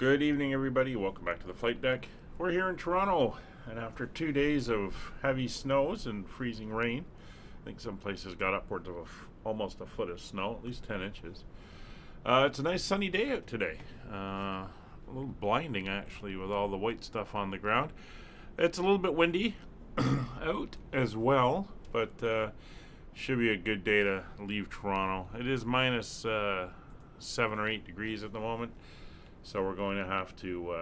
Good evening, everybody. Welcome back to the flight deck. We're here in Toronto, and after 2 days of heavy snows and freezing rain, I think some places got upwards of almost a foot of snow, at least 10 inches. It's a nice sunny day out today. A little blinding, actually, with all the white stuff on the ground. It's a little bit windy out as well, but should be a good day to leave Toronto. It is minus 7 or 8 degrees at the moment. So we're going to have to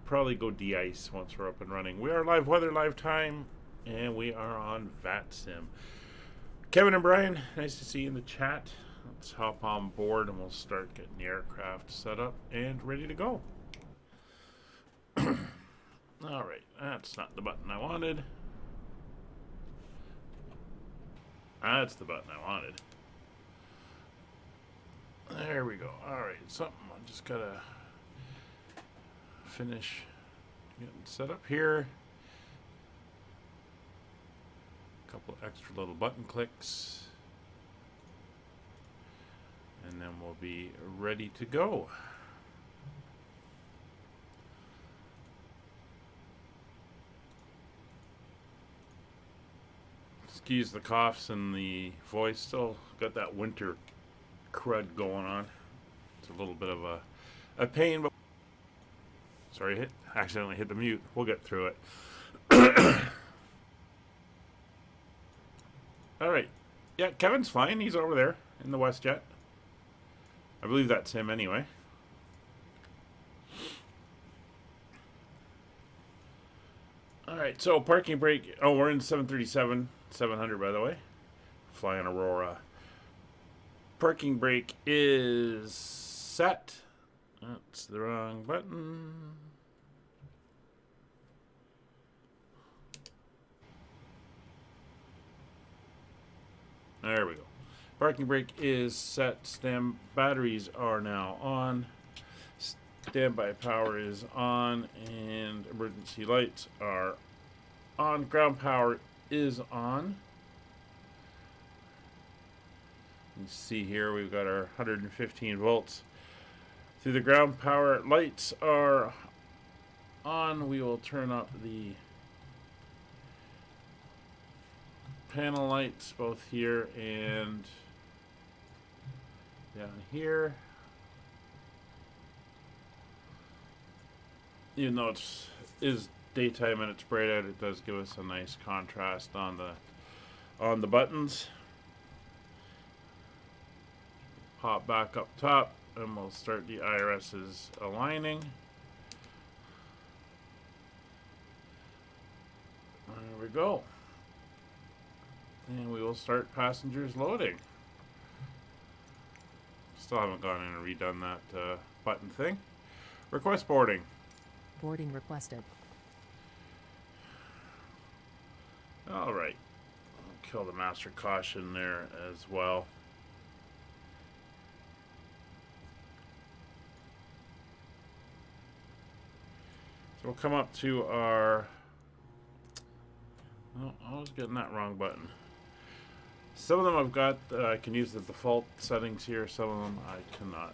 probably go de-ice once we're up and running. We are live weather, live time, and we are on VATSIM. Kevin and Brian, nice to see you in the chat. Let's hop on board and we'll start getting the aircraft set up and ready to go. Alright, that's not the button I wanted. That's the button I wanted. There we go. Alright, something I just gotta finish getting set up here. A couple extra little button clicks, and then we'll be ready to go. Excuse the coughs and the voice, still got that winter crud going on. It's a little bit of a pain, but sorry, accidentally hit the mute. We'll get through it. All right. Yeah, Kevin's fine. He's over there in the WestJet. I believe that's him anyway. All right, so parking brake. Oh, we're in 737-700, by the way. Flying Aurora. Parking brake is set. That's the wrong button. There we go. Parking brake is set. Batteries are now on. Standby power is on, and emergency lights are on. Ground power is on. You can see here we've got our 115 volts. Through the ground power, lights are on. We will turn up the panel lights both here and down here. Even though it is daytime and it's bright out, it does give us a nice contrast on the buttons. Pop back up top, and we'll start the IRS's aligning. There we go. And we will start passengers loading. Still haven't gone in and redone that button thing. Request boarding. Boarding requested. All right. I'll kill the master caution there as well. So we'll come up to our... Oh, I was getting that wrong button. Some of them I've got, I can use the default settings here. Some of them I cannot.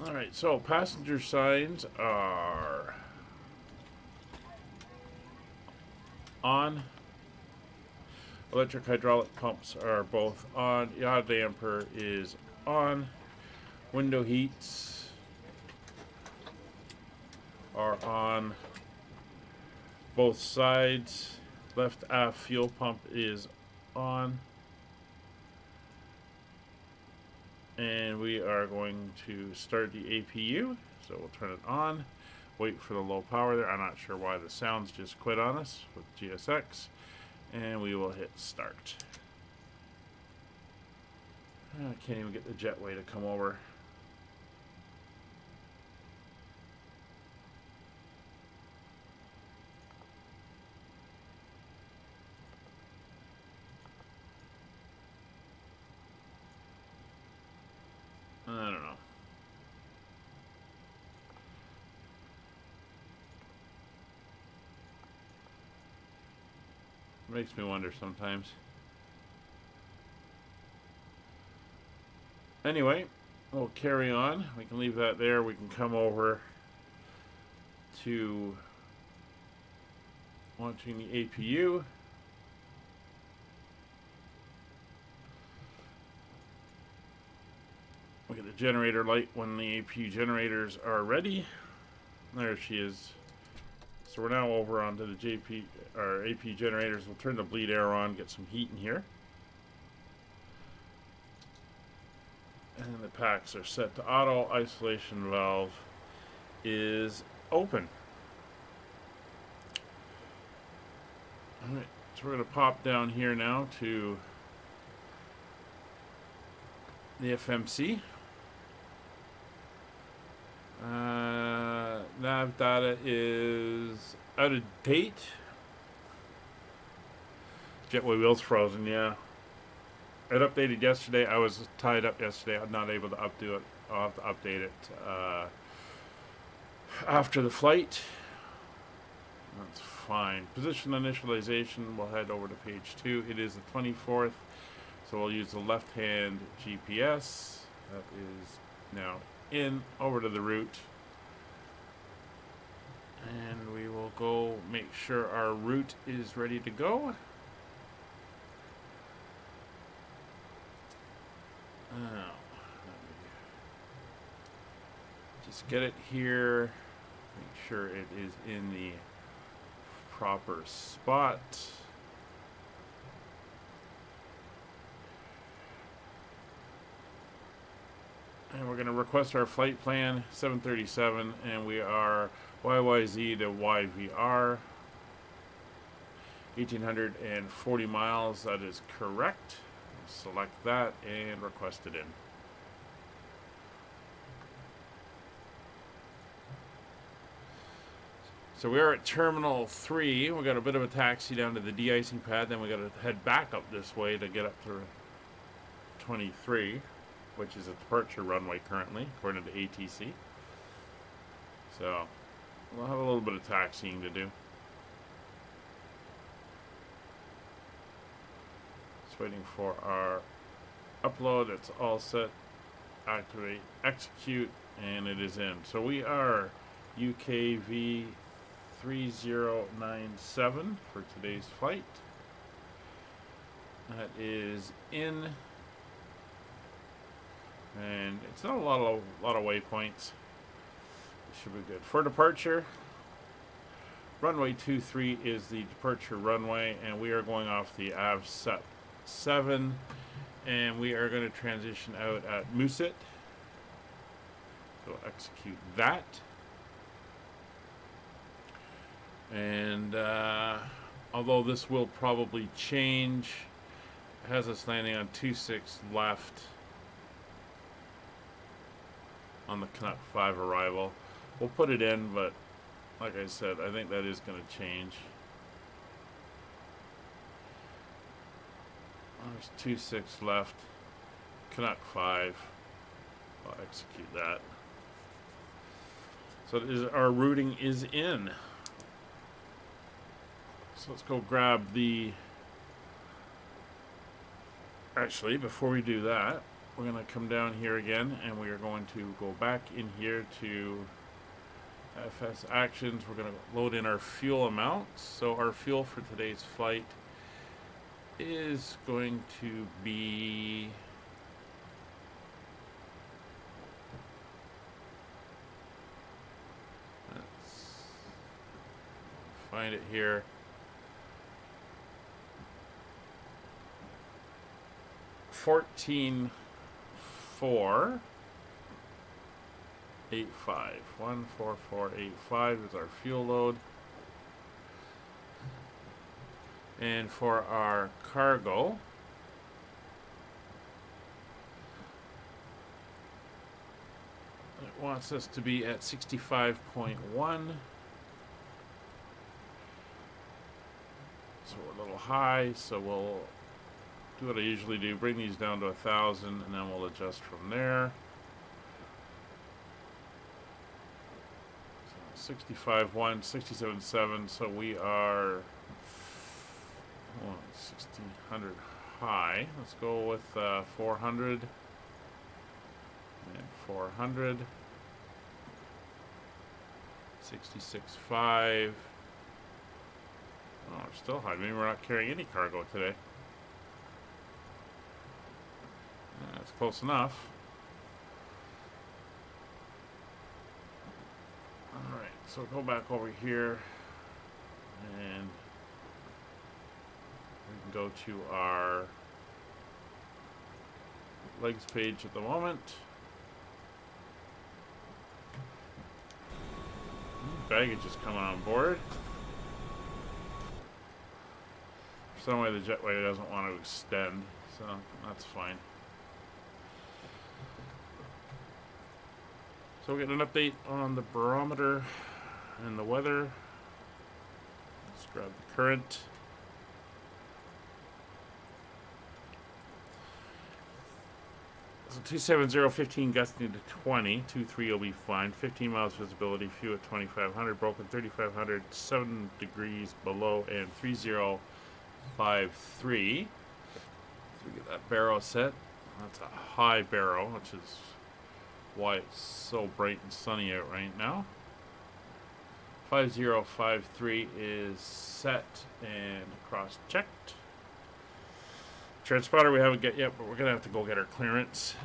Alright, so passenger signs are on. Electric hydraulic pumps are both on. Yaw damper is on. Window heats are on both sides. Left aft fuel pump is on. And we are going to start the APU. So we'll turn it on. Wait for the low power there. I'm not sure why the sounds just quit on us with GSX. And we will hit start. I can't even get the jetway to come over. I don't know. Makes me wonder sometimes. Anyway, we'll carry on. We can leave that there. We can come over to launching the APU. We get the generator light when the APU generators are ready. There she is. So we're now over onto the APU generators. We'll turn the bleed air on, get some heat in here. And the packs are set to auto. Isolation valve is open. Alright, so we're going to pop down here now to the FMC. Nav data is out of date. Jetway wheels frozen, yeah. It updated yesterday. I was tied up yesterday. I'm not able to updo it. I'll have to update it after the flight. That's fine. Position initialization. We'll head over to page 2. It is the 24th. So we'll use the left-hand GPS. That is now in over to the route. And we will go make sure our route is ready to go. Now, just get it here. Make sure it is in the proper spot. And we're going to request our flight plan, 737, and we are CYYZ to CYVR, 1,840 miles. That is correct. Select that and request it in. So we are at Terminal 3. We got a bit of a taxi down to the de-icing pad. Then we got to head back up this way to get up to 23, which is a departure runway currently, according to ATC. So we'll have a little bit of taxiing to do. Just waiting for our upload. It's all set. Activate, execute, and it is in. So we are UKV 3097 for today's flight. That is in, and it's not a lot of waypoints. It should be good for departure. Runway 23 is the departure runway, and we are going off the AVSET 7, and we are going to transition out at Moosit. So execute that. And although this will probably change, it has us landing on 26 left on the Canuck 5 arrival. We'll put it in, but like I said, I think that is going to change. There's 26 left. Canuck 5. I'll execute that. So our routing is in. So let's go grab the... Actually, before we do that, we're going to come down here again, and we are going to go back in here to FS Actions. We're going to load in our fuel amount. So our fuel for today's flight is going to be... Let's find it here. 14485. 14485 is our fuel load. And for our cargo, it wants us to be at 65.1. So we're a little high, so we'll do what I usually do, bring these down to 1,000, and then we'll adjust from there. So 65.1, 67.7, so we are 1,600 high. Let's go with 400. And 400. 66.5. Oh, we're still high. Maybe we're not carrying any cargo today. That's close enough. Alright, so go back over here and we can go to our legs page at the moment. Baggage is coming on board. For some way the jetway doesn't want to extend, so that's fine. So we'll get an update on the barometer and the weather. Let's grab the current. So 270, 15 gusting to 20. 23 will be fine. 15 miles visibility. Few at 2500. Broken 3500. 7 degrees below and 3053. So we get that barrow set. That's a high barrow, which is why it's so bright and sunny out right now. 5053 is set and cross checked. Transponder we haven't get yet, but we're gonna have to go get our clearance.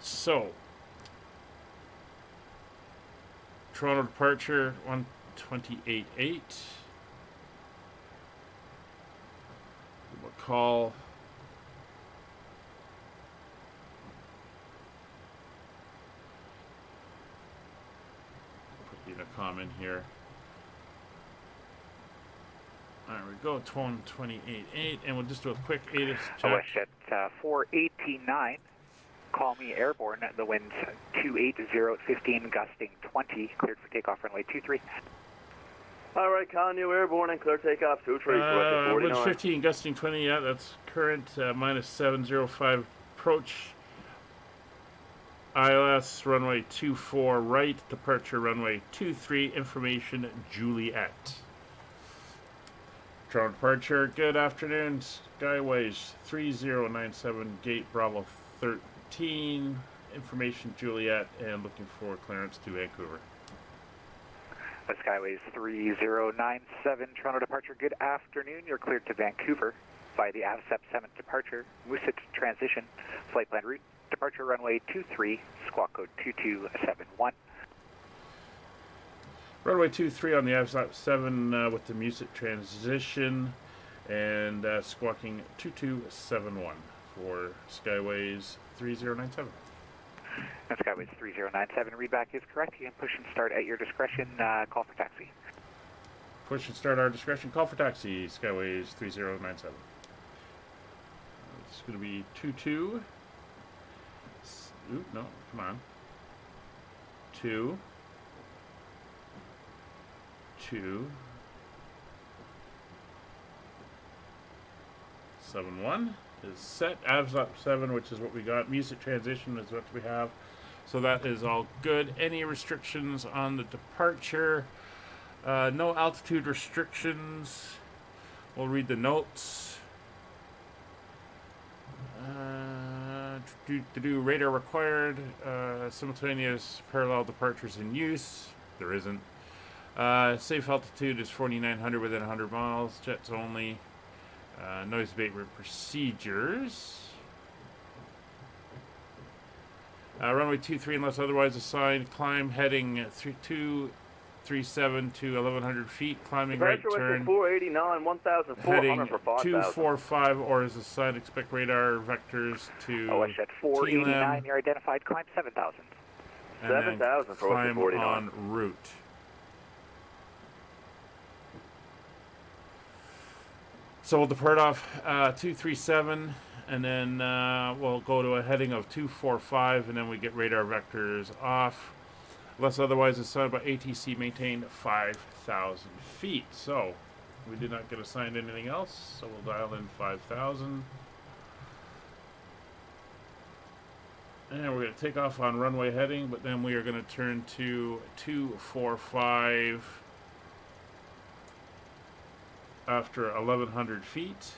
So Toronto departure 128.8. We'll call put the intercom in here. There we go, 128.8, and we'll just do a quick ATIS check. West at 489. Call me airborne. The wind's 280 at 15, gusting 20. Cleared for takeoff runway 23. All right, Connu airborne and clear takeoff 23. Winds 15, gusting 20. Yeah, that's current. Minus 705 approach. ILS runway 24 right. Departure runway 23. Information Juliet. Toronto departure. Good afternoon. Skyways 3097. Gate Bravo 13. Information Juliet, and looking for clearance to Vancouver. The Skyways 3097, Toronto departure. Good afternoon. You're cleared to Vancouver by the AVSEP 7 departure. Moosit transition. Flight plan route. Departure runway 23. Squawk code 2271. Runway 23 on the AVSEP 7 with the Moosit transition and squawking 2271 for Skyways 3097. And Skyways 3097, readback is correct. You can push and start at your discretion. Call for taxi. Push and start our discretion. Call for taxi. Skyways 3097. It's going to be 22. Oop, no, come on. 2. 2. 71 is set. AVSEP 7, which is what we got. Music transition is what we have. So that is all good. Any restrictions on the departure? No altitude restrictions. We'll read the notes. Radar required. Simultaneous parallel departures in use. There isn't. Safe altitude is 4,900 within 100 miles. Jets only. Noise abatement procedures. Runway 23 unless otherwise assigned. Climb heading 237 to 1,100 feet. Climbing right turn. 489, 1,400 Heading for 5,000. 245 or is assigned. Expect radar vectors to West at 489, you're identified. Climb 7,000. 7,000 for climb 49. on route. So we'll depart off 237, and then we'll go to a heading of 245, and then we get radar vectors off. Unless otherwise assigned by ATC, maintain 5,000 feet. So we did not get assigned anything else, so we'll dial in 5,000. And we're going to take off on runway heading, but then we are going to turn to 245. after 1,100 feet.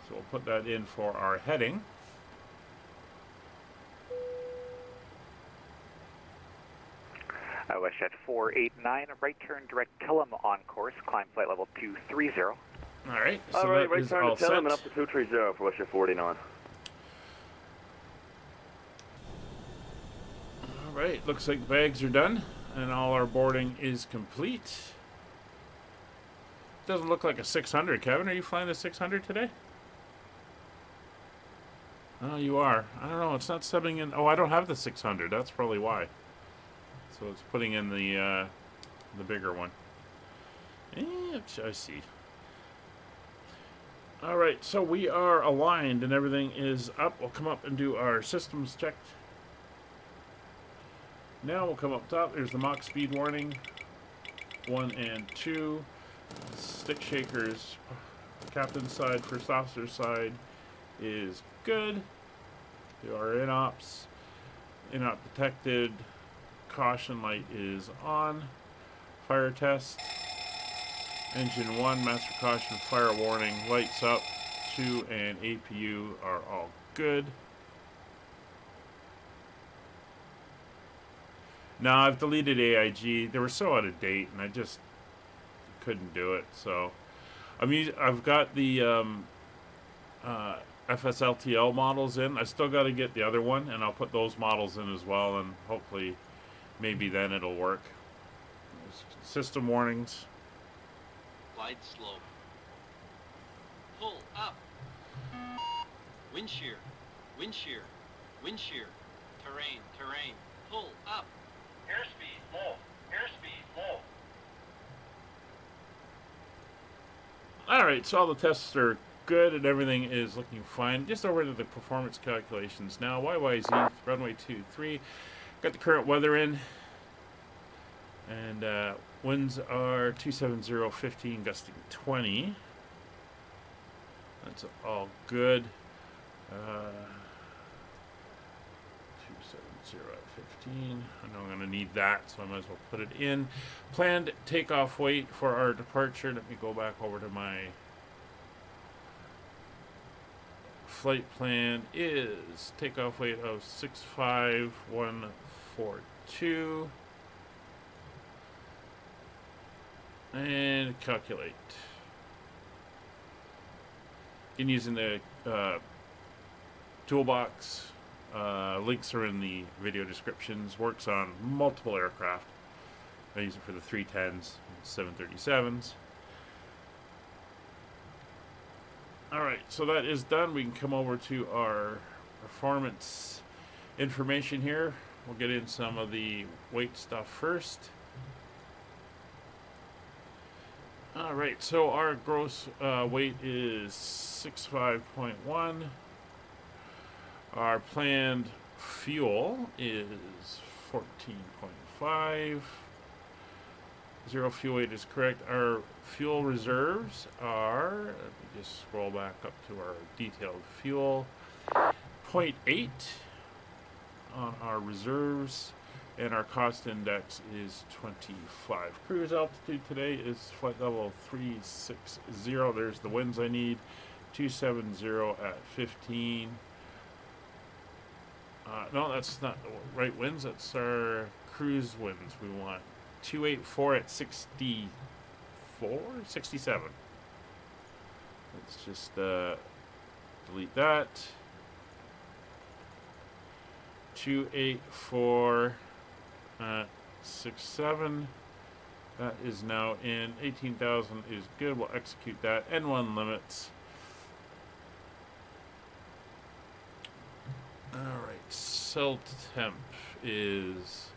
So we'll put that in for our heading. WestJet 489, right turn direct Tillum on course, climb flight level 230. All right. So All right, that right is turn all to Tillum and set. up to 230 for WestJet 489. All right. Looks like bags are done and all our boarding is complete. Doesn't look like a 600. Kevin, are you flying the 600 today? Oh, you are. I don't know. It's not subbing in. Oh, I don't have the 600. That's probably why. So it's putting in the bigger one. I see. All right, so we are aligned and everything is up. We'll come up and do our systems check. Now we'll come up top. There's the Mach speed warning. 1 and 2. Stick shakers. Captain's side, first officer's side is good. Do our INOPS. INOP detected. Caution light is on. Fire test. Engine 1, master caution, fire warning, lights up. 2 and APU are all good. Now I've deleted AIG. They were so out of date, and I just couldn't do it. So I've got the FSLTL models in. I still got to get the other one, and I'll put those models in as well, and hopefully maybe then it'll work. System warnings. Glide slope. Pull up. Wind shear. Wind shear. Wind shear. Terrain. Terrain. Pull up. Airspeed low. Airspeed low. Alright, so all the tests are good and everything is looking fine. Just over to the performance calculations now. CYYZ, runway 23. Got the current weather in. And winds are 270-15, gusting 20. That's all good. 270-15. I know I'm going to need that, so I might as well put it in. Planned takeoff weight for our departure. Let me go back over to my flight plan. Is takeoff weight of 65142. And calculate. In using the toolbox, links are in the video descriptions. Works on multiple aircraft. I use it for the 310s, 737s. Alright, so that is done. We can come over to our performance information here. We'll get in some of the weight stuff first. Alright, so our gross weight is 65.1. Our planned fuel is 14.5. Zero fuel weight is correct. Our fuel reserves are, let me just scroll back up to our detailed fuel, 0.8 on our reserves. And our cost index is 25. Cruise altitude today is flight level 360. There's the winds I need. 270 at 15. No, that's not the right winds. That's our cruise winds we want. 284 at 64? 67. Let's just delete that. 284 67. That is now in. 18,000 is good. We'll execute that. N1 limits. Alright, cell temp is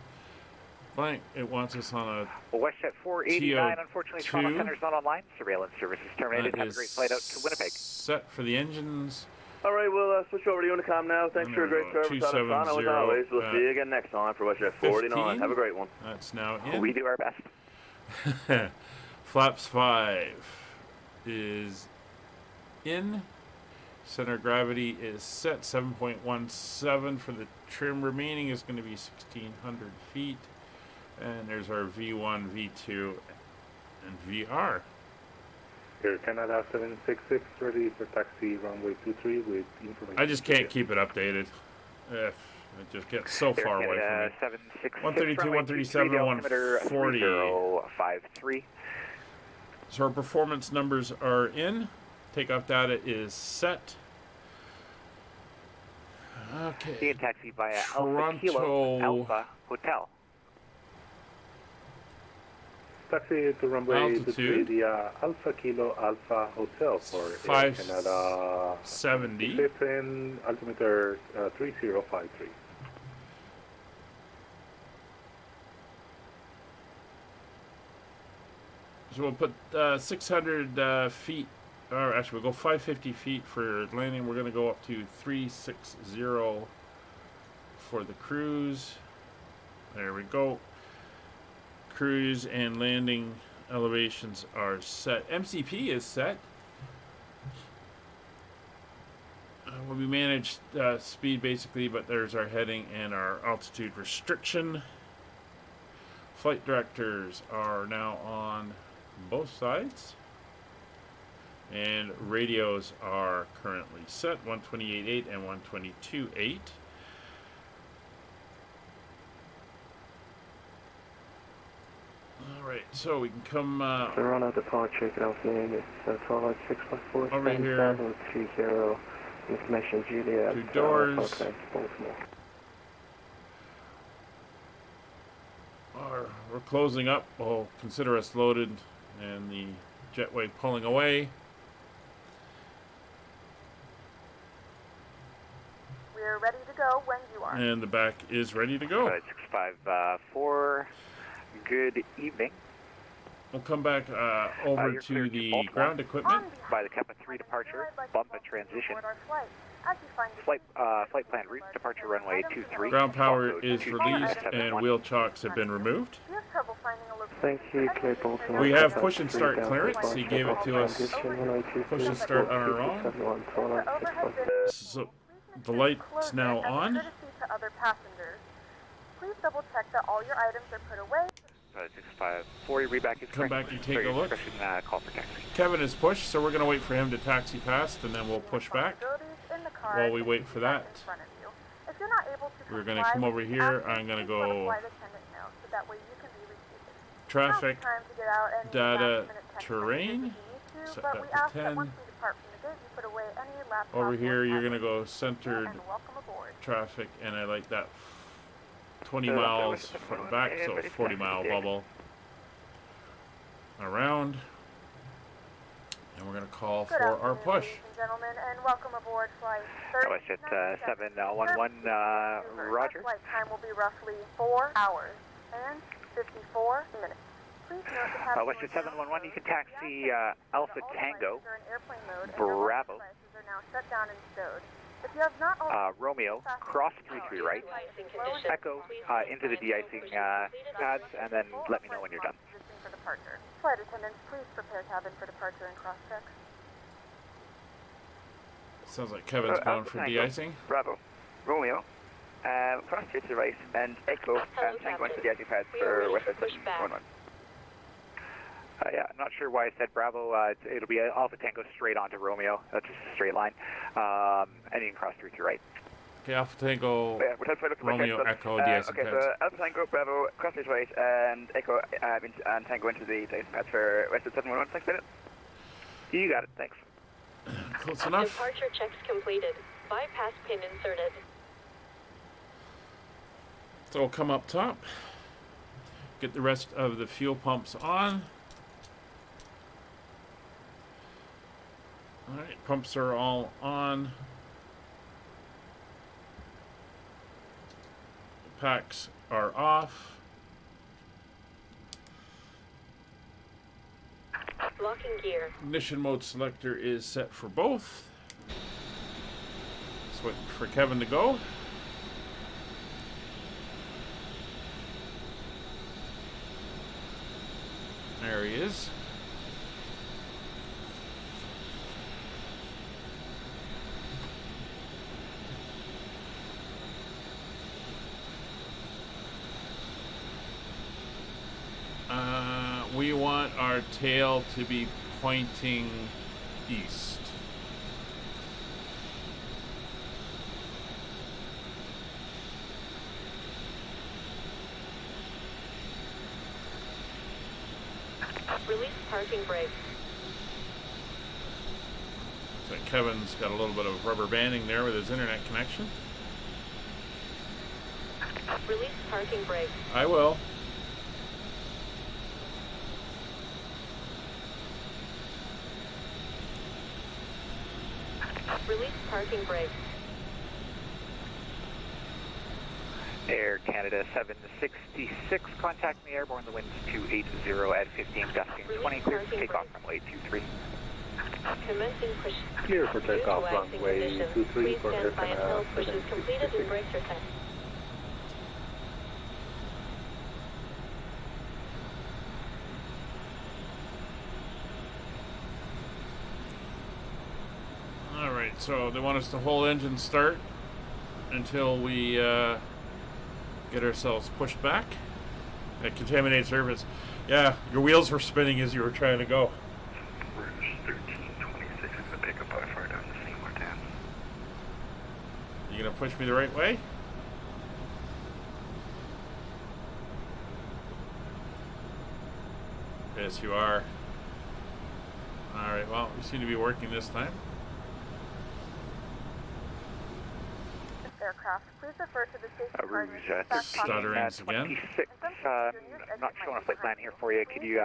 blank. It wants us on a WestJet 489, unfortunately, Toronto Center's not online. Surveillance services terminated. That Have a great flight out to Winnipeg. Set for the engines. All right, we'll switch over to Unicom now. Thanks for a great service out of Toronto as always. We'll see you again next time for WestJet 489. Have a great one. That's now in. We do our best. Flaps 5 is in. Center of gravity is set. 7.17 for the trim. Remaining is going to be 1,600 feet. And there's our V1, V2, and VR. Air Canada 766, ready for taxi runway 23 with information. I just can't keep it updated. It just gets so far away from me. 766, 132, 137, 140. 3053. So our performance numbers are in. Takeoff data is set. Okay. See a taxi via Alpha Toronto. Kilo Alpha Hotel. Taxi to runway Altitude. 23 via Alpha Kilo Alpha Hotel for Air 570. Canada. Pacific, altimeter 3053. So we'll put 600 feet, or actually we'll go 550 feet for landing. We're going to go up to 360 for the cruise. There we go. Cruise and landing elevations are set. MCP is set. Well, we managed speed basically, but there's our heading and our altitude restriction. Flight directors are now on both sides. And radios are currently set, 128.8 and 122.8. Alright, so we can come Aurora departure, good afternoon. It's Throttle 654, over here. 730, information Juliet. Two doors. Okay, Baltimore. We're closing up. Well, consider us loaded, and the jetway pulling away. We're ready to go when you are. And the back is ready to go. 654. Good evening. We'll come back over You're to cleared the Baltimore. ground equipment. By the Kappa 3 departure, bump a transition. As you find Flight plan route, departure runway 23. Ground power Bump is code released 2271. and wheel chocks have been removed. Do you have trouble finding a location? Thank you, clear Baltimore. We have push and start clearance. He gave it to us. Push and start on our own. So the light's now on. Courtesy to other passengers. Please double check that all your items are put away. 654, your reback is Come correct. back and take a look. Call for taxi. Kevin is pushed, so we're going to wait for him to taxi past, and then we'll push back. While we wait for that, If you're not able to we're going to come over here. I'm going to go traffic, data, terrain, set that to 10. Over here, you're going to go centered traffic, and I like that 20 miles from back, so 40-mile bubble around. And we're going to call for our push. Ladies and gentlemen, and welcome aboard flight Westjet 711, Roger. Flight time will be roughly 4 hours and 54 minutes. Please note that Westjet 711, you can taxi Alpha Tango, Bravo, are now shut down and stowed. If you have not Romeo, cross 33 right, Echo into the de-icing pads, and then let me know when you're done. For departure. Flight attendants, please prepare cabin for departure and cross-check. Sounds like Kevin's going for de-icing. Bravo. Romeo. Cross to the right and Echo Tango into the de-icing pads for Westjet 711. Yeah, I'm not sure why I said Bravo. It'll be Alpha Tango straight onto Romeo. That's just a straight line. And you can cross through to your right. Okay, Alpha Tango, Romeo, Echo, de-icing okay, pads. so Alpha Tango, Bravo, cross to the right, and Echo and Tango into the de-icing pads for Westjet 711. Thanks, minute. You got it. Thanks. Close enough. Departure checks completed. Bypass pin inserted. So we'll come up top, get the rest of the fuel pumps on. Alright, pumps are all on. Packs are off. Locking gear. Ignition mode selector is set for both. Just waiting for Kevin to go. There he is. We want our tail to be pointing east. Release parking brake. So Kevin's got a little bit of rubber banding there with his internet connection. Release parking brake. I will. Release parking brake. Air Canada 766, contact me airborne, the wind's 280 at 15 gusting 20, clear for takeoff runway 23. Commencing push. Clear for takeoff Utilizing runway conditions. 23 Please for stand by until Air push is completed and brakes are set. Alright, so they want us to hold engine start until we get ourselves pushed back. Contaminate surface. Yeah, your wheels were spinning as you were trying to go. Rouge 1326 is going to pick up by far down to Seymour 10. You gonna push me the right way? Yes, you are. Alright, well, we seem to be working this time. Aircraft, please refer to the safety card. Rouge Stutterings again. 26, not showing a flight plan here for you. Could you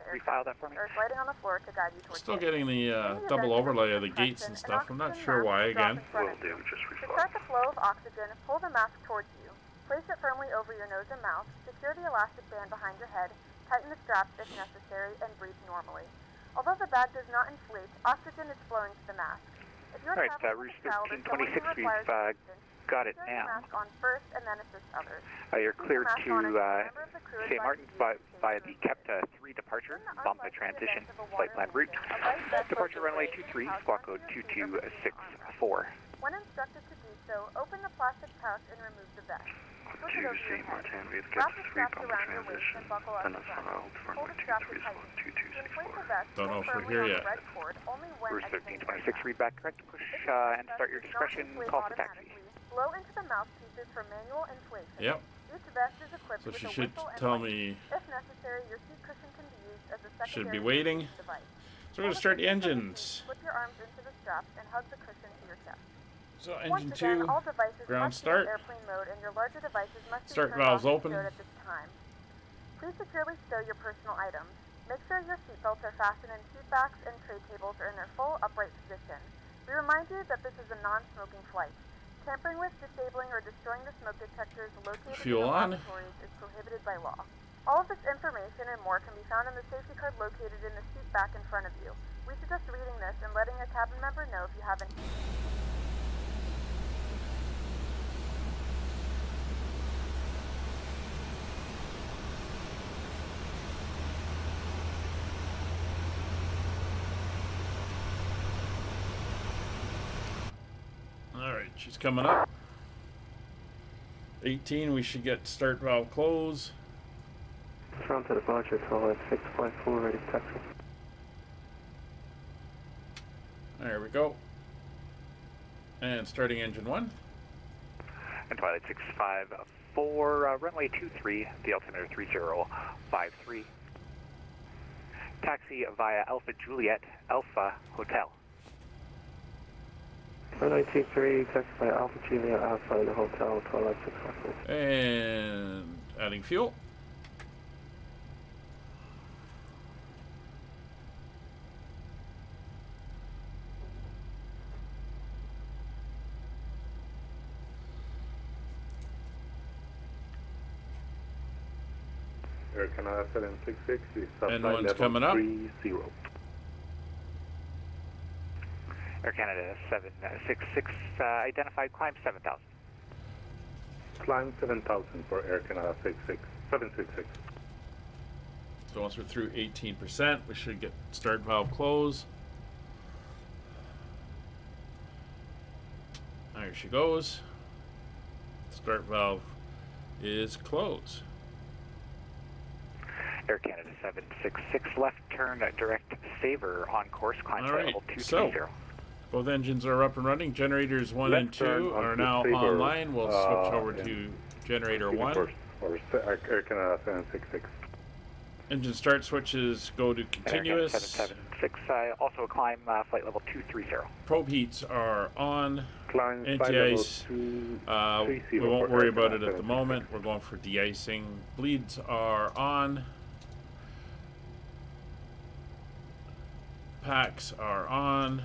refile that for me? Or sliding on the floor to guide you towards Still safety. getting the double overlay of the gates and stuff. I'm not sure why again. Will do, just To refile. start the flow of oxygen, pull the mask towards you. Place it firmly over your nose and mouth, secure the elastic band behind your head, tighten the straps if necessary, and breathe normally. Although the bag does not inflate, oxygen is flowing to the mask. If you're Alright, traveling Rouge with a child or someone who 1326, requires we've assistance, got it secure the now. mask on first and then assist others. You're Keep the cleared mask to on until a member of the crew St. advises Martin's you to via change the KEPTA 3 departure, In the bump by unlikely transition, event of a flight water plan route. incident, a life vest Departure will runway be 23, housed squawk under code your seat or between your armrests. 2264. When instructed to do so, open the plastic pouch and remove the vest. Flip it To over your Seymour head. 10, we have Wrap kept the 3 straps bump around your waist transition. and buckle up And the the front. funnel, Pull runway the strap 23 tight. squawk To inflate the 2264. vest, Don't know pull if we're firmly here on the yet. red cord only when Rouge exiting 1326, read back correct, push If the and vest start your does not discretion, inflate call for taxi. automatically, blow into the mouthpieces for manual inflation. Yep. Each vest is equipped So with she a should whistle and tell light. me. If necessary, your seat cushion can be used as a secondary Should be waiting. ventilation device. So we're gonna start the engines. Slip your arms into the straps and hug the cushion to your chest. So Once engine again, 2, all devices ground must start. be in airplane mode, and your larger devices must be Start turned valves off and open. stowed at this time. Please securely stow your personal items. Make sure your seatbelts are fastened and seat backs and tray tables are in their full upright position. We remind you that this is a non-smoking flight. Tampering with, disabling, or destroying the smoke detectors located Fuel in the on. laboratories is prohibited by law. All of this information and more can be found in the safety card located in the seat back in front of you. We suggest reading this and letting a cabin member know if you haven't. Alright, she's coming up. 18, we should get start valve close. Front to departure, toilet 654, ready for taxi. There we go. And starting engine 1. And Twilight 654, runway 23, the altimeter 3053. Taxi via Alpha Juliet, Alpha Hotel. 923, taxi by Alpha Juliet Alpha in the hotel, toilet 654. And adding fuel. Air Canada 766 is And supply one's level coming up. 30. Air Canada 766, identified climb 7000. Climb 7,000 for Air Canada 766. So once we're through 18%, we should get start valve close. There she goes. Start valve is closed. Air Canada 766 left turn direct saver on course, climb flight level 230. So both engines are up and running. Generators 1 and 2 are now online. We'll switch over to generator 1. Or Air Canada 766. Engine start switches go to continuous. 776, also climb flight level 230. Probe heats are on. Climb Anti-ice, we won't worry about it at the moment. We're going for de-icing. Bleeds are on. Packs are on.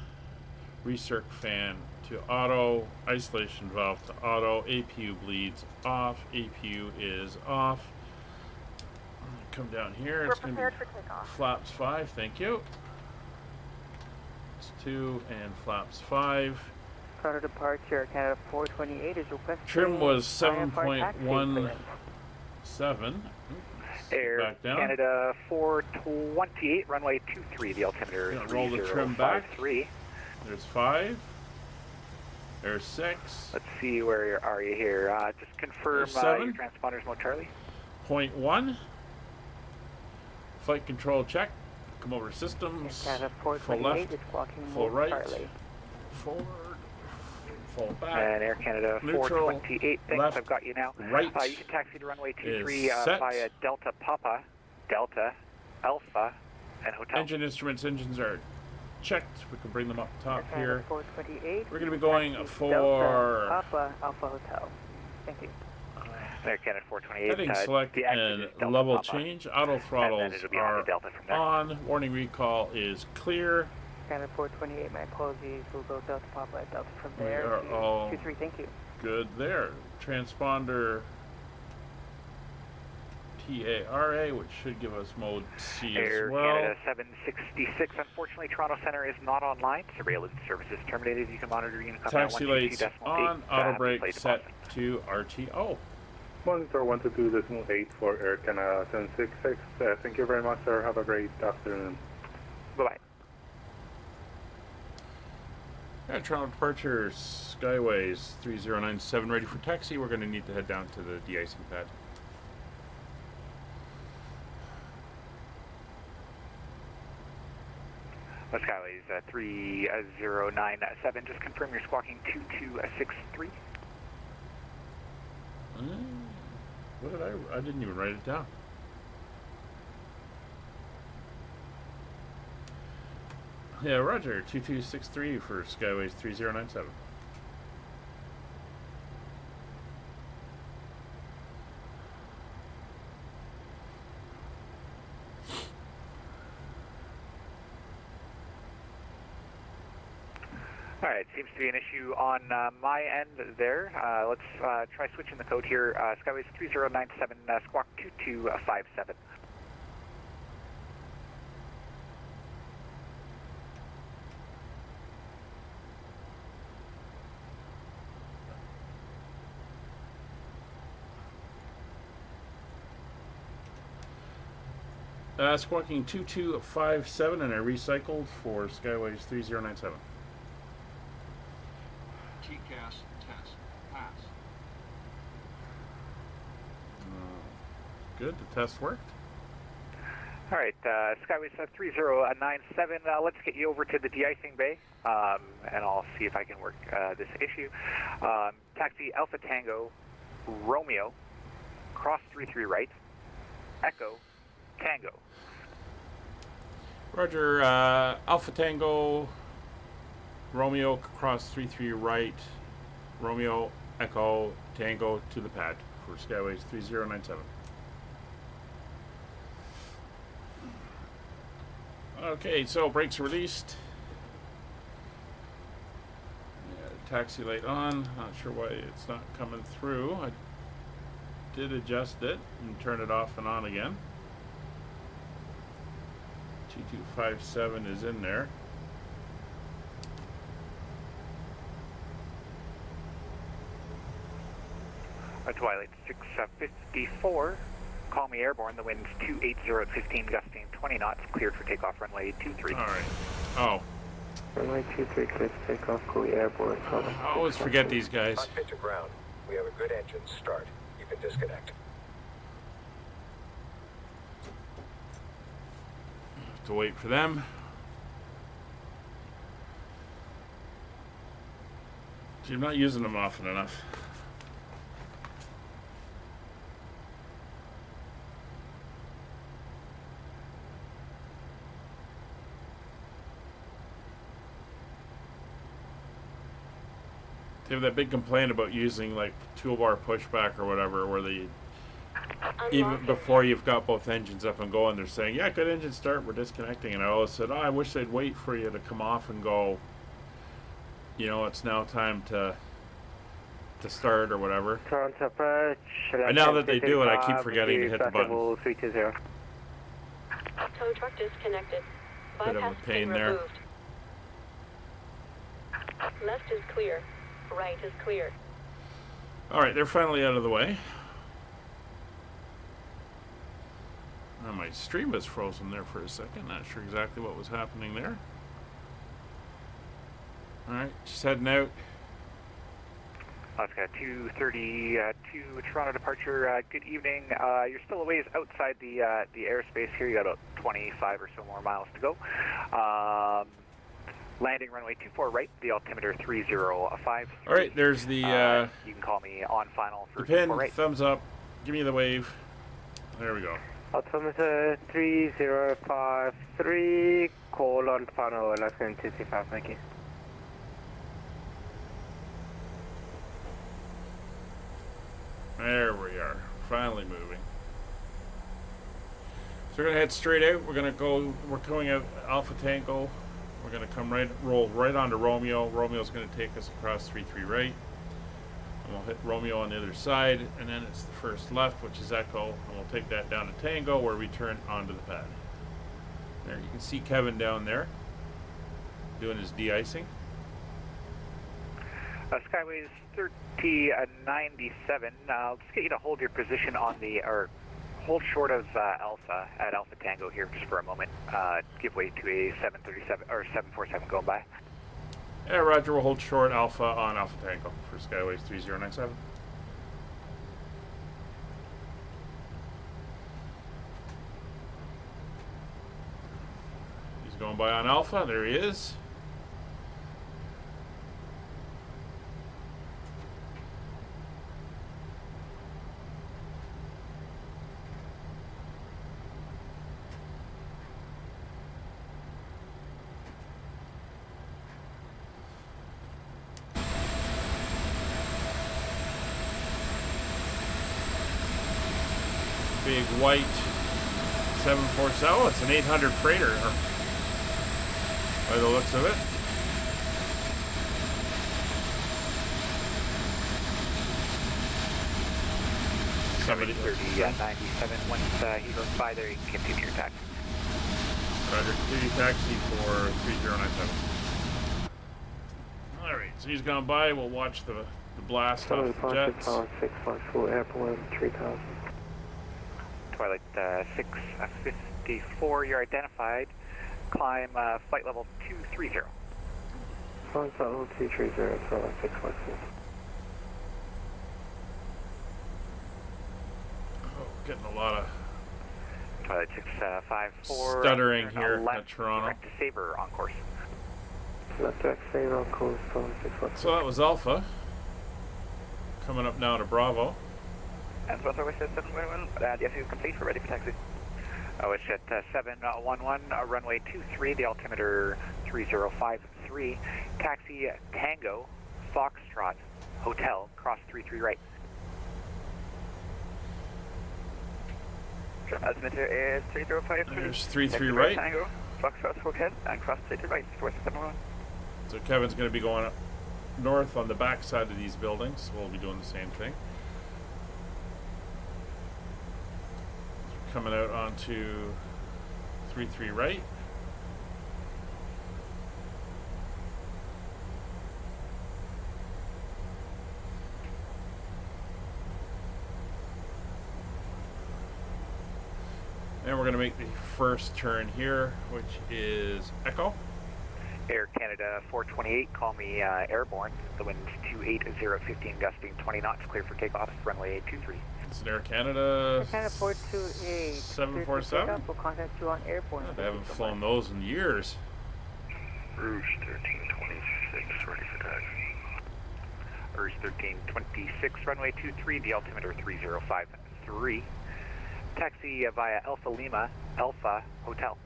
Recirc fan to auto. Isolation valve to auto. APU bleeds off. APU is off. Come down here. We're It's going to prepared be for takeoff. flaps 5. Thank you. It's 2 and flaps 5. Throttle departure, Canada 428 is requested. Trim was IFR taxi 7.17. Air Back down. Canada 428, runway 23. The altimeter is Roll the trim back. 3053. There's 5. There's 6. Let's see, where are you here? Just confirm There's 7. your transponders, Mo Charlie. 0.1. Flight control check. Come over to systems. Canada Full 428 left. is squawking Full Mo right. Charlie. Forward. Full back. And Air Canada Neutral, 428, thanks, left, I've got you now. right You can taxi to runway 23 is set. via Delta Papa, Delta, Alpha, and Hotel. Engine instruments. Engines are checked. We can bring them up top Canada here. 428. We're going to be going taxi for Delta Papa Alpha Hotel. Thank you. Air Canada 428. heading select the exit and is Delta level Papa. change. Auto And throttles then it'll be on are to Delta from there. on. Warning recall is clear. Canada 428, my apologies. We'll go Delta Papa at Delta from We there. are to all 23, thank you. good there. Transponder TARA, which should give us mode C Air as well. Canada 766. Unfortunately, Toronto Center is not online. Surveillance services terminated. You can monitor Unicom Taxi lights on. Auto brake set to RTO. Monitor 122.8 for Air Canada 766. Thank you very much, sir. Have a great afternoon. Bye-bye. Yeah, Toronto departure, Skyways 3097, ready for taxi. We're going to need to head down to the de-icing pad. Skyways 3097. Just confirm you're squawking 2263. What did I didn't even write it down. Yeah, Roger, 2263 for Skyways 3097. All right, seems to be an issue on my end there. Let's try switching the code here. Skyways 3097, squawk 2257. Squawking 2257, and I recycled for Skyways 3097. TCAS test pass. Good, the test worked. All right, Skyways 3097, let's get you over to the de-icing bay, and I'll see if I can work this issue. Taxi Alpha Tango, Romeo, cross 33 right, Echo, Tango. Roger, Alpha Tango, Romeo, cross 33 right, Romeo, Echo, Tango to the pad for Skyways 3097. Okay, so brakes released. Yeah, taxi light on. Not sure why it's not coming through. I did adjust it and turn it off and on again. 2257 is in there. Twilight 654. Call me airborne. The wind's 280 at 15, gusting 20 knots. Cleared for takeoff runway 23. All right. Oh. Runway 23, clear to takeoff. Call me airborne. I always forget these guys. Unfit to ground. We have a good engine. Start. You can disconnect. to wait for them. So you're not using them often enough. They have that big complaint about using like toolbar pushback or whatever, where they even before you've got both engines up and going, they're saying, "Yeah, good engine start. We're disconnecting." And I always said, "Oh, I wish they'd wait for you to come off and go. You know, it's now time to start or whatever." Toronto approach. And now that they do it, I keep forgetting to hit the button. 320. Tow truck disconnected. Bit of a Bypass pain pin there. removed. Left is clear. Right is clear. All right, they're finally out of the way. Oh, my stream was frozen there for a second. Not sure exactly what was happening there. All right, just heading out. Alaska 230 to Toronto departure. Good evening. You're still a ways outside the airspace here. You got about 25 or so more miles to go. Landing runway 24 right, the altimeter 3053. All right, there's the you can call me on final for pin, 24 right. thumbs up. Give me the wave. There we go. Altimeter 3053. Call on final. Alaska 235. Thank you. There we are, finally moving. So we're gonna head straight out. We're going out Alpha Tango. We're gonna roll right onto Romeo. Romeo's gonna take us across 33 right. And we'll hit Romeo on the other side, and then it's the first left, which is Echo, and we'll take that down to Tango, where we turn onto the pad. There, you can see Kevin down there, doing his de-icing. Skyways 3097. I'll just get you to hold your position on or hold short of Alpha at Alpha Tango here just for a moment. Give way to a 737 or 747 going by. Yeah, Roger, we'll hold short Alpha on Alpha Tango for Skyways 3097. He's going by on Alpha. There he is. Big white 747. Oh, it's an 800 freighter by the looks of it. Somebody 3097. Once he goes by there, you can continue your taxi. Roger, clear taxi for 3097. All right, so he's gone by. We'll watch the blast off the jets. 654 airport 3000. Twilight 654, you're identified. Climb flight level 230. Flight level 230, Twilight 654. Oh, getting a lot of Twilight 654. stuttering here left, at Toronto. Direct to Sabre on course. Left direct Sabre on course, Twilight 654. So that was Alpha. Coming up now to Bravo. And so we said 711, yes, you complete for ready for taxi. It's at 711, runway 23, the altimeter 3053. Taxi Tango, Foxtrot, Hotel, cross 33 right. Altimeter is 3053. There's 33 right. Tango, Foxtrot, Hotel, and cross 33 right, 4711. So Kevin's going to be going up north on the back side of these buildings. We'll be doing the same thing. Coming out onto 33 right. And we're going to make the first turn here, which is Echo. Air Canada 428, call me airborne. The wind's 280, 15, gusting 20 knots, clear for takeoff, runway 23. It's an Air Canada. Canada 428. 747. We'll contact you on airborne. They haven't flown those in years. Rouge 1326, ready for taxi. Rouge 1326, runway 23, the altimeter 3053. Taxi via Alpha Lima, Alpha Hotel.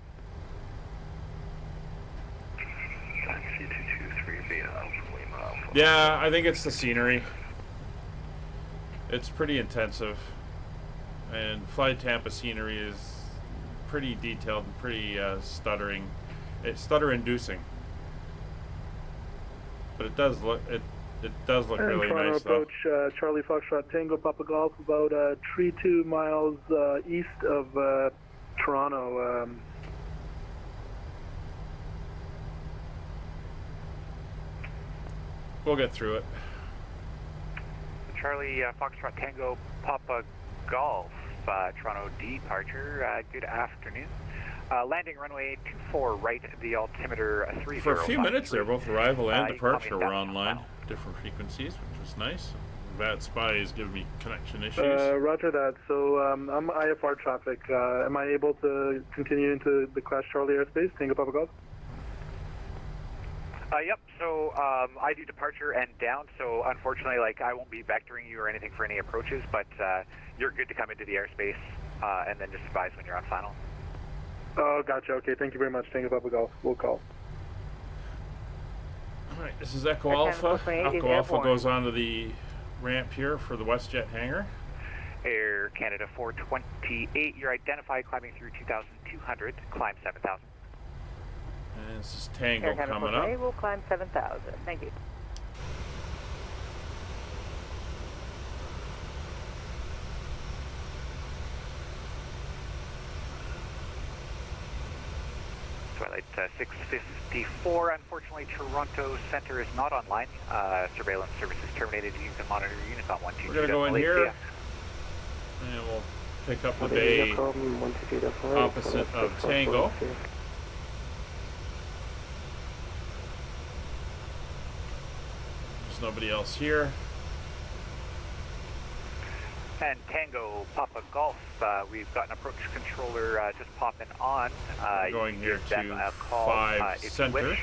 Taxi 223 via Alpha Lima, Alpha. Yeah, I think it's the scenery. It's pretty intensive. And Fly Tampa scenery is pretty detailed and pretty stuttering. It's stutter-inducing. But it does look really Toronto nice though. approach Charlie Foxtrot Tango Papa Golf about 32 miles east of Toronto. We'll get through it. Charlie Foxtrot Tango Papa Golf, Toronto departure. Good afternoon. Landing runway 24 right, the altimeter 3053. For a few minutes there, both arrival and you can call me departure were down online. Different frequencies, which was nice. That spy is giving me connection issues. Roger that. So I'm IFR traffic. Am I able to continue into the Clash Charlie airspace, Tango Papa Golf? Yep, so I do departure and down, so unfortunately, I won't be vectoring you or anything for any approaches, but you're good to come into the airspace and then just advise when you're on final. Oh, gotcha. Okay, thank you very much, Tango Papa Golf. We'll call. Alright, this is Echo Alpha. Echo Alpha goes onto the ramp here for the WestJet hangar. Air Canada 428, you're identified climbing through 2,200, climb 7,000. And this is Tango Air Canada coming up. We'll climb 7,000. Thank you. Twilight 654. Unfortunately, Toronto Center is not online. Surveillance services terminated. You can monitor Unicom 122. We're going to go in here, and we'll pick up the bay opposite of Tango. There's nobody else here. And Tango Papa Golf, we've got an approach controller just popping on. Going here to a call, 5 center.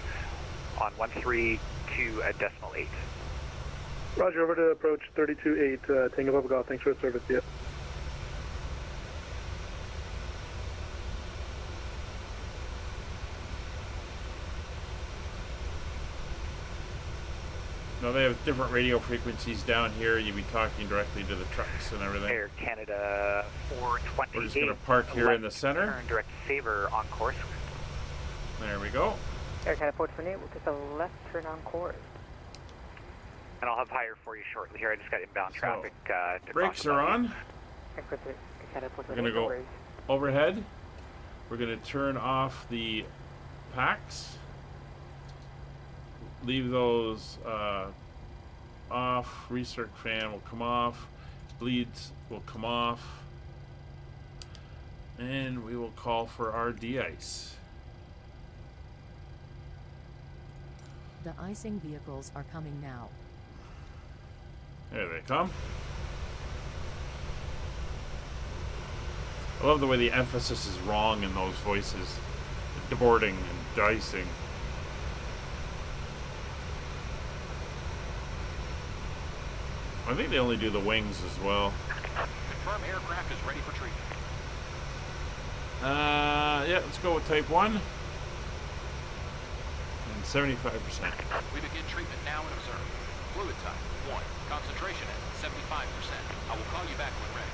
On 132.8. Roger, over to approach 32.8, Tango Papa Golf. Thanks for the service. Yeah. No, they have different radio frequencies down here. You'll be talking directly to the trucks and everything. Air Canada 428. We're just going to park here in the center. Turn direct saver on course. There we go. Air Canada 428, we'll take a left turn on course. And I'll have higher for you shortly here. I just got inbound traffic. Brakes are on. We're going to go overhead. We're going to turn off the packs. Leave those off. Recirc fan will come off. Bleeds will come off. And we will call for our de-ice. The icing vehicles are coming now. There they come. I love the way the emphasis is wrong in those voices. Deboarding and de-icing. I think they only do the wings as well. Confirm aircraft is ready for treatment. Yeah, let's go with type 1. And 75%. We begin treatment now and observe. Fluid type 1. Concentration at 75%. I will call you back when ready.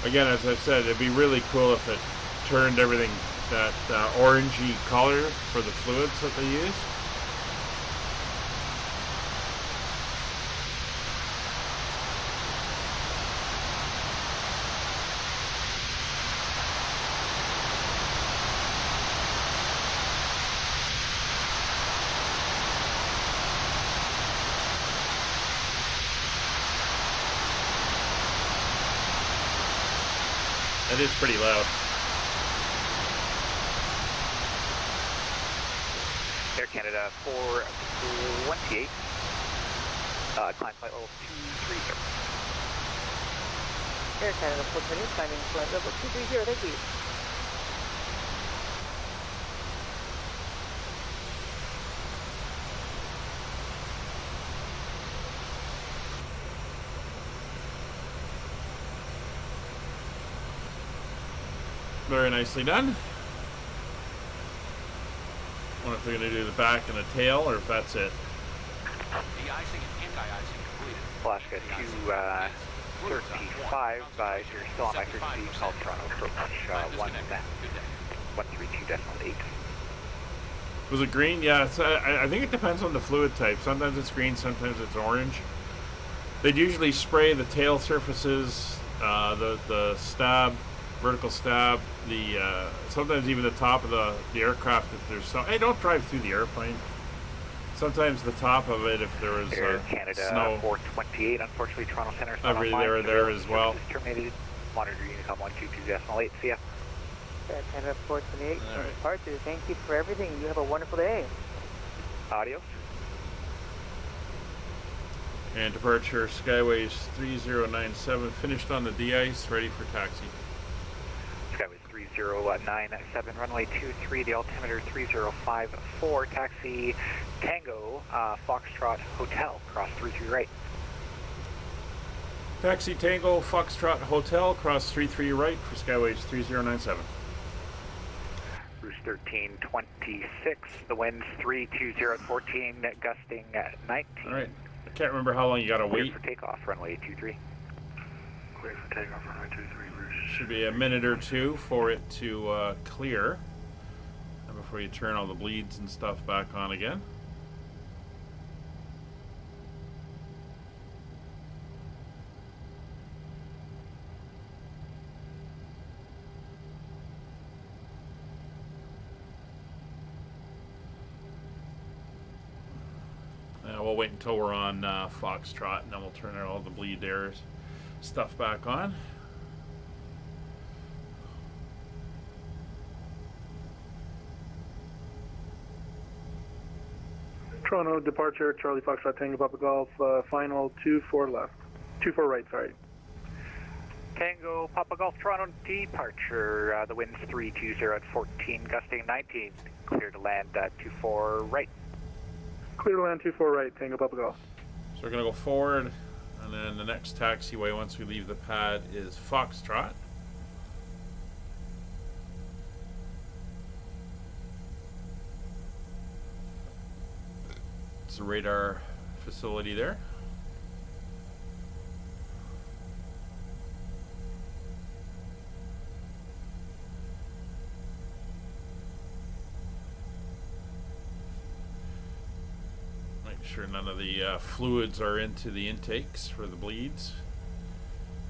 Again, as I said, it'd be really cool if it turned everything that orangey color for the fluids that they use. That is pretty loud. Air Canada 428. Climb flight level 230. Air Canada 428, climbing flight level 230, thank you. Very nicely done. I wonder if they're going to do the back and the tail, or if that's it. De-icing and anti-icing completed. Alaska 235, you're still on my frequency, call Toronto approach 132.8. Was it green? Yeah, it's, I think it depends on the fluid type. Sometimes it's green, sometimes it's orange. They'd usually spray the tail surfaces, the stab, vertical stab, the sometimes even the top of the aircraft if there's some. Hey, don't drive through the airplane. Sometimes the top of it if there was Air Canada snow. 428, unfortunately Toronto Center is not Every online. there as well. Terminated. Monitor Unicom 122.8. See ya. Air Canada 428, All right. departure. Thank you for everything. You have a wonderful day. Adios. And departure Skyways 3097 finished on the de-ice, ready for taxi. Skyways 3097, runway 23, the altimeter 3054, taxi Tango, Foxtrot Hotel, cross 33 right. Taxi Tango Foxtrot Hotel, cross 33 right for Skyways 3097. Roost 1326, the wind's 320 at 14, gusting at 19. Alright, I can't remember how long you gotta Clear wait. for takeoff, runway 23. Clear for takeoff, runway 23, Roost. Should be a minute or two for it to clear. And before you turn all the bleeds and stuff back on again. We'll wait until we're on Foxtrot, and then we'll turn all the bleed air stuff back on. Toronto departure, Charlie Foxtrot Tango Papa Golf, final 24 left. 24 right, sorry. Tango Papa Golf Toronto departure, the wind's 320 at 14, gusting 19. Clear to land 24 right. Clear to land 24 right, Tango Papa Golf. So we're going to go forward, and then the next taxiway once we leave the pad is Foxtrot. It's a radar facility there. Sure none of the fluids are into the intakes for the bleeds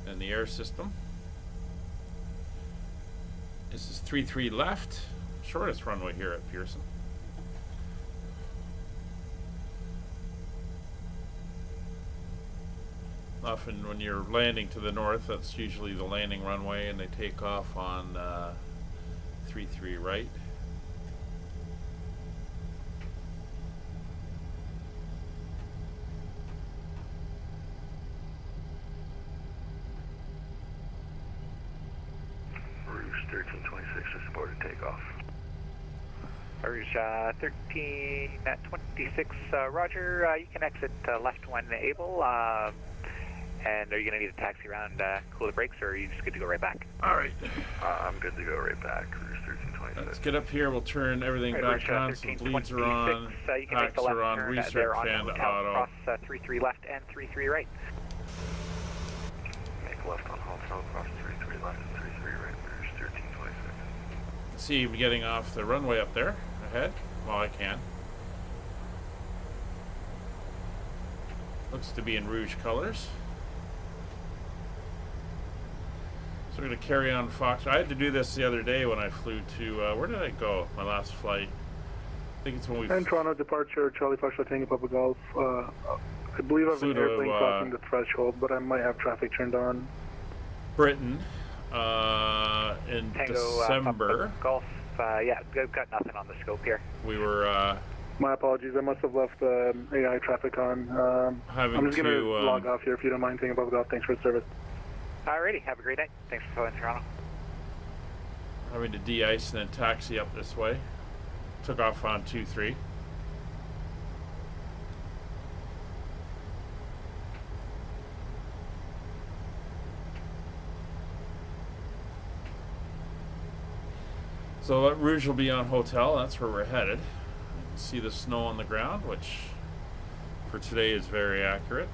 and the air system. This is 33 left, shortest runway here at Pearson. Often when you're landing to the north, that's usually the landing runway, and they take off on 33 right. Roost 1326 is supported takeoff. Rouge 1326, roger. You can exit left when able. And are you going to need a taxi around, cool the brakes, or are you just good to go right back? All right. I'm good to go right back. Roost 1326. Let's get up here. We'll turn everything back on. So the bleeds are on. You can make the Packs left are on. turn Research there on fan to hotel, auto. cross 33 left and 33 right. Make left on hotel, cross 33 left and 33 right. Roost 1326. See you getting off the runway up there ahead. Well, I can. Looks to be in Rouge colors. So we're going to carry on Fox. I had to do this the other day when I flew to, where did I go? My last flight. I think it's when we And Toronto departure, Charlie Foxtrot Tango Papa Golf. I believe I have Flew an to, airplane crossing the threshold, but I might have traffic turned on. Britain. in Tango, December. Golf, yeah, got nothing on the scope here. We were My apologies. I must have left AI traffic on. I'm just going to log off here if you don't mind. Thinking above golf. Thanks for the service. Alrighty, have a great night. Thanks for calling Toronto. having to de-ice and then taxi up this way. Took off on 2-3. So Rouge will be on hotel. That's where we're headed. You can see the snow on the ground, which for today is very accurate.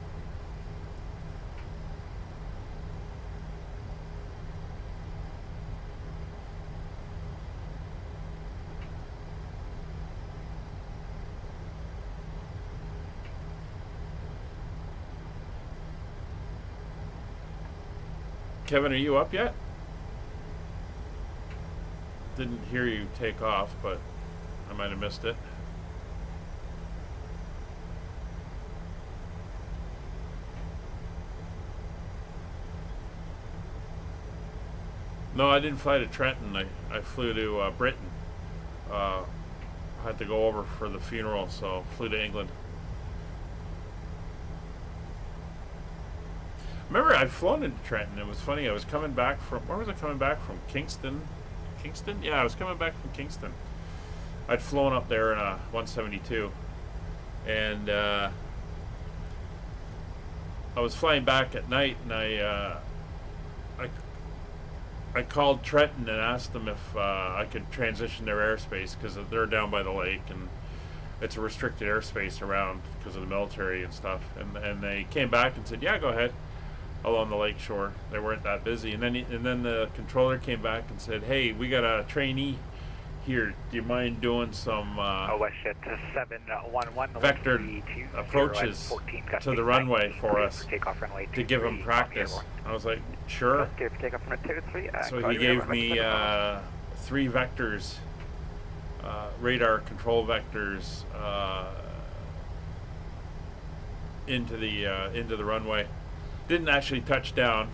Kevin, are you up yet? Didn't hear you take off, but I might have missed it. No, I didn't fly to Trenton. I flew to Britain. I had to go over for the funeral, so flew to England. Remember, I'd flown into Trenton. It was funny. I was coming back from, where was I coming back from? Kingston? Yeah, I was coming back from Kingston. I'd flown up there in a 172. And I was flying back at night, and I called Trenton and asked them if I could transition their airspace, because they're down by the lake, and it's a restricted airspace around because of the military and stuff. And they came back and said, yeah, go ahead. Along the lake shore, they weren't that busy, and then the controller came back and said, "Hey, we got a trainee here. Do you mind doing some vectored approaches to the runway for us to give them practice?" I was like, "Sure." So he gave me 3 vectors, radar control vectors, into the runway. Didn't actually touch down.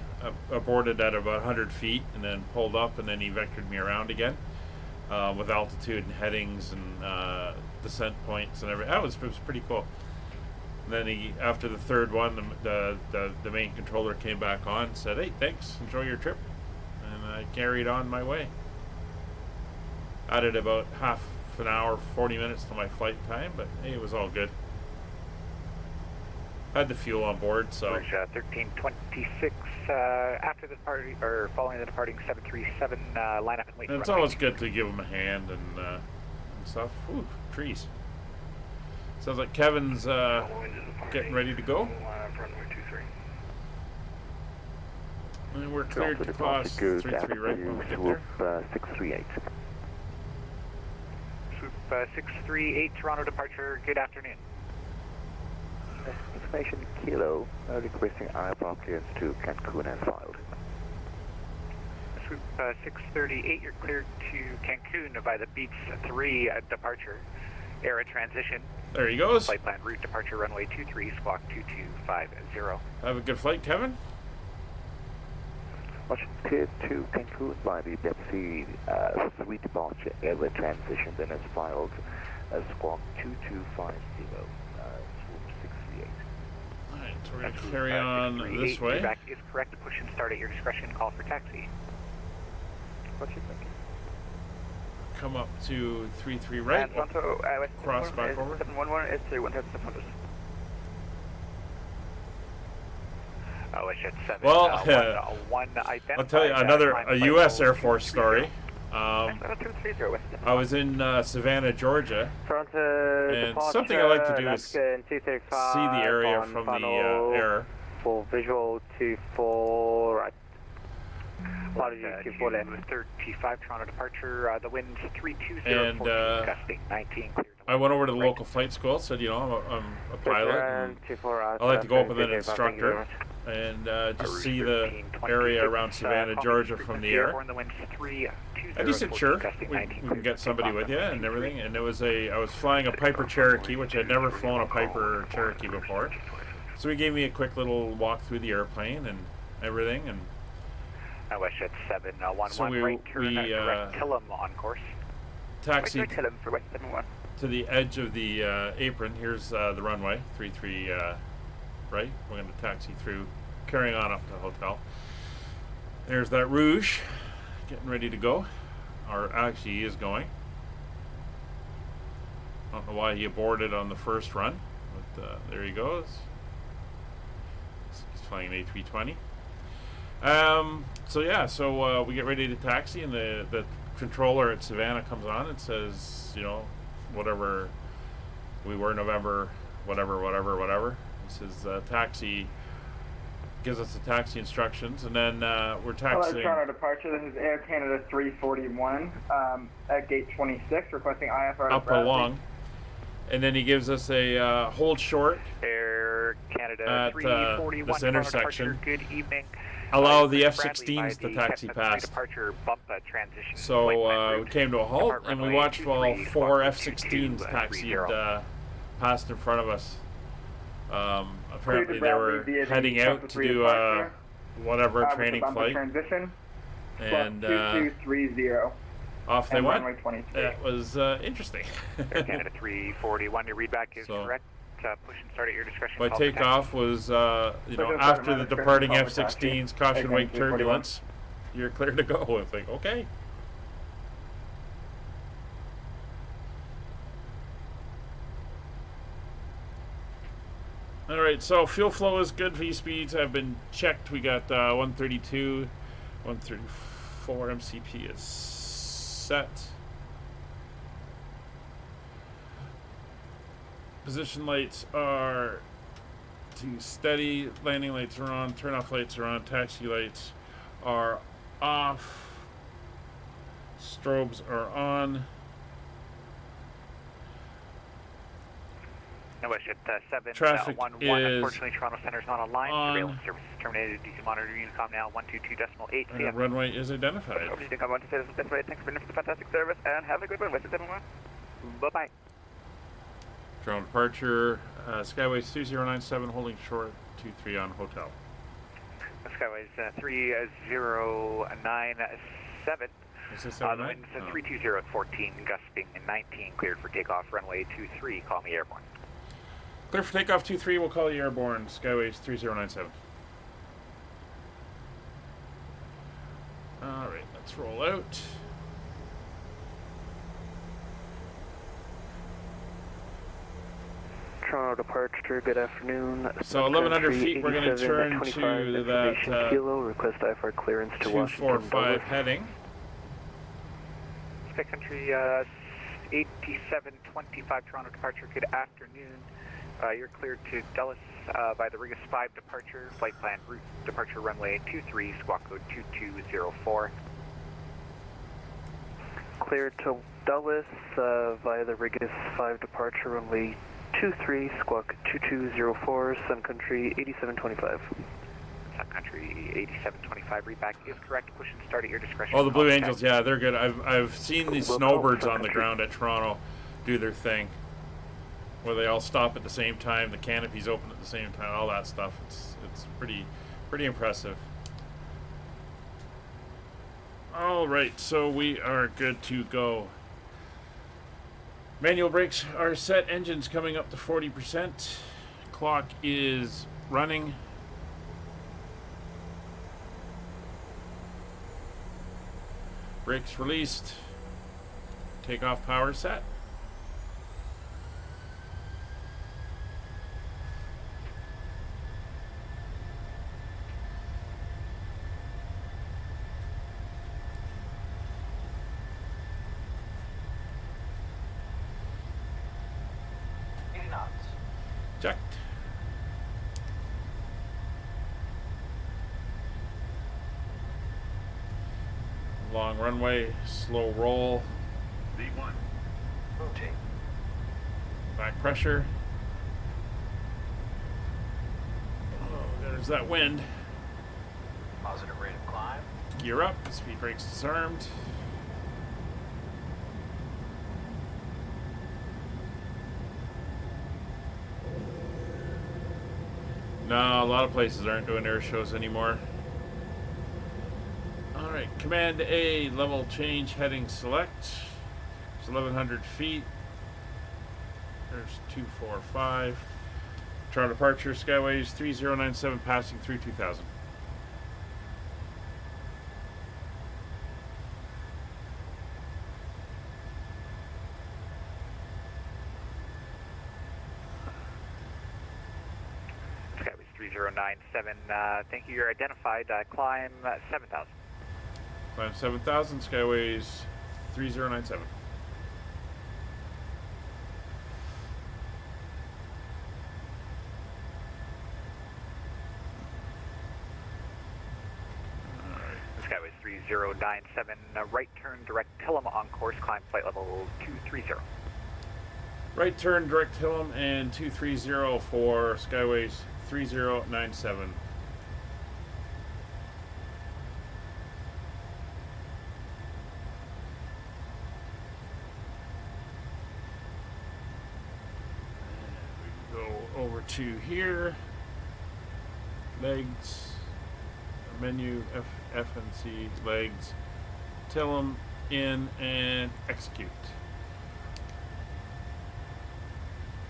Aborted at about 100 feet and then pulled up, and then he vectored me around again with altitude and headings and descent points and everything. It was pretty cool. And then after the third one, the main controller came back on and said, "Hey, thanks. Enjoy your trip." And I carried on my way. Added about half an hour, 40 minutes to my flight time, but hey, it was all good. Had the fuel on board, so. 1326 after the party, or following the departing 737, line up and wait. And it's always good to give them a hand and stuff. Ooh, trees. Sounds like Kevin's getting ready to go. And we're cleared to cross 3-3 right when we get there. 638. Swoop 638, Toronto departure. Good afternoon. Information Kilo, requesting IFR clearance to Cancun as filed. Swoop 638, you're cleared to Cancun by the Beats 3 departure. Era transition. There he goes. Flight plan route departure runway 23, squawk 2250. Have a good flight, Kevin. Cleared to Cancun by the Pepsi 3 departure. Era transition, then as filed squawk 2250. So we're going to carry on this way. Feedback is correct. Push and start at your discretion. Call for taxi. What's your thinking? Come up to 3-3 right. Cross back over. 711 S3 1,700. Oh, it's at 7. Well, I'll tell you a U.S. Air Force story. I was in Savannah, Georgia, and something I like to do is see the area from the air. For visual 24 right. Apologies, 24 left. 35 Toronto departure. The wind's 320. And gusting 19. Clear. I went over to the local flight school. Said, you know, I'm a pilot. And I like to go up with an instructor and just see the area around Savannah, Georgia from the air. And he said, sure, we can get somebody with you and everything. And I was flying a Piper Cherokee, which I'd never flown a Piper Cherokee before. So he gave me a quick little walk through the airplane and everything. And WestJet 711, So right turn, direct Killam on course. Taxi Right turn Killam for West 71. to the edge of the apron. Here's the runway, 33 right. We're going to taxi through, carrying on up to the hotel. There's that Rouge, getting ready to go. Or actually, he is going. I don't know why he aborted on the first run, but there he goes. He's flying an A320. So yeah, so we get ready to taxi, and the controller at Savannah comes on and says, you know, whatever we were, November, whatever. He says taxi, gives us the taxi instructions, and then we're taxiing. Toronto departure. This is Air Canada 341 at gate 26, requesting IFR. Up along, and then he gives us a hold short. Air Canada at 341 this intersection. Good evening. Allow the F-16s to taxi past. Transition. So we came to a halt, and we watched while 4 F-16s taxied past in front of us. Apparently they were heading out to do whatever training flight, and 2230. Off they went. That was interesting. Air Canada 341, your readback is correct. Push and start at your discretion. My takeoff was, you know, after the departing F-16s, caution wake turbulence. You're clear to go. It's like, okay. All right, so fuel flow is good. V speeds have been checked. We got 132, 134 MCP is set. Position lights are to steady. Landing lights are on. Turn-off lights are on. Taxi lights are off. Strobes are on. No, WestJet 711. Unfortunately, Toronto Centre is not online. Surveillance service is terminated. DC monitor Unicom now 122.8. And the runway is identified. Unicom 122.8. Thanks for the fantastic service, and have a good one. WestJet 711. Bye-bye. Toronto departure. Skyways 2097 holding short 23 on hotel. Skyways 3097. Is this The wind is 320 at 14, gusting 19, cleared for takeoff, runway 23, call me airborne. Clear for takeoff 23, we'll call you airborne, Skyways 3097. Alright, let's roll out. Toronto departure, good afternoon. So 1,100 feet, we're going to turn to that Kilo, request IFR clearance to 245 heading. Sky Country 8725 Toronto departure, good afternoon. You're cleared to Dulles by the Regis 5 departure, flight plan route departure runway 23, squawk code 2204. Cleared to Dulles via the Regis 5 departure runway 23, squawk 2204, Sun Country 8725. Sun Country 8725, readback is correct. Push and start at your discretion. Oh, the Blue Angels, yeah, they're good. I've seen these snowbirds on the ground at Toronto do their thing, where they all stop at the same time, the canopies open at the same time, all that stuff. It's pretty impressive. All right, so we are good to go. Manual brakes are set. Engines coming up to 40%. Clock is running. Brakes released. Takeoff power set. Checked. Long runway, slow roll. V1. Rotate. Back pressure. Oh, there's that wind. Positive rate of climb. Gear up, speed brakes disarmed. No, a lot of places aren't doing air shows anymore. Alright, Command A, level change, heading select. It's 1,100 feet. There's 245. Toronto departure, Skyways 3097, passing through 2000. Skyways 3097, thank you. You're identified. Climb 7000. Climb 7000, Skyways 3097. Skyways 3097, right turn, direct Tillum on course, climb flight level 230. Right turn, direct Hillam and 230 for Skyways 3097. And we go over to here. Legs. Menu F and C, legs, Tillum, in, and execute.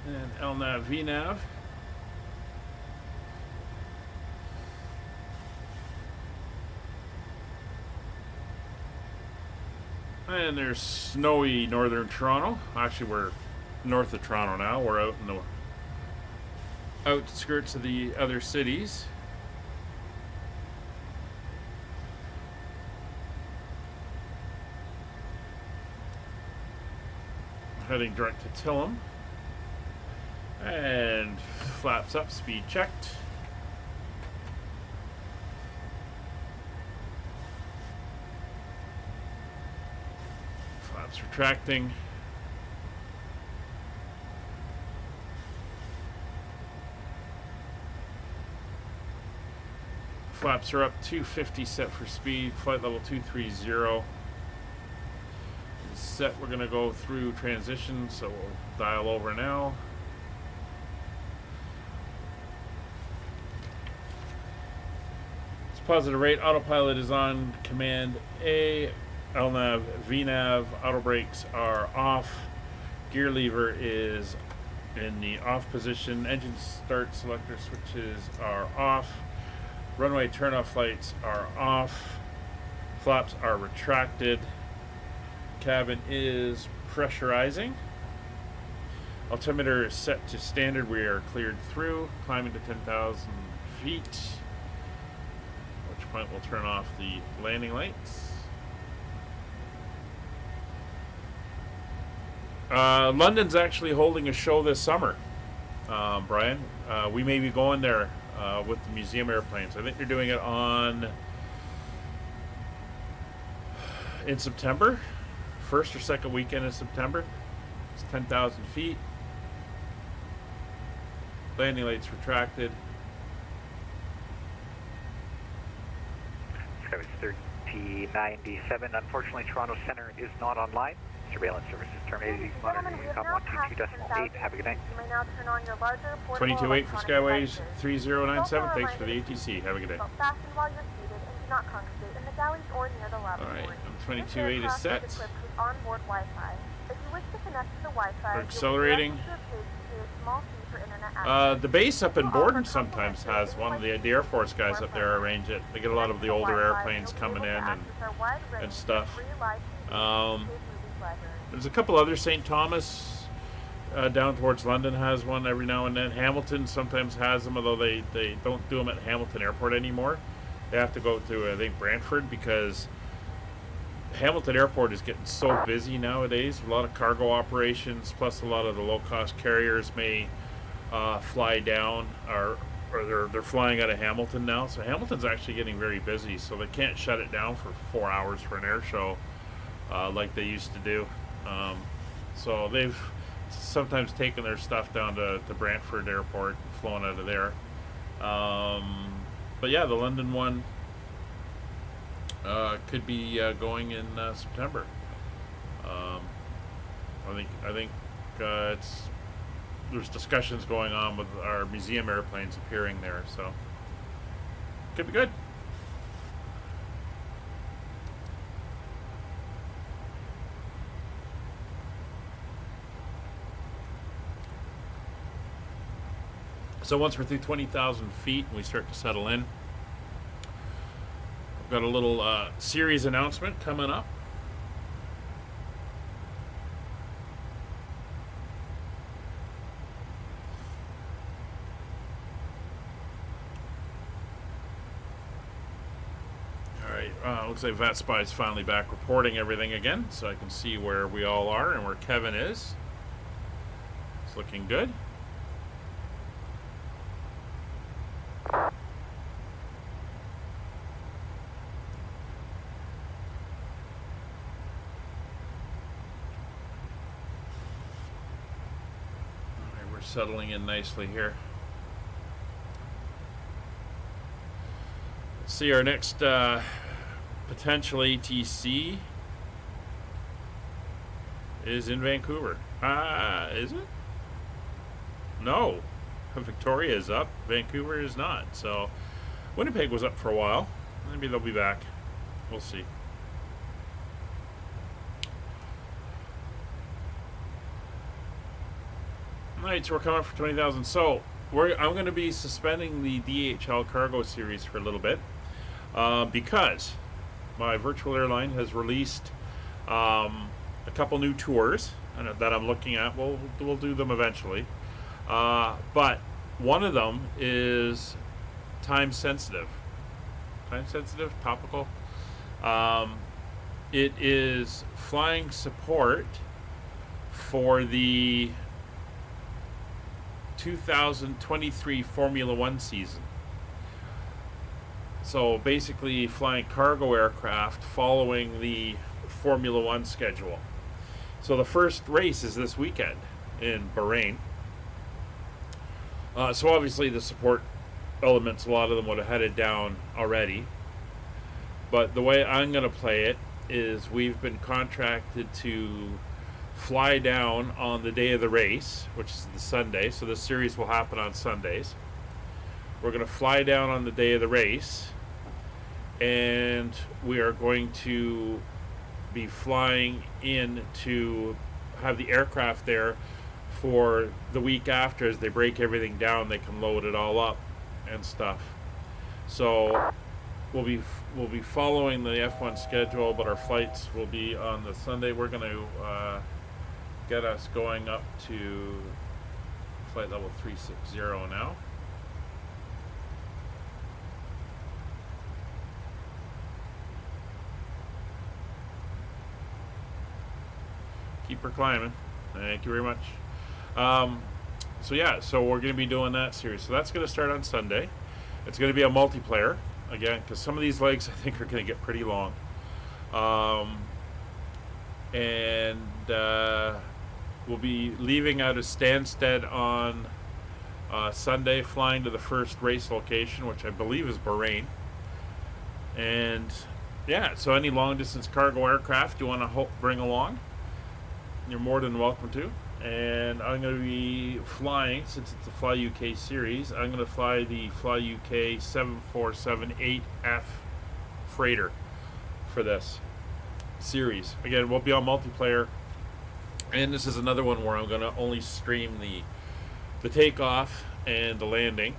And LNAV, VNAV. And there's snowy northern Toronto. Actually, we're north of Toronto now. We're out in the outskirts of the other cities. Heading direct to Tillum. And flaps up, speed checked. Flaps retracting. Flaps are up, 250 set for speed, flight level 230. Set, we're going to go through transition, so we'll dial over now. It's positive rate, autopilot is on, Command A, LNAV, VNAV, auto brakes are off, gear lever is in the off position, engine start selector switches are off, runway turnoff lights are off, flaps are retracted. Cabin is pressurizing. Altimeter is set to standard. We are cleared through, climbing to 10,000 feet. At which point we'll turn off the landing lights. London's actually holding a show this summer, Brian. We may be going there with the museum airplanes. I think they're doing it in September. First or second weekend in September. It's 10,000 feet. Landing lights retracted. Skyways 3097. Unfortunately, Toronto Center is not online. Surveillance services terminated. Monitoring Unicom 122.8. Have a good night. You may now turn on your larger 22.8 for Skyways 3097. Thanks for the ATC. Have a good day. Fasten while you're seated and do not congregate in the galleys or near the lavatory. Alright, 22.8 is set. Onboard Wi-Fi. If you wish to connect to the Wi-Fi, we're accelerating. The base up in Borden sometimes has one of the Air Force guys up there arrange it. They get a lot of the older airplanes coming in and stuff. There's a couple other. St. Thomas down towards London has one every now and then. Hamilton sometimes has them, although they don't do them at Hamilton Airport anymore. They have to go to, I think, Brantford, because Hamilton Airport is getting so busy nowadays. A lot of cargo operations, plus a lot of the low-cost carriers may fly down, or they're flying out of Hamilton now. So Hamilton's actually getting very busy, so they can't shut it down for 4 hours for an air show like they used to do. So they've sometimes taken their stuff down to Brantford Airport and flown out of there. But yeah, the London one could be going in September. I think there's discussions going on with our museum airplanes appearing there, so could be good. So once we're through 20,000 feet and we start to settle in, we've got a little series announcement coming up. Looks like VetSpy is finally back reporting everything again, so I can see where we all are and where Kevin is. It's looking good. Alright, we're settling in nicely here. Let's see our next potential ATC is in Vancouver. Is it? No. Victoria is up. Vancouver is not. So Winnipeg was up for a while. Maybe they'll be back. We'll see. Alright, so we're coming up for 20,000. So I'm going to be suspending the DHL cargo series for a little bit because my virtual airline has released a couple new tours that I'm looking at. We'll do them eventually. But one of them is time sensitive. Time sensitive, topical. It is flying support for the 2023 Formula One season. So basically flying cargo aircraft following the Formula One schedule. So the first race is this weekend in Bahrain. So obviously the support elements, a lot of them would have headed down already. But the way I'm going to play it is we've been contracted to fly down on the day of the race, which is the Sunday. So this series will happen on Sundays. We're going to fly down on the day of the race, and we are going to be flying in to have the aircraft there for the week after. As they break everything down, they can load it all up and stuff. So we'll be following the F1 schedule, but our flights will be on the Sunday. We're going to get us going up to flight level 360 now. Keep her climbing. Thank you very much. So yeah, so we're going to be doing that series. So that's going to start on Sunday. It's going to be a multiplayer again, because some of these legs I think are going to get pretty long. And we'll be leaving out of Stansted on Sunday, flying to the first race location, which I believe is Bahrain. And yeah, so any long distance cargo aircraft you want to bring along, you're more than welcome to. And I'm going to be flying, since it's a Fly UK series, I'm going to fly the Fly UK 747-8F freighter for this series. Again, we'll be on multiplayer, and this is another one where I'm going to only stream the takeoff and the landing,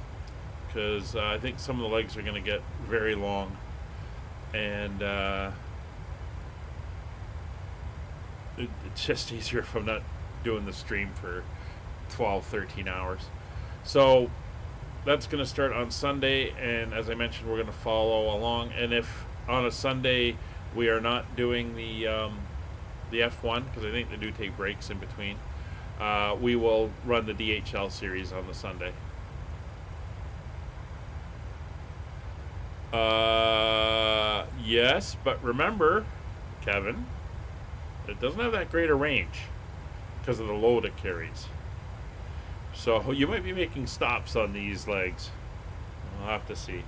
because I think some of the legs are going to get very long, and it's just easier if I'm not doing the stream for 12-13 hours. So that's going to start on Sunday, and as I mentioned, we're going to follow along. And if on a Sunday we are not doing the F1, because I think they do take breaks in between, we will run the DHL series on the Sunday. Yes, but remember, Kevin, it doesn't have that great a range because of the load it carries. So you might be making stops on these legs. We'll have to see.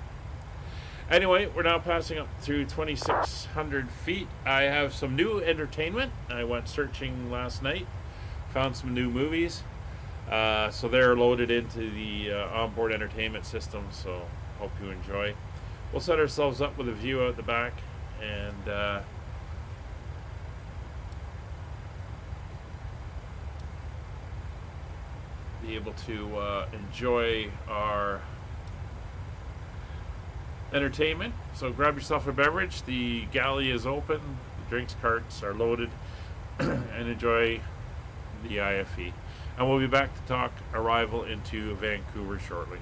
Anyway, we're now passing up through 2,600 feet. I have some new entertainment. I went searching last night, found some new movies. So they're loaded into the onboard entertainment system, so hope you enjoy. We'll set ourselves up with a view out the back, and be able to enjoy our entertainment. So grab yourself a beverage. The galley is open. The drinks carts are loaded. And enjoy the IFE. And we'll be back to talk arrival into Vancouver shortly.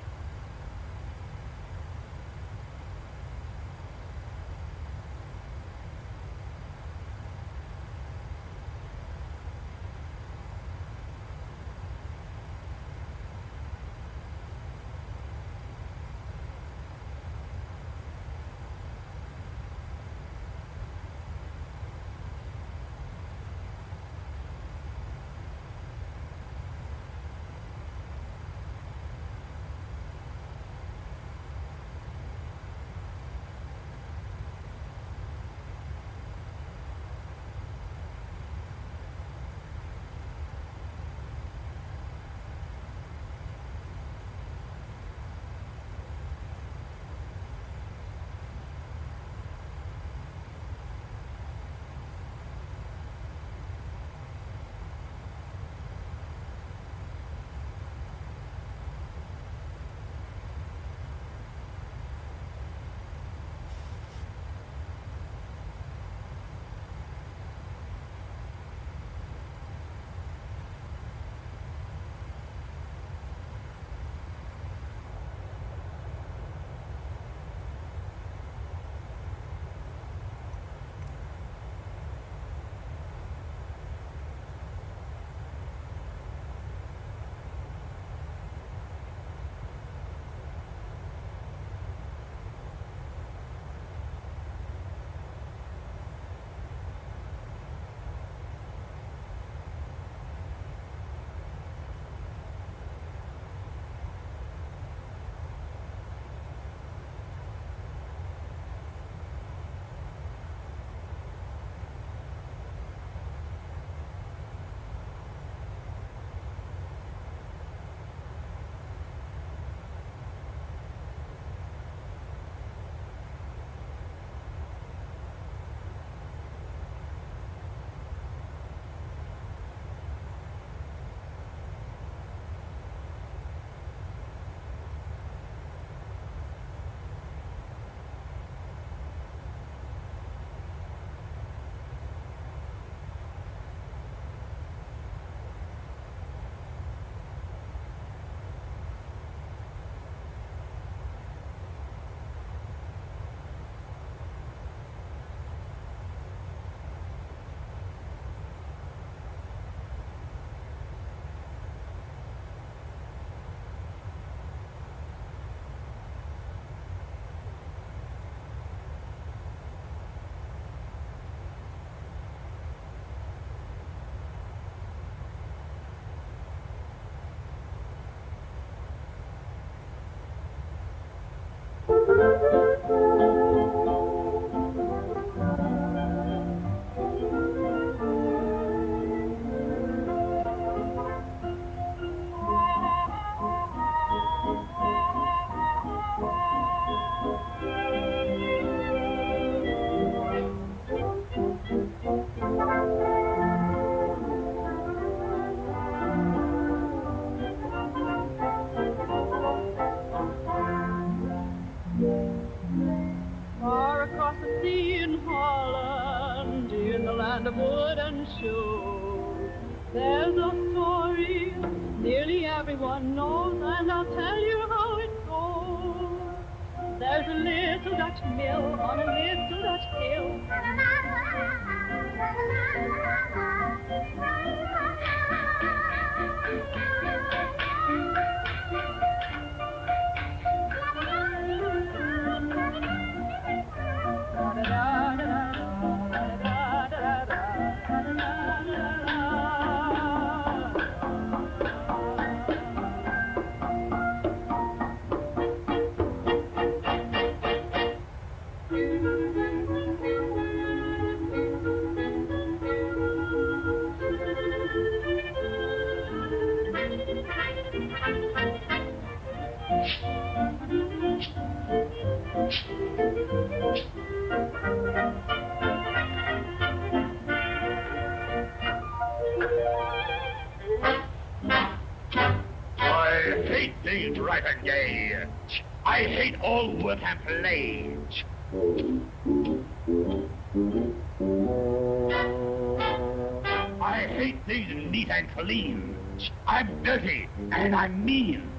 The wooden shoe. There's a story nearly everyone knows, and I'll tell you how it goes. There's a little Dutch mill on a little Dutch hill. and gay. I hate all work and play. I hate things neat and clean. I'm dirty and I'm mean.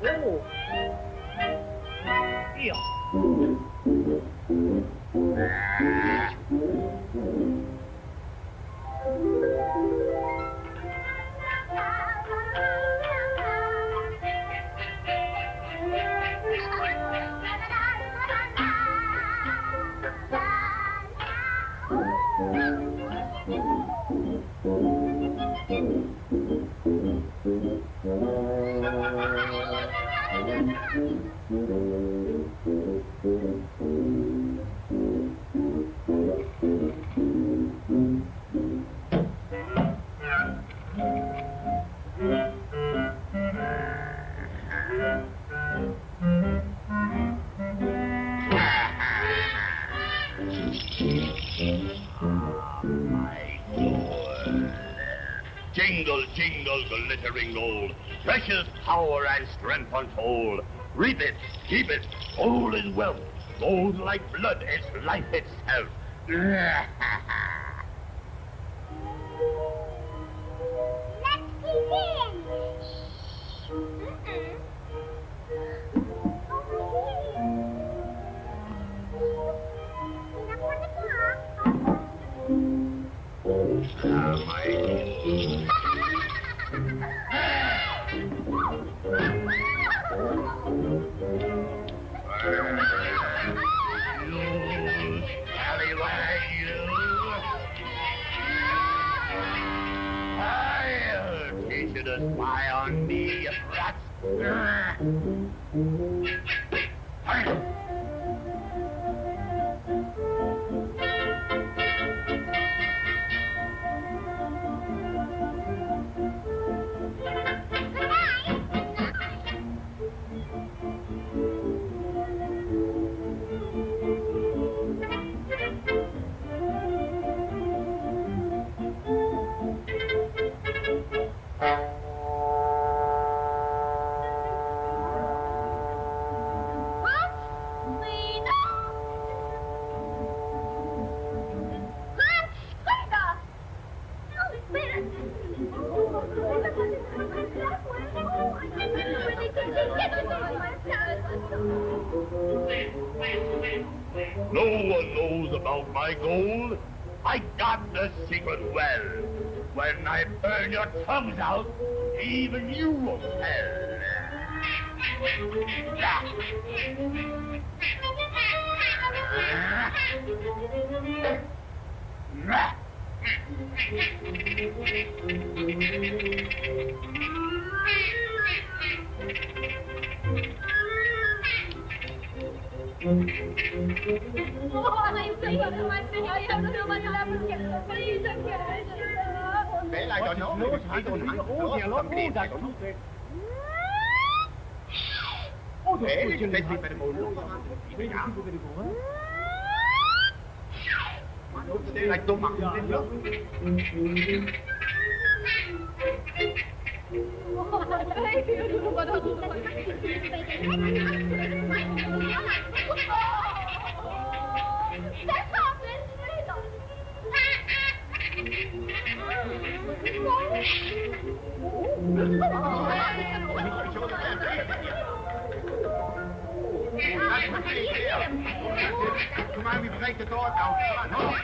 Oh. Yeah. Jingle, jingle, glittering gold, precious power and strength untold. Reap it, keep it, gold is wealth. Gold like blood, it's life itself. Let's begin. I'll teach you to spy on me, you rats. No one knows about my gold. I got the secret well. When I burn your tongues out, even you won't tell. Come on, we break the door down. Come on.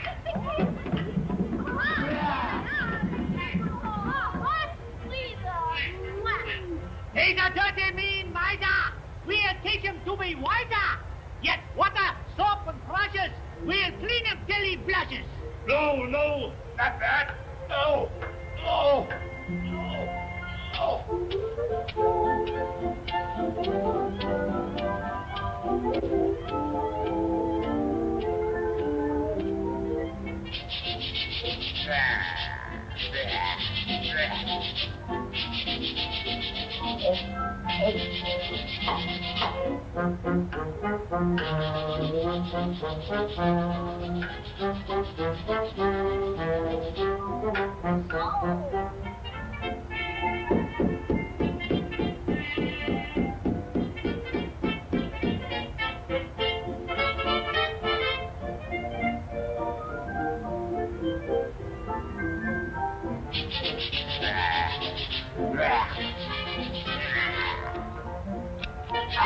He's a dirty, mean miser. We'll teach him to be wiser. Yet water, soap, and brushes. We'll clean him till he blushes. No, no, not that. No, no, no,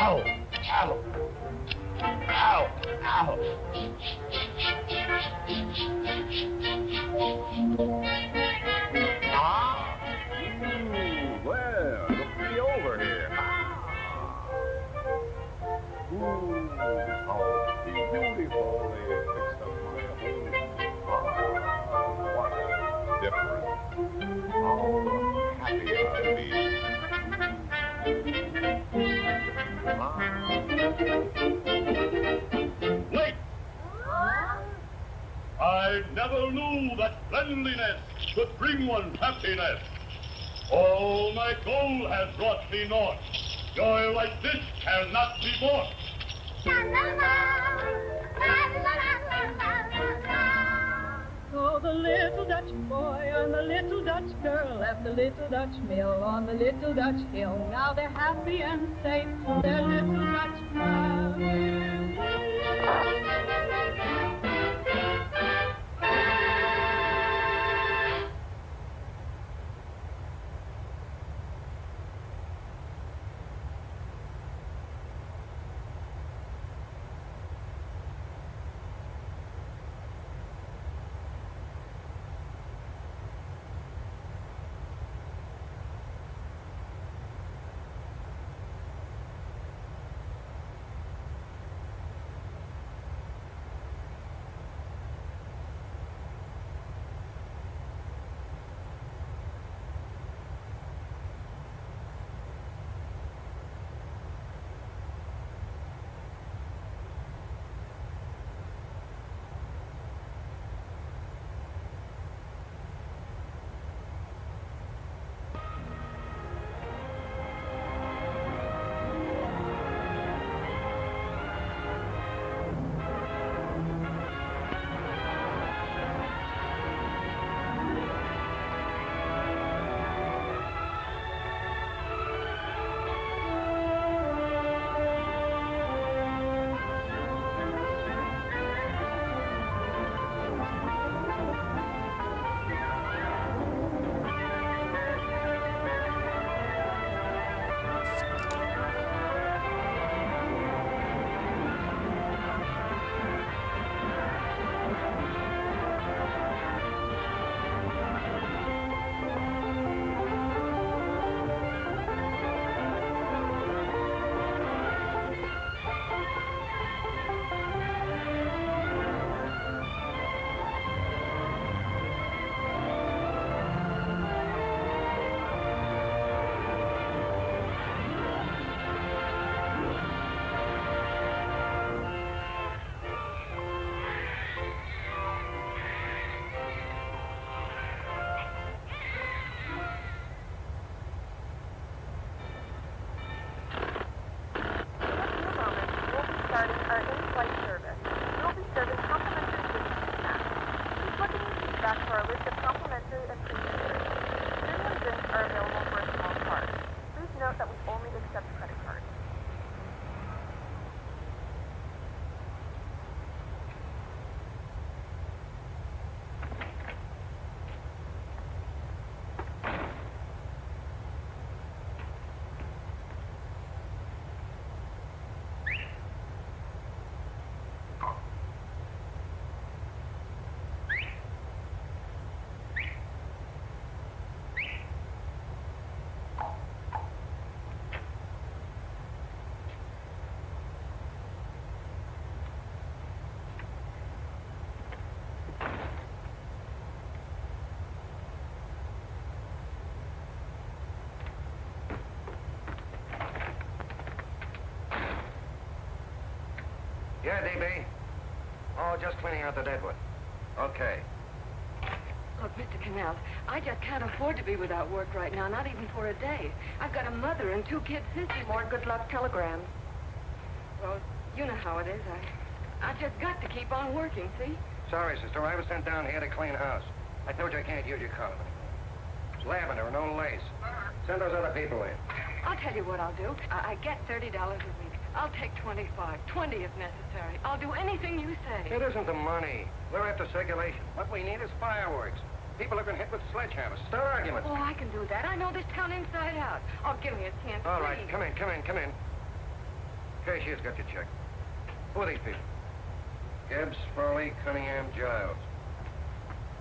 Ow! Ow! Ow! Ow! Ah! Well, look me over here. How beautifully fixed up my home. What a difference. How happy I'll be. Wait! I never knew that cleanliness could bring one happiness. All my goal has brought me north. Joy like this cannot be bought. So the little Dutch boy and the little Dutch girl left the little Dutch mill on the little Dutch hill. Now they're happy and safe in their little Dutch cabin. Yeah, DB. Oh, just cleaning out the deadwood. Okay. Look, Mr. Cannell, I just can't afford to be without work right now, not even for a day. I've got a mother and 2 kid sisters. More good luck telegrams. Well, you know how it is. I just got to keep on working, see? Sorry, sister. I was sent down here to clean house. I told you I can't use your car. It's lavender, no lace. Send those other people in. I'll tell you what I'll do. I get $30 a week. I'll take 25, 20 if necessary. I'll do anything you say. It isn't the money. We're after circulation. What we need is fireworks. People have been hit with sledgehammers. Start arguments. Oh, I can do that. I know this town inside out. Oh, give me a chance, All right, please. come in. Cashier's got your check. Who are these people? Gibbs, Furley, Cunningham, Giles.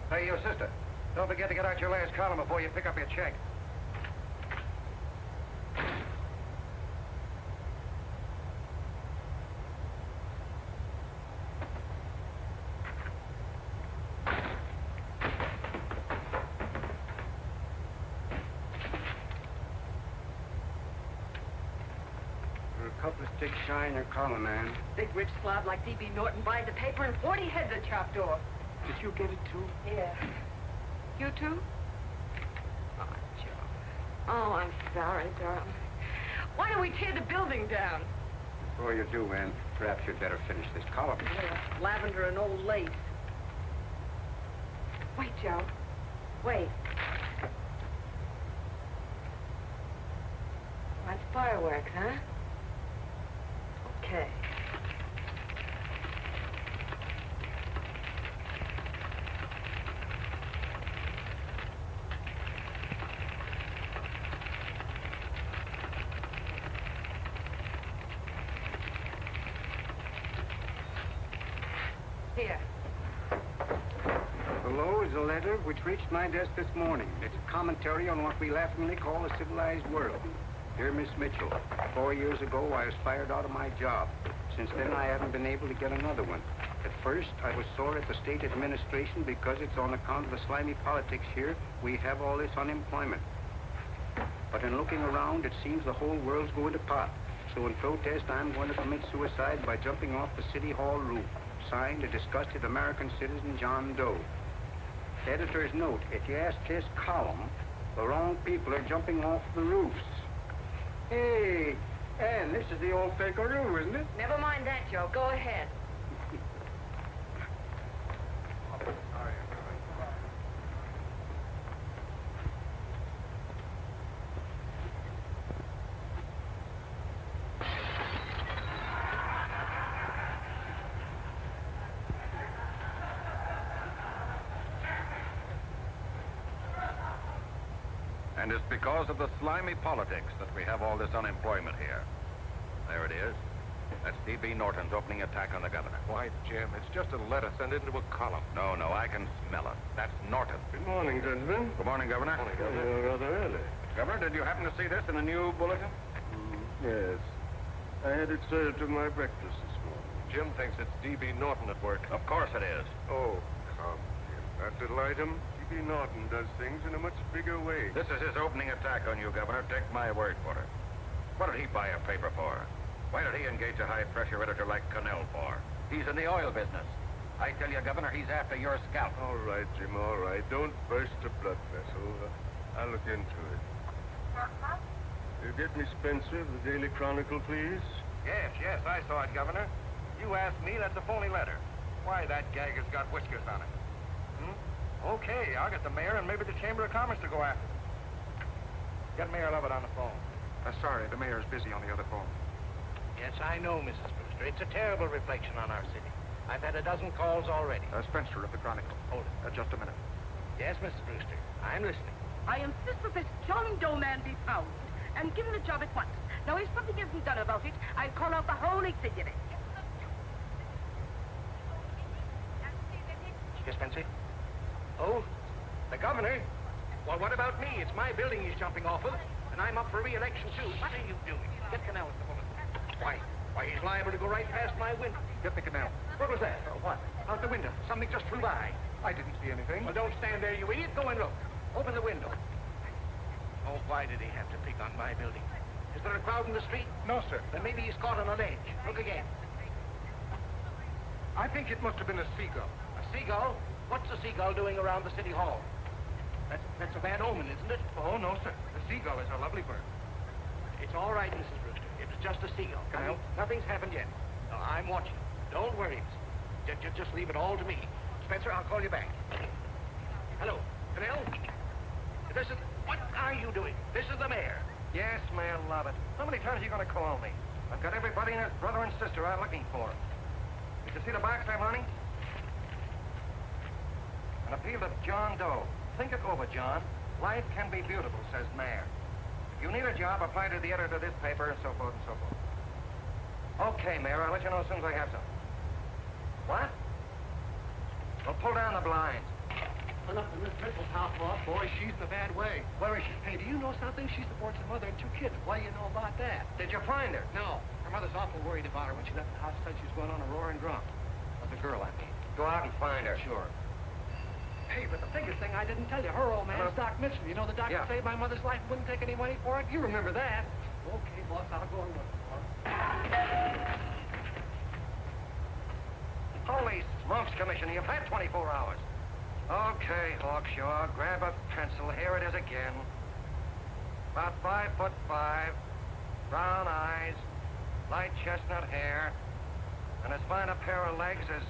Hey, your sister. Don't forget to get out your last column before you pick up your check. Couple of sticks shy in your column, man. Big rich slob like D.B. Norton buys the paper and 40 heads are chopped off. Did you get it, too? Yeah. You too? Oh, Joe. Oh, I'm sorry, darling. Why don't we tear the building down? Before you do, man, perhaps you'd better finish this column. Yeah, lavender and old lace. Wait, Joe. Wait. That's fireworks, huh? Okay. Here. Below is a letter which reached my desk this morning. It's a commentary on what we laughingly call a civilized world. Dear Miss Mitchell, 4 years ago I was fired out of my job. Since then I haven't been able to get another one. At first I was sore at the state administration because it's on account of the slimy politics here we have all this unemployment. But in looking around it seems the whole world's going to pot. So in protest I'm going to commit suicide by jumping off the City Hall roof. Signed, a disgusted American citizen, John Doe. Editor's note, if you ask this column, the wrong people are jumping off the roofs. Hey, Ann, this is the old Fakeroo, isn't it? Never mind that, Joe. Go ahead. And it's because of the slimy politics that we have all this unemployment here. There it is. That's D.B. Norton's opening attack on the governor. Why, Jim, it's just a letter sent into a column. No, I can smell it. That's Norton. Good morning, gentlemen. Good morning, Governor. Morning, Governor. You're rather early. Governor, did you happen to see this in a new bulletin? Yes. I had it served to my breakfast this morning. Jim thinks it's D.B. Norton at work. Of course it is. Oh, come, Jim. That little item, D.B. Norton does things in a much bigger way. This is his opening attack on you, Governor. Take my word for it. What did he buy a paper for? Why did he engage a high-pressure editor like Cannell for? He's in the oil business. I tell you, Governor, he's after your scalp. All right, Jim, all right. Don't burst a blood vessel. I'll look into it. You get me Spencer of the Daily Chronicle, please? Yes, I saw it, Governor. You asked me, that's a phony letter. Why, that gag has got whiskers on it. Okay, I'll get the mayor and maybe the Chamber of Commerce to go after it. Get Mayor Lovett on the phone. Sorry, the mayor's busy on the other phone. Yes, I know, Mrs. Brewster. It's a terrible reflection on our city. I've had a dozen calls already. Spencer of the Chronicle. Hold it. Just a minute. Yes, Mrs. Brewster. I'm listening. I insist that this John Doe man be found and given the job at once. Now, if something isn't done about it, I'll call out the whole executive. Yes, Spencer? Oh, the governor? Well, what about me? It's my building he's jumping off of, and I'm up for re-election, too. What are you doing? Get Cannell at the moment. Why, he's liable to go right past my window. Get the Cannell. What was that? What? Out the window. Something just flew by. I didn't see anything. Well, don't stand there, you idiot. Go and look. Open the window. Oh, why did he have to pick on my building? Is there a crowd in the street? No, sir. Then maybe he's caught on a ledge. Look again. I think it must have been a seagull. A seagull? What's the seagull doing around the city hall? That's a bad omen, isn't it? Oh, no, sir. The seagull is a lovely bird. It's all right, Mrs. Rooster. It was just a seagull. Can I help? Nothing's happened yet. I'm watching. Don't worry, Mrs. Just leave it all to me. Spencer, I'll call you back. Hello, Canal? What are you doing? This is the mayor. Yes, Mayor Lovett. How many times are you going to call me? I've got everybody and his brother and sister out looking for him. Did you see the box there, Honey? An appeal to John Doe. Think it over, John. Life can be beautiful, says Mayor. If you need a job, apply to the editor of this paper, and so forth and so forth. Okay, Mayor, I'll let you know as soon as I have something. What? Well, pull down the blinds. Went up to Miss Mitchell's house, boss. Boy, she's in a bad way. Where is she? Hey, do you know something? She supports her mother and 2 kids. What do you know about that? Did you find her? No. Her mother's awful worried about her when she left the house. Said she was going on Aurora and drunk. But the girl, I mean. Go out and find her. Sure. Hey, but the biggest thing I didn't tell you, her old man's Doc Mitchell. You know the doctor saved my mother's life and wouldn't take any money for it? You remember that. Okay, boss, I'll go and look for her. Holy smokes, Commissioner, you've had 24 hours. Okay, Hawkshaw, grab a pencil. Here it is again. About 5'5", brown eyes, light chestnut hair, and as fine a pair of legs as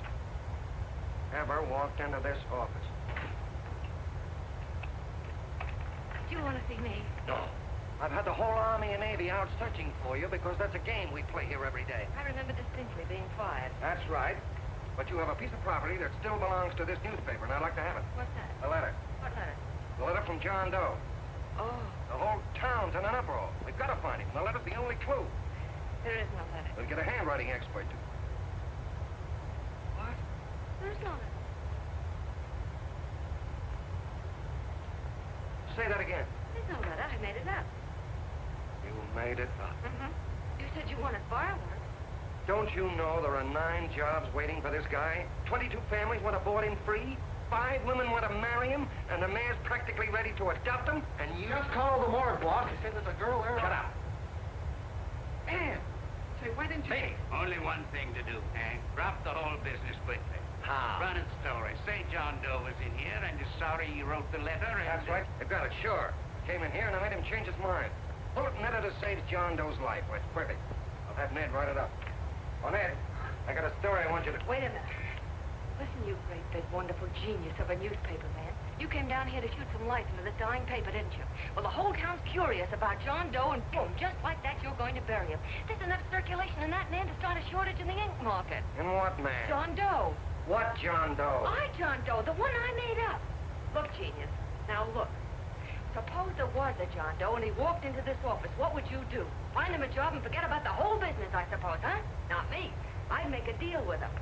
ever walked into this office. Do you want to see me? No. I've had the whole Army and Navy out searching for you because that's a game we play here every day. I remember distinctly being fired. That's right. But you have a piece of property that still belongs to this newspaper, and I'd like to have it. What's that? A letter. What letter? The letter from John Doe. Oh. The whole town's in an uproar. We've got to find him. The letter's the only clue. There is no letter. We'll get a handwriting expert to... What? There's no letter. Say that again. There's no letter. I made it up. You made it up. Mm-hmm. You said you wanted fireworks. Don't you know there are 9 jobs waiting for this guy? 22 families want to board him free. 5 women want to marry him, and the mayor's practically ready to adopt him, and you... Just call the morgue, boss. He said there's a girl there. Shut up. Man, say, why didn't you... Hey, only one thing to do, Hank. Drop the whole business quickly. How? Run a story. Say John Doe was in here and is sorry he wrote the letter and... That's right. They've got it, sure. Came in here and I made him change his mind. Bulletin editor saves John Doe's life. Well, it's perfect. I'll have Ned write it up. Oh, Ned, I got a story I want you to... Wait a minute. Listen, you great big wonderful genius of a newspaper man. You came down here to shoot some light into this dying paper, didn't you? Well, the whole town's curious about John Doe, and boom, just like that, you're going to bury him. There's enough circulation in that man to start a shortage in the ink market. In what man? John Doe. What John Doe? John Doe, the one I made up. Look, genius. Now look. Suppose there was a John Doe and he walked into this office. What would you do? Find him a job and forget about the whole business, I suppose, huh? Not me. I'd make a deal with him.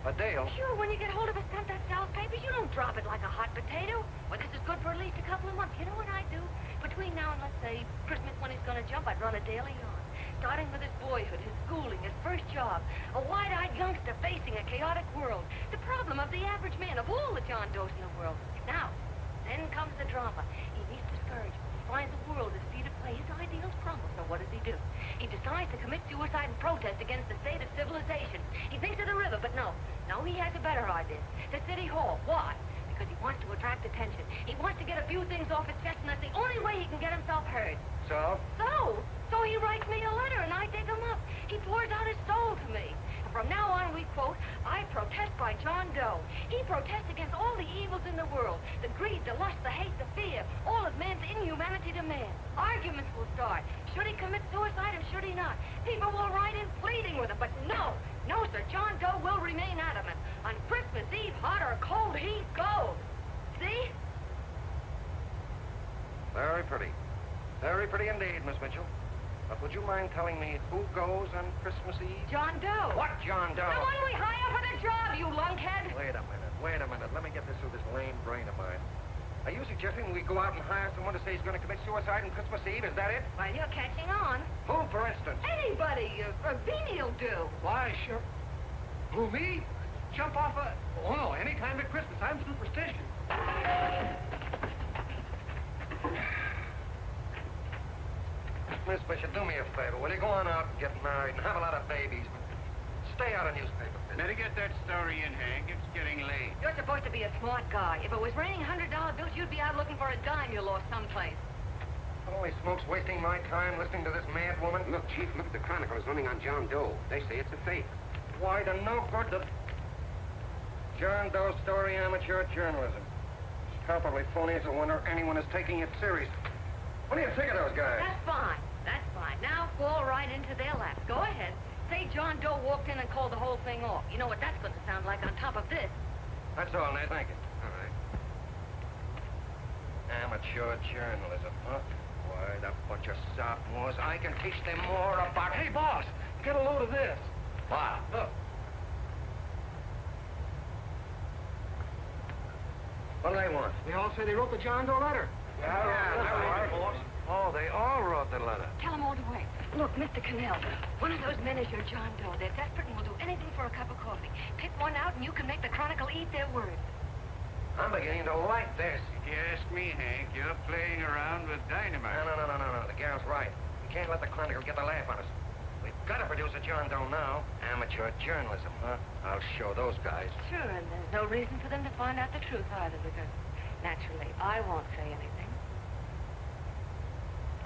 A deal? Sure, when you get hold of a stunt that sells papers, you don't drop it like a hot potato. Well, this is good for at least a couple of months. You know what I'd do? Between now and, let's say, Christmas when he's going to jump, I'd run a daily on. Starting with his boyhood, his schooling, his first job. A wide-eyed youngster facing a chaotic world. The problem of the average man, of all the John Does in the world. Now, then comes the drama. He meets discouragement. He finds the world is free to play. His ideals crumble. So what does he do? He decides to commit suicide and protest against the state of civilization. He thinks of the river, but no. No, he has a better idea. The city hall. Why? Because he wants to attract attention. He wants to get a few things off his chest, and that's the only way he can get himself heard. So? So he writes me a letter, and I dig him up. He pours out his soul to me. And from now on, we quote, I protest by John Doe. He protests against all the evils in the world. The greed, the lust, the hate, the fear. All of man's inhumanity to man. Arguments will start. Should he commit suicide or should he not? People will write in pleading with him, but no. No, sir, John Doe will remain adamant. On Christmas Eve, hot or cold, he goes. See? Very pretty. Very pretty indeed, Miss Mitchell. But would you mind telling me who goes on Christmas Eve? John Doe. What John Doe? The one we hire for the job, you lunkhead. Wait a minute. Let me get this through this lame brain of mine. Are you suggesting we go out and hire someone to say he's going to commit suicide on Christmas Eve? Is that it? Well, you're catching on. Who, for instance? Anybody. Beanie'll do. Why, sure. Who, me? Jump off a... Oh, no, any time at Christmas. I'm superstitious. Miss Bishop, do me a favor. Will you go on out and get married and have a lot of babies? stay out of newspapers. Better get that story in, Hank. It's getting late. You're supposed to be a smart guy. If it was raining $100 bills, you'd be out looking for a dime you lost someplace. Holy smokes, wasting my time listening to this mad woman. Look, Chief, look at the Chronicle. It's running on John Doe. They say it's a fake. Why, the no good to... John Doe story amateur journalism. It's palpably phony. It's a wonder anyone is taking it serious. What do you think of those guys? That's fine. That's fine. Now fall right into their laps. Go ahead. Say John Doe walked in and called the whole thing off. You know what that's going to sound like on top of this. That's all, Ned. Thank you. All right. Amateur journalism, huh? Why, that bunch of sophomores, I can teach them more about... Hey, boss, get a load of this. Wow. Look. What do they want? They all say they wrote the John Doe letter. Yeah, boss. Oh, they all wrote the letter. Tell them all the way. Look, Mr. Cannell, one of those men is your John Doe. They're desperate and will do anything for a cup of coffee. Pick one out and you can make the Chronicle eat their words. I'm beginning to like this. If you ask me, Hank, you're playing around with dynamite. No. The gal's right. We can't let the Chronicle get the laugh on us. We've got to produce a John Doe now. Amateur journalism, huh? I'll show those guys. Sure, and there's no reason for them to find out the truth either, because naturally, I won't say anything.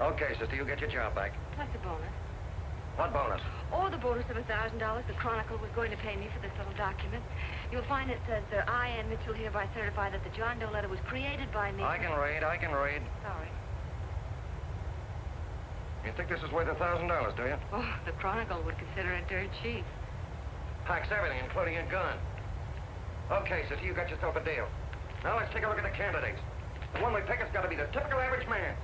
Okay, sister, you get your job back. Plus a bonus. What bonus? Oh, the bonus of $1,000 the Chronicle was going to pay me for this little document. You'll find it says, I, Ann Mitchell, hereby certify that the John Doe letter was created by me. I can read. Sorry. You think this is worth $1,000, do you? Oh, the Chronicle would consider it dirt cheap. Packs everything, including a gun. Okay, sister, you got yourself a deal. Now let's take a look at the candidates. The one we pick has got to be the typical average man.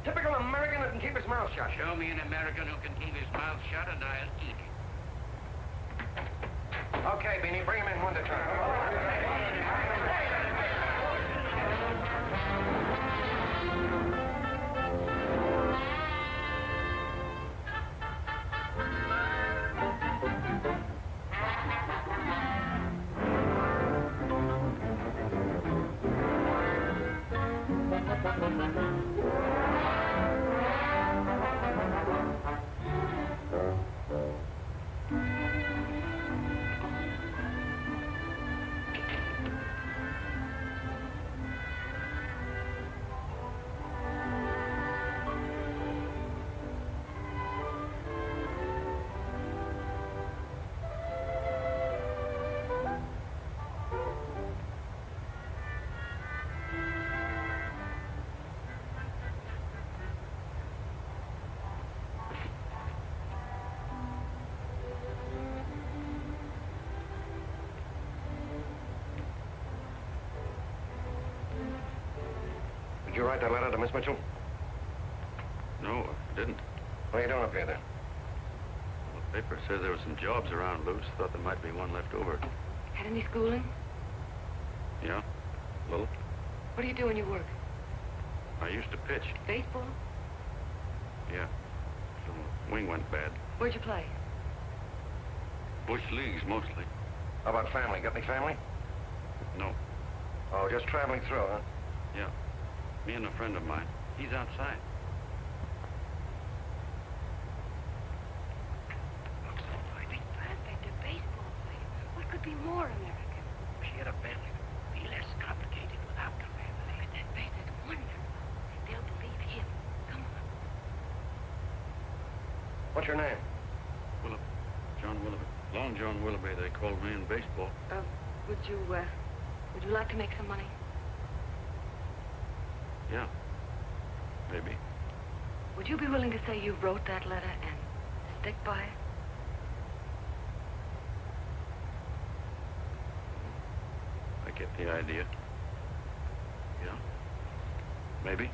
Typical American that can keep his mouth shut. Show me an American who can keep his mouth shut and I'll eat it. Okay, Beanie, bring him in one at a time. Did you write that letter to Miss Mitchell? No, I didn't. What are you doing up here, then? Well, the paper said there were some jobs around loose. Thought there might be one left over. Had any schooling? Yeah, a little. What do you do when you work? I used to pitch. Baseball? Yeah. The wing went bad. Where'd you play? Bush leagues, mostly. How about family? Got any family? No. Oh, just traveling through, huh? Yeah. Me and a friend of mine. He's outside. Perfect, a baseball player. What could be more American? She had a family. Be less complicated without the family. But that face is wonderful. They'll believe him. Come on. What's your name? Willoughby. John Willoughby. Long John Willoughby, they called me in baseball. Would you like to make some money? Yeah. Maybe. Would you be willing to say you wrote that letter and stick by it? I get the idea. Yeah. Maybe.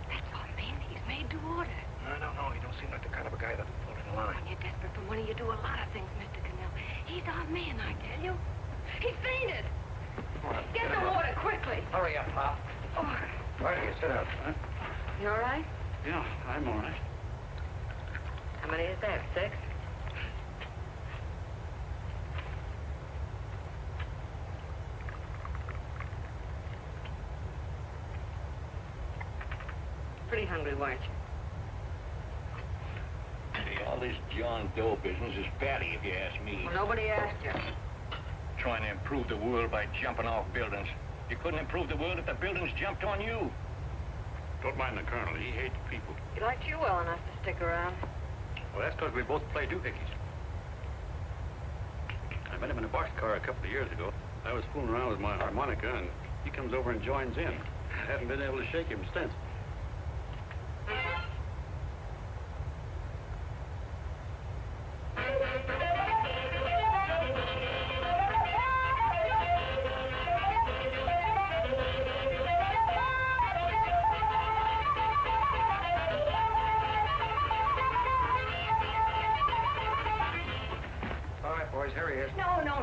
That's our man. He's made to order. I don't know. He don't seem like the kind of a guy that'll fall in line. When you're desperate for money, you do a lot of things, Mr. Cannell. He's our man, I tell you. He fainted. Get the water quickly. Hurry up, Pop. Oh. Right here, sit down. Huh? You all right? Yeah, I'm all right. How many is that? 6? Pretty hungry, weren't you? this John Doe business is batty, if you ask me. Well, nobody asked you. Trying to improve the world by jumping off buildings. You couldn't improve the world if the buildings jumped on you. Don't mind the colonel. He hates people. He liked you well enough to stick around. Well, that's because we both play doohickeys. I met him in a boxcar a couple of years ago. I was fooling around with my harmonica, and he comes over and joins in. I haven't been able to shake him since.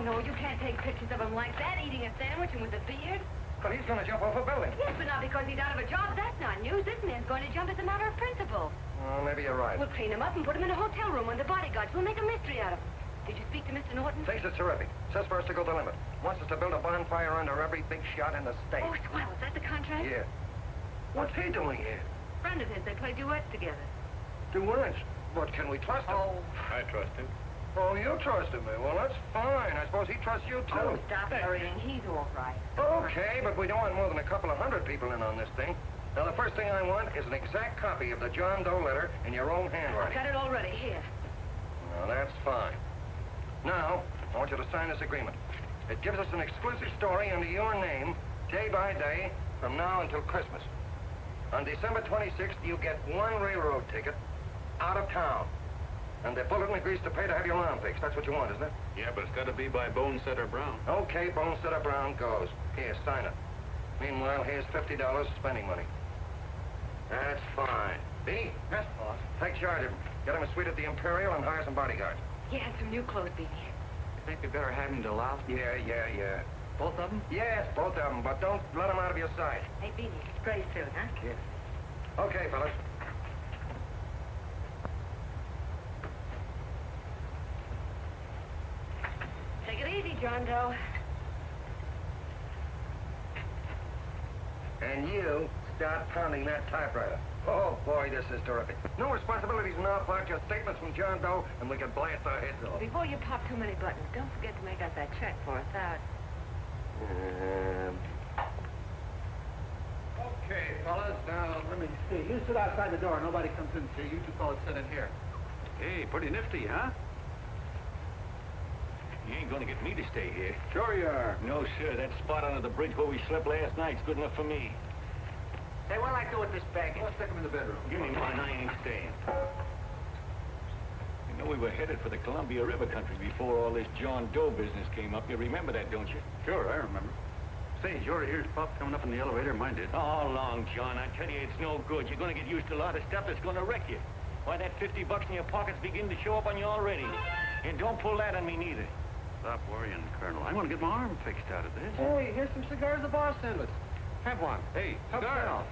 No, you can't take pictures of him like that, eating a sandwich and with a beard. But he's going to jump off a building. Yes, but not because he's out of a job. That's not news. This man's going to jump as a matter of principle. Well, maybe you're right. We'll clean him up and put him in a hotel room under bodyguards. We'll make a mystery out of him. Did you speak to Mr. Norton? Thinks it's terrific. Says for us to go the limit. Wants us to build a bonfire under every big shot in the state. Oh, swell. Is that the contract? Yeah. What's he doing here? Friend of his. They play duets together. Duets? But can we trust him? Oh. I trust him. Oh, you trusted me. Well, that's fine. I suppose he trusts you, too. Oh, stop hurrying. He's all right. Okay, but we don't want more than a couple of hundred people in on this thing. Now, the first thing I want is an exact copy of the John Doe letter in your own handwriting. I've got it already. Here. Now, that's fine. Now, I want you to sign this agreement. It gives us an exclusive story under your name, day by day, from now until Christmas. On December 26th, you get one railroad ticket out of town. And the bulletin agrees to pay to have your arm fixed. That's what you want, isn't it? Yeah, but it's got to be by Bonesetter Brown. Okay, Bonesetter Brown goes. Here, sign it. Meanwhile, here's $50 spending money. That's fine. B? Yes, boss. Take charge of him. Get him a suite at the Imperial and hire some bodyguards. Yeah, and some new clothes, Beanie. You think we better have him to louse? Yeah. Both of them? Yes, both of them, but don't let them out of your sight. Hey, Beanie, spray soon, huh? Yes. Okay, fellas. Take it easy, John Doe. And you start pounding that typewriter. Oh, boy, this is terrific. No responsibilities on our part, just statements from John Doe, and we can blast our heads off. Before you pop too many buttons, don't forget to make out that check for $1,000. Okay, fellas, now let me see. You sit outside the door. Nobody comes in, see. You two fellas sit in here. Hey, pretty nifty, huh? You ain't gonna get me to stay here. Sure you are. No, sir. That spot under the bridge where we slept last night's good enough for me. Hey, what'll I do with this baggage? Let's stick him in the bedroom. Give me mine. I ain't staying. You know, we were headed for the Columbia River country before all this John Doe business came up. You remember that, don't you? Sure, I remember. Say, is your ears popped coming up in the elevator? Mine did. All along, John. I tell you, it's no good. You're going to get used to a lot of stuff that's going to wreck you. Why, that $50 in your pockets begin to show up on you already. And don't pull that on me, neither. Stop worrying, Colonel. I want to get my arm fixed out of this. Hey, here's some cigars the boss sent us. Have one. Hey, Help cigars. yourself.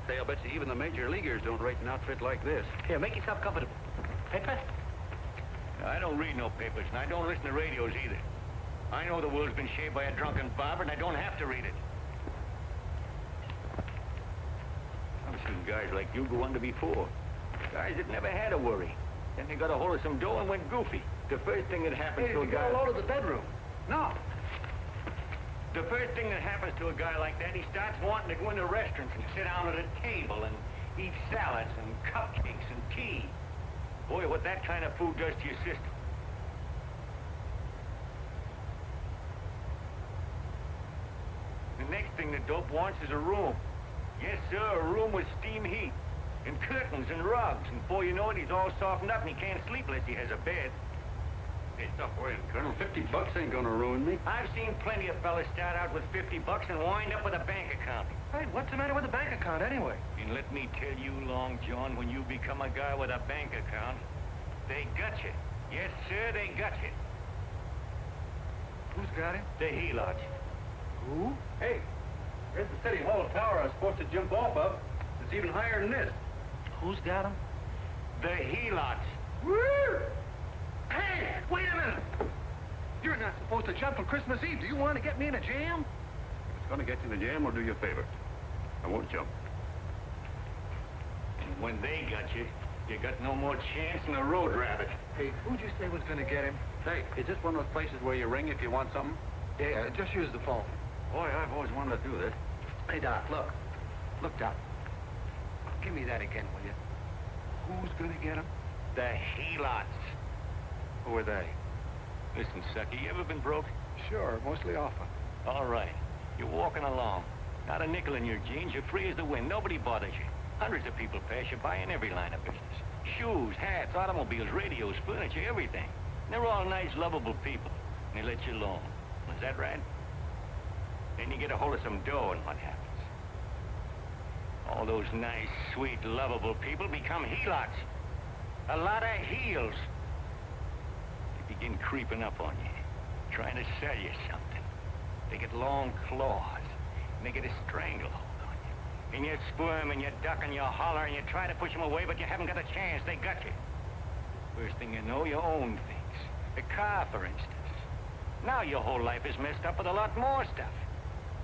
Say, I'll bet you even the major leaguers don't rate an outfit like this. Here, make yourself comfortable. Paper? I don't read no papers, and I don't listen to radios either. I know the world's been shaped by a drunken barber, and I don't have to read it. I've seen guys like you go under before. Guys that never had a worry. Then they got a hold of some dough and went goofy. The first thing that happens to a guy... Hey, to the bedroom. No. The first thing that happens to a guy like that, he starts wanting to go into restaurants and sit down at a table and eat salads and cupcakes and tea. Boy, what that kind of food does to your system. The next thing the dope wants is a room. Yes, sir, a room with steam heat, and curtains and rugs, and before you know it, he's all softened up and he can't sleep unless he has a bed. Hey, stop worrying, Colonel. $50 ain't gonna ruin me. I've seen plenty of fellas start out with $50 and wind up with a bank account. Hey, what's the matter with the bank account anyway? And let me tell you, Long John, when you become a guy with a bank account, they got you. Yes, sir, they got you. Who's got him? The helots. Who? Hey, here's the City Hall tower I was supposed to jump off of. It's even higher than this. Who's got him? The helots. Woo! Hey, wait a minute! You're not supposed to jump on Christmas Eve. Do you want to get me in a jam? If it's going to get you in a jam, we'll do you a favor. I won't jump. And when they got you, you got no more chance than a road rabbit. Hey, who'd you say was going to get him? Hey, is this one of those places where you ring if you want something? Yeah, just use the phone. Boy, I've always wanted to do this. Hey, Doc, look. Look, Doc. Give me that again, will you? Who's going to get him? The helots. Who are they? Listen, sucker, you ever been broke? Sure, mostly often. All right. You're walking along. Not a nickel in your jeans. You're free as the wind. Nobody bothers you. Hundreds of people pass you by in every line of business. Shoes, hats, automobiles, radios, furniture, everything. They're all nice, lovable people. And they let you alone. Is that right? Then you get a hold of some dough, and what happens? All those nice, sweet, lovable people become helots. A lot of heels. They begin creeping up on you, trying to sell you something. They get long claws, and they get a stranglehold on you. And you squirm, and you duck, and you holler, and you try to push them away, but you haven't got a chance. They got you. First thing you know, you own things. A car, for instance. Now your whole life is messed up with a lot more stuff.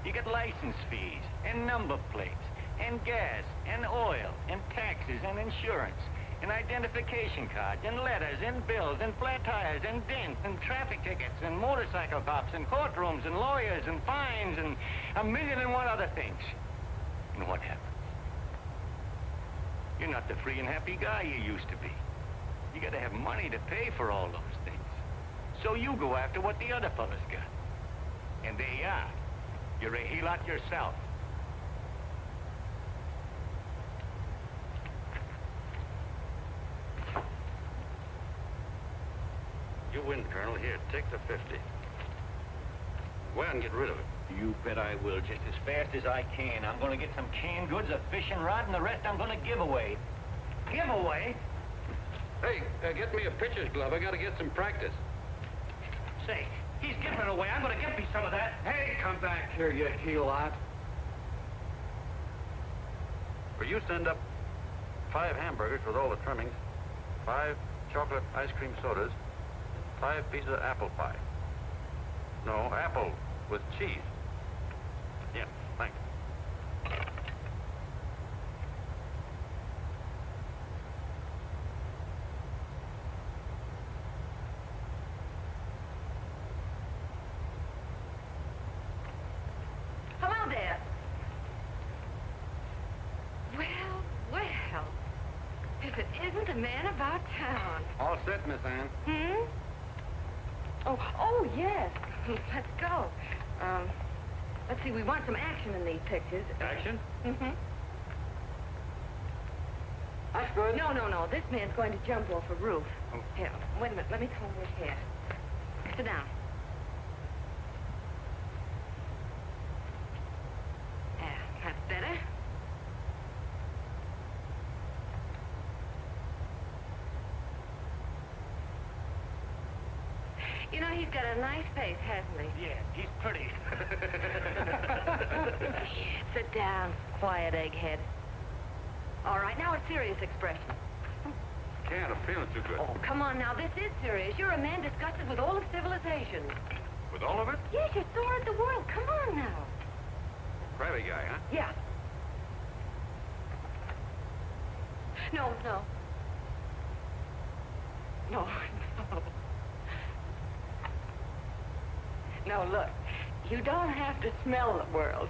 You get license fees, and number plates, and gas, and oil, and taxes, and insurance, and identification cards, and letters, and bills, and flat tires, and dents, and traffic tickets, and motorcycle cops, and courtrooms, and lawyers, and fines, and a million and one other things. And what happens? You're not the free and happy guy you used to be. You gotta have money to pay for all those things. So you go after what the other fellas got. And there you are. You're a helot yourself. You win, Colonel. Here, take the 50. Go out and get rid of it. You bet I will, just as fast as I can. I'm gonna get some canned goods, a fishing rod, and the rest I'm gonna give away. Give away? Hey, get me a pitcher's glove. I gotta get some practice. Say, he's giving it away. I'm gonna get me some of that. Hey, come back here, you helot. Will you send up 5 hamburgers with all the trimmings, 5 chocolate ice cream sodas, 5 pieces of apple pie? No, apple with cheese. Yeah, thanks. Hello there. Well, well. If it isn't the man about town. All set, Miss Ann. Hmm? Oh, yes. Let's go. Let's see, we want some action in these pictures. Action? Mm-hmm. That's good. No. This man's going to jump off a roof. Oh. Here, wait a minute. Let me comb his hair. Sit down. Yeah, that's better. You know, he's got a nice face, hasn't he? Yeah, he's pretty. Sit down, quiet egghead. All right, now a serious expression. Can't, I'm feeling too good. Oh, come on now, this is serious. You're a man disgusted with all of civilization. With all of it? Yes, you're sore at the world. Come on now. Private guy, huh? Yeah. No. No, look. You don't have to smell the world.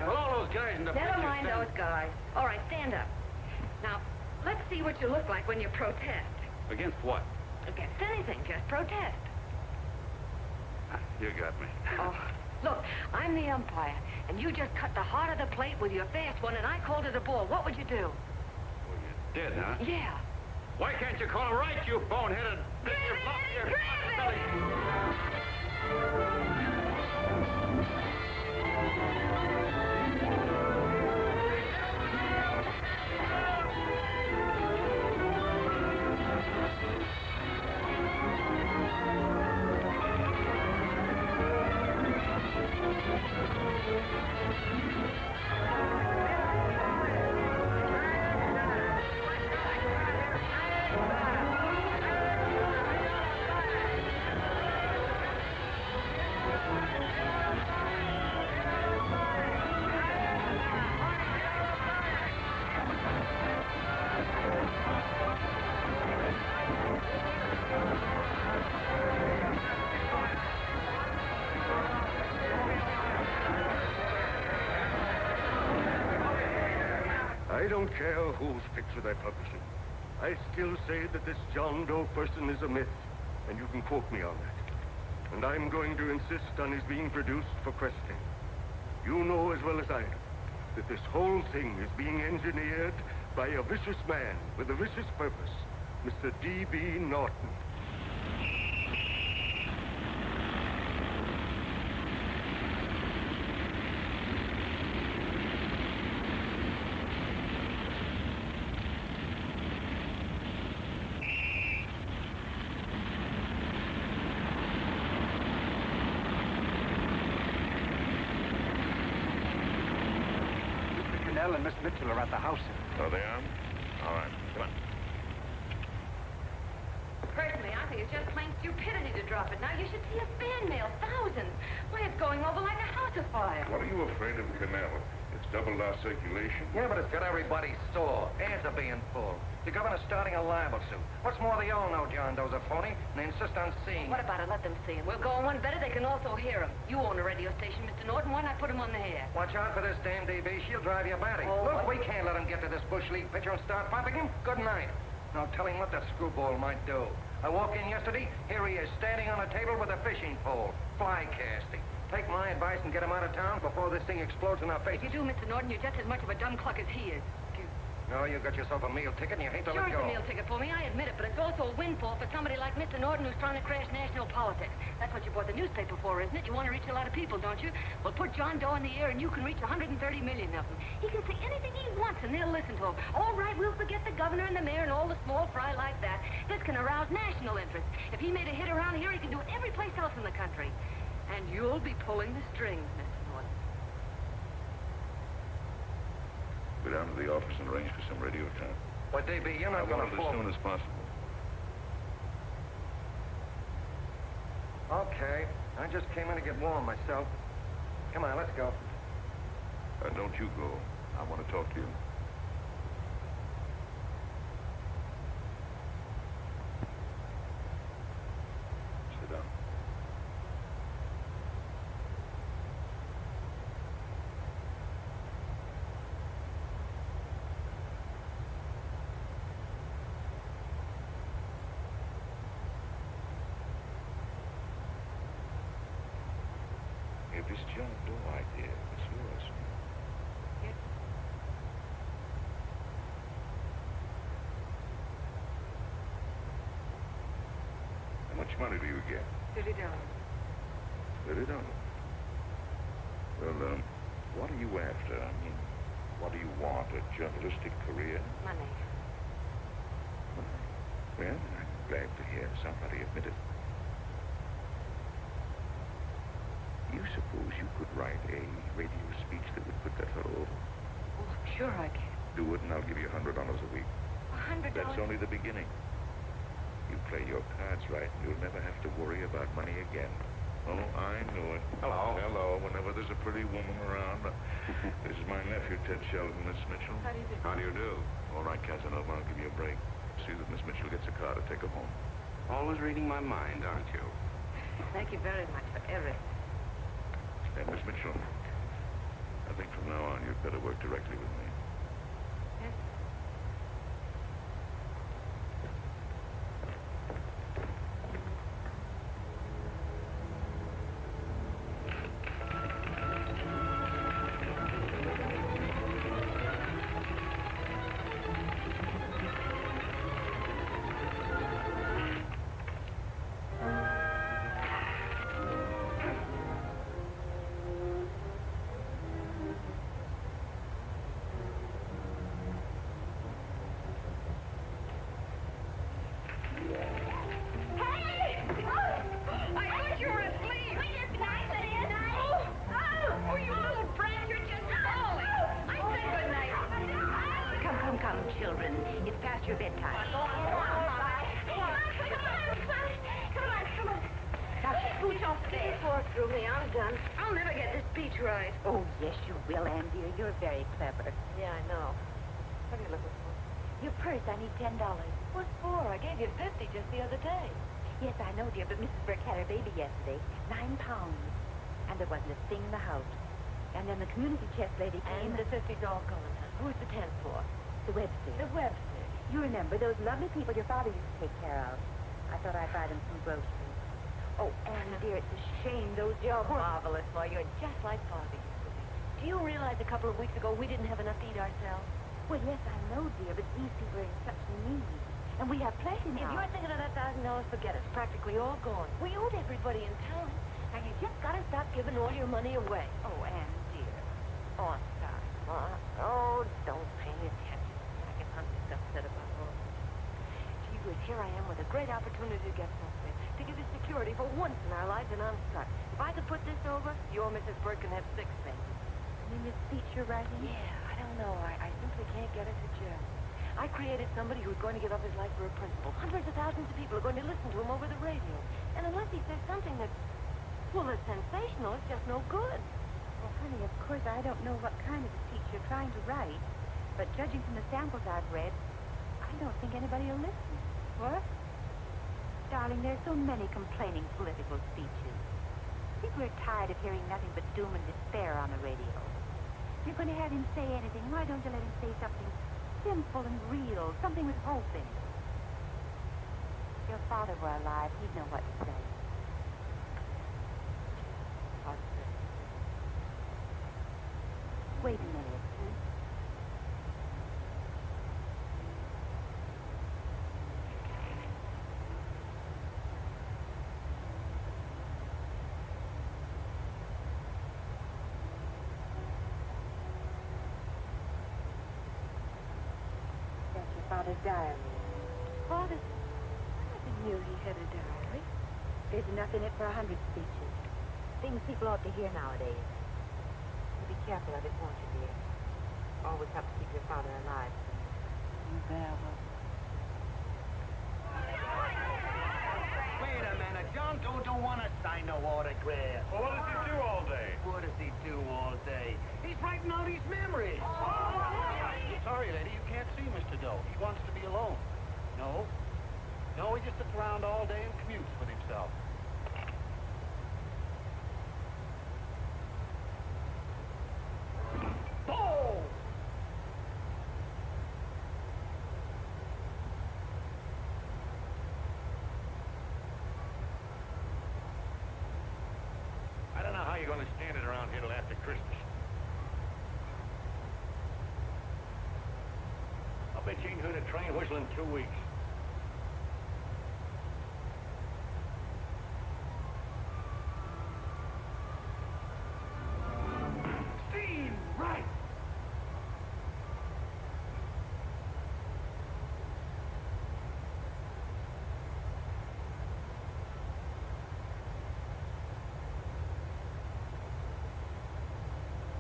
Well, all those guys in the Never picture mind stand- those guys. All right, stand up. Now, let's see what you look like when you protest. Against what? Against anything, just protest. You got me. Oh, look, I'm the umpire, and you just cut the heart of the plate with your fast one, and I called it a ball. What would you do? Dead, huh? Yeah. Why can't you call it right, you boneheaded... I don't care whose picture they're publishing. I still say that this John Doe person is a myth, and you can quote me on that. And I'm going to insist on his being produced for questioning. You know as well as I do that this whole thing is being engineered by a vicious man with a vicious purpose, Mr. D.B. Norton. And Miss Mitchell are at the house. Oh, they are? All right, come on. Personally, I think it's just plain stupidity to drop it. Now, you should see a fan mail, thousands. Why, it's going over like a house afire. What are you afraid of, Canal? It's doubled our circulation. Yeah, but it's got everybody sore. Ads are being pulled. The governor's starting a libel suit. What's more, they all know John Doe's a phony, and they insist on seeing What about it? Let them see him. We'll go on one better. They can also hear him. You own a radio station, Mr. Norton. Why not put him on the air? Watch out for this dame DB. She'll drive you batty. Oh, Look, we can't let him get to this Bush League pitcher and start pumping him. Good night. Now tell him what that screwball might do. I walked in yesterday. Here he is, standing on a table with a fishing pole. Fly casting. Take my advice and get him out of town before this thing explodes in our faces. If you do, Mr. Norton, you're just as much of a dumb cluck as he is. No, you got yourself a meal ticket and you hate to Sure, let it's go. a meal ticket for me, I admit it, but it's also a windfall for somebody like Mr. Norton who's trying to crash national politics. That's what you bought the newspaper for, isn't it? You want to reach a lot of people, don't you? Well, put John Doe in the air and you can reach 130 million of them. He can say anything he wants and they'll listen to him. All right, we'll forget the governor and the mayor and all the small fry like that. This can arouse national interest. If he made a hit around here, he can do it every place else in the country. And you'll be pulling the strings, Mr. Norton. Go down to the office and arrange for some radio time. But, DB, you're not going to fall. As soon as possible. Okay. I just came in to get warm myself. Come on, let's go. Don't you go. I want to talk to you. Sit down. This John Doe idea is yours. Yes. How much money do you get? $30. $30. Well, what are you after? I mean, what do you want? A journalistic career? Money. Well, I'm glad to hear somebody admit it. You suppose you could write a radio speech that would put that fellow over? Oh, sure I can. Do it and I'll give you $100 a week. $100? That's only the beginning. You play your cards right and you'll never have to worry about money again. Oh, I knew it. Hello. Hello. Whenever there's a pretty woman around. This is my nephew, Ted Sheldon, Miss Mitchell. How do you do? How do you do? All right, Casanova, I'll give you a break. See that Miss Mitchell gets a car to take her home. Always reading my mind, aren't you? Thank you very much for everything. Miss Mitchell, I think from now on you'd better work directly with me. Yes. Children, it's past your bedtime. Come on. Now, scooch off the bed. Pour through me, I'm done. I'll never get this speech right. Oh, yes, you will, Ann, dear. You're very clever. Yeah, I know. What are you looking for? Your purse, I need $10. What for? I gave you 50 just the other day. Yes, I know, dear, but Mrs. Burke had her baby yesterday. 9 pounds. And there wasn't a thing in the house. And then the community chest lady came. And the 50's all gone, huh? Who's the 10th for? The Webster. The Webster. You remember those lovely people your father used to take care of. I thought I'd buy them some groceries. Oh, Anne, dear, it's a shame those You're marvelous, boy. You're just like Father used to be. Do you realize a couple of weeks ago we didn't have enough to eat ourselves? Well, yes, I know, dear, but these people are in such need. And we have plenty now. If you're thinking of that $1,000, forget it. It's practically all gone. We owed everybody in town. Now, you just gotta stop giving all your money away. Oh, Anne, dear. Oh, I'm sorry. Oh, don't pay attention. I get just upset about all this. Gee whiz, here I am with a great opportunity to get something. To give you security for once in our lives, and I'm stuck. If I could put this over, your Mrs. Burke can have 6 cents. You mean this speech you're writing? Yeah, I don't know. I simply can't get it to gel. I created somebody who's going to give up his life for a principle. Hundreds of thousands of people are going to listen to him over the radio. And unless he says something that's, well, that's sensational, it's just no good. Well, honey, of course I don't know what kind of a speech you're trying to write, but judging from the samples I've read, I don't think anybody will listen. What? Darling, there's so many complaining political speeches. People are tired of hearing nothing but doom and despair on the radio. If you're going to have him say anything, why don't you let him say something simple and real, something with hope in it? If your father were alive, he'd know what to say. Wait a minute. That's your father's diary. Father, I never knew he had a diary. There's enough in it for 100 speeches. Things people ought to hear nowadays. Be careful of it, won't you, dear? Always have to keep your father alive. You bet. Wait a minute. John Doe don't want to sign no autograph. Well, what does he do all day? What does he do all day? He's writing out his memories. Sorry, lady, you can't see Mr. Doe. He wants to be alone. No. No, he just sits around all day and commutes with himself. Oh! I don't know how you're going to stand it around here till after Christmas. I'll bet you ain't heard a train whistle in 2 weeks. Steve, right.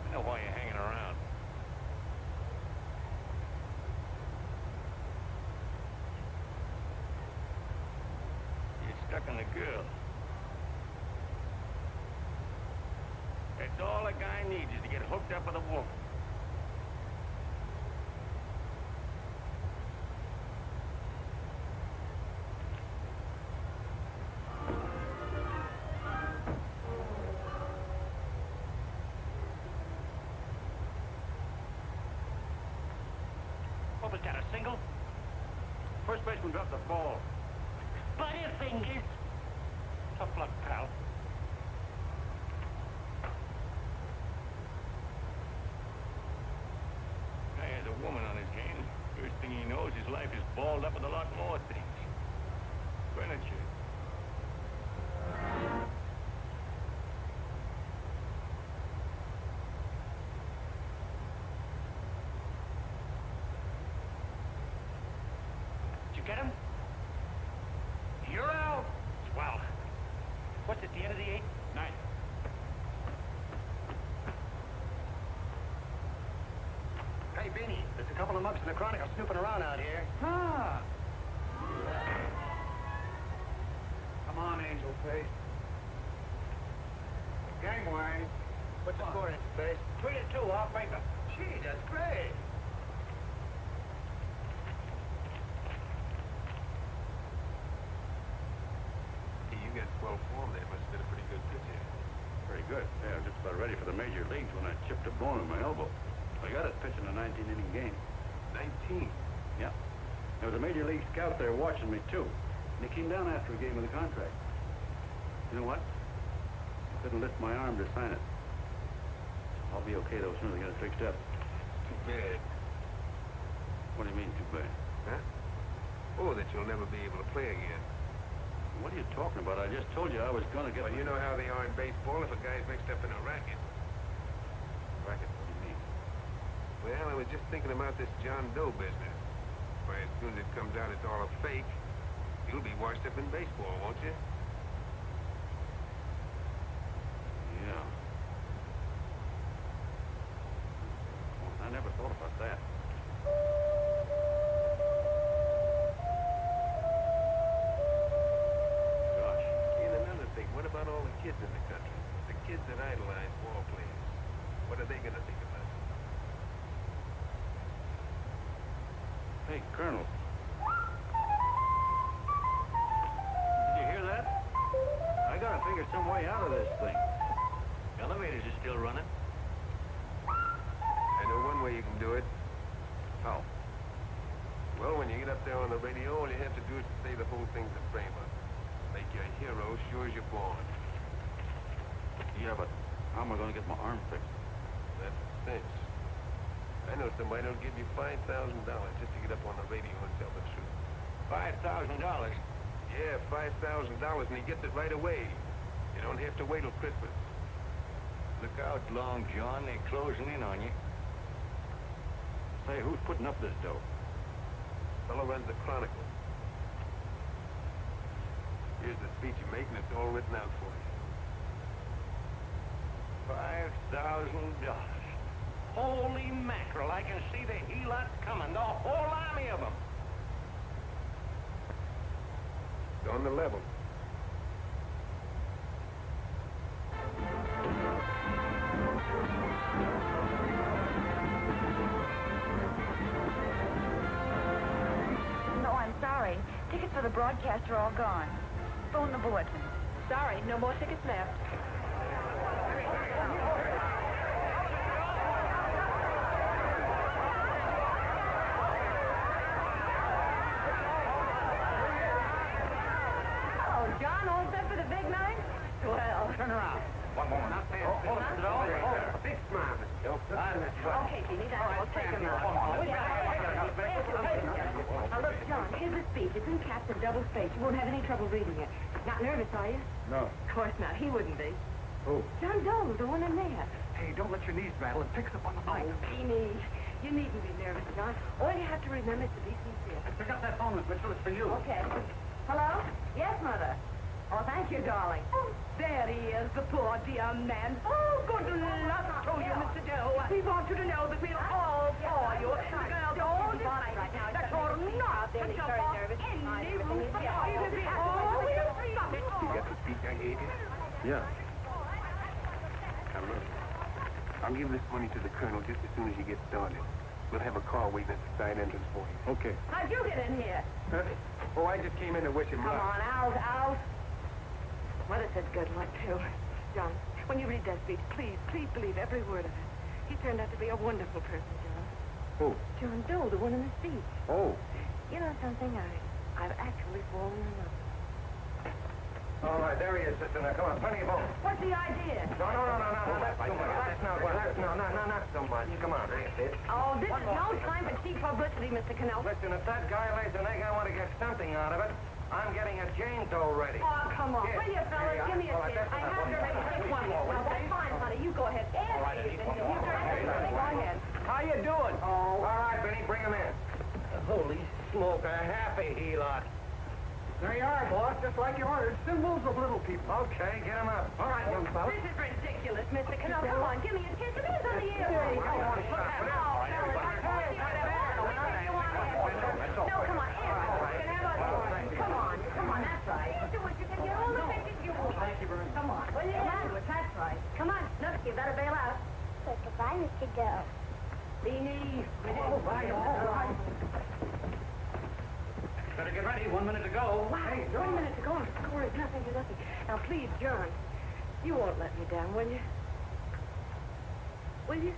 I know why you're hanging around. You're stuck on a girl. That's all a guy needs is to get hooked up with a woman. What was that, a single? First baseman dropped the ball. Butterfingers. Tough luck, pal. Guy has a woman on his hands. First thing he knows, his life is balled up with a lot more things. Furniture. Did you get him? You're out. Swell. What's at the end of the 8th? 9th. Hey, Beanie, there's a couple of mugs in the Chronicle snooping around out here. Ah! Come on, Angel Face. Gangway. What's the score, Angel Face? 3-2, off paper. Gee, that's great. You got 12 form there. Must have been a pretty good pitch here. Very good. Yeah, I'm just about ready for the major leagues when I chipped a bone in my elbow. I got it pitching a 19-inning game. There was a Major League scout there watching me, too. And he came down after he gave me the contract. You know what? I couldn't lift my arm to sign it. I'll be okay, though, as soon as I get it fixed up. Too bad. What do you mean, too bad? Huh? Oh, that you'll never be able to play again. What are you talking about? I just told you I was going to get... Well, you know how they are in baseball if a guy's mixed up in a racket. Racket? What do you mean? Well, I was just thinking about this John Doe business. Why, as soon as it comes out it's all a fake, you'll be washed up in baseball, won't you? Yeah. I never thought about that. Gosh. And another thing, what about all the kids in the country? The kids that idolize ball players. What are they gonna think about it? Hey, Colonel. Did you hear that? I gotta figure some way out of this thing. Elevators are still running. I know one way you can do it. How? Well, when you get up there on the radio, all you have to do is say the whole thing's a frame-up. Make you a hero sure as you're born. Yeah, but how am I gonna get my arm fixed? That's the cinch. I know somebody who'll give you $5,000 just to get up on the radio and tell the truth. $5,000? Yeah, $5,000, and he gets it right away. You don't have to wait till Christmas. Look out, Long John. They're closing in on you. Say, who's putting up this dough? Fellow runs the Chronicle. Here's the speech you make, and it's all written out for you. $5,000. Holy mackerel, I can see the helots coming, the whole army of them. It's on the level. No, I'm sorry. Tickets for the broadcast are all gone. Phone the bulletin. Sorry, no more tickets left. John, all set for the big night? Well, turn around. One moment. Not fancy. Hold it, A big smile, Mr. Yoke. Okay, Jeannie, we'll take him out. Now, look, John, here's the speech. It's in caps and double spaced. You won't have any trouble reading it. Not nervous, are you? No. Of course not. He wouldn't be. Who? John Doe, the one in there. Hey, don't let your knees rattle. It picks up on the mic. Oh, Jeannie, you needn't be nervous, John. All you have to remember is to be sincere. Pick up that phone, Miss Mitchell. It's for you. Okay. Hello? Yes, Mother. Oh, thank you, darling. There he is, the poor dear man. Oh, good luck to you, Mr. Doe. We want you to know that we're all for you. The girls all decide that you're not to jump off any roof at all. It will be all we'll stop it. You got the speech I gave you? Yeah. Now, look. I'll give this money to the colonel just as soon as you get started. We'll have a car waiting at the side entrance for you. Okay. How'd you get in here? Oh, I just came in to wish him Come luck. on, out. Mother said good luck, too. John, when you read that speech, please believe every word of it. He turned out to be a wonderful person, John. Who? John Doe, the one in the speech. Oh. You know something? I've actually fallen in love. All right, there he is, sister. Now, come on, plenty of room. What's the idea? No, that's too much. That's not what. Not so much. Come on, there you sit. Oh, this is no time for cheap publicity, Mr. Cannell. Listen, if that guy lays an egg, I want to get something out of it. I'm getting a Jane Doe ready. Oh, come on. Here. Will you, fellas? Give me a kiss. I have to make a quick one. Well, that's fine, honey. You go ahead. And you go ahead. How you doing? Oh. All right, Benny, bring him in. Holy smoke, a happy helot. There you are, boss, just like you ordered. Symbols of little people. Okay, get him up. All right, young fella. This is ridiculous, Mr. Cannell. Come on, give me a kiss. It is on the air. No, come on, Come on, that's right. Do what you can get all the pictures you want. Thank you very much. Come on. Well, yeah, that's right. Come on, look, you better bail out. So goodbye, Mr. Doe. Beanie. All right. Better get ready. 1 minute to go. Wow, Hey, 1 minute to go. The score is nothing to nothing. Now, please, John, you won't let me down, will you? Will you?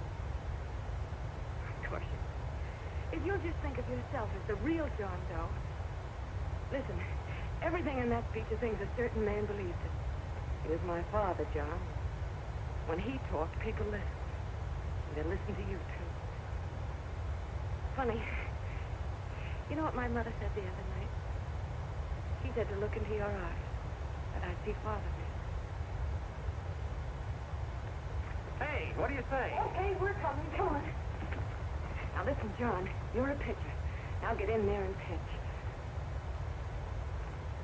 Of course you. if you'll just think of yourself as the real John Doe. Listen, everything in that speech are things a certain man believed in. He was my father, John. When he talked, people listened. And they listened to you, too. Funny. You know what my mother said the other night? She said to look into your eyes, that I'd see Father there. Hey, what do you say? Okay, we're coming. Come on. Now listen, John, you're a pitcher. Now get in there and pitch.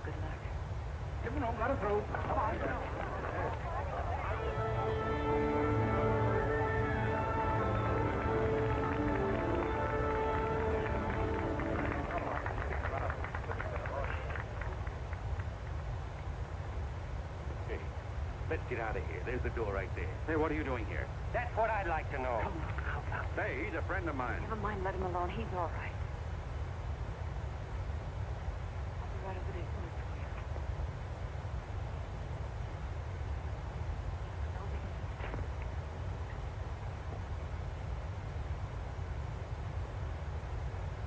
Good luck. Give me no, got to throw. Come on. Hey, let's get out of here. There's the door right there. Hey, what are you doing here? That's what I'd like to know. Come on. Hey, he's a friend of mine. Never mind, let him alone. He's all right. I'll be right over there.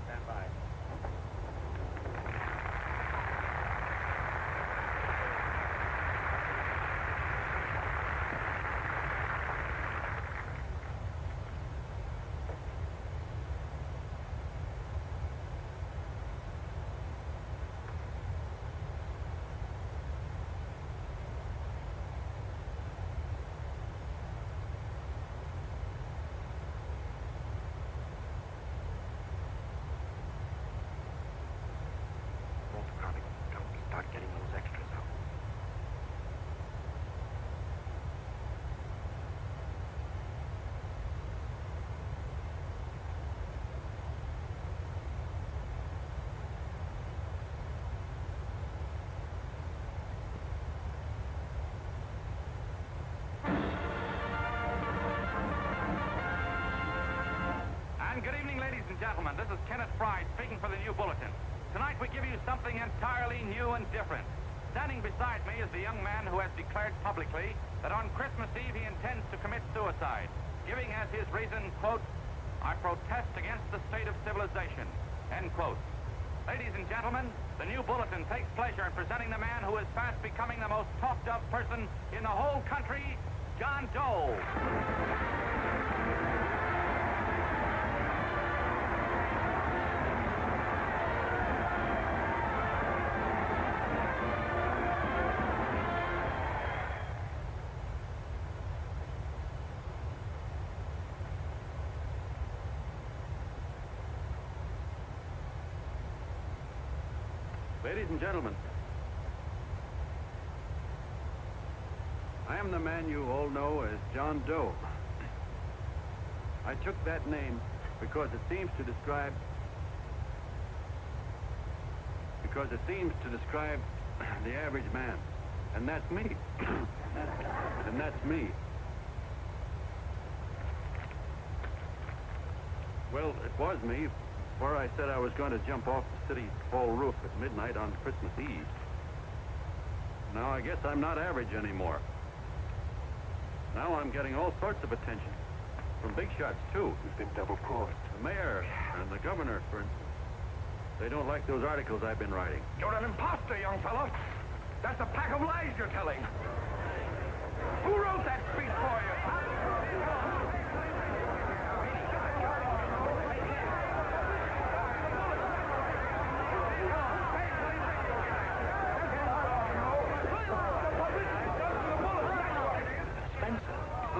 Stand by. Don't start getting those extras out. And good evening, ladies and gentlemen. This is Kenneth Fry speaking for the New Bulletin. Tonight we give you something entirely new and different. Standing beside me is the young man who has declared publicly that on Christmas Eve he intends to commit suicide, giving as his reason, quote, "I protest against the state of civilization," end quote. Ladies and gentlemen, the New Bulletin takes pleasure in presenting the man who is fast becoming the most talked of person in the whole country, John Doe. Ladies and gentlemen, I am the man you all know as John Doe. I took that name because it seems to describe the average man. And that's me. And that's me. Well, it was me, for I said I was going to jump off the city hall roof at midnight on Christmas Eve. Now I guess I'm not average anymore. Now I'm getting all sorts of attention. From big shots, too. You've been double-crossed. The mayor and the governor, for instance. They don't like those articles I've been writing. You're an imposter, young fellow. That's a pack of lies you're telling. Who wrote that speech for you?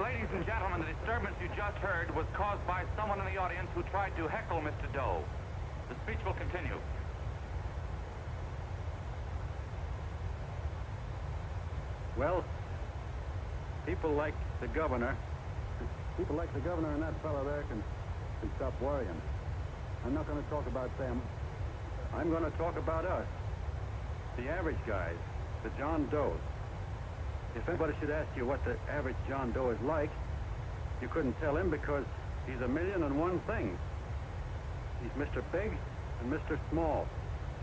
Ladies and gentlemen, the disturbance you just heard was caused by someone in the audience who tried to heckle Mr. Doe. The speech will continue. Well, people like the governor and that fellow there can stop worrying. I'm not going to talk about them. I'm going to talk about us. The average guys, the John Does. If anybody should ask you what the average John Doe is like, you couldn't tell him because he's a million and one things. He's Mr. Big and Mr. Small.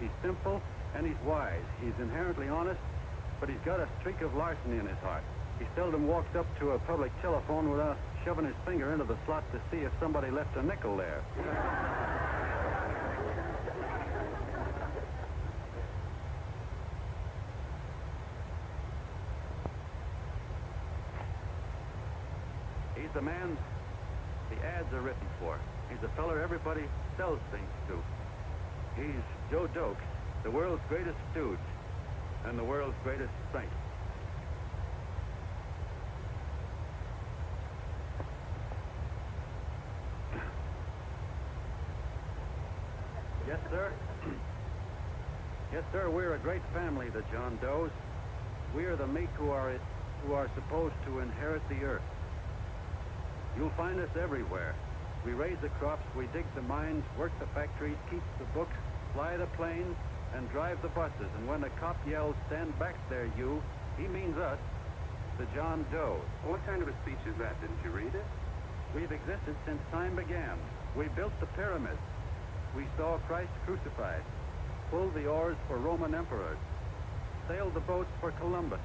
He's simple and he's wise. He's inherently honest, but he's got a streak of larceny in his heart. He seldom walks up to a public telephone without shoving his finger into the slot to see if somebody left a nickel there. the man the ads are written for. He's a feller everybody sells things to. He's Joe Doak, the world's greatest stooge and the world's greatest saint. Yes, sir. Yes, sir, we're a great family, the John Does. We are the meek who are supposed to inherit the earth. You'll find us everywhere. We raise the crops, we dig the mines, work the factories, keep the books, fly the planes, and drive the buses. And when the cop yells, "Stand back there, you," he means us, the John Does. What kind of a speech is that? Didn't you read it? We've existed since time began. We built the pyramids. We saw Christ crucified, pulled the oars for Roman emperors, sailed the boats for Columbus,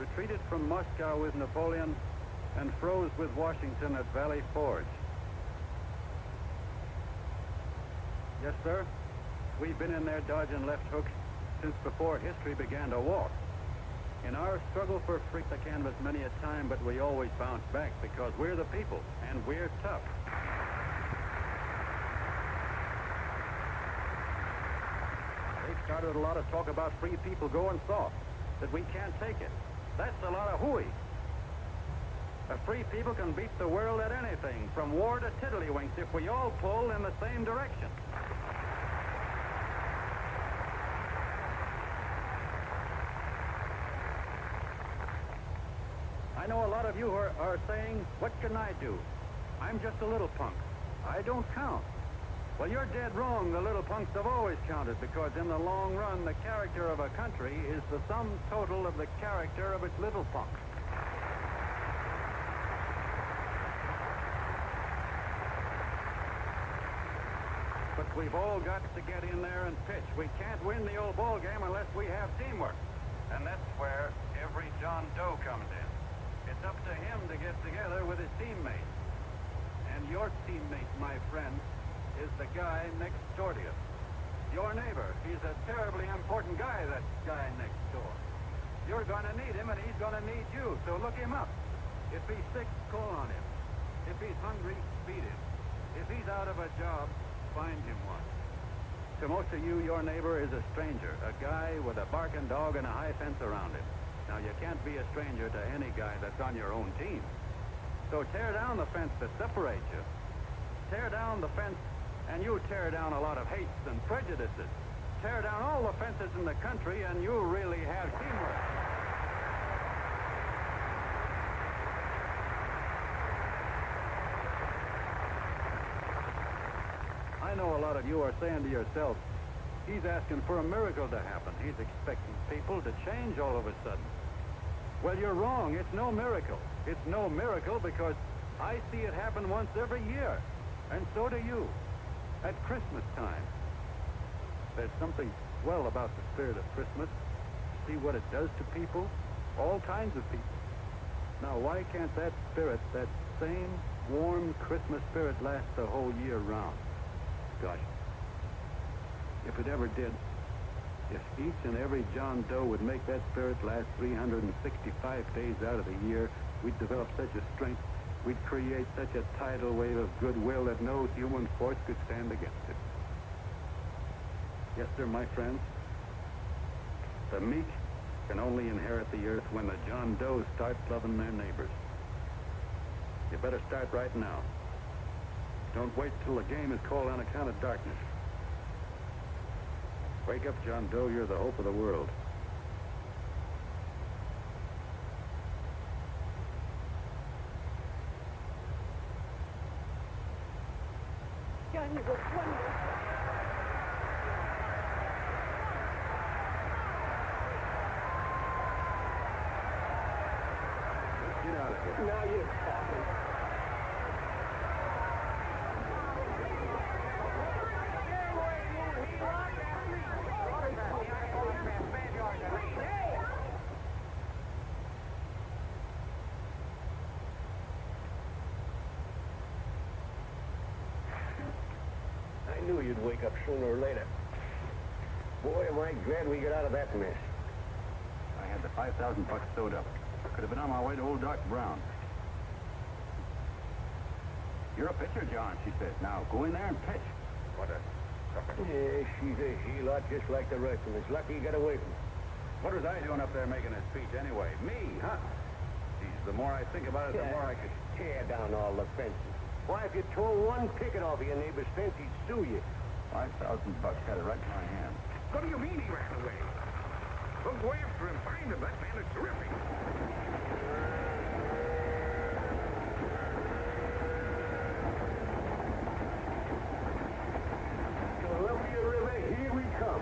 retreated from Moscow with Napoleon, and froze with Washington at Valley Forge. Yes, sir. We've been in there dodging left hooks since before history began to walk. In our struggle for freak the canvas many a time, but we always bounce back because we're the people, and we're tough. They've started a lot of talk about free people going soft, that we can't take it. That's a lot of hooey. A free people can beat the world at anything, from war to tiddlywinks, if we all pull in the same direction. I know a lot of you are saying, "What can I do? I'm just a little punk. I don't count." Well, you're dead wrong. The little punks have always counted, because in the long run, the character of a country is the sum total of the character of its little punks. But we've all got to get in there and pitch. We can't win the old ball game unless we have teamwork. And that's where every John Doe comes in. It's up to him to get together with his teammates. And your teammate, my friend, is the guy next door to you. Your neighbor. He's a terribly important guy, that guy next door. You're going to need him, and he's going to need you, so look him up. If he's sick, call on him. If he's hungry, feed him. If he's out of a job, find him one. To most of you, your neighbor is a stranger, a guy with a barking dog and a high fence around him. Now, you can't be a stranger to any guy that's on your own team. So tear down the fence that separates you. Tear down the fence, and you tear down a lot of hates and prejudices. Tear down all the fences in the country, and you really have teamwork. I know a lot of you are saying to yourself, "He's asking for a miracle to happen. He's expecting people to change all of a sudden." Well, you're wrong. It's no miracle. It's no miracle because I see it happen once every year. And so do you. At Christmas time. There's something swell about the spirit of Christmas. See what it does to people? All kinds of people. Now, why can't that spirit, that same warm Christmas spirit, last the whole year round? Gosh, if it ever did, if each and every John Doe would make that spirit last 365 days out of the year, we'd develop such a strength, we'd create such a tidal wave of goodwill that no human force could stand against it. Yes, sir, my friends. The meek can only inherit the earth when the John Does start loving their neighbors. You better start right now. Don't wait till the game is called on account of darkness. Wake up, John Doe. You're the hope of the world. Johnny was wonderful. Get out of here. Now you're talking. I knew you'd wake up sooner or later. Boy, am I glad we got out of that mess. I had the $5,000 sewed up. Could have been on my way to old Doc Brown. You're a pitcher, John, she says. Now, go in there and pitch. What a sucker. Yeah, she's a he-lot just like the rest of us. Lucky you got away from her. What was I doing up there making a speech anyway? Me, huh? Geez, the more I think about it, the more I could... Tear down all the fences. Why, if you tore one picket off of your neighbor's fence, he'd sue you. $5,000 had it right in my hand. What do you mean he ran away? Well, go after him. Find him. That man is terrific. Columbia River, here we come.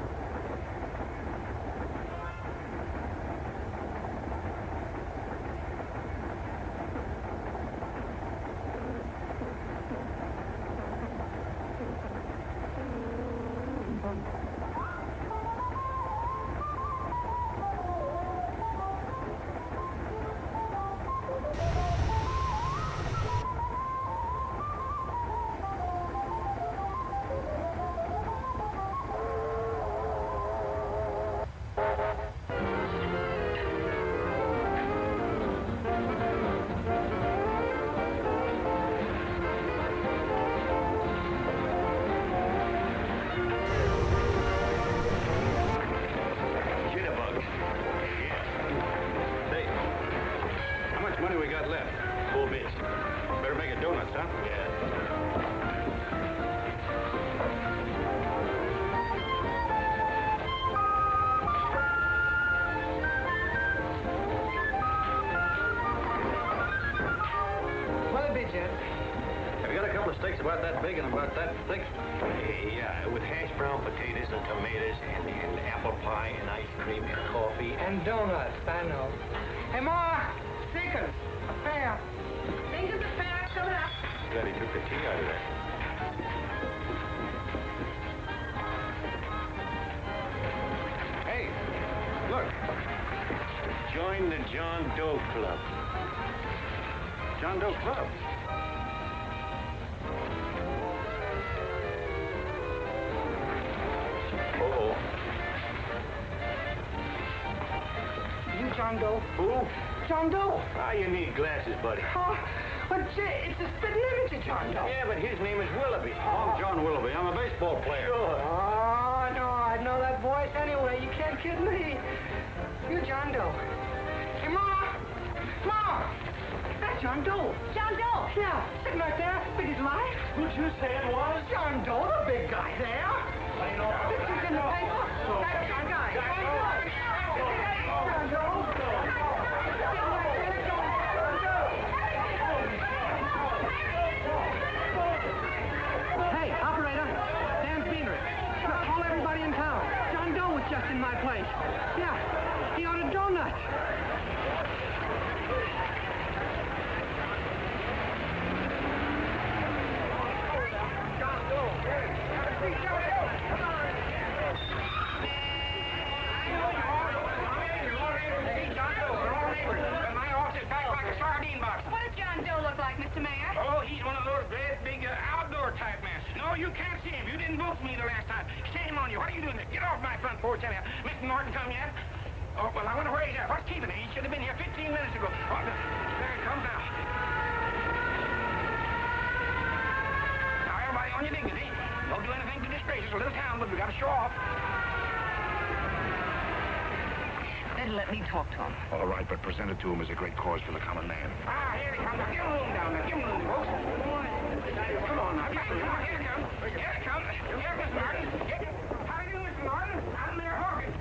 About that big and about that thick. Yeah, with hash brown potatoes and tomatoes and apple pie and ice cream and coffee. And donuts, I know. Hey, Ma! Seekers! A fair! Fingers of fair coming up. Glad he took the tea out of there. Hey, look. Join the John Doe Club. John Doe Club? Uh-oh. You John Doe? Who? John Doe. Ah, you need glasses, buddy. Oh, but it's a spitting image of John Doe. Yeah, but his name is Willoughby. I'm John Willoughby. I'm a baseball player. Sure. Oh, no, I know that voice anyway. You can't kid me. You're John Doe. Hey, Ma! Ma! That's John Doe. John Doe. Yeah, sitting right there, big as life. Who'd you say it was? John Doe, the big guy there. Pictures in the paper. That's John Guy. John Doe. Hey, operator. Dan's Beanery. Call everybody in town. John Doe was just in my place. Yeah, he ordered donuts. John Doe. What does John Doe look like, Mr. Mayor? Oh, he's one of those great big outdoor type men. No, you can't see him. You didn't vote for me the last time. Shame on you. What are you doing there? Get off my front porch anyhow. Mr. Norton come yet? Oh, well, I wonder where he's at. What's keeping him? He should have been here 15 minutes ago. Oh, there he comes now. Now, everybody on your dignity. Don't do anything to disgrace us. A little town, but we got to show off. Then let me talk to him. All right, but present it to him as a great cause for the common man. Ah, here he comes. Give him room down there. Give him room, folks. Come on now. Come on. Here he comes. Here he comes. Here, Mr. Martin. How do you do, Mr. Martin? I'm Mayor Hawkins.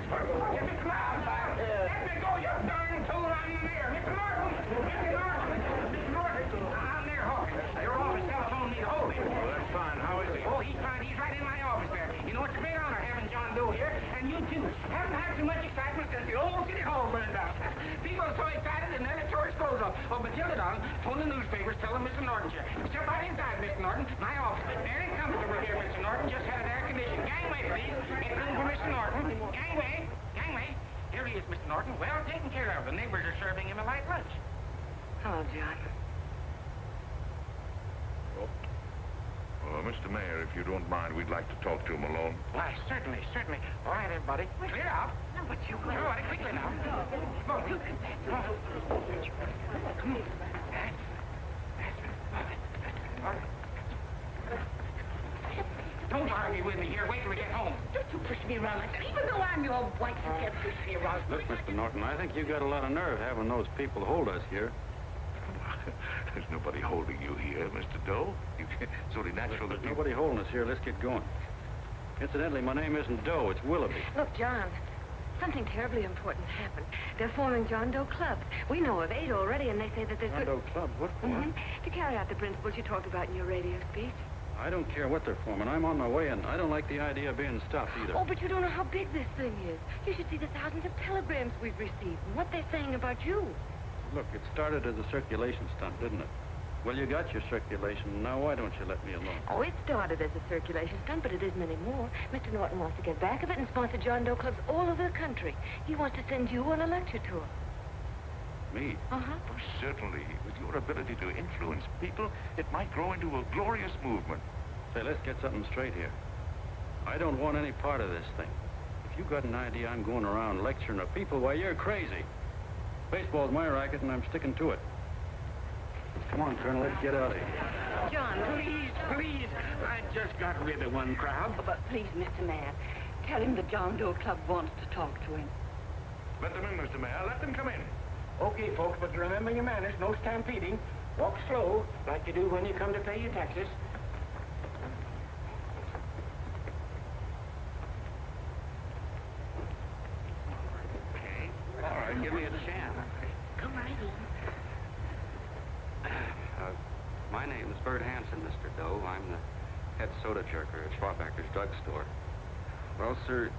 Get the clouds out. Let me go, you darn tool. I'm the mayor. Mr. Martin. Mr. Martin. Mr. Martin. I'm Mayor Hawkins. Your office telephoned me to hold him. Well, that's fine. How is he? Oh, he's fine. He's right in my office there. You know, it's a great honor having John Doe here, and you too. Haven't had too much excitement since the old city hall burned down. People are so excited and their tourists goes up. Oh, but till it on, phone the newspapers, tell them Mr. Norton's here. Step right inside, Mr. Norton. My office. Very comfortable here, Mr. Norton. Just had it air conditioned. Gangway, please. Make room for Mr. Norton. Gangway. Gangway. Here he is, Mr. Norton. Well taken care of. The neighbors are serving him a light lunch. Hello, John. Mr. Mayor, if you don't mind, we'd like to talk to him alone. Why, certainly, certainly. All right, everybody. Clear out. No, but you will. Everybody, quickly now. Come on. Come on. Come on. All right. don't argue with me here. Wait till we get home. Don't you push me around like that. Even though I'm your wife, you can't push me around. Look, Mr. Norton, I think you got a lot of nerve having those people hold us here. There's nobody holding you here, Mr. Doe. It's only natural that There's nobody holding us here. Let's get going. Incidentally, my name isn't Doe, it's Willoughby. Look, John, something terribly important happened. They're forming John Doe clubs. We know of 8 already, and they say that there's... John Doe clubs? What for? To carry out the principles you talked about in your radio speech. I don't care what they're forming. I'm on my way, and I don't like the idea of being stopped either. Oh, but you don't know how big this thing is. You should see the thousands of telegrams we've received and what they're saying about you. Look, it started as a circulation stunt, didn't it? Well, you got your circulation. Now, why don't you let me alone? Oh, it started as a circulation stunt, but it isn't anymore. Mr. Norton wants to get back of it and sponsor John Doe clubs all over the country. He wants to send you on a lecture tour. Me? Uh-huh. Oh, certainly. With your ability to influence people, it might grow into a glorious movement. Say, let's get something straight here. I don't want any part of this thing. If you got an idea I'm going around lecturing at people, why, you're crazy. Baseball's my racket, and I'm sticking to it. Come on, Colonel, let's get out of here. John, Please. I just got rid of one crowd. But please, Mr. Mayor, tell him the John Doe Club wants to talk to him. Let them in, Mr. Mayor. Let them come in. Okay, folks, but remember your manners. No stampeding. Walk slow, like you do when you come to pay your taxes. All right, give me a chance. Come right in. My name is Bert Hanson, Mr. Doe. I'm the head soda jerker at Schwabacker's drugstore. Well, sir,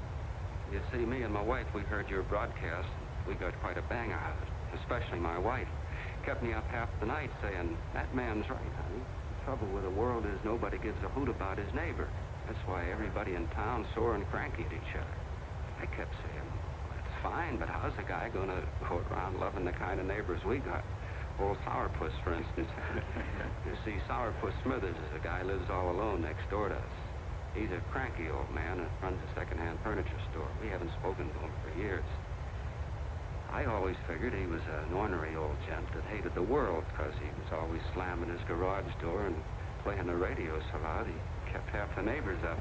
you see, me and my wife, we heard your broadcast. We got quite a bang out of it, especially my wife. Kept me up half the night saying, that man's right, honey. The trouble with the world is nobody gives a hoot about his neighbor. That's why everybody in town's sore and cranky at each other. I kept saying, that's fine, but how's a guy going to go around loving the kind of neighbors we got? Old Sourpuss, for instance. You see, Sourpuss Smithers is a guy lives all alone next door to us. He's a cranky old man and runs a second-hand furniture store. We haven't spoken to him for years. I always figured he was an ornery old gent that hated the world because he was always slamming his garage door and playing the radio so loud he kept half the neighbors up.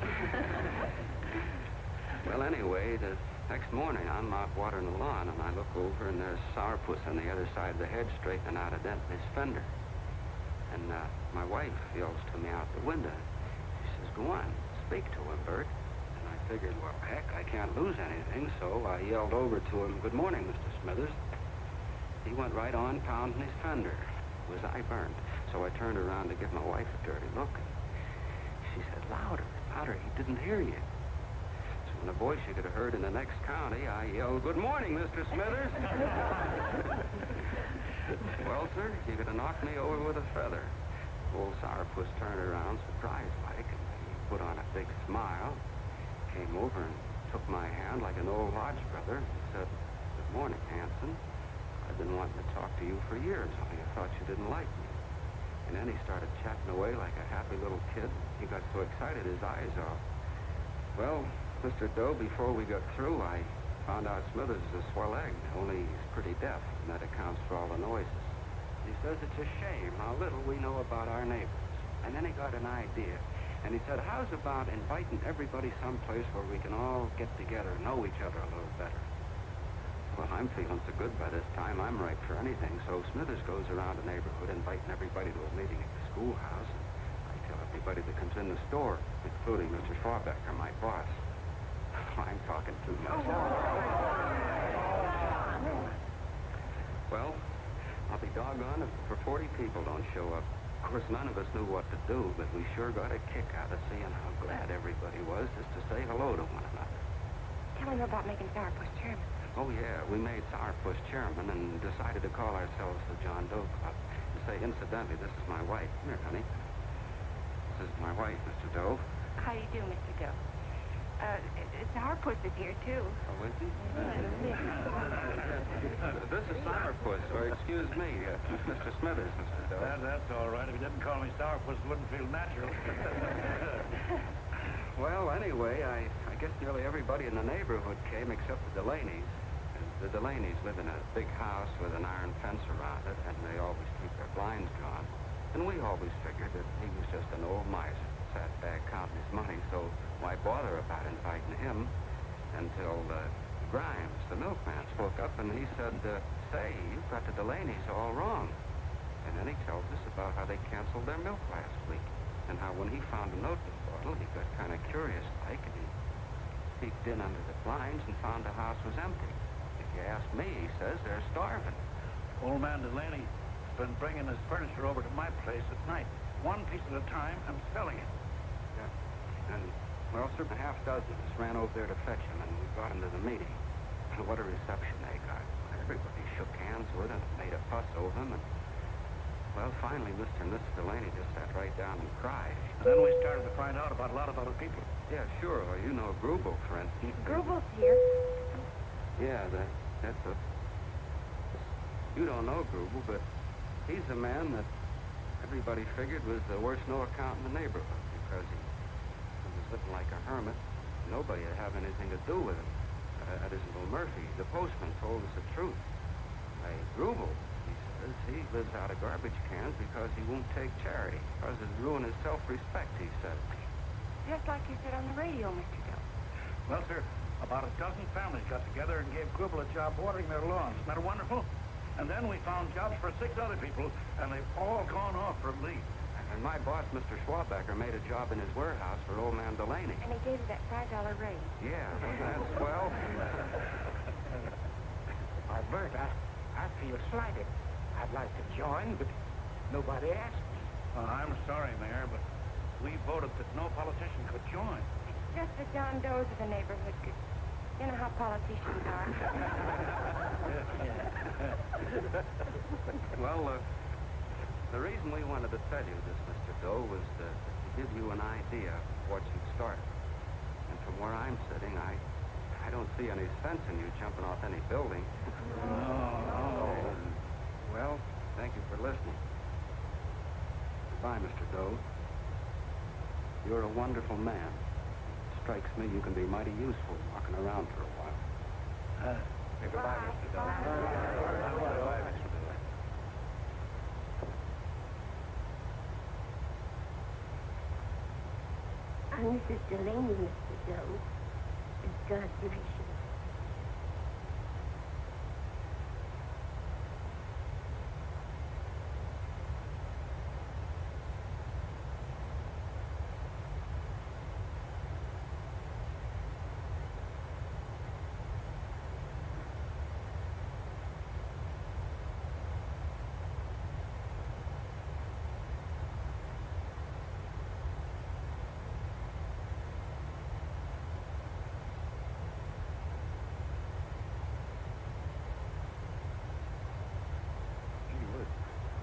Well, anyway, the next morning I'm out watering the lawn and I look over and there's Sourpuss on the other side of the hedge straightening out a dent in his fender. And my wife yells to me out the window. She says, go on, speak to him, Bert. And I figured, well, heck, I can't lose anything, so I yelled over to him, good morning, Mr. Smithers. He went right on pounding his fender. Was I burned? So I turned around to give my wife a dirty look. She said, louder, louder, he didn't hear you. So in a voice you could have heard in the next county, I yelled, good morning, Mr. Smithers. Well, sir, you could have knocked me over with a feather. Old Sourpuss turned around surprised-like, and he put on a big smile, came over and took my hand like an old lodge brother, and said, good morning, Hanson. I've been wanting to talk to you for years, only I thought you didn't like me. And then he started chatting away like a happy little kid. He got so excited his eyes off. Well, Mr. Doe, before we got through, I found out Smithers is a swell egg, only he's pretty deaf, and that accounts for all the noises. He says it's a shame how little we know about our neighbors. And then he got an idea. And he said, how's about inviting everybody someplace where we can all get together and know each other a little better? Well, I'm feeling so good by this time, I'm ripe for anything. So Smithers goes around the neighborhood inviting everybody to a meeting at the schoolhouse. And I tell everybody that comes in the store, including Mr. Schwabacker, my boss. I'm talking too much. Well, I'll be doggone if for 40 people don't show up. Of course, none of us knew what to do, but we sure got a kick out of seeing how glad everybody was just to say hello to one another. Tell him about making Sourpuss chairman. Oh, yeah, we made Sourpuss chairman and decided to call ourselves the John Doe Club. And say, incidentally, this is my wife. Come here, honey. This is my wife, Mr. Doe. How do you do, Mr. Doe? Sourpuss is here, too. Oh, is he? This is Sourpuss, or excuse me, Mr. Smithers, Mr. Doe. That's all right. If you didn't call me Sourpuss, it wouldn't feel natural. Well, anyway, I guess nearly everybody in the neighborhood came except the Delaney's. The Delaney's live in a big house with an iron fence around it, and they always keep their blinds drawn. And we always figured that he was just an old miser. sat back counting his money, so why bother about inviting him until Grimes, the milkman, spoke up and he said, say, you've got the Delaney's all wrong. And then he tells us about how they canceled their milk last week and how when he found a note in the bottle, he got kind of curious like and he peeked in under the blinds and found the house was empty. If you ask me, he says they're starving. Old man Delaney's been bringing his furniture over to my place at night, one piece at a time, and selling it. Yeah. And, well, sir, a half dozen of us ran over there to fetch him, and we brought him to the meeting. And what a reception they got. Everybody shook hands with him and made a fuss over him, and, well, finally, Mr. and Mrs. Delaney just sat right down and cried. And then we started to find out about a lot of other people. Yeah, sure. Well, you know Grubel, for instance. Grubel's here. Yeah, that's a... You don't know Grubel, but he's a man that everybody figured was the worst no account in the neighborhood because he was living like a hermit. Nobody would have anything to do with him. That is Uncle Murphy, the postman, told us the truth. Why, Grubel, he says, he lives out of garbage cans because he won't take charity, because it'd ruin his self-respect, he says. Just like you said on the radio, Mr. Doe. Well, sir, about a dozen families got together and gave Grubel a job watering their lawns. Isn't that wonderful? And then we found jobs for 6 other people, and they've all gone off for leave. And my boss, Mr. Schwabacker, made a job in his warehouse for old man Delaney. And he gave you that $5 raise. Yeah, that's swell. Why, Bert, I feel slighted. I'd like to join, but nobody asked me. I'm sorry, Mayor, but we voted that no politician could join. Just the John Does of the neighborhood could... You know how politicians are. Well, the reason we wanted to tell you this, Mr. Doe, was to give you an idea of what you've started. And from where I'm sitting, I don't see any sense in you jumping off any building. No. Well, thank you for listening. Goodbye, Mr. Doe. You're a wonderful man. Strikes me you can be mighty useful walking around for a while. Goodbye, Mr. Doe. Goodbye, Mr. Doe. I'm Mrs. Delaney, Mr. Doe. God bless you.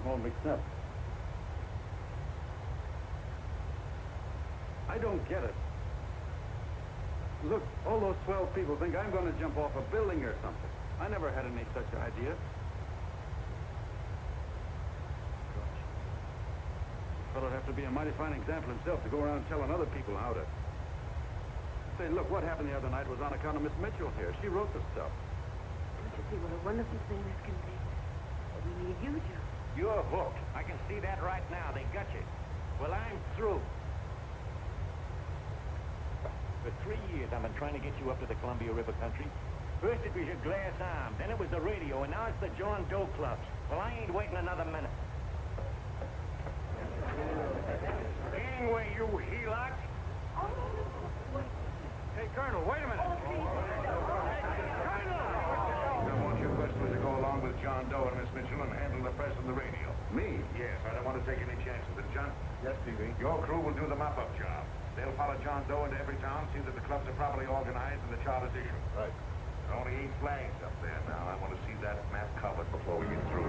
All mixed up. I don't get it. Look, all those 12 people think I'm going to jump off a building or something. I never had any such idea. Gosh. This fellow'd have to be a mighty fine example himself to go around telling other people how to... Say, look, what happened the other night was on account of Miss Mitchell here. She wrote the stuff. Don't you see what a wonderful thing this can be? But we need you, Joe. You're hooked. I can see that right now. They got you. Well, I'm through. For 3 years, I've been trying to get you up to the Columbia River country. First it was your glass arm, then it was the radio, and now it's the John Doe clubs. Well, I ain't waiting another minute. Anyway, you helots. Hey, Colonel, wait a minute. I want your questioner to go along with John Doe and Miss Mitchell and handle the press and the radio. Me? Yes, I don't want to take any chances. But, John? Yes, TV. Your crew will do the mop-up job. They'll follow John Doe into every town, see that the clubs are properly organized and the charters issued. Right. There are only 8 flags up there now. I want to see that map covered before we get through.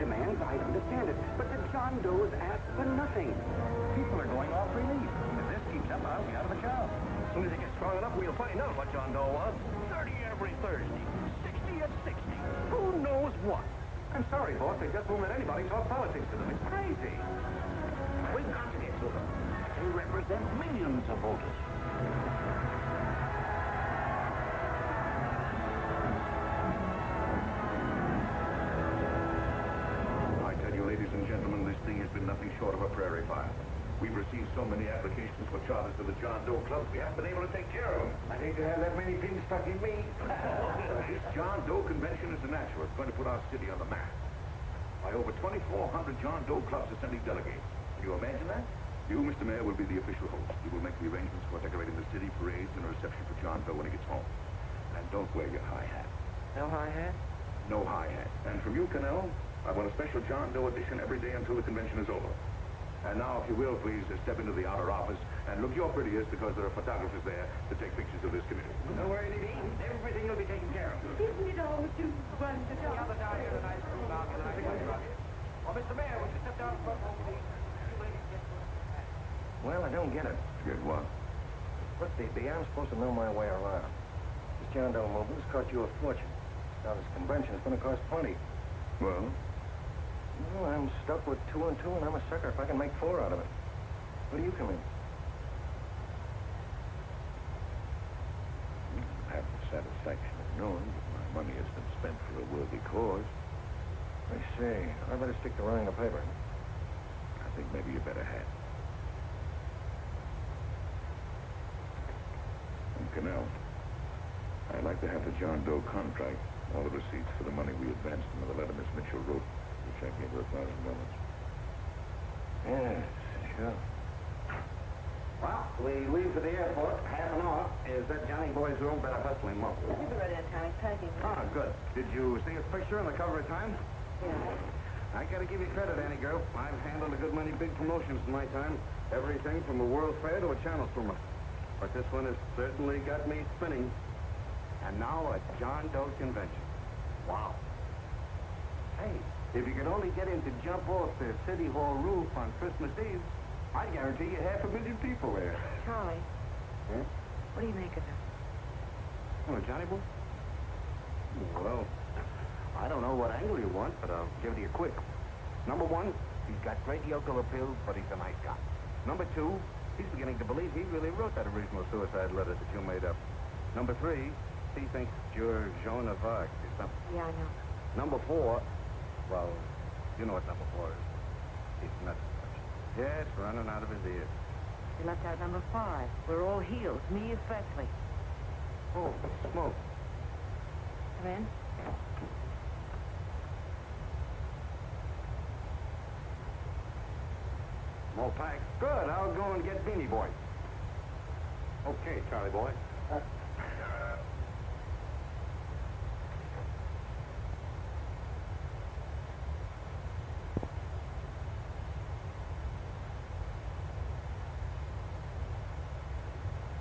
demands, I understand it. But the John Does ask for nothing. People are going off relief. If this keeps up, I'll be out of a job. As soon as it gets strong enough, we'll find out what John Doe wants. 30 every Thursday. 60 at 60. Who knows what? I'm sorry, boss. They just won't let anybody talk politics to them. It's crazy. We've got to get to them. They represent millions of voters. I tell you, ladies and gentlemen, this thing has been nothing short of a prairie fire. We've received so many applications for charters to the John Doe Club, we haven't been able to take care of them. I hate to have that many pins stuck in me. This John Doe convention is a natural. It's going to put our city on the map. By over 2,400 John Doe clubs are sending delegates. Can you imagine that? You, Mr. Mayor, will be the official host. You will make the arrangements for decorating the city, parades, and a reception for John Doe when he gets home. And don't wear your high hat. No high hat? No high hat. And from you, Cannell, I want a special John Doe edition every day until the convention is over. And now, if you will, please step into the outer office and look your prettiest because there are photographers there to take pictures of this committee. Don't worry, Dee. Everything will be taken care of. Isn't it all too wonderful? The other down here tonight, Oh, Mr. Mayor, would you step down front over these? Well, I don't get it. Get what? Look, D.B., I'm supposed to know my way around. This John Doe movement has cost you a fortune. Now, this convention is going to cost plenty. Well? Well, I'm stuck with 2 and 2, and I'm a sucker if I can make 4 out of it. Where do you come in? I have the satisfaction of knowing that my money has been spent for a worthy cause. I see. I better stick to running the paper. I think maybe you better have. And Cannell, I'd like to have the John Doe contract, all the receipts for the money we advanced him, and the letter Miss Mitchell wrote, which I gave her $1,000. Yes, sure. Well, we leave for the airport. Half an hour. Is that Johnny boy's room? Better hustle him up. He'll be ready on time. He's packing. Ah, good. Did you see his picture on the cover of Time? Yeah. I gotta give you credit, Annie girl. I've handled a good many big promotions in my time. Everything from a World Fair to a channel swimmer. But this one has certainly got me spinning. And now a John Doe convention. Wow. Hey, if you could only get in to jump off the City Hall roof on Christmas Eve, I guarantee you 500,000 people there. Charlie, Huh? what do you make of him? Oh, Johnny boy? Well, I don't know what angle you want, but I'll give it to you quick. Number 1, he's got great yokel appeal, but he's a nice guy. Number 2, he's beginning to believe he really wrote that original suicide letter that you made up. Number 3, he thinks you're Joan of Arc or something. Yeah, I know. Number 4, well, you know what number 4 is. He's nuts. Yes, running out of his ears. You left out number 5. We're all heels, me especially. Oh, smoke. Come in. More packs. Good, I'll go and get Beanie Boy. Okay, Charlie boy.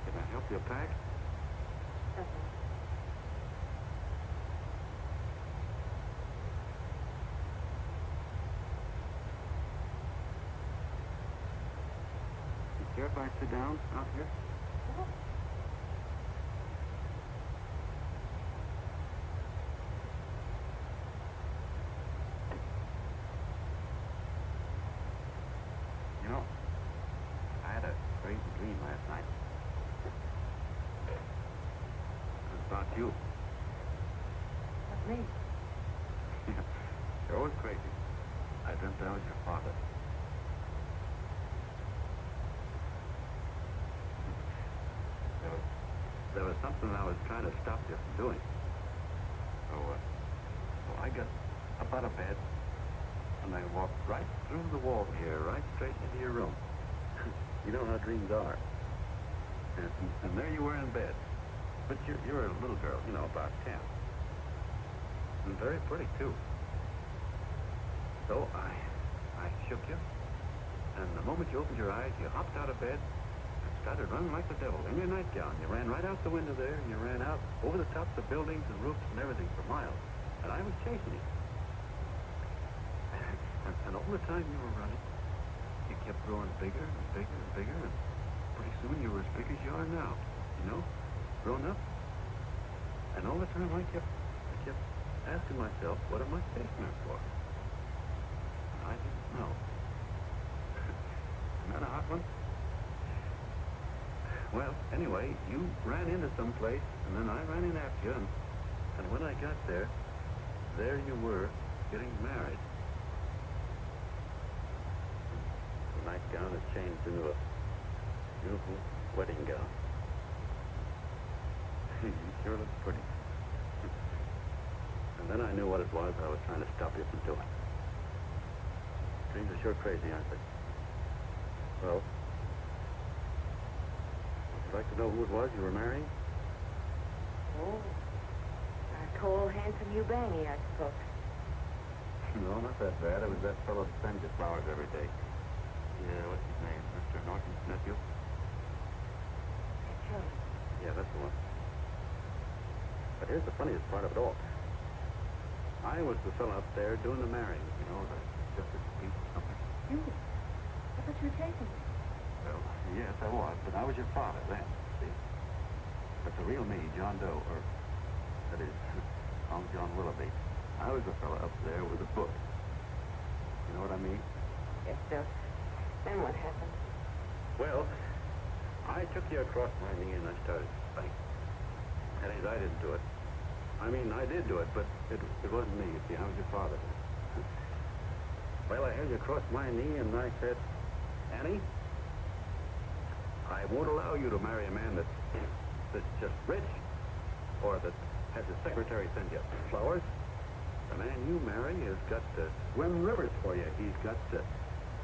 Can I help you pack? Care if I sit down out here? You know, I had a crazy dream last night. It was about you. That's me. Sure was crazy. I dreamt I was your father. There was something I was trying to stop you from doing. So I got up out of bed, and I walked right through the wall here, right straight into your room. You know how dreams are. And there you were in bed. But you're a little girl, you know, about 10. And very pretty, too. So I shook you, and the moment you opened your eyes, you hopped out of bed, started running like the devil in your nightgown. You ran right out the window there, and you ran out over the tops of buildings and roofs and everything for miles. And I was chasing you. And all the time you were running, you kept growing bigger and bigger and bigger, and pretty soon you were as big as you are now. You know? Grown up. And all the time I kept asking myself, what am I chasing her for? I didn't know. Isn't that a hot one? Well, anyway, you ran into some place, and then I ran in after you, and when I got there you were, getting married. The nightgown had changed into a beautiful wedding gown. You sure look pretty. And then I knew what it was I was trying to stop you from doing. Dreams are sure crazy, aren't they? Well, would you like to know who it was you were marrying? Oh, a tall, handsome Ubangi, I suppose. No, not that bad. It was that fellow that sends you flowers every day. Yeah, what's his name? Mr. Norton's nephew? Sure. Yeah, that's the one. But here's the funniest part of it all. I was the fellow up there doing the marrying, you know, the justice speech or something. You? I thought you were chasing me. Well, yes, I was, but I was your father then, see? But the real me, John Doe, or, that is, I'm John Willoughby. I was the fellow up there with the book. You know what I mean? Yes, sir. Then what happened? Well, I took you across my knee and I started fighting. That is, I didn't do it. I mean, I did do it, but it wasn't me, you see. I was your father. Well, I held you across my knee and I said, Annie, I won't allow you to marry a man that's just rich or that has his secretary send you flowers. The man you marry has got to swim rivers for you. He's got to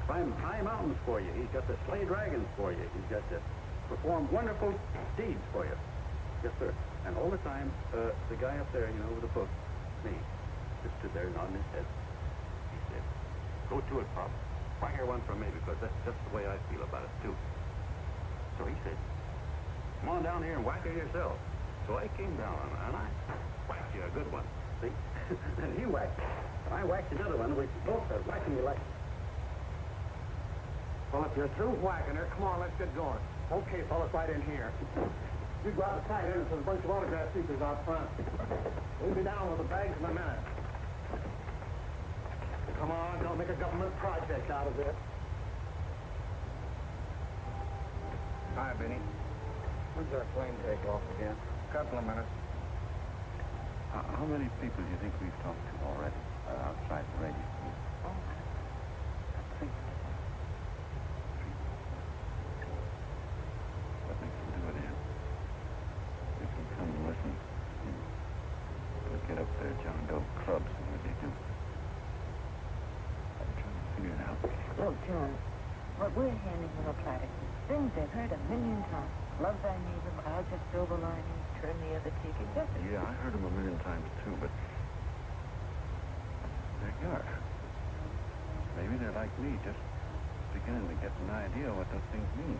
climb high mountains for you. He's got to slay dragons for you. He's got to perform wonderful deeds for you. Yes, sir. And all the time, the guy up there, you know, with the book, me, just stood there nodding his head. He said, go to it, Pop. Fire one from me, because that's just the way I feel about it, too. So he said, come on down here and whack her yourself. So I came down and I whacked you a good one, see? And he whacked, and I whacked another one, which both are whacking me like... Well, if you're through whacking her, come on, let's get going. Okay, fellas, right in here. You go out the side entrance, there's a bunch of autograph seekers out front. We'll be down with the bags in a minute. Come on, don't make a government project out of this. Hi, Benny. When's our plane take off again? Couple of minutes. How many people do you think we've talked to already outside the radio? Oh, I think... What makes them do it, Ann? They can come and listen. They'll get up there, John Doe clubs, and what they do. I'm trying to figure it out. Look, John, what we're handing them are platitudes. Things they've heard a million times. Love thy neighbor, clouds of silver lining, turn the other cheek, etc. Yeah, I heard them a million times, too, but... There you are. Maybe they're like me, just beginning to get an idea what those things mean.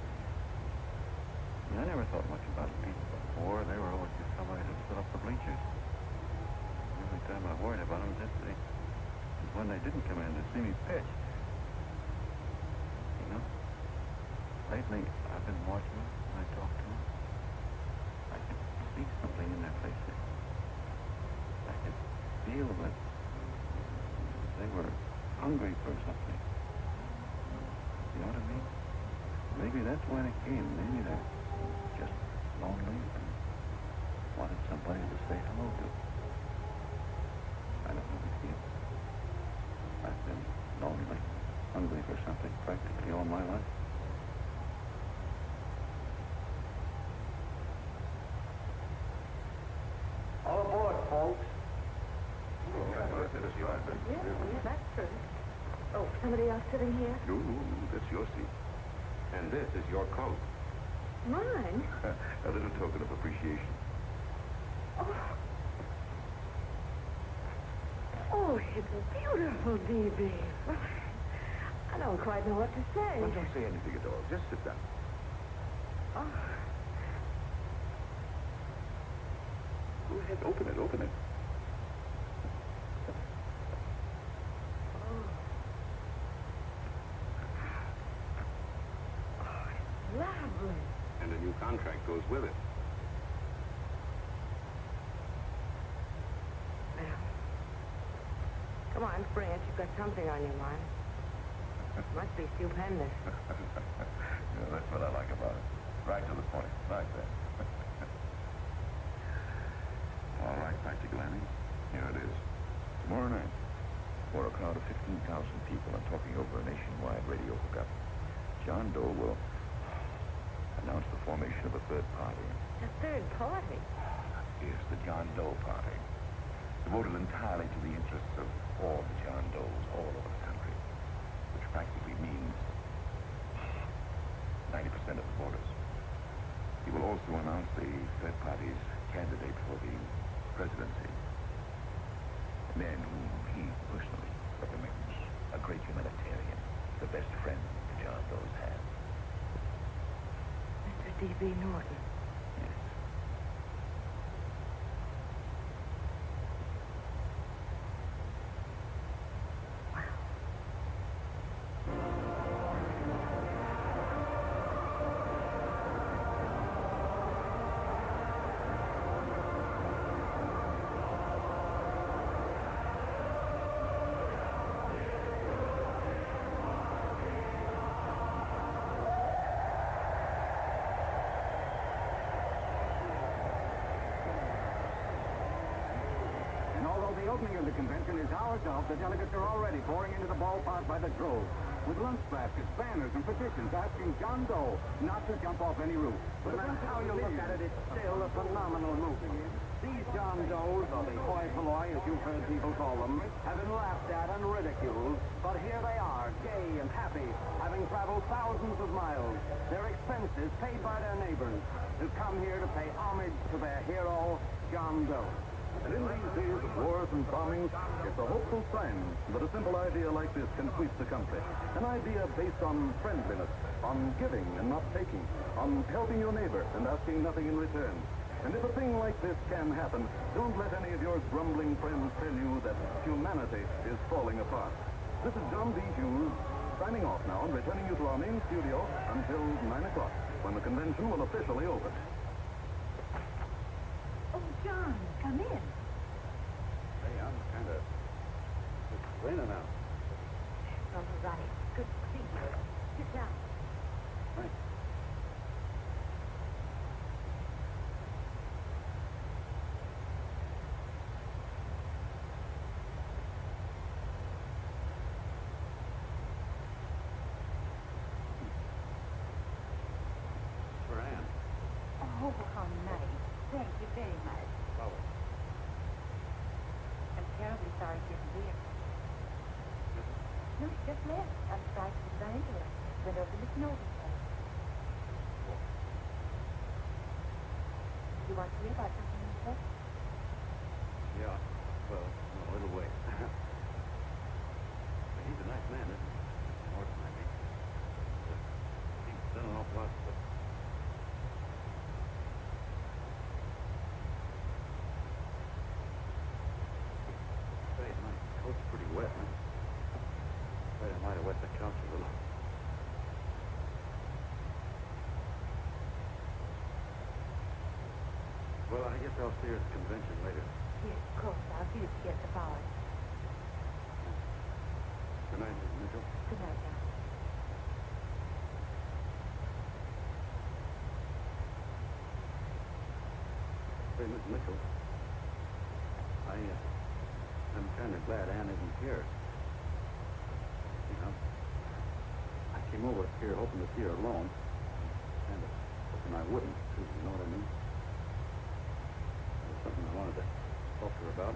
I never thought much about people before. They were always just somebody to fill up the bleachers. The only time I worried about them was when they didn't come in to see me pitch. You know, lately I've been watching them when I talk to them. I can see something in their faces. I can feel that they were hungry for something. You know what I mean? Maybe that's when it came. Maybe they're just lonely and wanted somebody to say hello to. I don't know with you. I've been lonely, hungry for something practically all my life. All aboard, folks. Yeah, that's true. Oh, somebody else sitting here? No, that's your seat. And this is your coat. Mine? A little token of appreciation. Oh, it's beautiful, D.B. I don't quite know what to say. Well, don't say anything at all. Just sit down. Oh. Go ahead, open it, open it. And a new contract goes with it. Well, come on, Brant. You've got something on your mind. Must be stupendous. Yeah, that's what I like about it. Right to the point. Like that. All right, Practical Annie. Here it is. Tomorrow night, for a crowd of 15,000 people and talking over a nationwide radio hookup, John Doe will announce the formation of a third party. A third party? Yes, the John Doe Party. Devoted entirely to the interests of all the John Does all over the country, which practically means 90% of the voters. He will also announce the third party's candidate for the presidency. A man whom he personally recommends. A great humanitarian. The best friend the John Does have. Mr. D.B. Norton. Yes. The opening of the convention is hours off. The delegates are already pouring into the ballpark by the drove, with lunch baskets, banners, and petitions asking John Doe not to jump off any roof. No matter how you look at it, it's still a phenomenal movie. These John Does, or the hoi polloi, as you've heard people call them, have been laughed at and ridiculed, but here they are, gay and happy, having traveled thousands of miles, their expenses paid by their neighbors, who come here to pay homage to their hero, John Doe. And in these days of wars and bombings, it's a hopeful sign that a simple idea like this can sweep the country. An idea based on friendliness, on giving and not taking, on helping your neighbor and asking nothing in return. And if a thing like this can happen, don't let any of your grumbling friends tell you that humanity is falling apart. This is John D. Hughes, signing off now and returning you to our main studio until 9 o'clock, when the convention will officially open. Oh, John, come in. Hey, I'm kind of... It's raining out. All right. Good to see you. Sit down. Thanks. For Ann. Oh, how nice. Thank you very much. Flowers. I'm terribly sorry she isn't here. No, she just left. I'm surprised she didn't run into her. Went over to Miss Nolan's place. You want to hear about something you said? Yeah. Well, no, it'll wait. But he's a nice man, isn't he? Morton, I mean. He's done an awful lot of... Say, my coat's pretty wet, huh? Afraid I might have wet the couch a little. Well, I guess I'll see her at the convention later. Yes, of course. I'll see if she gets the power. Good night, Mrs. Mitchell. Good night, John. Say, Miss Mitchell, I'm kind of glad Ann isn't here. You know, I came over here hoping to see her alone. Kind of hoping I wouldn't, too, you know what I mean? There was something I wanted to talk to her about.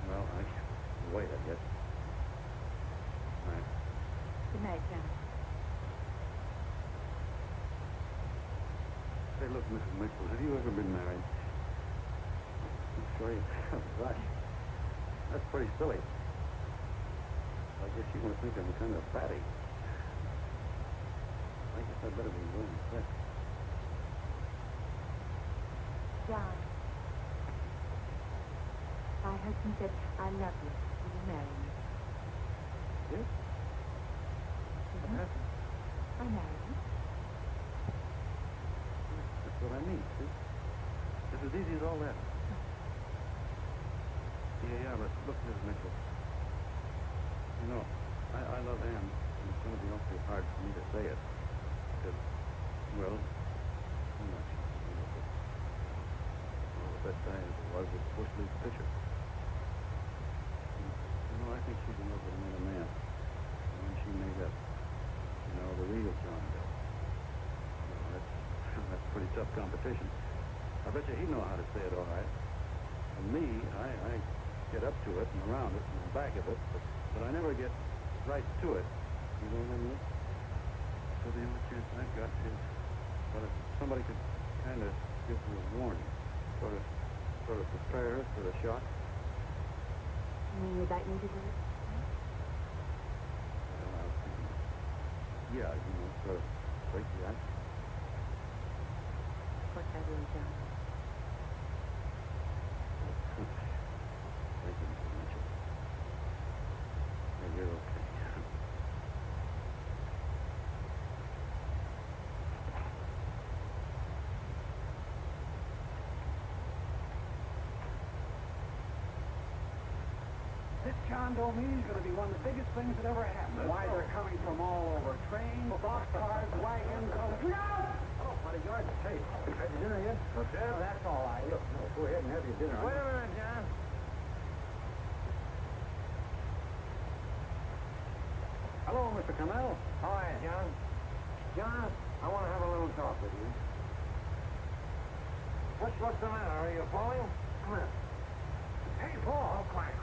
Well, I can wait, I guess. All right. Good night, John. Say, look, Mrs. Mitchell, have you ever been married? I'm sure you have. Gosh, that's pretty silly. I guess you must think I'm kind of fatty. I guess I'd better be going to sex. John. My husband said, I love you. Will you marry me? Yes? Mm-hmm. What happened? I marry him. That's what I mean, see? It's as easy as all that. Yeah, but look, Mrs. Mitchell. You know, I love Ann, and it's going to be awfully hard for me to say it. Because, well, I'm not sure. Well, the best guy as it was Bush League pitcher. You know, I think she's in love with another man. And when she made up, you know, the real John Doe. You know, that's pretty tough competition. I bet you he'd know how to say it all right. And me, I get up to it and around it and the back of it, but I never get right to it. You know what I mean? So the only chance I've got is, well, if somebody could kind of give her a warning, sort of prepare her for the shot. You mean you'd like me to do it? Well, I was thinking, yeah, you know, sort of break the ice. What's that doing, John? Thank you, Mr. Mitchell. Yeah, you're okay. This John Doe meeting is going to be one of the biggest things that ever happened. Why, they're coming from all over. Trains, boxcars, wagons, Oh, buddy George, hey, had your dinner yet? Okay. Oh, that's all right. Look, no, go ahead and have your dinner. Wait a minute, John. Hello, Mr. Connell. How are you, John? John, I want to have a little talk with you. What's the matter? Are you falling? Come here. Hey, Paul. Quiet.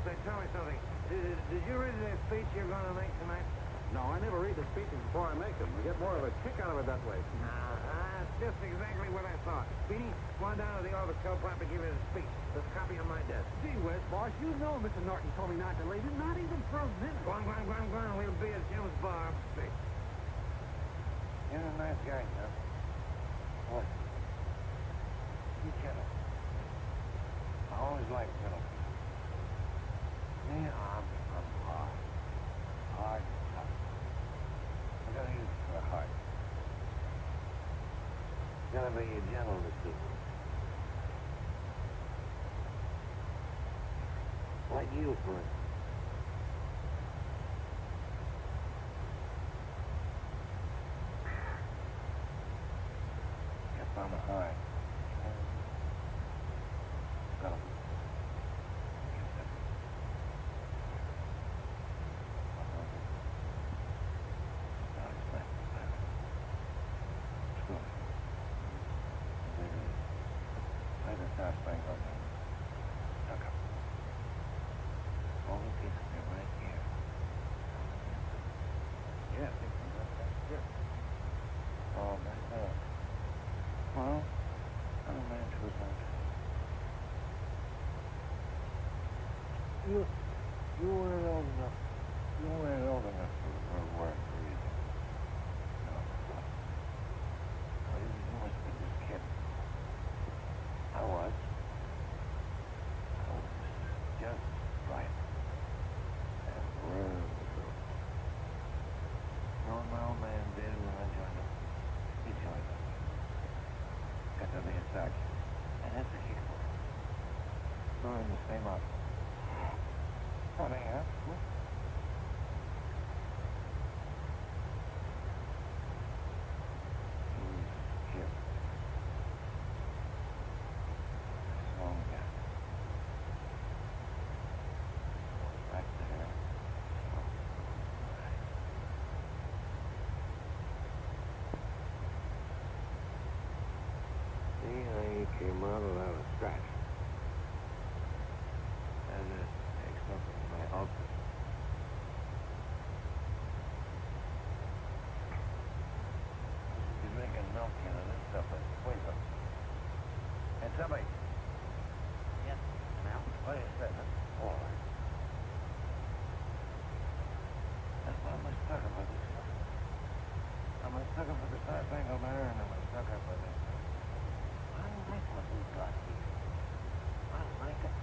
Say, tell me something. Did you read the speech you're going to make tonight? No, I never read the speeches before I make them. I get more of a kick out of it that way. That's just exactly what I thought. Beanie, go on down to the office, tell Pop to give you the speech. There's a copy on my desk. Gee whiz, boss, you know Mr. Norton told me not to leave it, not even for a minute. Go on. We'll be at Jim's bar upstate. You're a nice guy, John. What? You gentle. I always like gentle people. Me, I'm hard. Hard and tough. I gotta use it for a heart. Gotta be gentle to people. Like you, for instance. If I'm hard. Gotta be. You weren't old enough. You weren't old enough for work, were you? No. You must be just kidding. I was just right. And where was it? You know what my old man did when I joined him? He joined us. Got to be a sergeant. And that's a kid. We're in the same office. Funny, huh? He's here. Long guy. Right there. See how you came out without a scratch. And it takes nothing to my ulcer. He's making milk out of this stuff like poison. Hey, somebody. Yes, now? What do you say, huh? All right. That's why I'm a sucker for this stuff. I'm a sucker for the star-spangled banner, and I'm a sucker for this stuff. I like what we got here. I like it.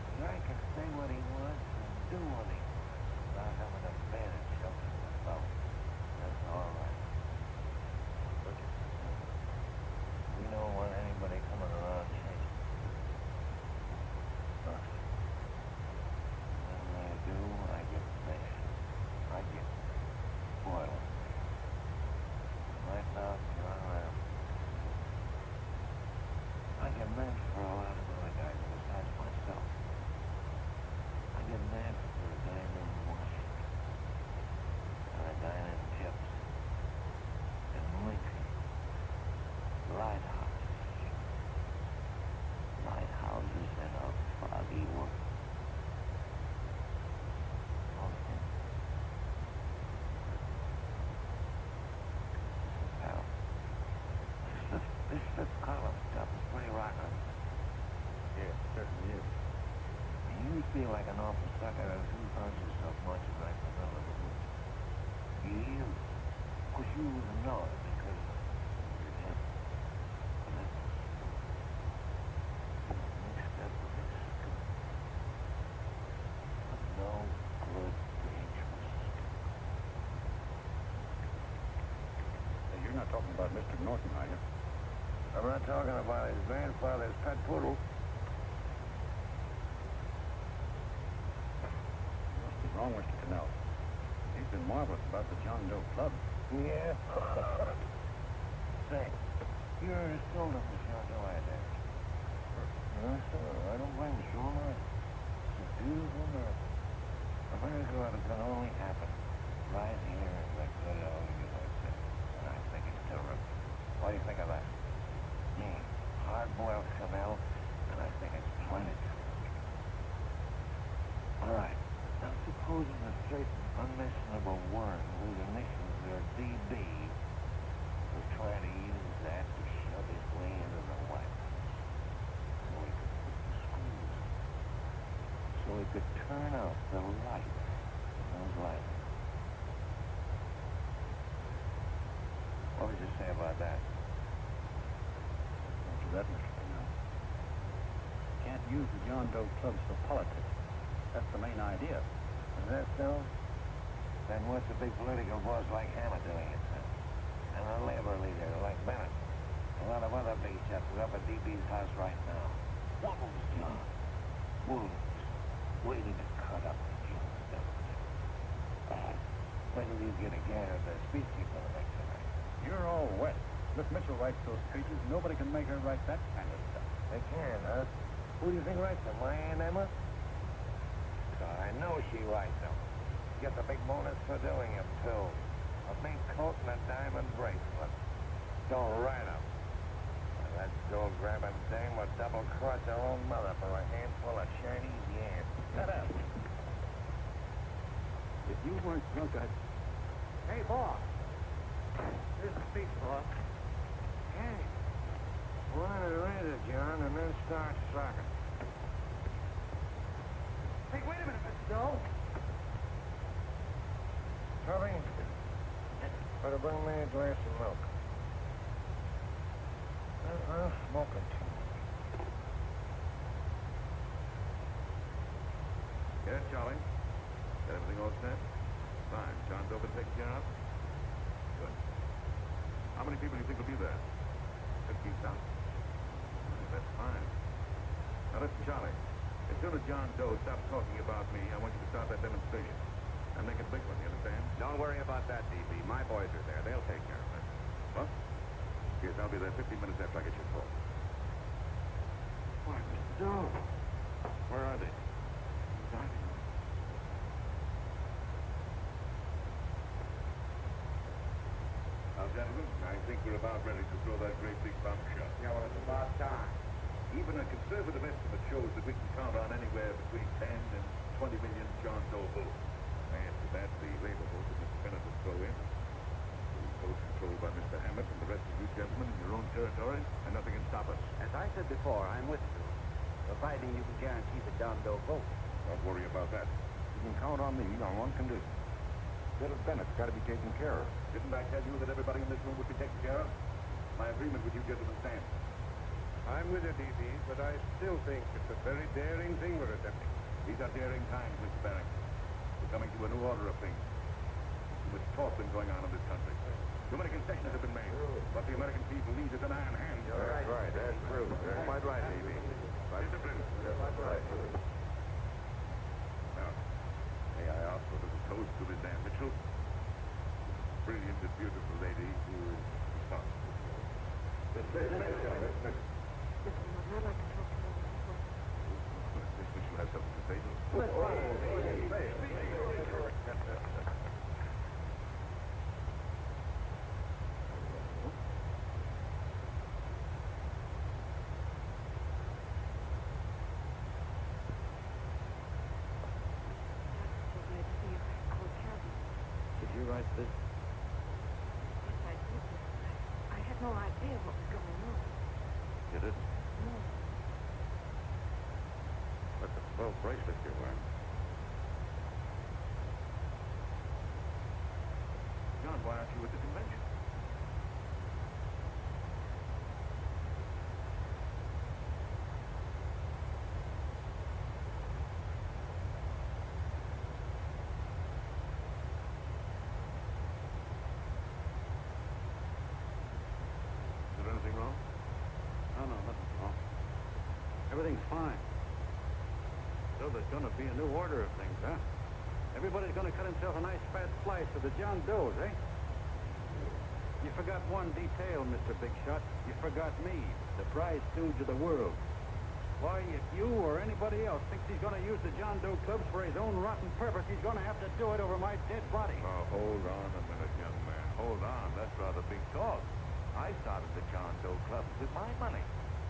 The guy can say what he wants and do what he wants without having a bandage shelter. feel like an awful sucker who finds yourself marching right in the middle of the woods. You? Of course, you wouldn't know it because you're him. But that's mixed up with this scoop. A no good, dangerous scoop. Hey, you're not talking about Mr. Norton, are you? I'm not talking about his grandfather's pet poodle. Wrong, Mr. Cannell. He's been marvelous about the John Doe Club. Yeah? Say, you're sold on the John Doe I there. No, sir, I don't blame you, sure not. It's a beautiful girl. America ought to can only happen right here in the good old USA. And I think it's terrific. What do you think of that? Me, hard-boiled Cannell, and I think it's plenty terrific. All right. Now, supposing a certain unmentionable worm whose initials are DB was trying to use that to shove his way into the White House so he could put the screws in, so he could turn out the light in those lights. What would you say about that? After that, Mr. Cannell. Can't use the John Doe clubs for politics. That's the main idea. Is that so? Then what's a big political boss like Hammer doing it, son? And a labor leader like Bennett? A lot of other big shots are up at DB's house right now. Wolves, John. Wolves. Waiting to cut up the Jones Doe. Wait till you get a gander at the speech you're going to make tonight. You're all wet. Miss Mitchell writes those speeches. Nobody can make her write that kind of stuff. They can, huh? Who do you think writes them? My Aunt Emma? I know she writes them. Get the big bonus for doing them, too. A pink coat and a diamond bracelet. Don't write them. That gold-grabbing dame would double-cross her own mother for a handful of Chinese yams. Shut up. If you weren't drunk, I'd... Hey, boss. Here's the speech, boss. Hey. One and read it, John, and then start sucking. Hey, wait a minute, Mr. Doe. Tubby, better bring me a glass of milk. I'm smoking too much. Yes, Charlie? Got everything all set? Fine. John's over taken care of? Good. How many people do you think will be there? 15,000? That's fine. Now listen, Charlie. As soon as John Doe stops talking about me, I want you to start that demonstration. And make it a big one, you understand? Don't worry about that, DB. My boys are there. They'll take care of it. What? Yes, I'll be there 15 minutes after I get your call. Why, Mr. Doe? Where are they? Diving. Now, gentlemen, I think we're about ready to throw that great big bombshell. Yeah, well, it's about time. Even a conservative estimate shows that we can count on anywhere between 10 and 20 million John Doe votes. And to that, the labor vote that Mr. Bennett will throw in. The votes controlled by Mr. Hammett and the rest of you gentlemen in your own territory, and nothing can stop us. As I said before, I'm with you, providing you can guarantee the John Doe vote. Don't worry about that. You can count on me on one condition. Little Bennett's got to be taken care of. Didn't I tell you that everybody in this room would be taken care of? My agreement with you gentlemen stands. I'm with you, DB, but I still think it's a very daring thing we're attempting. These are daring times, Mr. Barrett. We're coming to a new order of things. Too much talk been going on in this country. Too many concessions have been made. What the American people need is an iron hand. That's right. That's true. That's quite right, DB. Discipline. That's right. Now, may I ask for a toast to Miss Ann Mitchell? Brilliant and beautiful lady who is responsible for Listen, I'd like to talk to you. Miss Mitchell has something to say to us. Did you write this? Yes, I did. I had no idea what was going on. You didn't? No. Listen. 12 bracelet you're wearing. John, why aren't you at the convention? Is there anything wrong? No, nothing's wrong. Everything's fine. So there's going to be a new order of things, huh? Everybody's going to cut himself a nice fat slice of the John Does, eh? You forgot one detail, Mr. Big Shot. You forgot me, the prize stooge of the world. Why, if you or anybody else thinks he's going to use the John Doe clubs for his own rotten purpose, he's going to have to do it over my dead body. Oh, hold on a minute, young man. Hold on. That's rather big talk. I started the John Doe clubs with my money.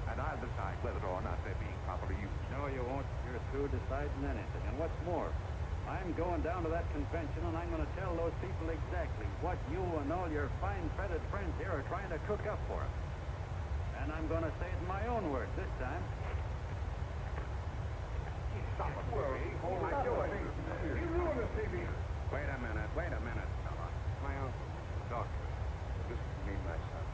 And I'll decide whether or not they're being properly used. No, you won't. You're through deciding anything. And what's more, I'm going down to that convention, and I'm going to tell those people exactly what you and all your fine-feathered friends here are trying to cook up for us. And I'm going to say it in my own words this time. Stop it. Hold on. You ruined the TV. Wait a minute, fella. My uncle, the doctor. Listen to me, my son.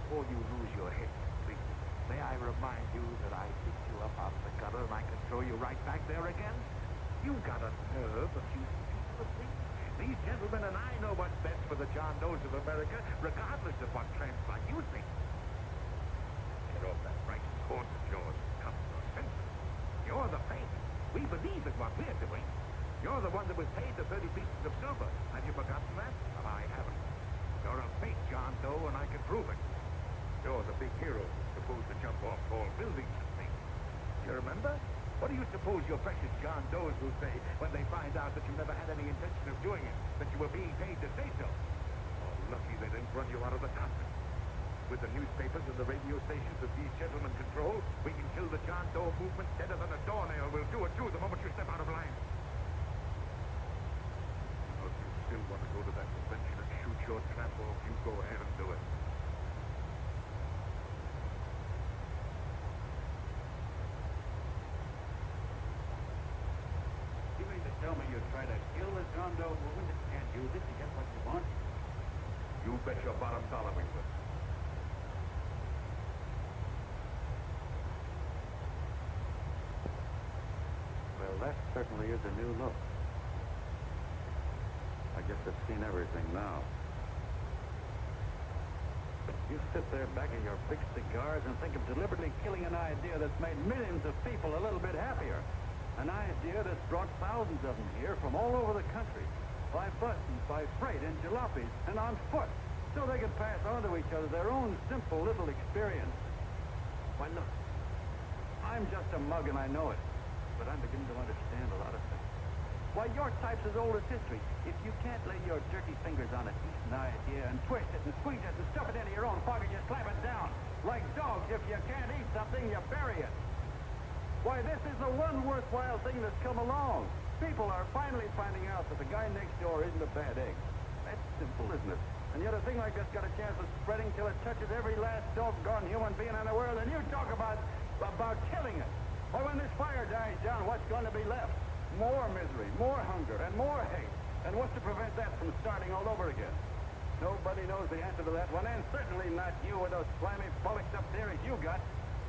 Before you lose your head completely, may I remind you that I picked you up out of the gutter and I can throw you right back there again? You've got a nerve of using people of things. These gentlemen and I know what's best for the John Does of America, regardless of what tramps like you think. Get off that righteous horse of yours and come to your senses. You're the fake. We believe in what we're doing. You're the one that was paid the 30 pieces of silver. Have you forgotten that? Well, I haven't. You're a fake John Doe, and I can prove it. You're the big hero who's supposed to jump off tall buildings and things. You remember? What do you suppose your precious John Does will say when they find out that you never had any intention of doing it, that you were being paid to say so? Oh, lucky they didn't run you out of the conference. With the newspapers and the radio stations that these gentlemen control, we can kill the John Doe movement deader than a doornail. We'll do it, too, the moment you step out of line. Now, if you still want to go to that convention and shoot your trap off, you go ahead and do it. You mean to tell me you're trying to kill the John Doe movement and use it to get what you want? You bet your bottom dollar we will. Well, that certainly is a new look. I guess I've seen everything now. You sit there back of your big cigars and think of deliberately killing an idea that's made millions of people a little bit happier. An idea that's brought thousands of them here from all over the country, by bus and by freight and jalopies and on foot, so they can pass on to each other their own simple little experience. Why, look, I'm just a mug and I know it, but I'm beginning to understand a lot of things. Why, your type's as old as history. If you can't lay your dirty fingers on a decent idea and twist it and squeeze it and stuff it into your own pocket, you slap it down. Like dogs, if you can't eat something, you bury it. Why, this is the one worthwhile thing that's come along. People are finally finding out that the guy next door isn't a bad egg. That's simple, isn't it? And yet a thing like this got a chance of spreading till it touches every last doggone human being in the world, and you talk about killing it. Why, when this fire dies down, what's going to be left? More misery, more hunger, and more hate. And what's to prevent that from starting all over again? Nobody knows the answer to that one, and certainly not you with those slimy, bollocked-up theories you got.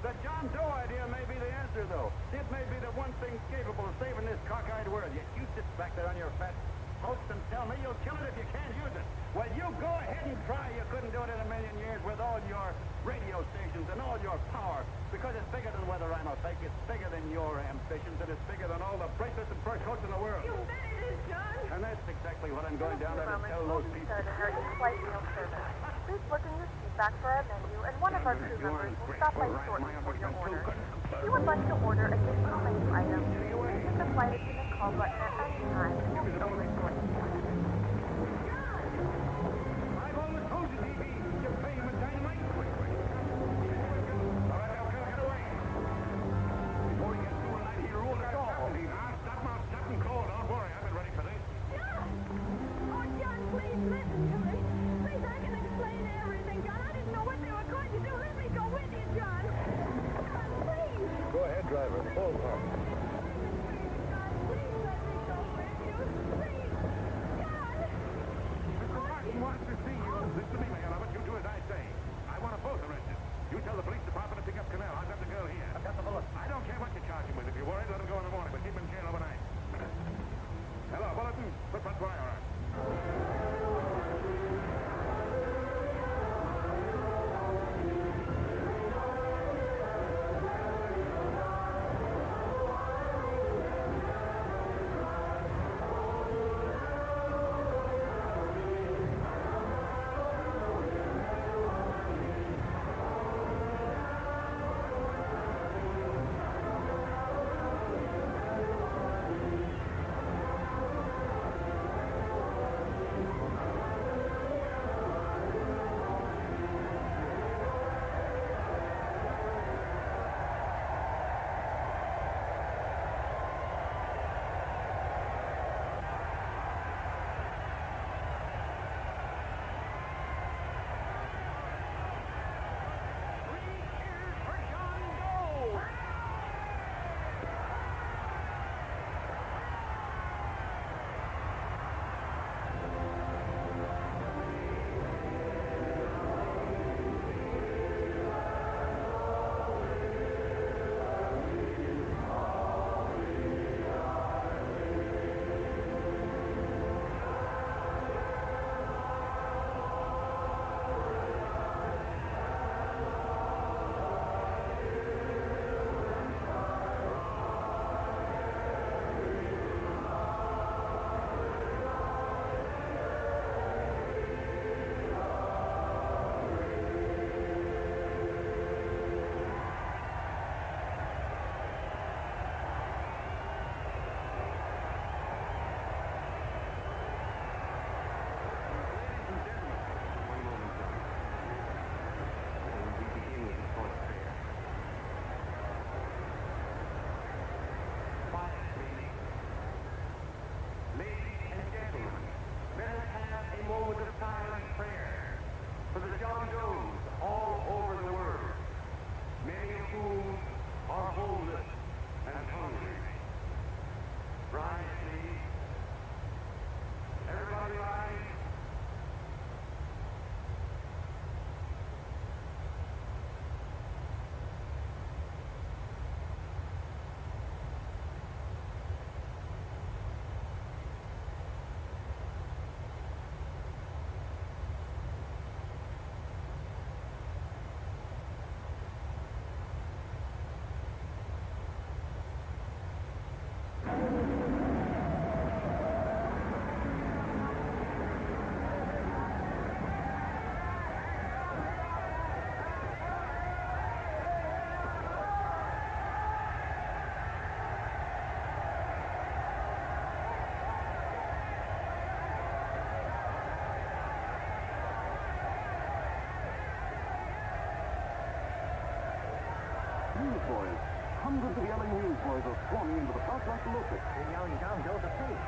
The John Doe idea may be the answer, though. It may be the one thing capable of saving this cockeyed world. Yet you sit back there on your fat hopes and tell me you'll kill it if you can't use it. Well, you go ahead and try. You couldn't do it in a million years with all your radio stations and all your power, because it's bigger than whether I'm a fake. It's bigger than your ambitions, and it's bigger than all the bracelets and fur coats in the world. You bet it is, John. And that's exactly what I'm going down there to tell those people. Flight meal service. Please look in your seat back for our menu, and one of our crew members will stop by shortly for your order. If you would like to order additional menu items, please hit the flight attendant call button at any time, and we'll be over shortly. I've always told you, DB, you're paying with dynamite. Quick. All right, now, get away. Before he gets through a night, he'll rule it all. Stop and call. Don't worry, I've been ready for this. John! Oh, John, please listen to me. Please, I can explain everything, John. I didn't know what they were going to do. Let me go with you, John. John, please. Go ahead, driver. Full park.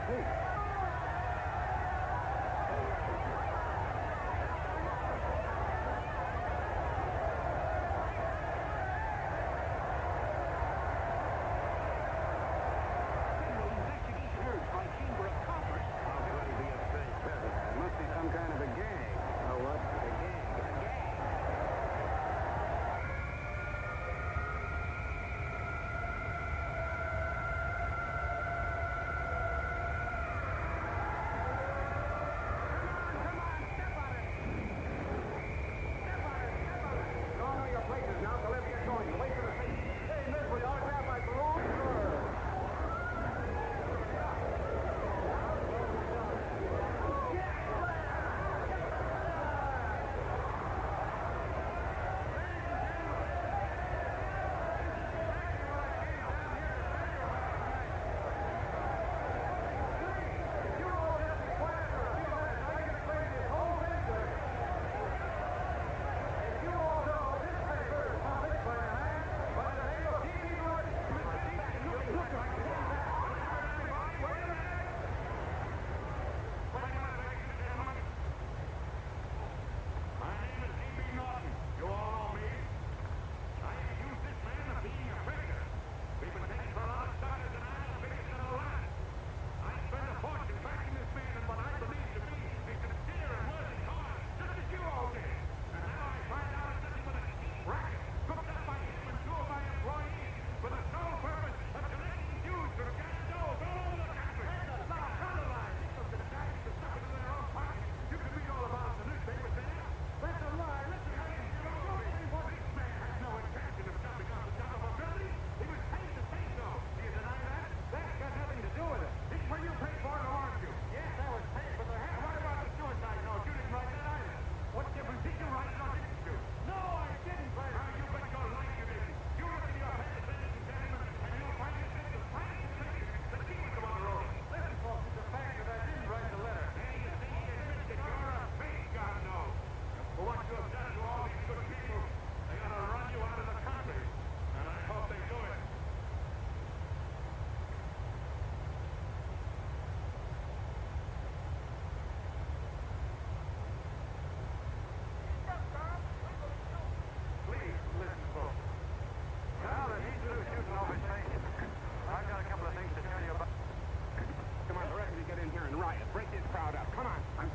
Hey. It must be some kind of a gang. Oh, what? A gang. You all know your places now, so let's get going. Wait for the station. Hey, miss, will you autograph my balloon?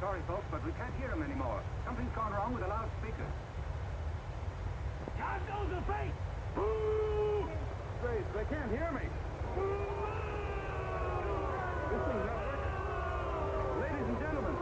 Sorry, folks, but we can't hear him anymore. Something's gone wrong with the loudspeaker. John Doe's a fake! Boo! Grace, they can't hear me. This thing's not working. Ladies and gentlemen.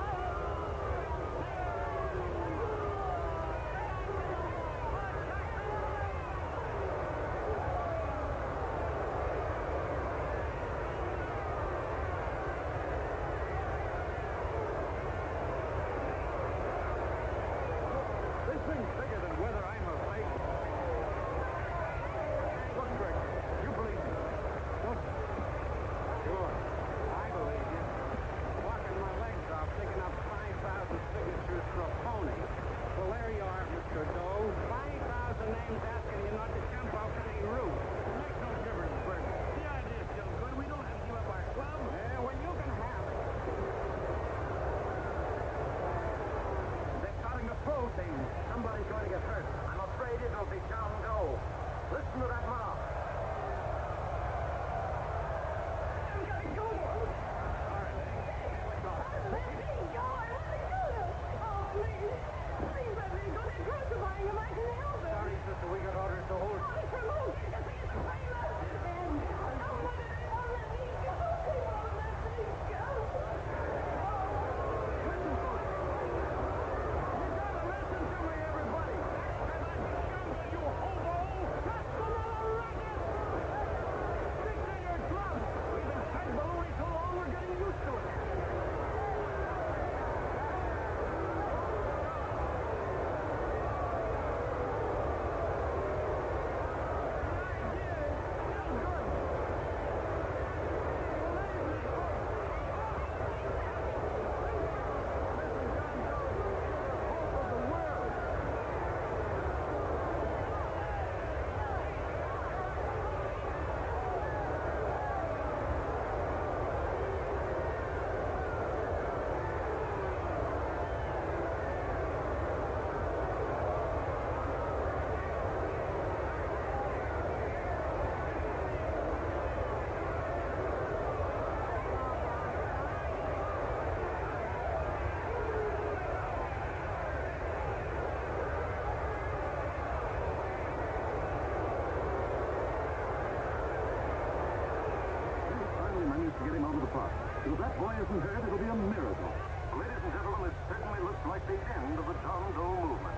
that boy isn't hurt, it'll be a miracle. Ladies and gentlemen, it certainly looks like the end of the John Doe movement.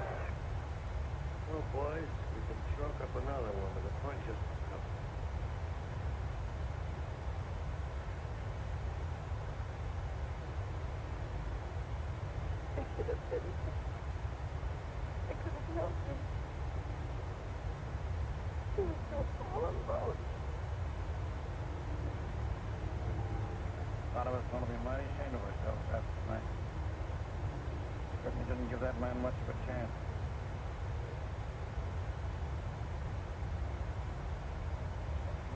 Well, boys, we can chalk up another one with a punch of... I should have been there. I could have helped him. He was so all alone. A lot of us going to be mighty ashamed of ourselves after tonight. Certainly didn't give that man much of a chance.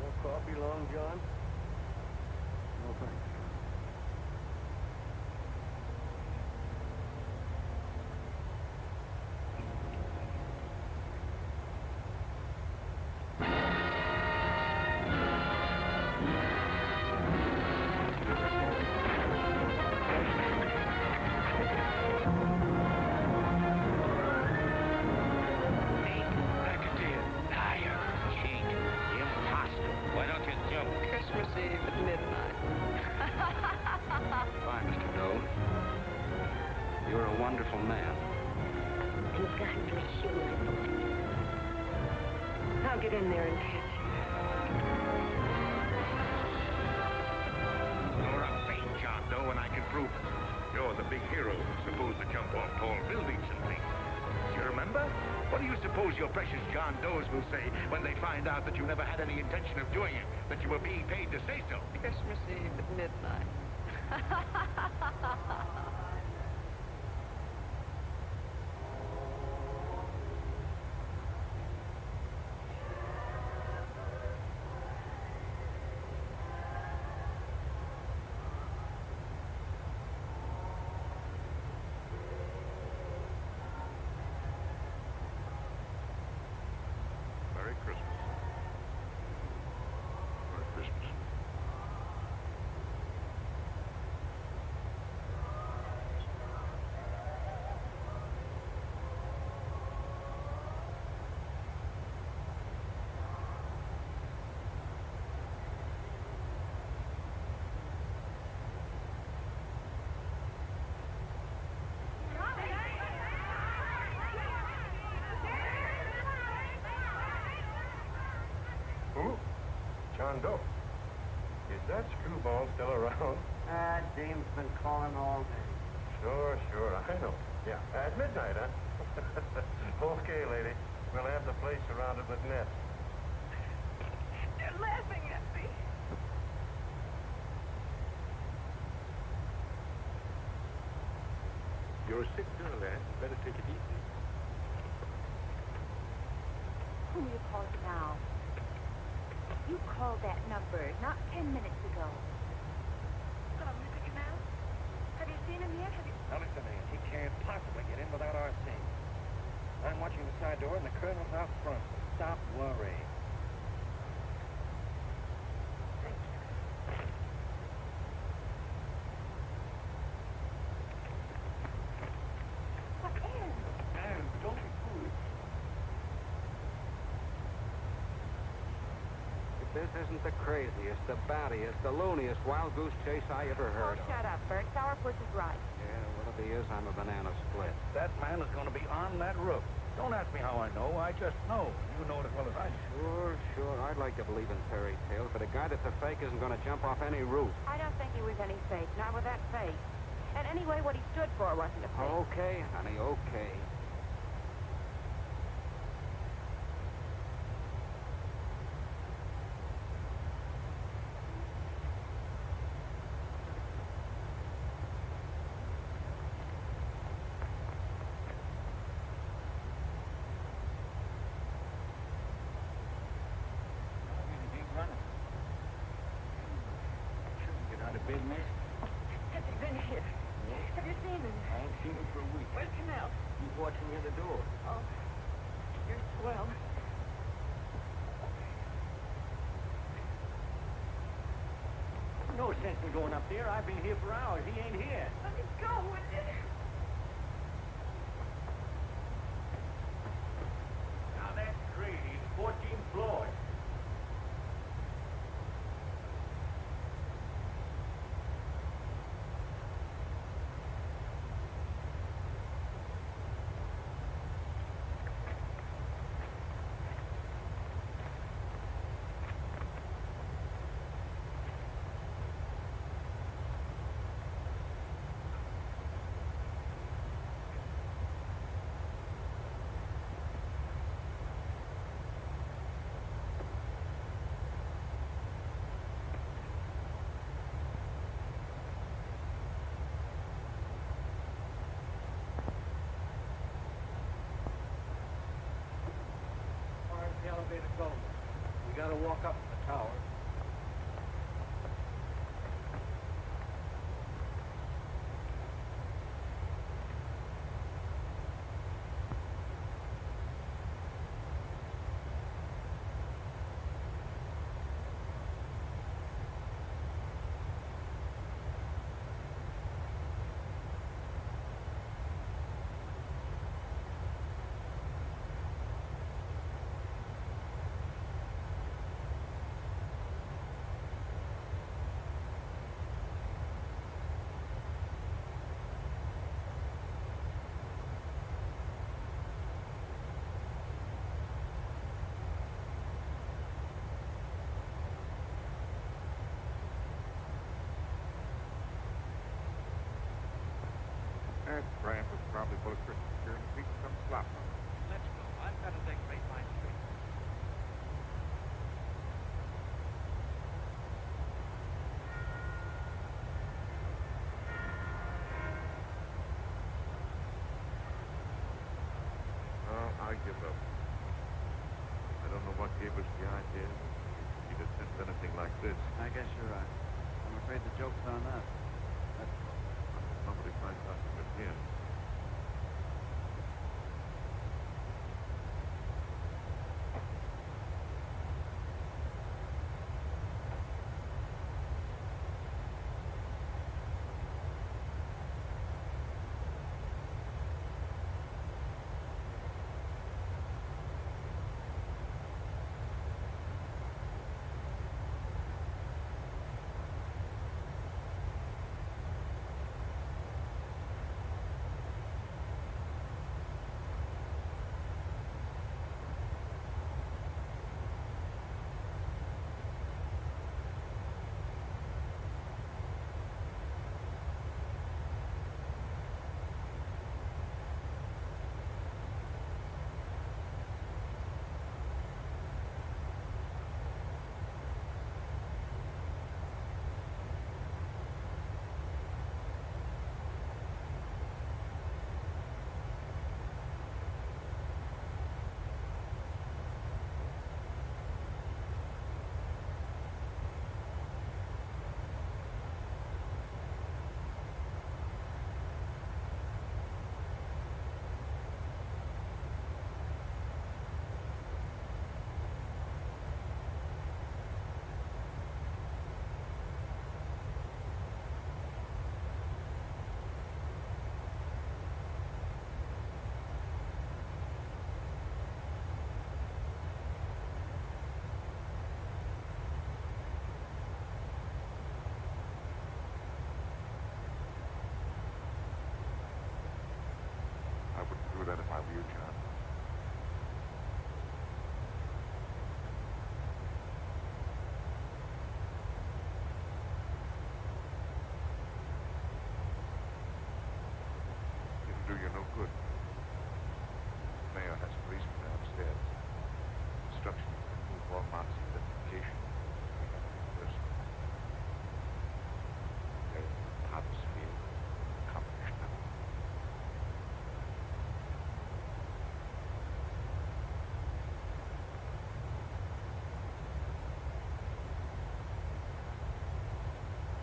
More coffee, Long John? No thanks. Wonderful man. And God bless you, my boy. I'll get in there and catch you. You're a fake John Doe, and I can prove it. You're the big hero who's supposed to jump off tall buildings and things. Do you remember? What do you suppose your precious John Does will say when they find out that you never had any intention of doing it, that you were being paid to say so? Christmas Eve at midnight. Merry Christmas. Merry Christmas. Who? John Doe. Is that screwball still around? Dame's been calling all day. Sure, I know. Yeah, at midnight, huh? Okay, lady. We'll have the place surrounded with nets. They're laughing at me. You're a sick girl, lad. Better take it easy. Who you called now? You called that number not 10 minutes ago. Oh, Mr. Canal? Have you seen him yet? Now listen, man, he can't possibly get in without our seeing. I'm watching the side door, and the colonel's out front. Stop worrying. What is? Man, don't be foolish. If this isn't the craziest, the battiest, the looniest wild goose chase I ever heard of. Shut up, Bert. Sourpuss is right. Yeah, well, if he is, I'm a banana split. That man is going to be on that roof. Don't ask me how I know. I just know. You know it as well as I do. Sure. I'd like to believe in fairy tales, but a guy that's a fake isn't going to jump off any roof. I don't think he was any fake, not with that face. And anyway, what he stood for wasn't a fake. Okay, honey, okay. Business? Has he been here? Have you seen him? I ain't seen him for a week. Where's Canal? He's watching near the door. Oh, you're swell. No sense in going up there. I've been here for hours. He ain't here. Let me go, would you? Now that's crazy. It's 14th floor. got to walk up to the tower. That ramp is probably full of Christmas cheer and feet some slop. Let's go. I've got to decorate my street. Oh, I give up. I don't know what gave us the idea. He'd have sent anything like this. I guess you're right. I'm afraid the joke's on us. Somebody finds out it was him. I wouldn't do that if I were you, John. It'll do you no good. The mayor has policemen downstairs. Instructions to remove all marks of identification. Person. Thomas Field. Accomplished now.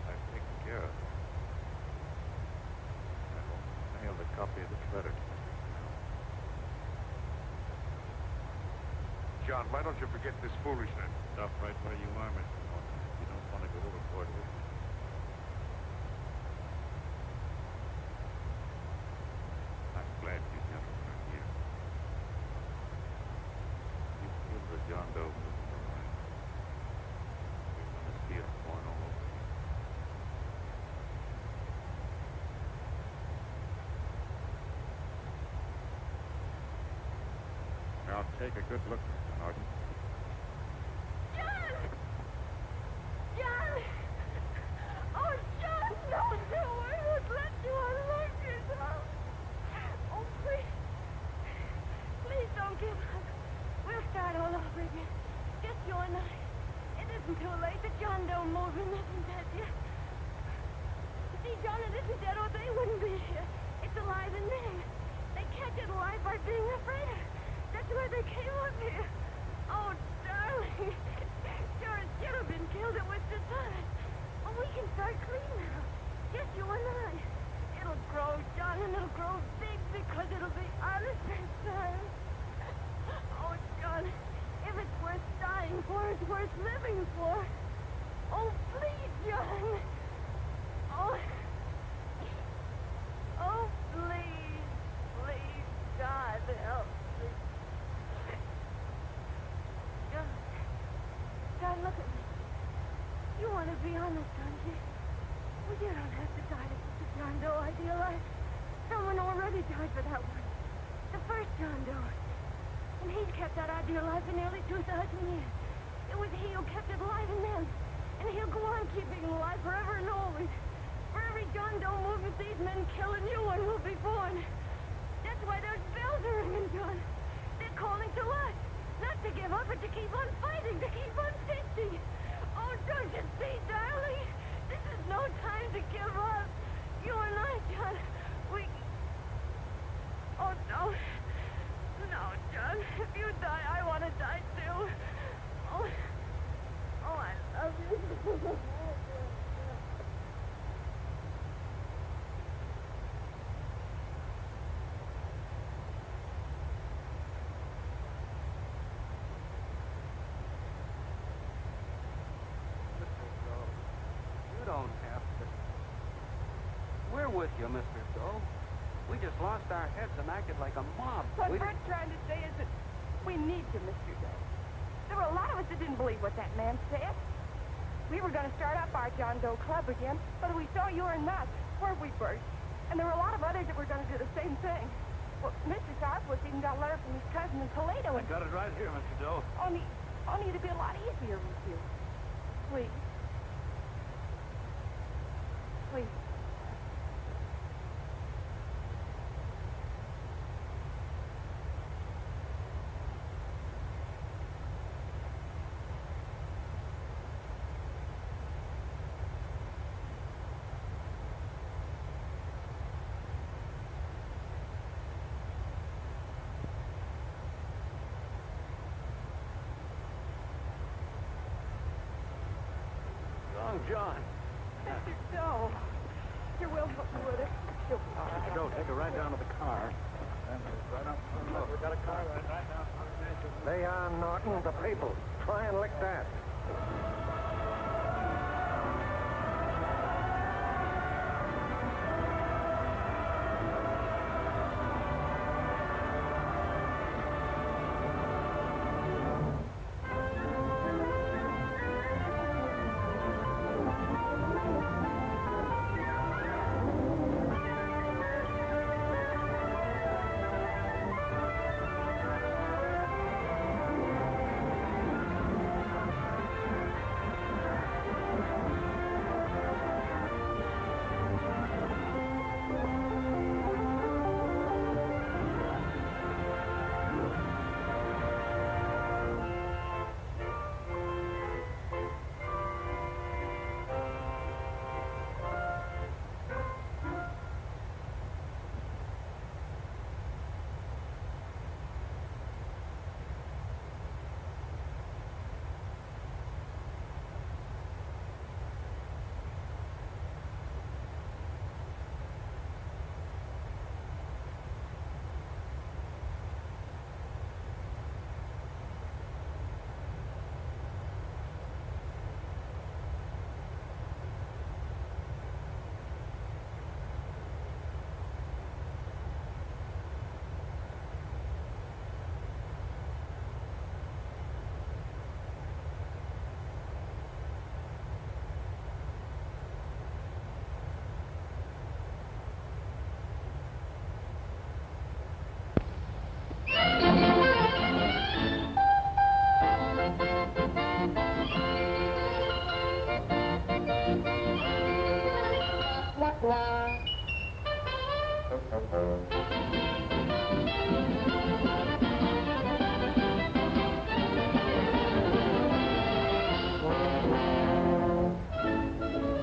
I've taken care of it. I will mail the copy of the letter to Mr. John, why don't you forget this foolishness? Stop right where you are, Mr. Norton. You don't want to go overboard with me. I'm glad you gentlemen are here. You feel the John Doe moving around. You're going to see it born all over you. Now take a good look, Mr. Norton. John! John! Oh, John, don't do it. I won't let you unlock yourself. Oh, please. Please don't give up. We'll start all over again. Just you and I. It isn't too late. The John Doe movement isn't dead yet. You see, John, it isn't dead or they wouldn't be here. It's alive and living. They catch it alive by being afraid of it. That's why they came up here. Oh, darling. should have been killed. It was dishonest. Oh, we can start clean now. Just you and I. It'll grow, John, and it'll grow big because it'll be honest this time. Oh, John, if it's worth dying for, it's worth living for. Oh, please, John. Oh, oh, please, please, God, help me. John, look at me. You want to be honest, don't you? Well, you don't have to die to keep the John Doe ideal life. Someone already died for that one. The first John Doe. And he's kept that ideal life for nearly 2,000 years. It was he who kept it alive in them. And he'll go on keeping it alive forever and always. For every John Doe movement these men kill, a new one will be born. That's why those bells are ringing, John. They're calling to us. Not to give up, but to keep on fighting, to keep on fishing. Oh, don't you see, darling? This is no time to give up. You and I, John, we... Oh, no. No, John. If you die, I want to die, too. Oh, I love you. Don't have to. We're with you, Mr. Doe. We just lost our heads and acted like a mob. What Bert's trying to say is that we need you, Mr. Doe. There were a lot of us that didn't believe what that man said. We were going to start up our John Doe Club again, but we saw you were nuts, weren't we, Bert? And there were a lot of others that were going to do the same thing. Well, Mr. Southwest even got a letter from his cousin in Toledo. I got it right here, Mr. Doe. Only it'd be a lot easier with you. Please. Please. John. Mr. Doe. Your will help me with it. She'll be all right. Mr. Doe, take her right down to the car. Right up. Look, we got a car right now. They are, Norton, the people. Try and lick that.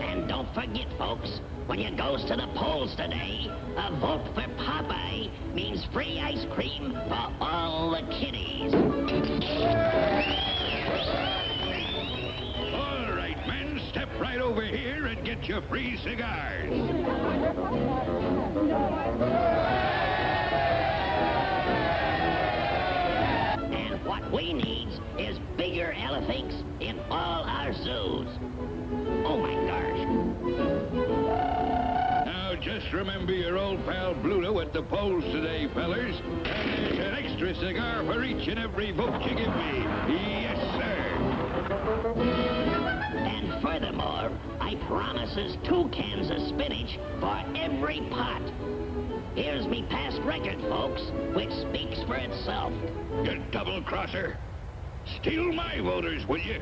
And don't forget, folks, when you goes to the polls today, a vote for Popeye means free ice cream for all the kiddies. right over here and get your free cigars. And what we need is bigger elephants in all our zoos. Oh, my gosh. Now, just remember your old pal Bluto at the polls today, fellers. And there's an extra cigar for each and every vote you give me. Yes, sir. And furthermore, I promises 2 cans of spinach for every pot. Here's me past record, folks, which speaks for itself. You double-crosser. Steal my voters, will you?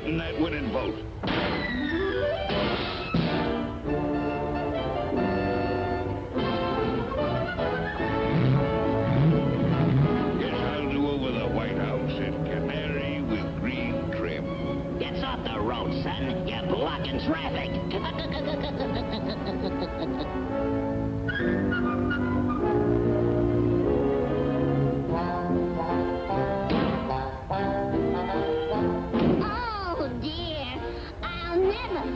That winning vote. Guess I'll do over the White House in canary with green trim. Get off the road, son. You're blocking traffic.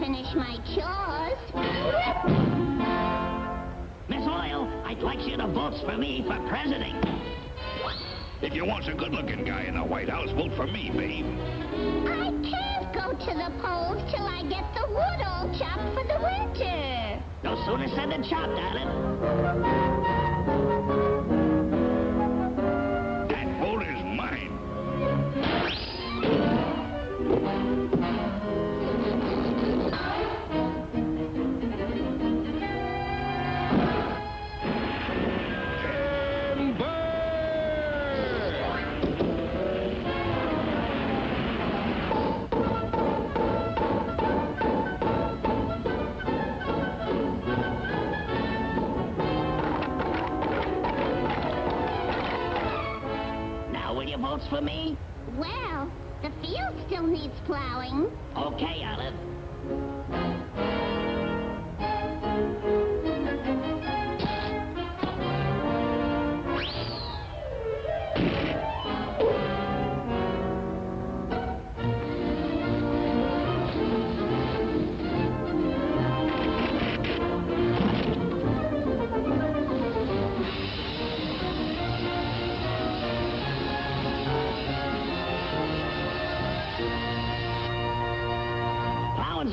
Finish my chores. Miss Oil, I'd like you to vote for me for president. If you want a good-looking guy in the White House, vote for me, babe. I can't go to the polls till I get the wood all chopped for the winter. No sooner said than chopped, darling. That vote is mine. Votes for me? Well, the field still needs plowing. Okay, Olive.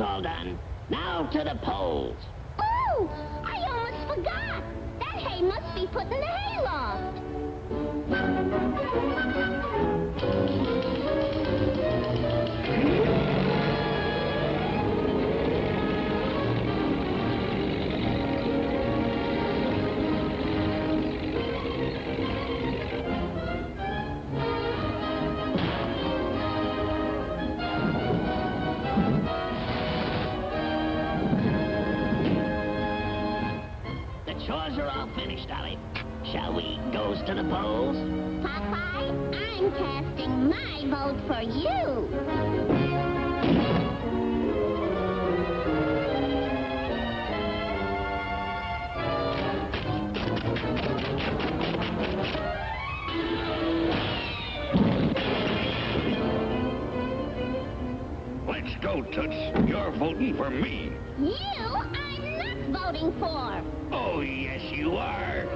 All done. Now to the polls. Oh, I almost forgot. That hay must be put in the hayloft. Chores are all finished, Ollie. Shall we goes to the polls? Popeye, I'm casting my vote for you. Let's go, Toots. You're voting for me. You, I'm not voting for. Oh, yes, you are.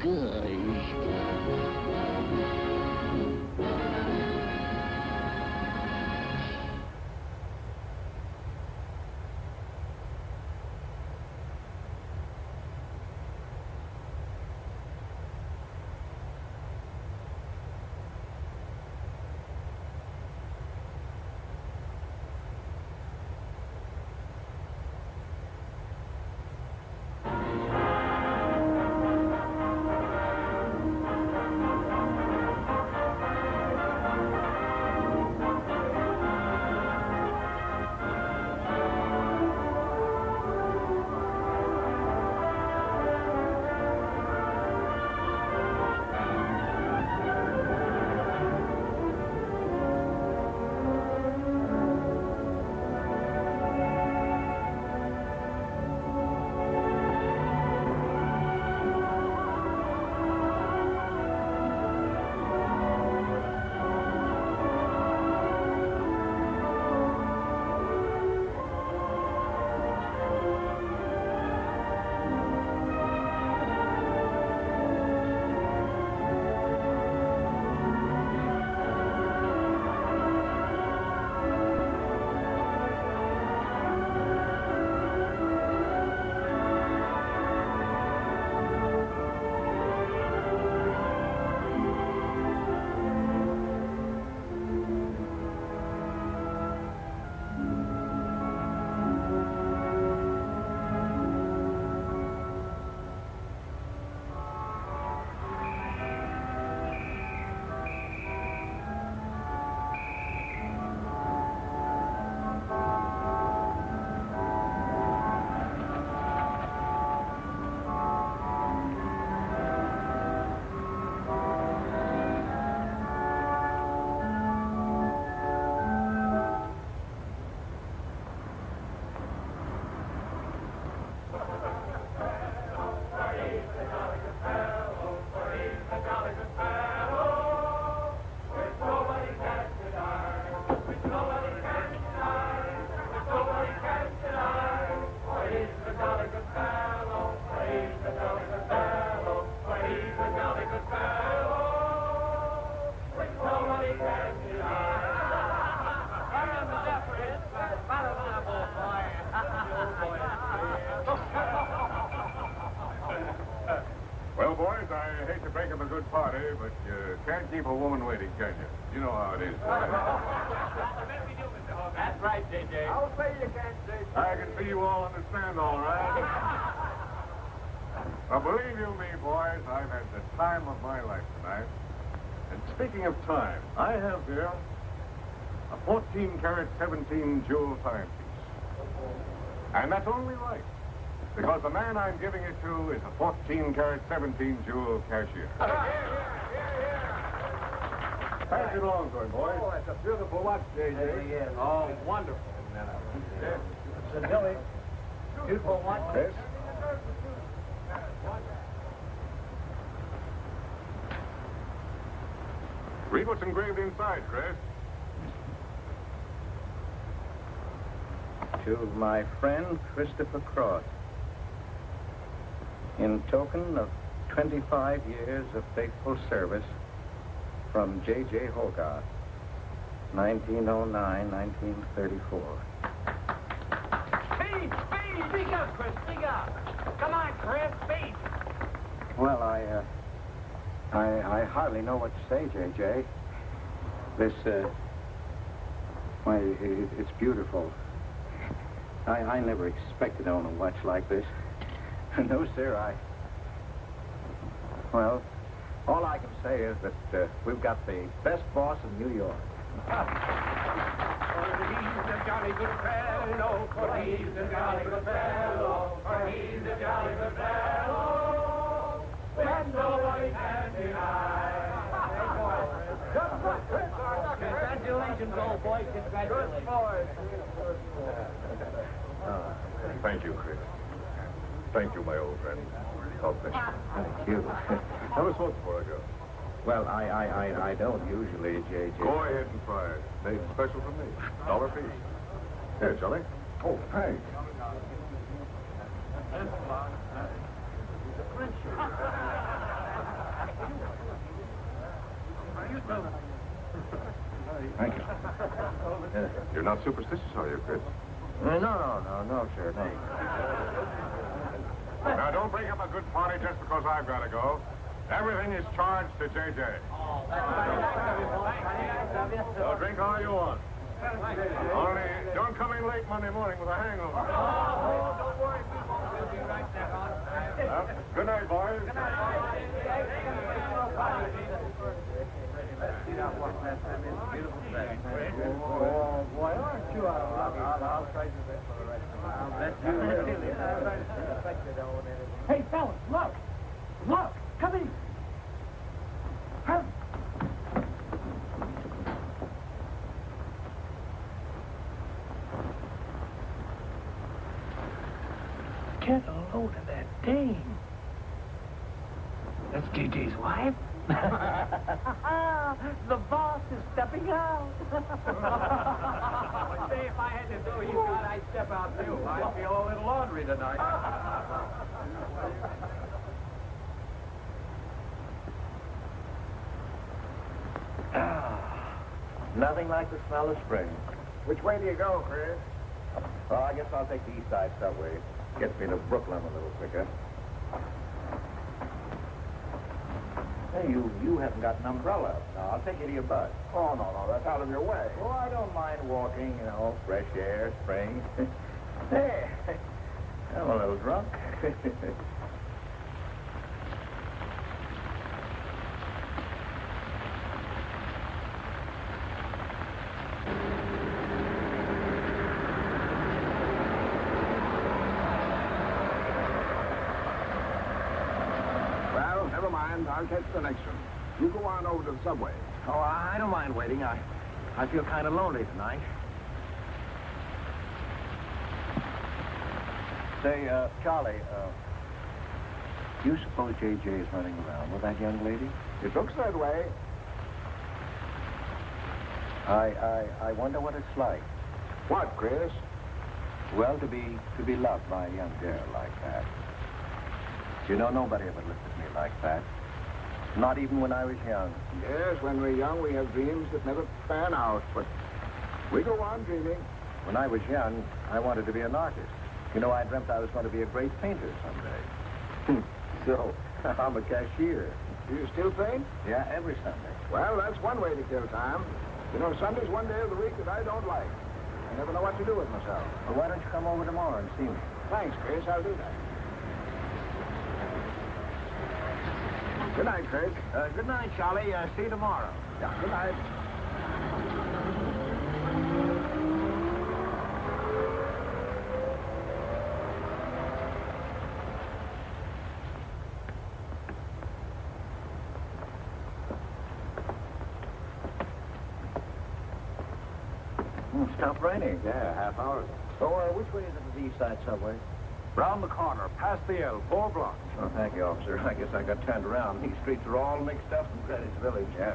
gosh. Well, boys, I hate to break up a good party, but you can't keep a woman waiting, can you? You know how it is. That's right, JJ. I'll say you can't, JJ. I can see you all understand, all right. Now, believe you me, boys, I've had the time of my life tonight. And speaking of time, I have here a 14-karat, 17-jewel timepiece. And that's only right, because the man I'm giving it to is a 14-karat, 17-jewel cashier. Pass it along to him, boys. Oh, that's a beautiful watch, JJ. Yes. Oh, wonderful. Mr. Billy, beautiful watch. Yes? Read what's engraved inside, Chris. To my friend Christopher Cross, in token of 25 years of faithful service, from J.J. Hogarth, 1909-1934. Speed! Speed! Speak up, Chris! Speak up! Come on, Chris! Speed! Well, I hardly know what to say, J.J. This, why, it's beautiful. I never expected to own a watch like this. No, sir, well, all I can say is that we've got the best boss in New York. For he's a jolly good fellow, for he's a jolly good fellow, for he's a jolly good fellow, which nobody can deny. Congratulations, old boy. Congratulations. Thank you, Chris. Thank you, my old friend. God bless you. Thank you. Have a smoke before I go. Well, I don't usually, J.J. Go ahead and try it. Made special for me. $1 piece. Here, Charlie. Oh, thanks. not superstitious, are you, Chris? No, sir, no. Now, don't break up a good party just because I've got to go. Everything is charged to JJ. So drink all you want. Only don't come in late Monday morning with a hangover. Oh, don't worry, we won't. We'll be right there. Good night, boys. Good night, boys. Boy, aren't you out of luck? I'll try to best for the rest of the while. Hey, fellas, look. Look. Come in. Come. Get a load of that dame. That's JJ's wife? The boss is stepping out. Say, if I had to do his God, I'd step out too. I feel a little laundry tonight. Nothing like the smell of spring. Which way do you go, Chris? Well, I guess I'll take the east side subway. Gets me to Brooklyn a little quicker. Hey, you haven't got an umbrella. No, I'll take you to your bus. Oh, no, that's out of your way. Oh, I don't mind walking, fresh air, spring. Hey, I'm a little drunk. I'll catch the next one. You go on over to the subway. Oh, I don't mind waiting. I feel kind of lonely tonight. Say, Charlie, do you suppose J.J. is running around with that young lady? It looks that way. I wonder what it's like. What, Chris? Well, to be loved by a young girl like that. You know, nobody ever looked at me like that. Not even when I was young. Yes, when we're young, we have dreams that never pan out, but we go on dreaming. When I was young, I wanted to be an artist. You know, I dreamt I was going to be a great painter someday. So, I'm a cashier. Do you still paint? Yeah, every Sunday. Well, that's one way to kill time. You know, Sunday's one day of the week that I don't like. I never know what to do with myself. Well, why don't you come over tomorrow and see me? Thanks, Chris. I'll do that. Good night, Chris. Good night, Charlie. See you tomorrow. Yeah, good night. Stopped raining. Yeah, half hour. So, which way is it to the east side subway? Round the corner, past the L, 4 blocks. Oh, thank you, officer. I guess I got turned around. These streets are all mixed up in Greenwich Village. Yeah.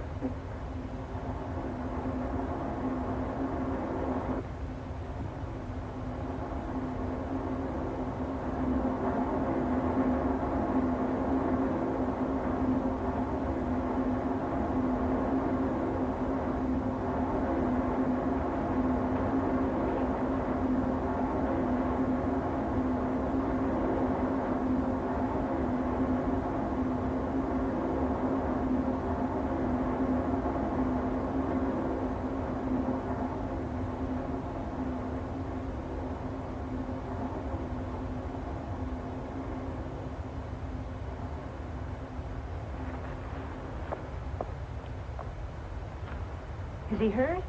Is he hurt?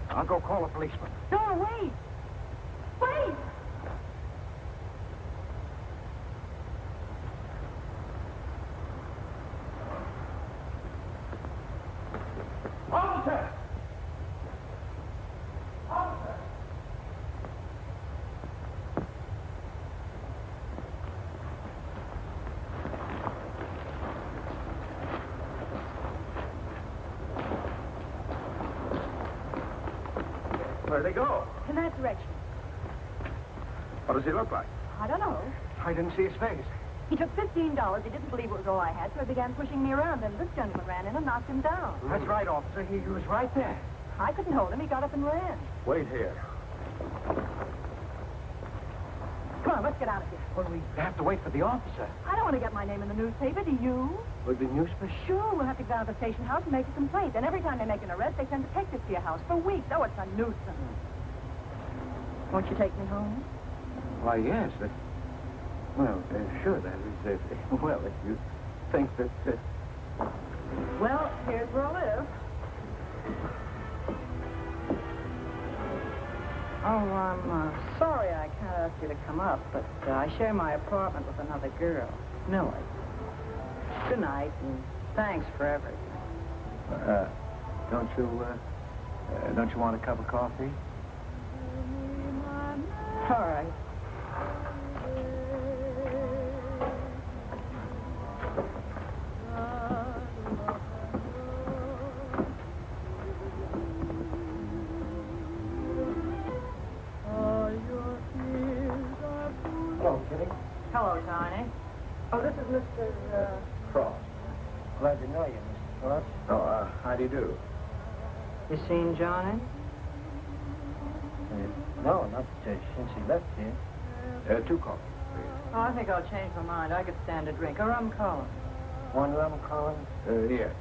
I'll go call a policeman. No, wait. Wait! Officer! Officer! Where'd they go? In that direction. What does he look like? I don't know. I didn't see his face. He took $15. He didn't believe it was all I had, so he began pushing me around, and this gentleman ran in and knocked him down. That's right, officer. He was right there. I couldn't hold him. He got up and ran. Wait here. Come on, let's get out of here. Well, we have to wait for the officer. I don't want to get my name in the newspaper, do you? Would the newspaper? Sure, we'll have to go down to the station house and make a complaint. And every time they make an arrest, they send detectives to your house for weeks. Oh, it's a nuisance. Won't you take me home? Why, yes. Sure, that is, well, if you think that... Well, here's where I live. Oh, I'm sorry I can't ask you to come up, but I share my apartment with another girl, Millie. Good night, and thanks for everything. Don't you want a cup of coffee? All right. Hello, Kitty. Hello, Tiny. Oh, this is Mr. Cross. Glad to know you, Mr. Cross. Oh, how do you do? You seen Johnny? No, not since he left here. 2 coffees, please. Oh, I think I'll change my mind. I could stand a drink. A rum Collins. 1 rum Collins? Yeah.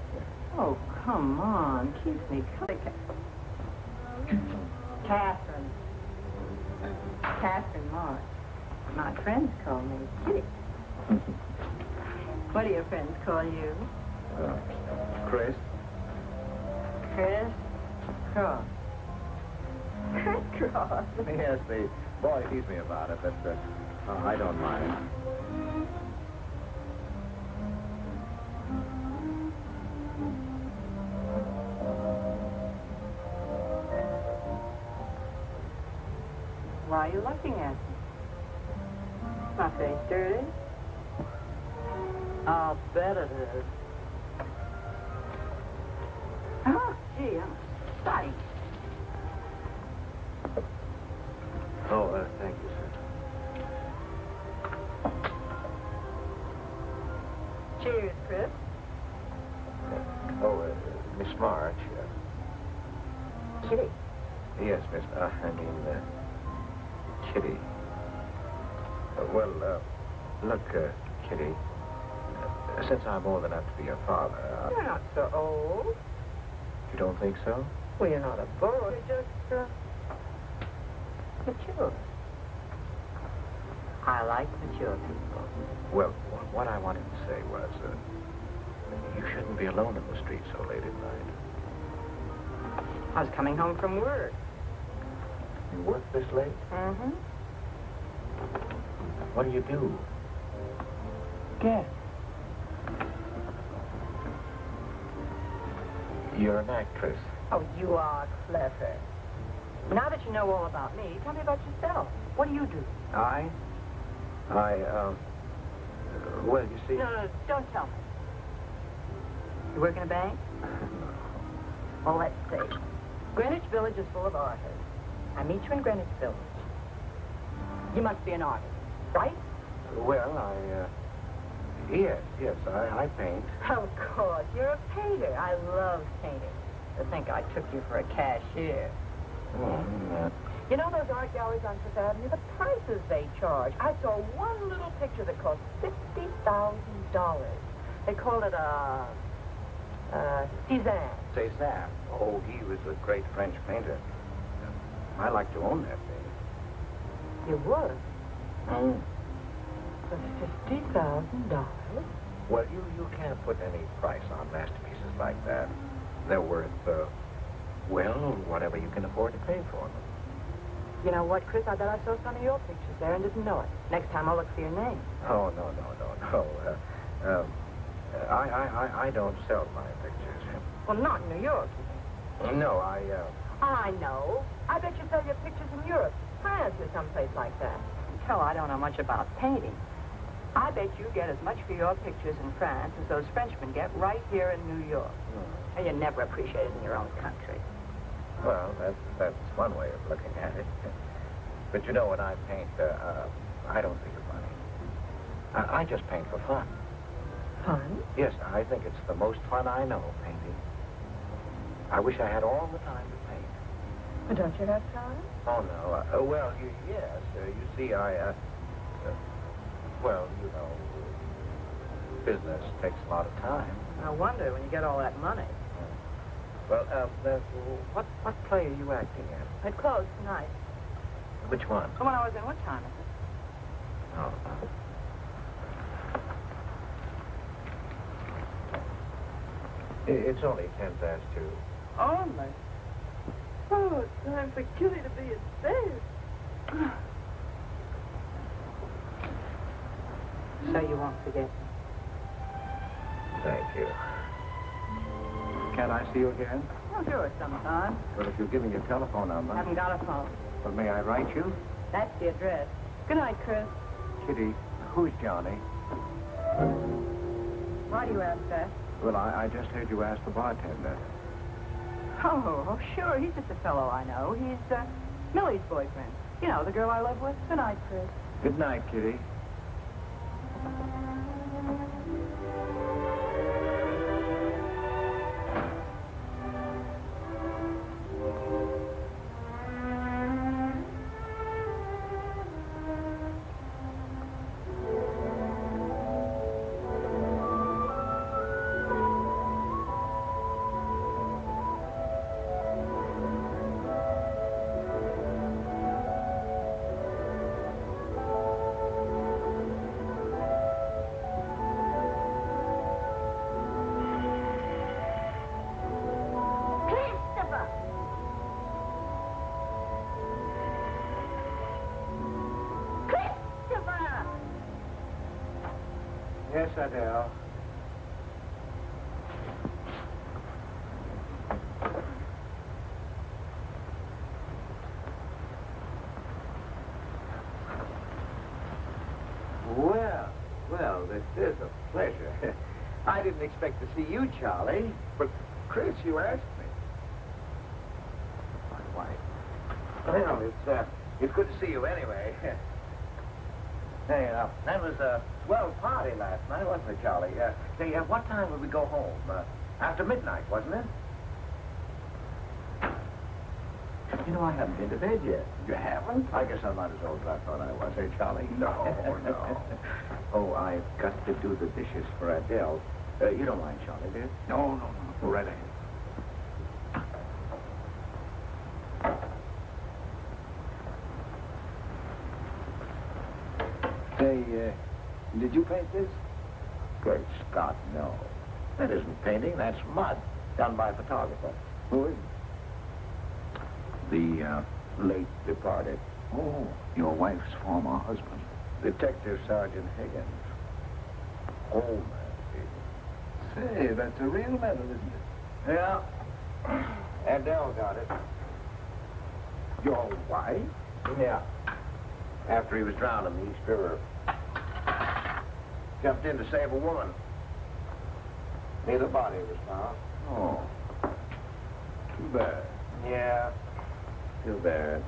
Oh, come on. Keep me company. Catherine. Catherine March. My friends call me Kitty. What do your friends call you? Chris? Chris Cross. Chris Cross? Yes, the boy teased me about it, but I don't mind. Why are you looking at me? My face dirty? I'll bet it is. Oh, gee, I'm sorry. Oh, thank you, sir. Cheers, Chris. Miss March. Kitty. Yes, Miss, Kitty. Look, Kitty, since I'm old enough to be your father... You're not so old. You don't think so? Well, you're not a boy. You're just, mature. I like mature people. Well, what I wanted to say was, you shouldn't be alone in the street so late at night. I was coming home from work. You work this late? Mm-hmm. What do you do? Guess. You're an actress. Oh, you are clever. Now that you know all about me, tell me about yourself. What do you do? Well, you see... No, don't tell me. You work in a bank? Well, let's see. Greenwich Village is full of artists. I meet you in Greenwich Village. You must be an artist, right? Well, yes, I paint. Of course, you're a painter. I love painting. To think I took you for a cashier. You know those art galleries on Fifth Avenue? The prices they charge. I saw one little picture that cost $50,000. They called it Cézanne. Cézanne? Oh, he was a great French painter. I like to own that thing. You would? For $50,000? Well, you can't put any price on masterpieces like that. They're worth, whatever you can afford to pay for them. You know what, Chris? I bet I saw some of your pictures there and didn't know it. Next time I'll look for your name. Oh, no. I don't sell my pictures. Well, not in New York. No, I know. I bet you sell your pictures in Europe, France, or someplace like that. Hell, I don't know much about painting. I bet you get as much for your pictures in France as those Frenchmen get right here in New York. And you never appreciate it in your own country. Well, that's one way of looking at it. But you know, when I paint, I don't think of money. I just paint for fun. Fun? Yes, I think it's the most fun I know, painting. I wish I had all the time to paint. But don't you have time? Oh, no. Well, yes. You see, well, you know, business takes a lot of time. No wonder when you get all that money. Well, what play are you acting in? It closed tonight. Which one? The one I was in. What time is it? Oh. It's only 2:10. Only? Oh, it's time for Kitty to be in bed. So you won't forget me. Thank you. Can I see you again? Oh, sure, sometime. Well, if you'll give me your telephone number. Haven't got a phone. Well, may I write you? That's the address. Good night, Chris. Kitty, who's Johnny? Why do you ask that? Well, I just heard you ask the bartender. Oh, sure. He's just a fellow I know. He's Millie's boyfriend. You know, the girl I live with. Good night, Chris. Good night, Kitty. Yes, Adele. Well, this is a pleasure. I didn't expect to see you, Charlie. But, Chris, you asked me. Why? Well, it's good to see you anyway. Hey, that was a swell party last night, wasn't it, Charlie? Say, what time would we go home? After midnight, wasn't it? You know, I haven't been to bed yet. You haven't? I guess I'm not as old as I thought I was. Hey, Charlie? No. Oh, I've got to do the dishes for Adele. You don't mind, Charlie, do you? No. Go right ahead. Say, did you paint this? Great Scott, no. That isn't painting, that's mud. Done by a photographer. Who is it? The late departed. Oh, your wife's former husband. Detective Sergeant Higgins. Oh, man. Say, that's a real medal, isn't it? Yeah. Adele got it. Your wife? Yeah. After he was drowned in the East River. Jumped in to save a woman. Neither body was found. Oh. Too bad. Yeah. Too bad.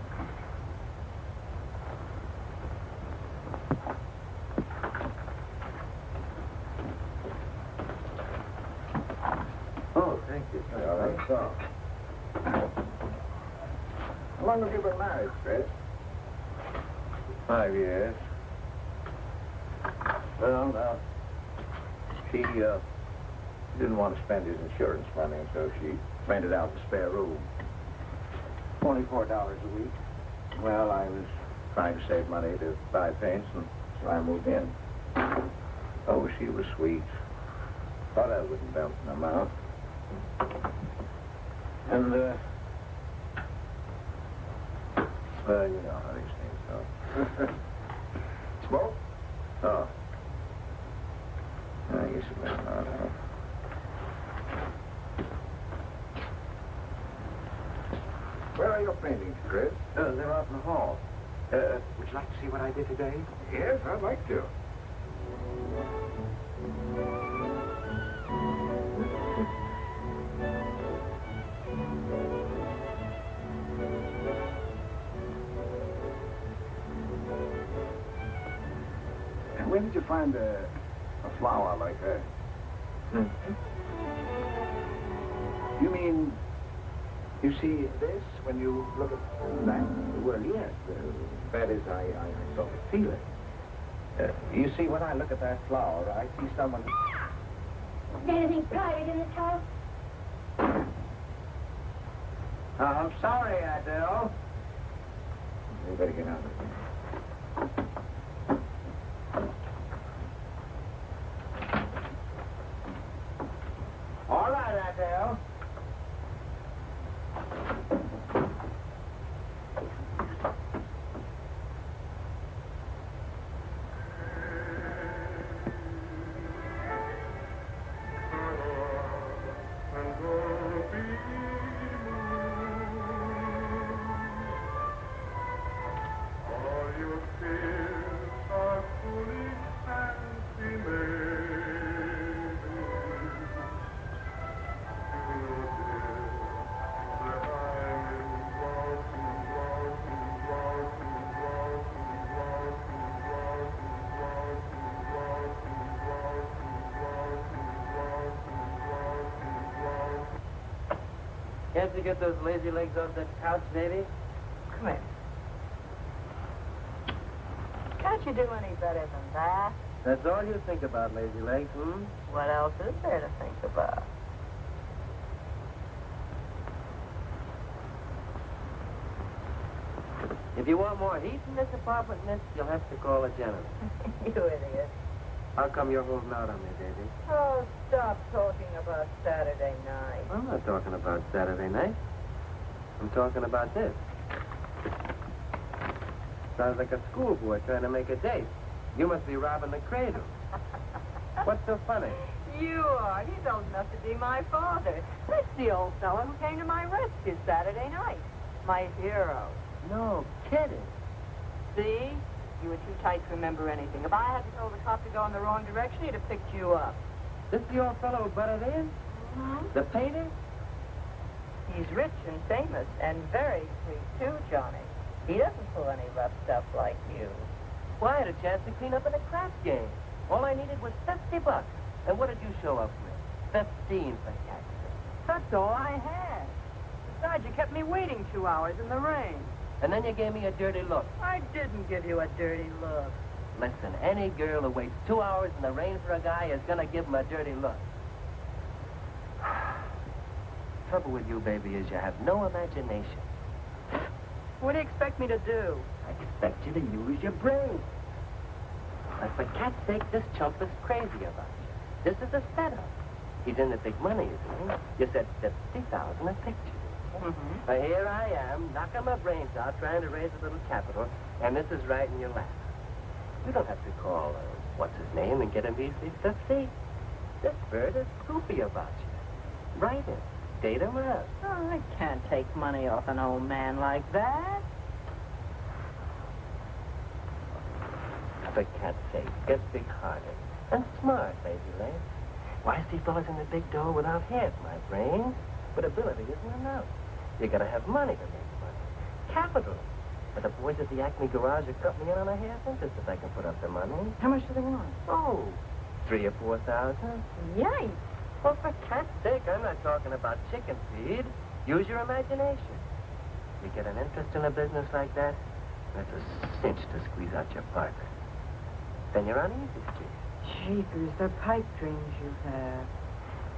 Oh, thank you. All right, so. How long have you been married, Fred? 5 years. Well, she didn't want to spend his insurance money, so she rented out the spare room. Only $4 a week. Well, I was trying to save money to buy paints, and so I moved in. Oh, she was sweet. Thought I wouldn't belt in her mouth. And, well, you know how these things go. Smoke? Oh. I guess it went on. Where are your paintings, Chris? They're out in the hall. Would you like to see what I did today? Yes, I'd like to. And where did you find a flower like that? You mean You see this when you look at that? Well, yes. That is, I sort of feel it. You see, when I look at that flower, I see someone... Is there anything private in this house? I'm sorry, Adele. You better get out of here. All right, Adele. Can't you get those lazy legs off that couch, baby? Come here. Can't you do any better than that? That's all you think about, lazy legs, hmm? What else is there to think about? If you want more heat in this apartment, miss, you'll have to call a janitor. You idiot. How come you're holding out on me, baby? Oh, stop talking about Saturday night. I'm not talking about Saturday night. I'm talking about this. Sounds like a schoolboy trying to make a date. You must be robbing the cradle. What's so funny? You are. He's old enough to be my father. That's the old fellow who came to my rescue Saturday night. My hero. No kidding. See? You were too tight to remember anything. If I hadn't told the cop to go in the wrong direction, he'd have picked you up. This the old fellow who butted in? Mm-hmm. The painter? He's rich and famous, and very sweet, too, Johnny. He doesn't pull any rough stuff like you. Well, I had a chance to clean up in a craft game. All I needed was $50. And what did you show up with? 15 for cat's sake. That's all I had. Besides, you kept me waiting 2 hours in the rain. And then you gave me a dirty look. I didn't give you a dirty look. Listen, any girl who waits 2 hours in the rain for a guy is gonna give him a dirty look. Trouble with you, baby, is you have no imagination. What do you expect me to do? I expect you to use your brain. But for cat's sake, this chump is crazy about you. This is a setup. He's in the big money, isn't he? You said 50,000 a picture. Mm-hmm. Well, here I am, knocking my brains out, trying to raise a little capital, and this is right in your lap. You don't have to call, what's his name, and get him easy 50. This bird is goofy about you. Write him. Date him up. Oh, I can't take money off an old man like that. For cat's sake, get big-hearted and smart, baby lady. Why see fellas in the big door without heads, my brains? But ability isn't enough. You gotta have money to make money. Capital. But the boys at the Acme garage are cutting me in on a half interest if I can put up the money. How much do they want? Oh, 3,000 or 4,000. Yikes. Well, for cat's sake, I'm not talking about chicken feed. Use your imagination. You get an interest in a business like that, that's a cinch to squeeze out your partner. Then you're on easy street. Jeepers, the pipe dreams you have.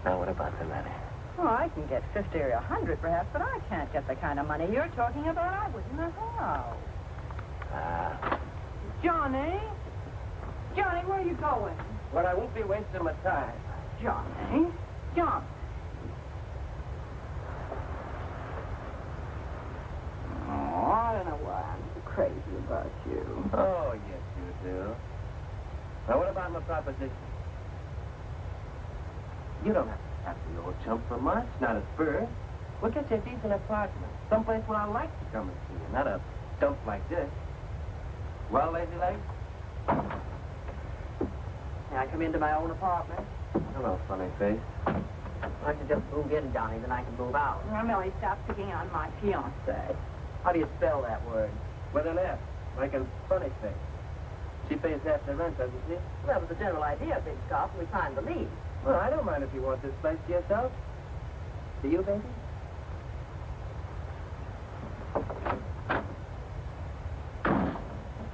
Now, what about the money? Oh, I can get 50 or 100 perhaps, but I can't get the kind of money you're talking about. I wouldn't know how. Johnny? Johnny, where are you going? Well, I won't be wasting my time. Johnny? John. Oh, I don't know why I'm so crazy about you. Oh, yes, you do. Now, what about my proposition? You don't have to tap the old chump for much, not at first. We'll get you a decent apartment, someplace where I like to come and see you, not a dump like this. Well, lazy leg? May I come into my own apartment? Hello, funny face. Why don't you just move in, Johnny, then I can move out. Now, Millie, stop picking on my fiancée. How do you spell that word? With an F, like in funny face. She pays half the rent, doesn't she? Well, that was the general idea, Big Scoff, and we signed the lease. Well, I don't mind if you want this place to yourself. Do you, baby?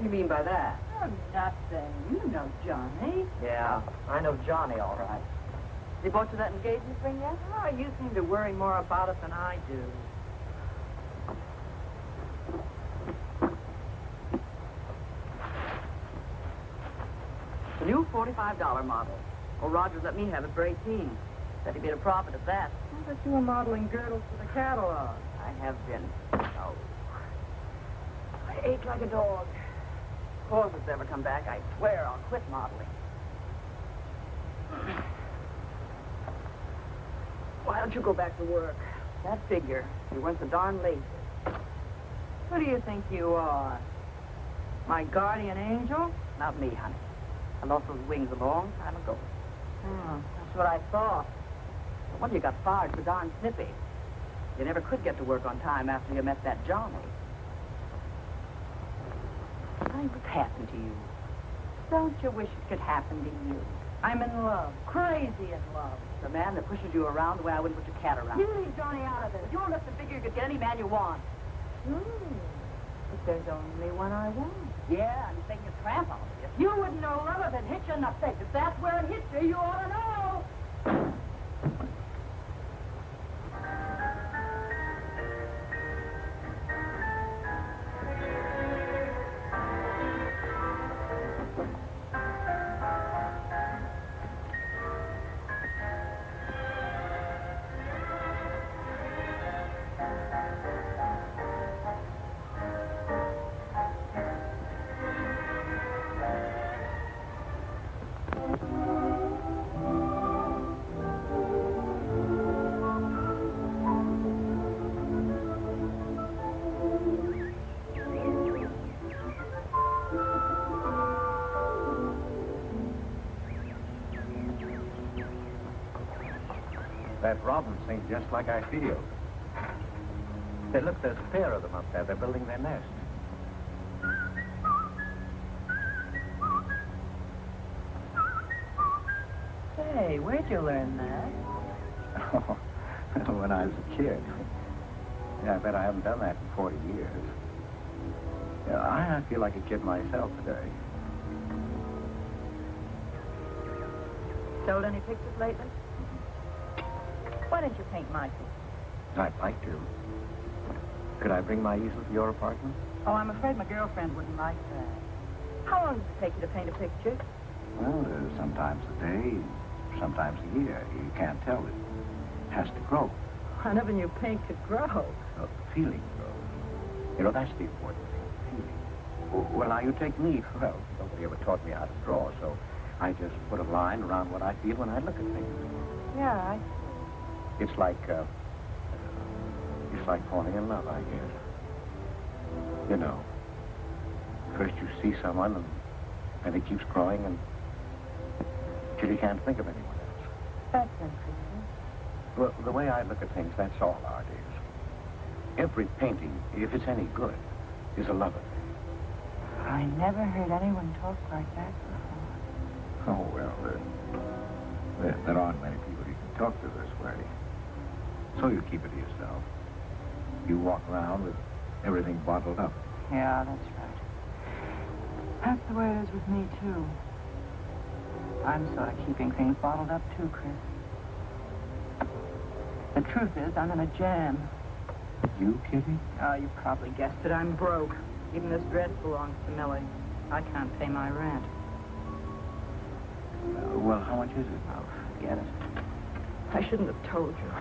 What do you mean by that? Oh, nothing. You know Johnny. Yeah, I know Johnny all right. He bought you that engagement ring yet? Oh, you seem to worry more about it than I do. The new $45 model. Oh, Rogers let me have it for 18. Said he made a profit of that. I thought you were modeling girdles for the catalog. I have been. Oh. I ache like a dog. If clothes ever come back, I swear I'll quit modeling. Why don't you go back to work? That figure, you weren't so darn lazy. Who do you think you are? My guardian angel? Not me, honey. I lost those wings a long time ago. That's what I thought. No wonder you got fired so darn snippy. You never could get to work on time after you met that Johnny. What's happened to you? Don't you wish it could happen to you? I'm in love. Crazy in love. The man that pushes you around the way I wouldn't put your cat around. You leave Johnny out of it. If you don't let the figure, you could get any man you want. But there's only one I want. Yeah, and he's taking a tramp on you. If you wouldn't know love if it hit you in the face. If that's where it hits you, you ought to know. That robin sings just like I feel. Hey, look, there's a pair of them up there. They're building their nest. Hey, where'd you learn that? Oh, when I was a kid. Yeah, I bet I haven't done that in 40 years. Yeah, I feel like a kid myself today. Sold any pictures lately? Why didn't you paint my picture? I'd like to. Could I bring my easel to your apartment? Oh, I'm afraid my girlfriend wouldn't like that. How long does it take you to paint a picture? Well, sometimes a day, sometimes a year. You can't tell. It has to grow. I never knew paint could grow. The feeling grows. You know, that's the important thing, feeling. Well, now, you take me. Well, nobody ever taught me how to draw, so I just put a line around what I feel when I look at things. Yeah, It's like falling in love, I guess. You know, first you see someone, and it keeps growing, and till you can't think of anyone else. That's interesting. Well, the way I look at things, that's all art is. Every painting, if it's any good, is a love affair. I never heard anyone talk like that before. Oh, well, there aren't many people you can talk to this way. So you keep it to yourself. You walk around with everything bottled up. Yeah, that's right. That's the way it is with me, too. I'm sort of keeping things bottled up, too, Chris. The truth is, I'm in a jam. You, Kitty? Oh, you probably guessed it. I'm broke. Even this dress belongs to Millie. I can't pay my rent. Well, how much is it? Oh, forget it. I shouldn't have told you.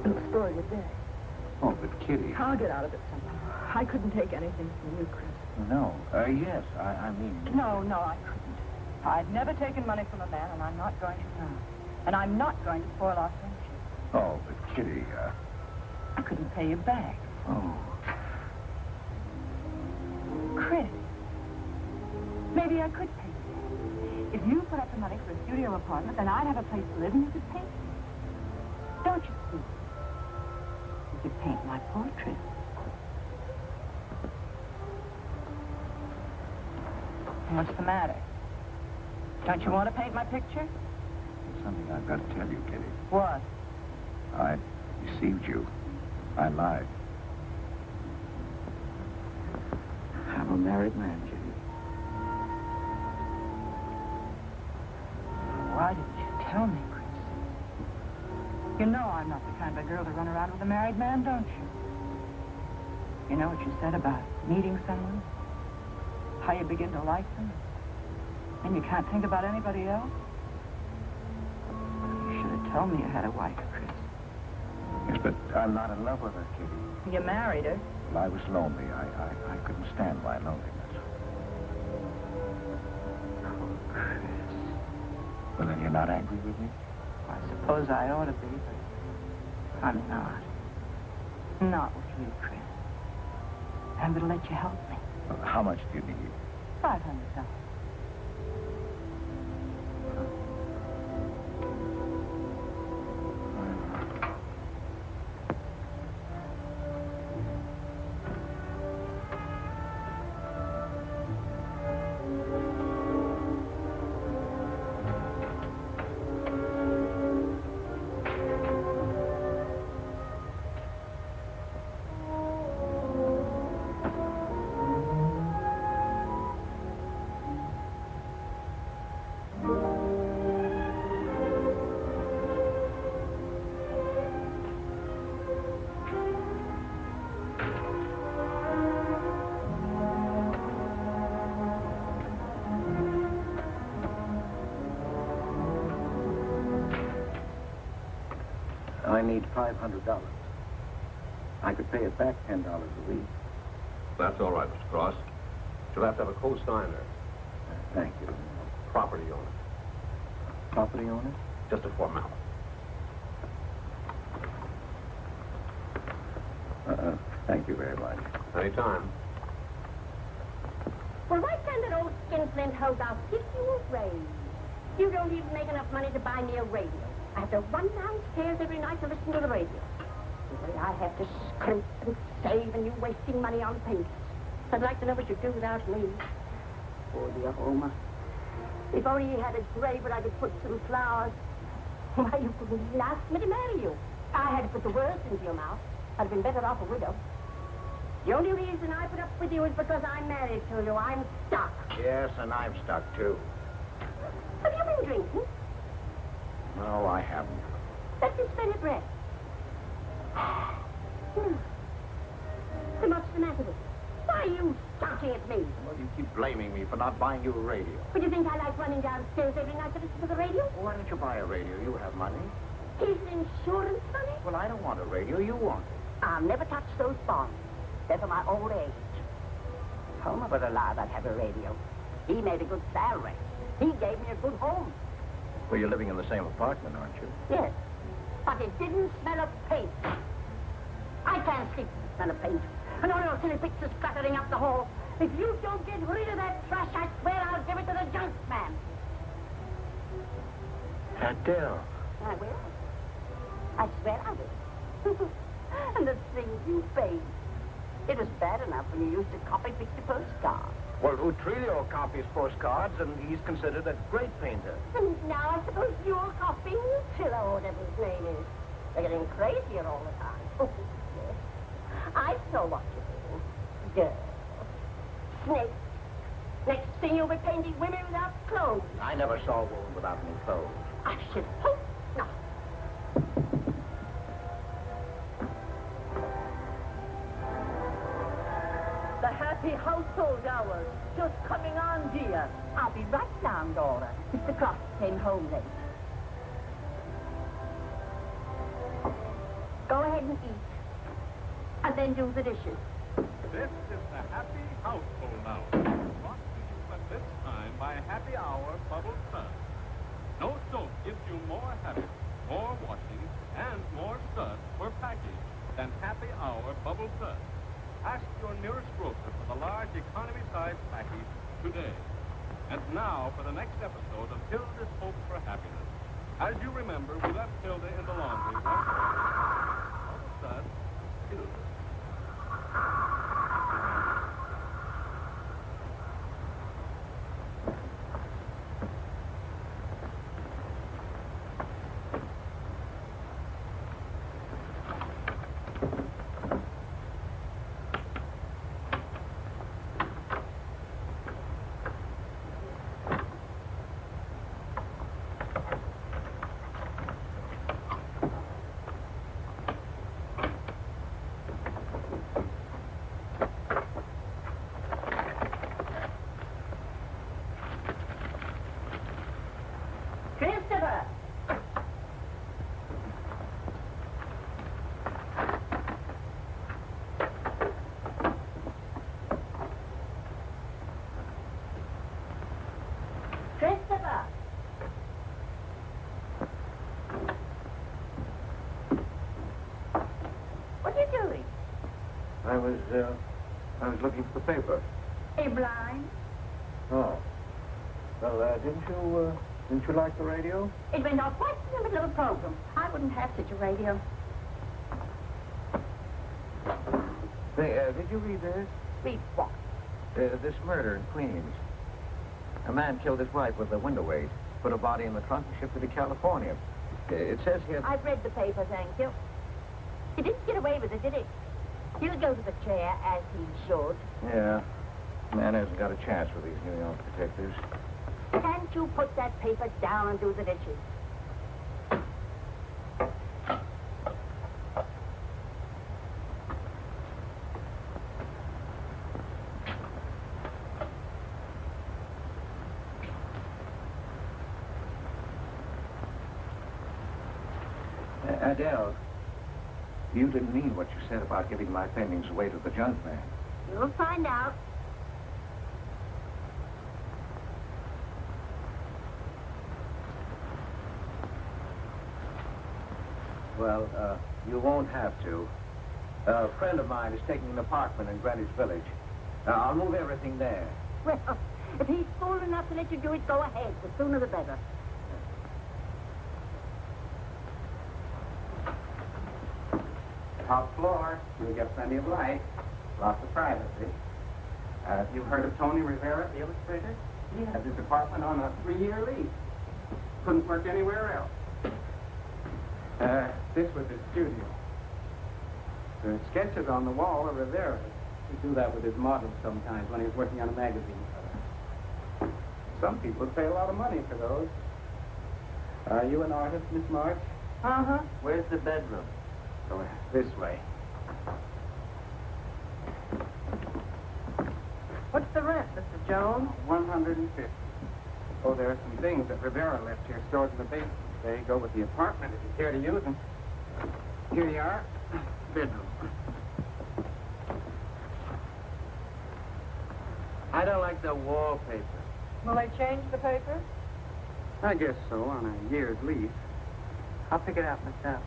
It'll spoil your day. Oh, but Kitty... I'll get out of it somehow. I couldn't take anything from you, Chris. No. Yes, I mean... No, I couldn't. I've never taken money from a man, and I'm not going to now. And I'm not going to spoil our friendship. Oh, but Kitty, I couldn't pay you back. Oh. Chris, maybe I could pay you. If you put up the money for a studio apartment, then I'd have a place to live and you could paint me. Don't you see? You could paint my portrait. What's the matter? Don't you want to paint my picture? There's something I've got to tell you, Kitty. What? I deceived you. I lied. married man, Kitty. Why didn't you tell me, Chris? You know I'm not the kind of girl to run around with a married man, don't you? You know what you said about meeting someone? How you begin to like them? And you can't think about anybody else? You should have told me you had a wife, Chris. Yes, but I'm not in love with her, Kitty. You married her. Well, I was lonely. I couldn't stand my loneliness. Oh, Chris. Well, then you're not angry with me? I suppose I ought to be, but I'm not. Not with you, Chris. I'm going to let you help me. Well, how much do you need? $500. I need $500. I could pay it back $10 a week. That's all right, Mr. Cross. You'll have to have a co-signer. Thank you. Property owner. Property owner? Just a formality. Thank you very much. Anytime. Well, why can't that old skinflint house give you a raise? You don't even make enough money to buy me a radio. I have to run downstairs every night to listen to the radio. The way I have to scrimp and save and you wasting money on paint. I'd like to know what you'd do without me. Poor dear Homer. If only he had a grave where I could put some flowers. Why, you couldn't even ask me to marry you. I had to put the words into your mouth. I'd have been better off a widow. The only reason I put up with you is because I'm married to you. I'm stuck. Yes, and I'm stuck, too. Have you been drinking? No, I haven't. Let me spell your breath. So what's the matter with you? Why are you shouting at me? Well, you keep blaming me for not buying you a radio. But you think I like running downstairs every night to listen to the radio? Why don't you buy a radio? You have money. Is insurance money? Well, I don't want a radio. You want it. I'll never touch those bonds. They're for my old age. Homer was alive, I'd have a radio. He made a good salary. He gave me a good home. Well, you're living in the same apartment, aren't you? Yes, but it didn't smell of paint. I can't sleep with the smell of paint. And all your silly pictures clattering up the hall. If you don't get rid of that trash, I swear I'll give it to the junk man. Adele. I will. I swear I will. And the things you paid. It was bad enough when you used to copy picture postcards. Well, Utrilio copies postcards, and he's considered a great painter. And now I suppose you're copying Utrillo, whatever his name is. They're getting crazier all the time. Oh, yes. I know what you do. Girls. Snakes. Next thing you'll be painting women without clothes. I never saw a woman without any clothes. I should hope not. The happy household hours just coming on, dear. I'll be right down, Dora. Mr. Cross came home late. Go ahead and eat. And then do the dishes. This is the Happy Household Hour, brought to you at this time by Happy Hour Bubble Suds. No soap gives you more habits, more washing, and more suds per package than Happy Hour Bubble Suds. Ask your nearest grocer for the large economy-size package today. And now for the next episode of Hilda's Hope for Happiness. As you remember, we left Hilda in the laundry. Bubble Suds, Hilda. I was looking for the paper. Are you blind? Oh. Well, didn't you like the radio? It went off right in the middle of a program. I wouldn't have such a radio. Say, did you read this? Read what? This murder in Queens. A man killed his wife with a window weight, put a body in the trunk and shipped it to California. It says here... I've read the paper, thank you. He didn't get away with it, did he? He'll go to the chair, as he should. Yeah. Man hasn't got a chance with these New York detectives. Can't you put that paper down and do the dishes? Adele, you didn't mean what you said about giving my paintings away to the junk man. You'll find out. Well, you won't have to. A friend of mine is taking an apartment in Greenwich Village. I'll move everything there. Well, if he's fool enough to let you do it, go ahead. The sooner the better. Top floor. You'll get plenty of light. Lots of privacy. You've heard of Tony Rivera, the illustrator? He has his apartment on a 3-year lease. Couldn't work anywhere else. This was his studio. The sketches on the wall are Rivera's. He'd do that with his models sometimes when he was working on a magazine cover. Some people would pay a lot of money for those. Are you an artist, Miss March? Uh-huh. Where's the bedroom? Go this way. What's the rent, Mr. Jones? $150. Oh, there are some things that Rivera left here stored in the basement. They go with the apartment if you care to use them. Here you are. Bedroom. I don't like the wallpaper. Will they change the paper? I guess so, on a year's lease. I'll pick it out myself.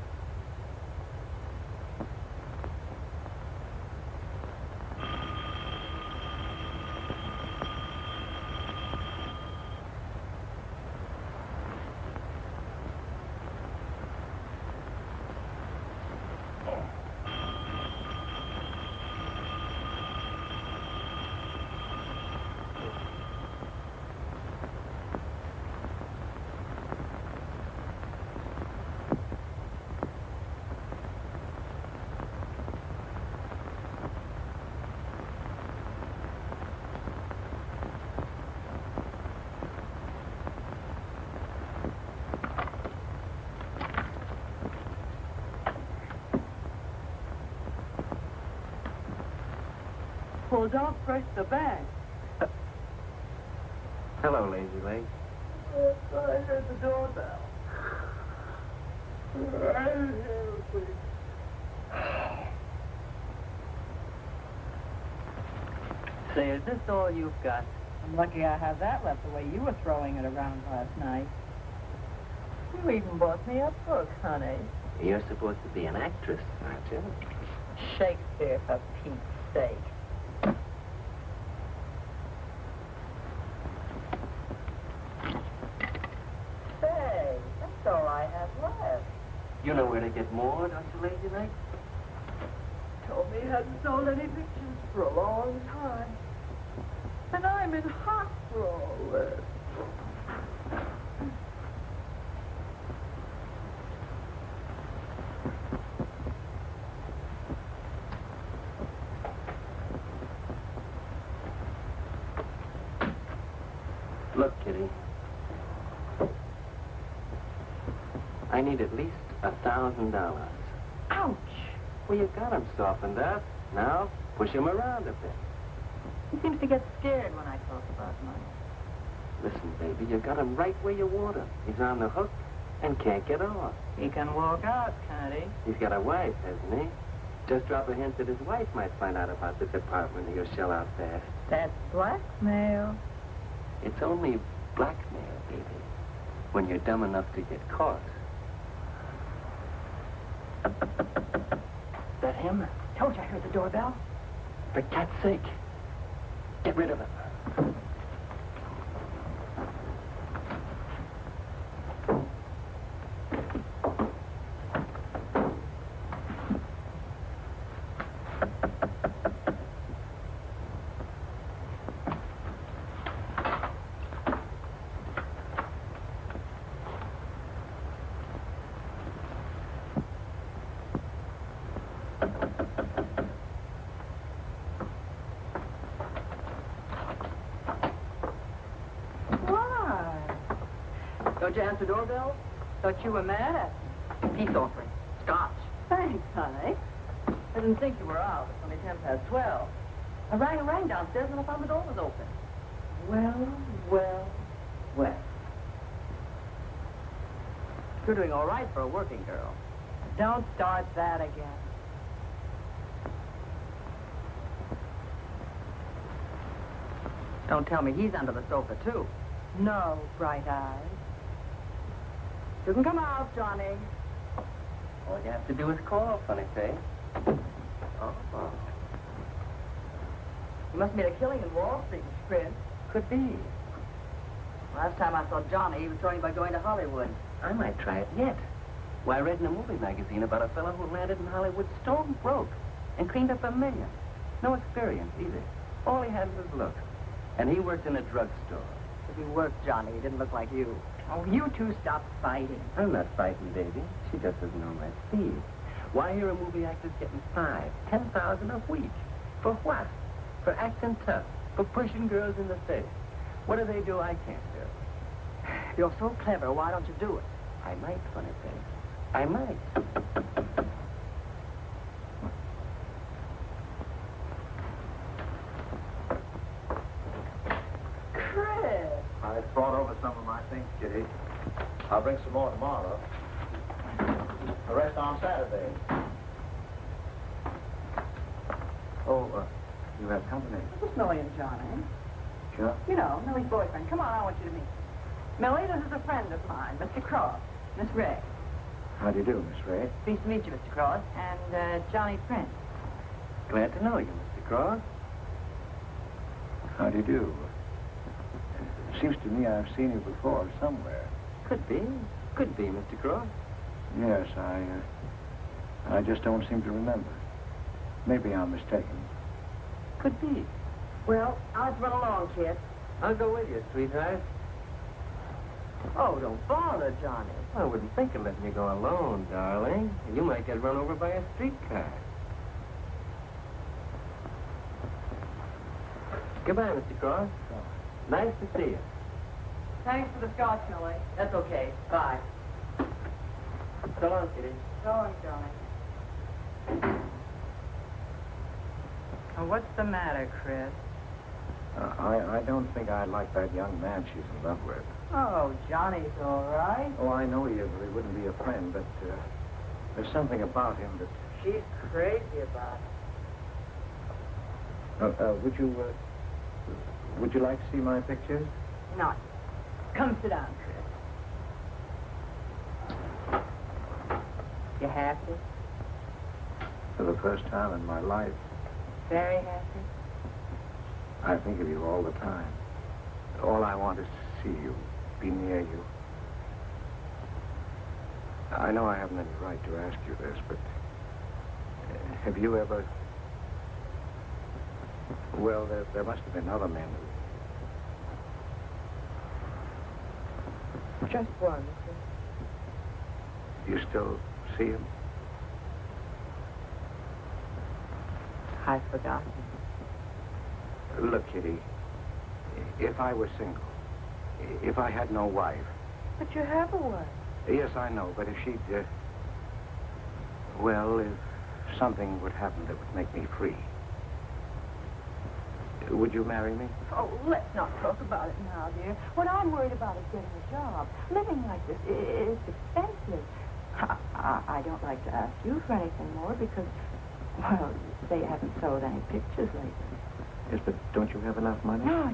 Well, don't press the bag. Hello, Lazy Leg. I heard the doorbell. Say, is this all you've got? I'm lucky I have that left the way you were throwing it around last night. You even bought me a book, honey. You're supposed to be an actress, aren't you? Shakespeare, for Pete's sake. Say, that's all I have left. You know where to get more, don't you, Lazy Leg? Told me he hadn't sold any pictures for a long time. And I'm in hospital. Look, Kitty. I need at least $1,000. Ouch! Well, you got him softened up. Now, push him around a bit. He seems to get scared when I talk about money. Listen, baby, you got him right where you want him. He's on the hook and can't get off. He can walk out, can't he? He's got a wife, hasn't he? Just drop a hint that his wife might find out about this apartment and he'll shell out fast. That's blackmail. It's only blackmail, baby, when you're dumb enough to get caught. That him? Told you I heard the doorbell. For cat's sake, get rid of him. Don't you answer doorbell? Thought you were mad at me. Peace offering. Scotch. Thanks, honey. I didn't think you were out. It's only 12:10. I rang downstairs and I found the door was open. Well. You're doing all right for a working girl. Don't start that again. Don't tell me he's under the sofa, too. No, Bright Eyes. You can come out, Johnny. All you have to do is call, funny face. Oh. You must have made a killing in Wall Street, Mr. Chris. Could be. Last time I saw Johnny, he was throwing about going to Hollywood. I might try it yet. Why, I read in a movie magazine about a fellow who landed in Hollywood stone broke and cleaned up $1 million. No experience, either. All he had was looks. And he worked in a drugstore. If he worked, Johnny, he didn't look like you. Oh, you two stop fighting. I'm not fighting, baby. She just doesn't know my speed. Why, here a movie actor's getting $5,000 a week. For what? For acting tough. For pushing girls in the face. What do they do I can't do? You're so clever. Why don't you do it? I might, funny face. I might. Chris! I brought over some of my things, Kitty. I'll bring some more tomorrow. The rest on Saturday. Oh, you have company. This is Millie and Johnny. Sure. You know, Millie's boyfriend. Come on, I want you to meet. Millie, this is a friend of mine, Mr. Cross. Miss Ray. How do you do, Miss Ray? Pleased to meet you, Mr. Cross. And, Johnny Prince. Glad to know you, Mr. Cross. How do you do? Seems to me I've seen you before somewhere. Could be, Mr. Cross. Yes, I just don't seem to remember. Maybe I'm mistaken. Could be. Well, I'll run along, kid. I'll go with you, sweetheart. Oh, don't bother, Johnny. I wouldn't think of letting you go alone, darling. You might get run over by a streetcar. Goodbye, Mr. Cross. Nice to see you. Thanks for the scotch, Millie. That's okay. Bye. So long, Kitty. So long, Johnny. Oh, what's the matter, Chris? I don't think I like that young man she's in love with. Oh, Johnny's all right. Oh, I know he is, or he wouldn't be a friend, but there's something about him that... She's crazy about it. Would you like to see my pictures? Not. Come sit down, Chris. You happy? For the first time in my life, Very happy? I think of you all the time. All I want is to see you, be near you. I know I haven't any right to ask you this, but have you ever... Well, there must have been other men who... Just one. You still see him? I've forgotten. Look, Kitty, if I were single, if I had no wife... But you have a wife. Yes, I know, but if she'd, well, if something would happen that would make me free, would you marry me? Oh, let's not talk about it now, dear. What I'm worried about is getting a job. Living like this is expensive. I don't like to ask you for anything more because, well, they haven't sold any pictures lately. Yes, but don't you have enough money? No,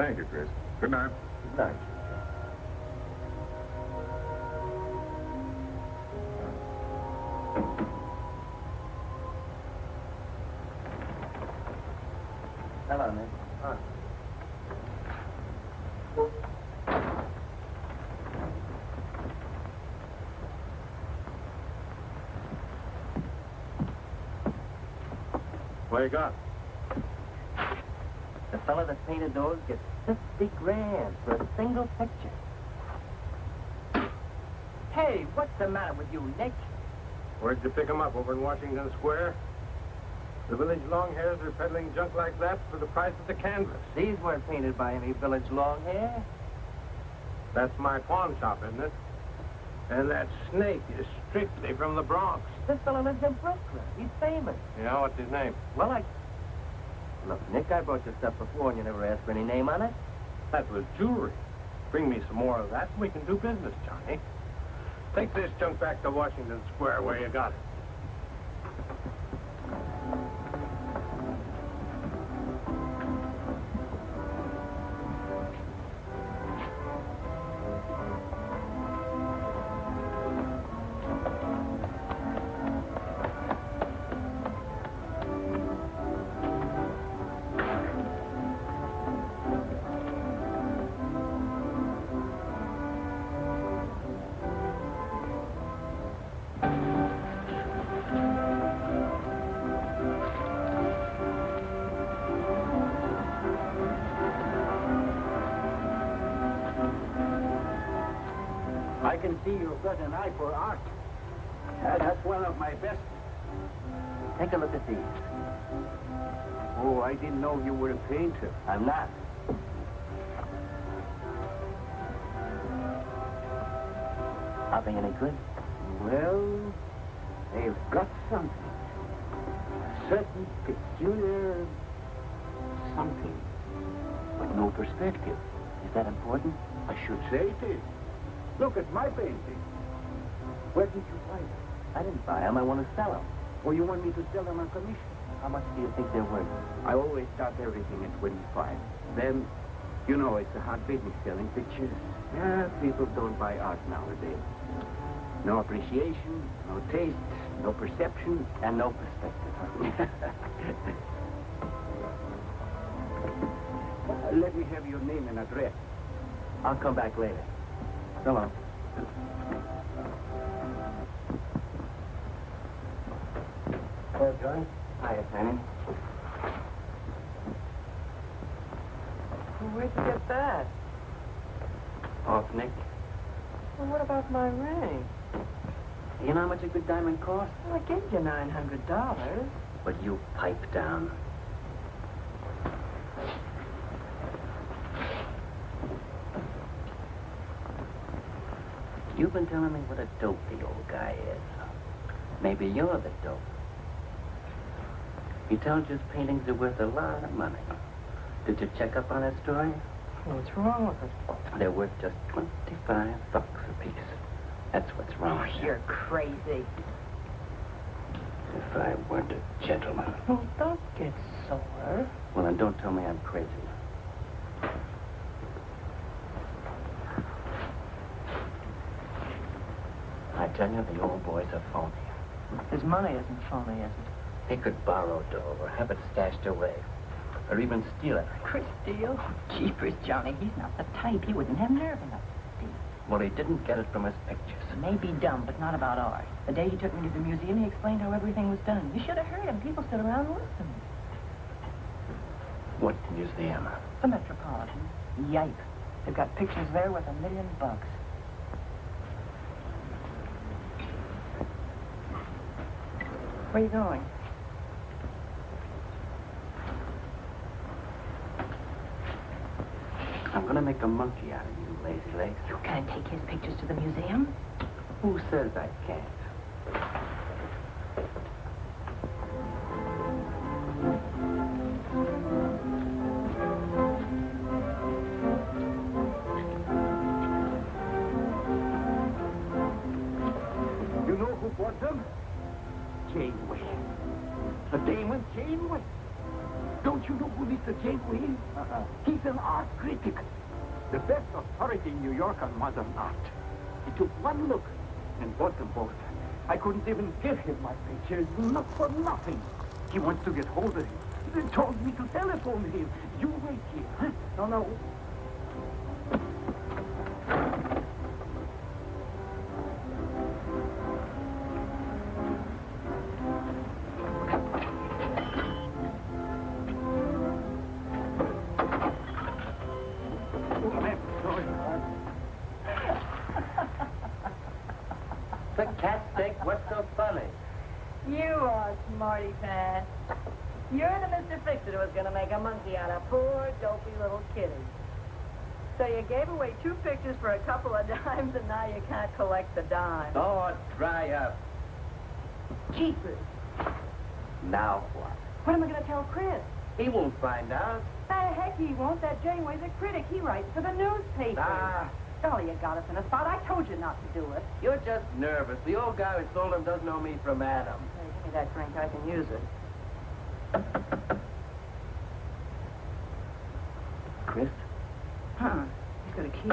Thank you, Chris. Good night. Good night. Hello, Nick. Hi. What you got? The fella that painted those gets 50 grand for a single picture. Hey, what's the matter with you, Nick? Where'd you pick 'em up? Over in Washington Square? The village long hairs are peddling junk like that for the price of the canvas. These weren't painted by any village long hair. That's my pawn shop, isn't it? And that snake is strictly from the Bronx. This fella lives in Brooklyn. He's famous. Yeah, what's his name? Well, Look, Nick, I brought you stuff before and you never asked for any name on it. That was jewelry. Bring me some more of that and we can do business, Johnny. Take this junk back to Washington Square where you got it. I can see you've got an eye for art. That's one of my best. Take a look at these. Oh, I didn't know you were a painter. I'm not. Are they any good? Well, they've got something. A certain peculiar something. But no perspective. Is that important? I should say it is. Look at my painting. Where did you buy them? I didn't buy them. I want to sell them. Or you want me to sell them on commission? How much do you think they're worth? I always start everything at 25. Then, you know, it's a hard business selling pictures. Yeah, people don't buy art nowadays. No appreciation, no taste, no perception, and no perspective. Let me have your name and address. I'll come back later. So long. Hello, Johnny. Hiya, Penny. Where'd you get that? Off, Nick. Well, what about my ring? You know how much a good diamond costs? Well, I gave you $900. But you pipe down. You've been telling me what a dope the old guy is. Maybe you're the dope. He tells you his paintings are worth a lot of money. Did you check up on that story? What's wrong with it? They're worth just $25 a piece. That's what's wrong with you. You're crazy. If I weren't a gentleman. Well, don't get sore. Well, then don't tell me I'm crazy. I tell you, the old boy's a phony. His money isn't phony, is it? He could borrow dough or have it stashed away. Or even steal it. Chris steal? Jeepers, Johnny, he's not the type. He wouldn't have nerve enough to steal. Well, he didn't get it from his pictures. Maybe dumb, but not about art. The day he took me to the museum, he explained how everything was done. You should have heard him. People stood around listening. What museum? The Metropolitan. Yipe. They've got pictures there worth $1 million. Where are you going? I'm gonna make a monkey out of you, lazy legs. You can't take his pictures to the museum. Who says I can't? You know who bought them? Janeway. A Damon Janeway. Don't you know who Mr. Janeway is? He's an art critic. The best authority in New York on modern art. He took one look and bought them both. I couldn't even give him my pictures, not for nothing. He wants to get hold of him. He told me to telephone him. You wait here, huh? No. The cat stick, what's so funny? You are smarty pants. You're the Mr. Fixer who was going to make a monkey out of poor, dopey little kitty. So you gave away 2 pictures for a couple of dimes, and now you can't collect the dime. Oh, dry up. Jeepers. Now what? What am I going to tell Chris? He won't find out. The heck he won't. That Janeway's a critic. He writes for the newspaper. Ah. Golly, you got us in a spot. I told you not to do it. You're just nervous. The old guy who sold him doesn't know me from Adam. Hey, give me that drink. I can use it. Chris? Huh. He's got a key.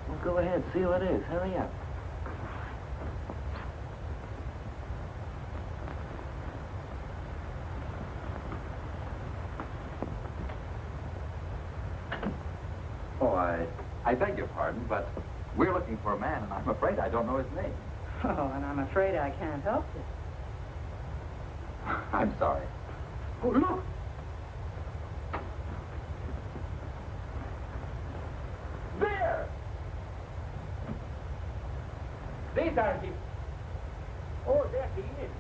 Well, go ahead. See what it is. Hurry up. Oh, I beg your pardon, but we're looking for a man, and I'm afraid I don't know his name. Oh, and I'm afraid I can't help you. I'm sorry. Oh, look! There! These are him. Oh, there he is.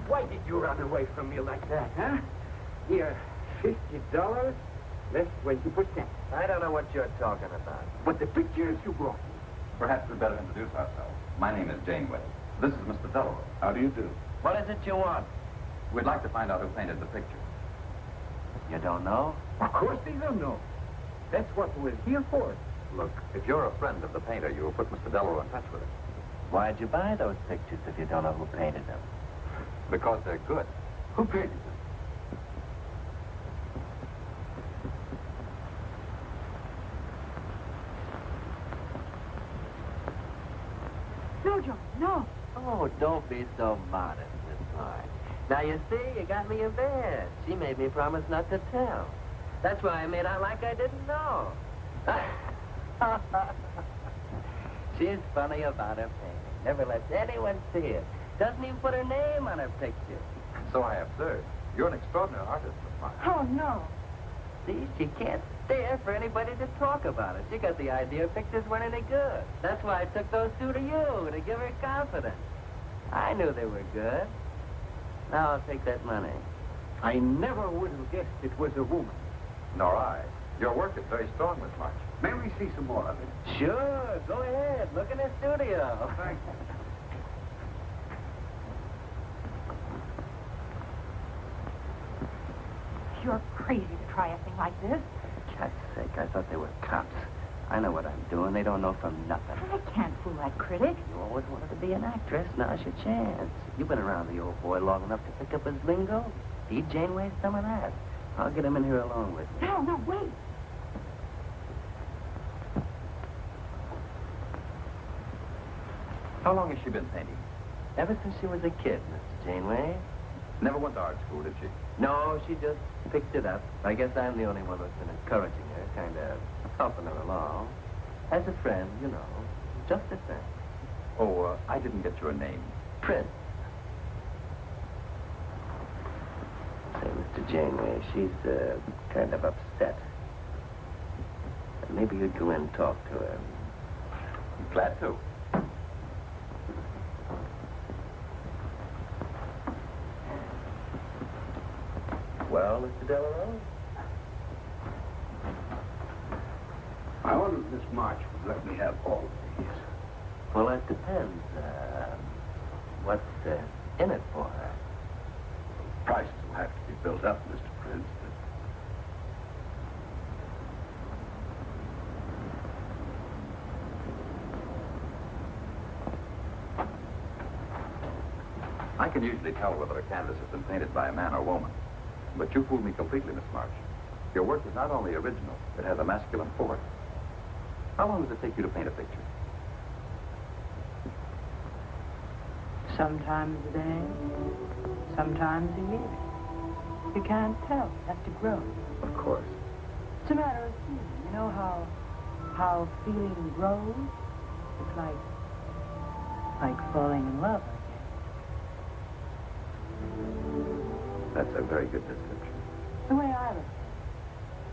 Why did you run away from me like that, huh? Here, $50, less 20%. I don't know what you're talking about. But the pictures you brought me. Perhaps we'd better introduce ourselves. My name is Janeway. This is Mr. Throttle. How do you do? What is it you want? We'd like to find out who painted the picture. You don't know? Of course they don't know. That's what we're here for. Look, if you're a friend of the painter, you will put Mr. Delaro in touch with him. Why'd you buy those pictures if you don't know who painted them? Because they're good. Who painted them? No, John, no. Oh, don't be so modest, Miss Mark. Now, you see, you got me in bed. She made me promise not to tell. That's why I made out like I didn't know. She's funny about her painting. Never lets anyone see it. Doesn't even put her name on her picture. So I observed. You're an extraordinary artist, Miss Mark. Oh, no. See, she can't stand for anybody to talk about it. She got the idea pictures weren't any good. That's why I took those 2 to you, to give her confidence. I knew they were good. Now I'll take that money. I never would have guessed it was a woman. Nor I. Your work is very strong, Miss March. May we see some more of it? Sure, go ahead. Look in the studio. Thanks. You're crazy to try a thing like this. For God's sake, I thought they were cops. I know what I'm doing. They don't know from nothing. I can't fool that critic. You always wanted to be an actress. Now's your chance. You've been around the old boy long enough to pick up his lingo. Feed Janeway some of that. I'll get him in here along with me. No, wait. How long has she been painting? Ever since she was a kid, Mr. Janeway. Never went to art school, did she? No, she just picked it up. I guess I'm the only one that's been encouraging her, kind of helping her along. As a friend, you know. Just a friend. Oh, I didn't get your name. Prince. Say, Mr. Janeway, she's kind of upset. Maybe you'd go in and talk to her. Glad to. Well, Mr. Delaro? I wonder if Miss March would let me have all of these. Well, that depends. What's in it for her? Prices will have to be built up, Mr. Prince. I can usually tell whether a canvas has been painted by a man or woman. But you fooled me completely, Miss March. Your work is not only original, it has a masculine force. How long does it take you to paint a picture? Sometimes a day, sometimes a year. You can't tell. You have to grow. Of course. It's a matter of feeling. You know how feeling grows? It's like falling in love, I guess. That's a very good description. The way I look at it.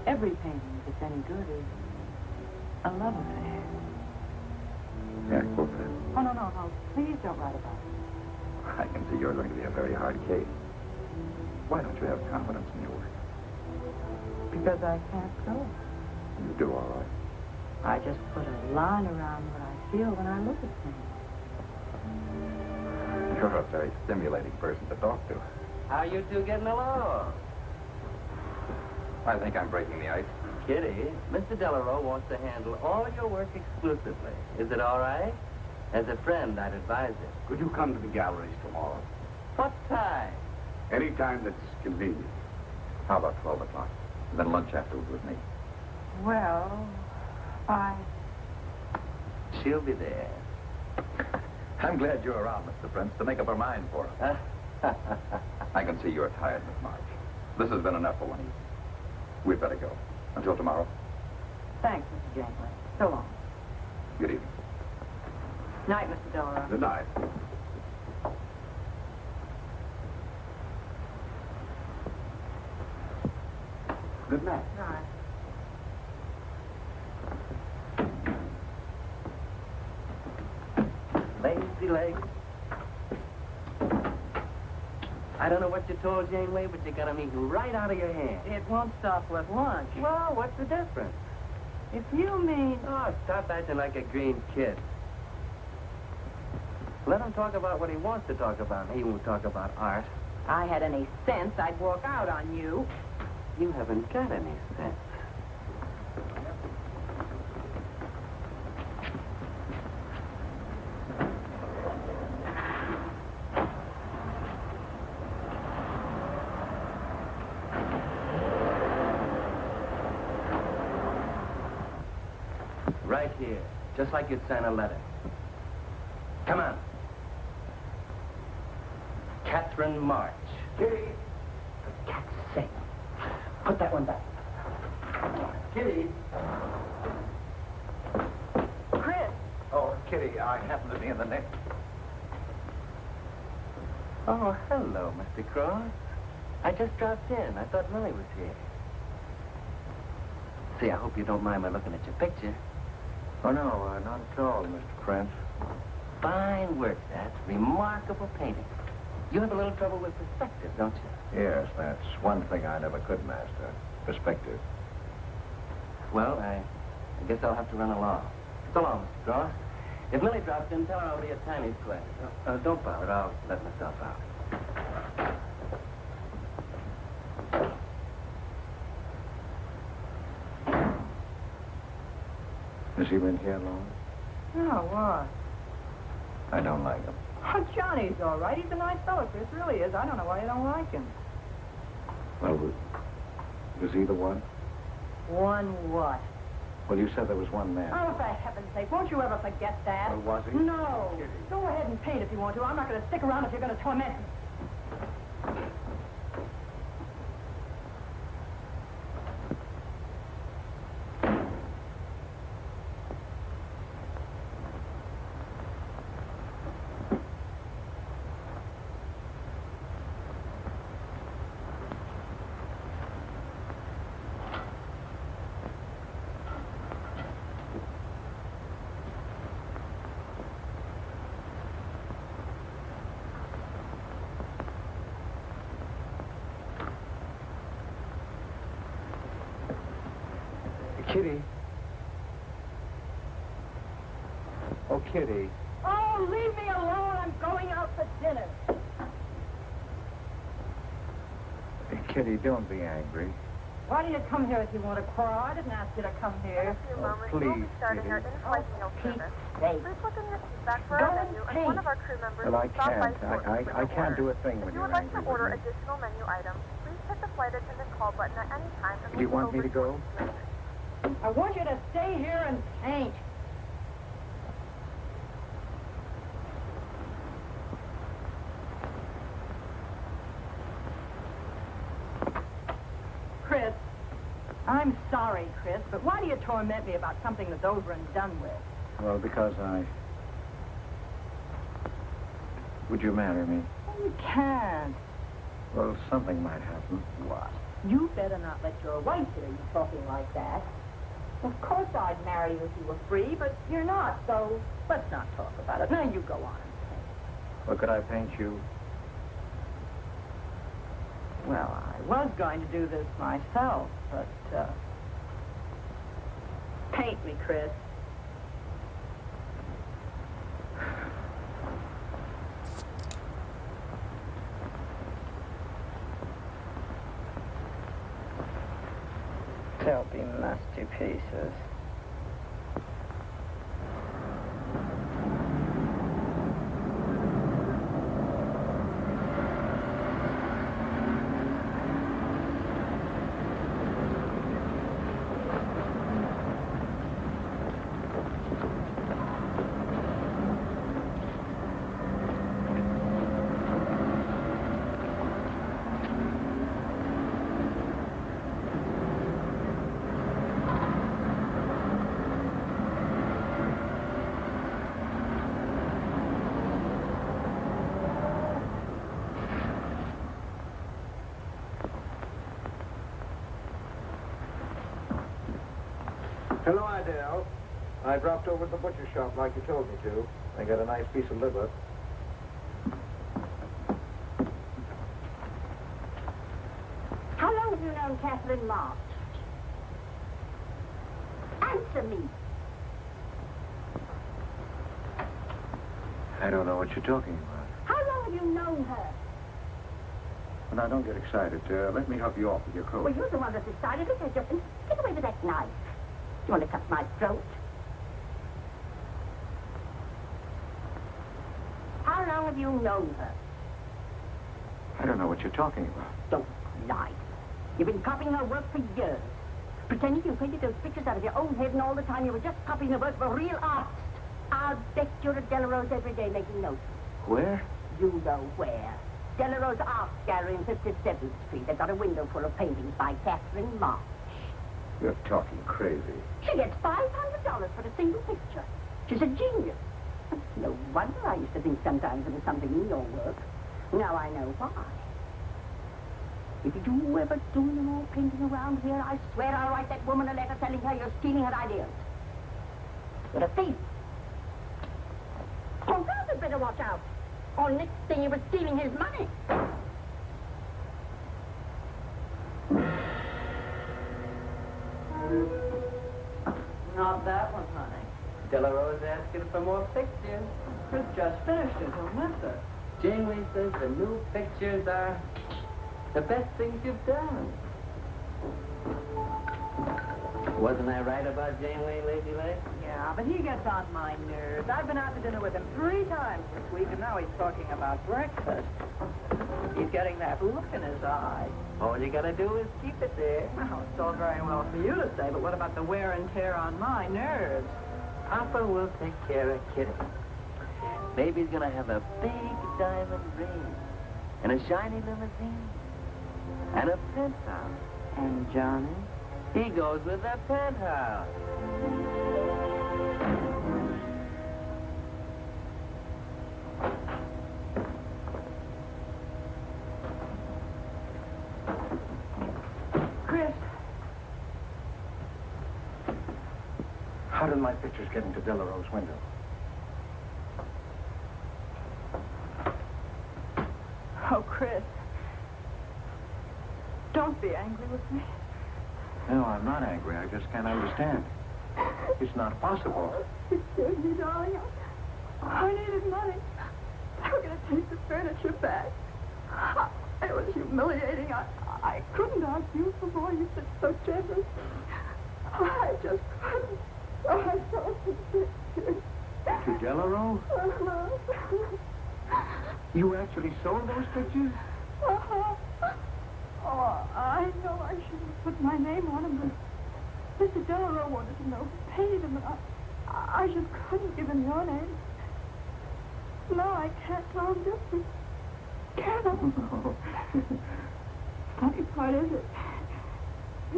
Every painting, if it's any good, is a love affair. Yeah, quote that. Oh, no. Please don't write about it. I can see you're going to be a very hard case. Why don't you have confidence in your work? Because I can't grow. You do all right. I just put a line around what I feel when I look at things. You're a very stimulating person to talk to. How you two getting along? I think I'm breaking the ice. Kitty, Mr. Delarose wants to handle all your work exclusively. Is it all right? As a friend, I'd advise it. Could you come to the galleries tomorrow? What time? Any time that's convenient. How about 12 o'clock? Then lunch afterward with me. Well, She'll be there. I'm glad you're around, Mr. Prince, to make up our mind for us. I can see you're tired, Miss March. This has been enough for one evening. We'd better go. Until tomorrow. Thanks, Mr. Janeway. So long. Good evening. Night, Mr. Delarose. Good night. Good night. Night. Lazy legs. I don't know what you told Janeway, but you got them eating right out of your hand. It won't stop with lunch. Well, what's the difference? If you mean... Oh, stop acting like a green kid. Let him talk about what he wants to talk about. He won't talk about art. If I had any sense, I'd walk out on you. You haven't got any sense. Right here, just like you'd sign a letter. Come on. Catherine March. Kitty. For cat's sake. Put that one back. Kitty. Chris. Oh, Kitty, I happen to be in the next. Oh, hello, Mr. Cross. I just dropped in. I thought Millie was here. See, I hope you don't mind my looking at your picture. Oh, no, not at all, Mr. Prince. Fine work, that. Remarkable painting. You have a little trouble with perspective, don't you? Yes, that's one thing I never could master. Perspective. Well, I guess I'll have to run along. So long, Mr. Cross. If Millie drops in, tell her I'll be at Tiny's place. Don't bother. I'll let myself out. Has he been here long? Oh, what? I don't like him. Oh, Johnny's all right. He's a nice fellow, Chris. Really is. I don't know why you don't like him. Well, was he the one? One what? Well, you said there was one man. Oh, for heaven's sake, won't you ever forget that? Well, was he? No. Go ahead and paint if you want to. I'm not going to stick around if you're going to torment me. Kitty. Oh, Kitty. Oh, leave me alone. I'm going out for dinner. Hey, Kitty, don't be angry. Why do you come here if you want to quarrel? I didn't ask you to come here. Please, Starting our in-flight meal service. Please look in your seat back for our menu, and one of our crew members Well, I will stop by can't. shortly with I your can't order. do a thing If when you you're would like angry to order with me. additional menu items, please hit the flight attendant call button at any time. And Do you want me to go? I want you to stay here and paint. Chris, I'm sorry, Chris, but why do you torment me about something that's over and done with? Well, because Would you marry me? Oh, you can't. Well, something might happen. What? You better not let your wife hear you talking like that. Of course I'd marry you if you were free, but you're not, so let's not talk about it. Now you go on and paint. Well, could I paint you? Well, I was going to do this myself, but, paint me, Chris. They'll be masterpieces. Hello, Idell. I dropped over at the butcher shop like you told me to. I got a nice piece of liver. How long have you known Catherine March? Answer me. I don't know what you're talking about. How long have you known her? Well, now, don't get excited. Let me help you off with your coat. Well, you're the one that decided it. Get away with that knife. You want to cut my throat? How long have you known her? I don't know what you're talking about. Don't lie. You've been copying her work for years. Pretending you painted those pictures out of your own head, and all the time you were just copying the work of a real artist. I'll bet you're at Delarose every day making notes. Where? You know where. Delarose Art Gallery in 57th Street. They've got a window full of paintings by Catherine March. You're talking crazy. She gets $500 for a single picture. She's a genius. No wonder I used to think sometimes there was something in your work. Now I know why. If you ever do any more painting around here, I swear I'll write that woman a letter telling her you're stealing her ideas. You're a thief. Oh, God, had better watch out. Or next thing you were stealing his money. Not that one, honey. Delarose asking for more pictures. Chris just finished it, don't miss her. Janeway says the new pictures are the best things you've done. Wasn't I right about Janeway, Lady Lake? Yeah, but he gets on my nerves. I've been out to dinner with him 3 times this week, and now he's talking about breakfast. He's getting that look in his eye. All you gotta do is keep it there. Well, it's all very well for you to say, but what about the wear and tear on my nerves? Papa will take care of Kitty. Baby's gonna have a big diamond ring, and a shiny limousine, and a penthouse. And Johnny? He goes with the penthouse. Chris. How did my pictures get into Delarose's window? Oh, Chris. Don't be angry with me. No, I'm not angry. I just can't understand. It's not possible. Excuse me, darling. I needed money. They were going to take the furniture back. It was humiliating. I I couldn't ask you for more. You've been so generous. I just couldn't. So I sold the pictures. To Delaro? You actually sold those pictures? Oh, I know I shouldn't put my name on them, but Mr. Delaro wanted to know who paid him, and I just couldn't give him your name. No, I can't tell him different. Can't I? Funny part is it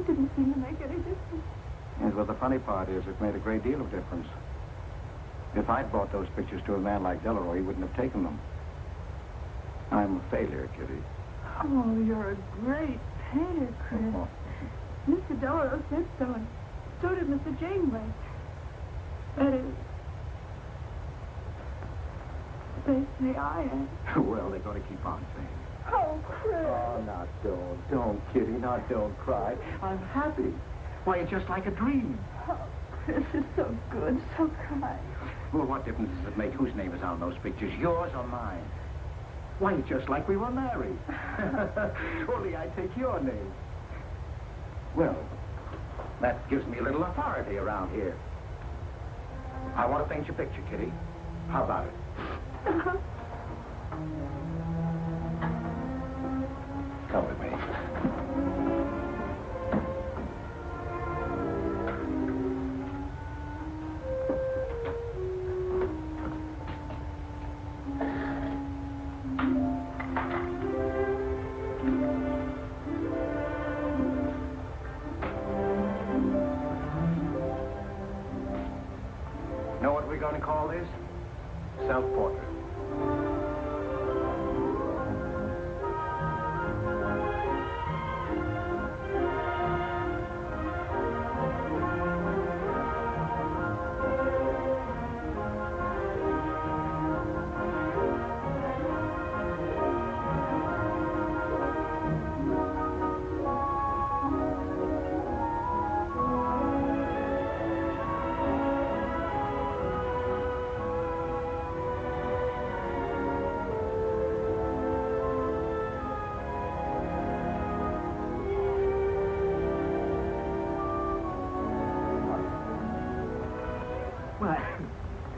didn't seem to make any difference. Yes, well, the funny part is it made a great deal of difference. If I'd bought those pictures to a man like Delaro, he wouldn't have taken them. I'm a failure, Kitty. Oh, you're a great painter, Chris. Mr. Delaro said so, and so did Mr. Janeway. That is, they say I am. Well, they got to keep on saying. Oh, Chris. Oh, now don't, Kitty, now don't cry. I'm happy. Why, it's just like a dream. Oh, Chris is so good, so kind. Well, what difference does it make whose name is on those pictures, yours or mine? Why, it's just like we were married. Only I take your name. Well, that gives me a little authority around here. I want to paint your picture, Kitty. How about it? Come with me. Know what we're going to call this? Self-portrait.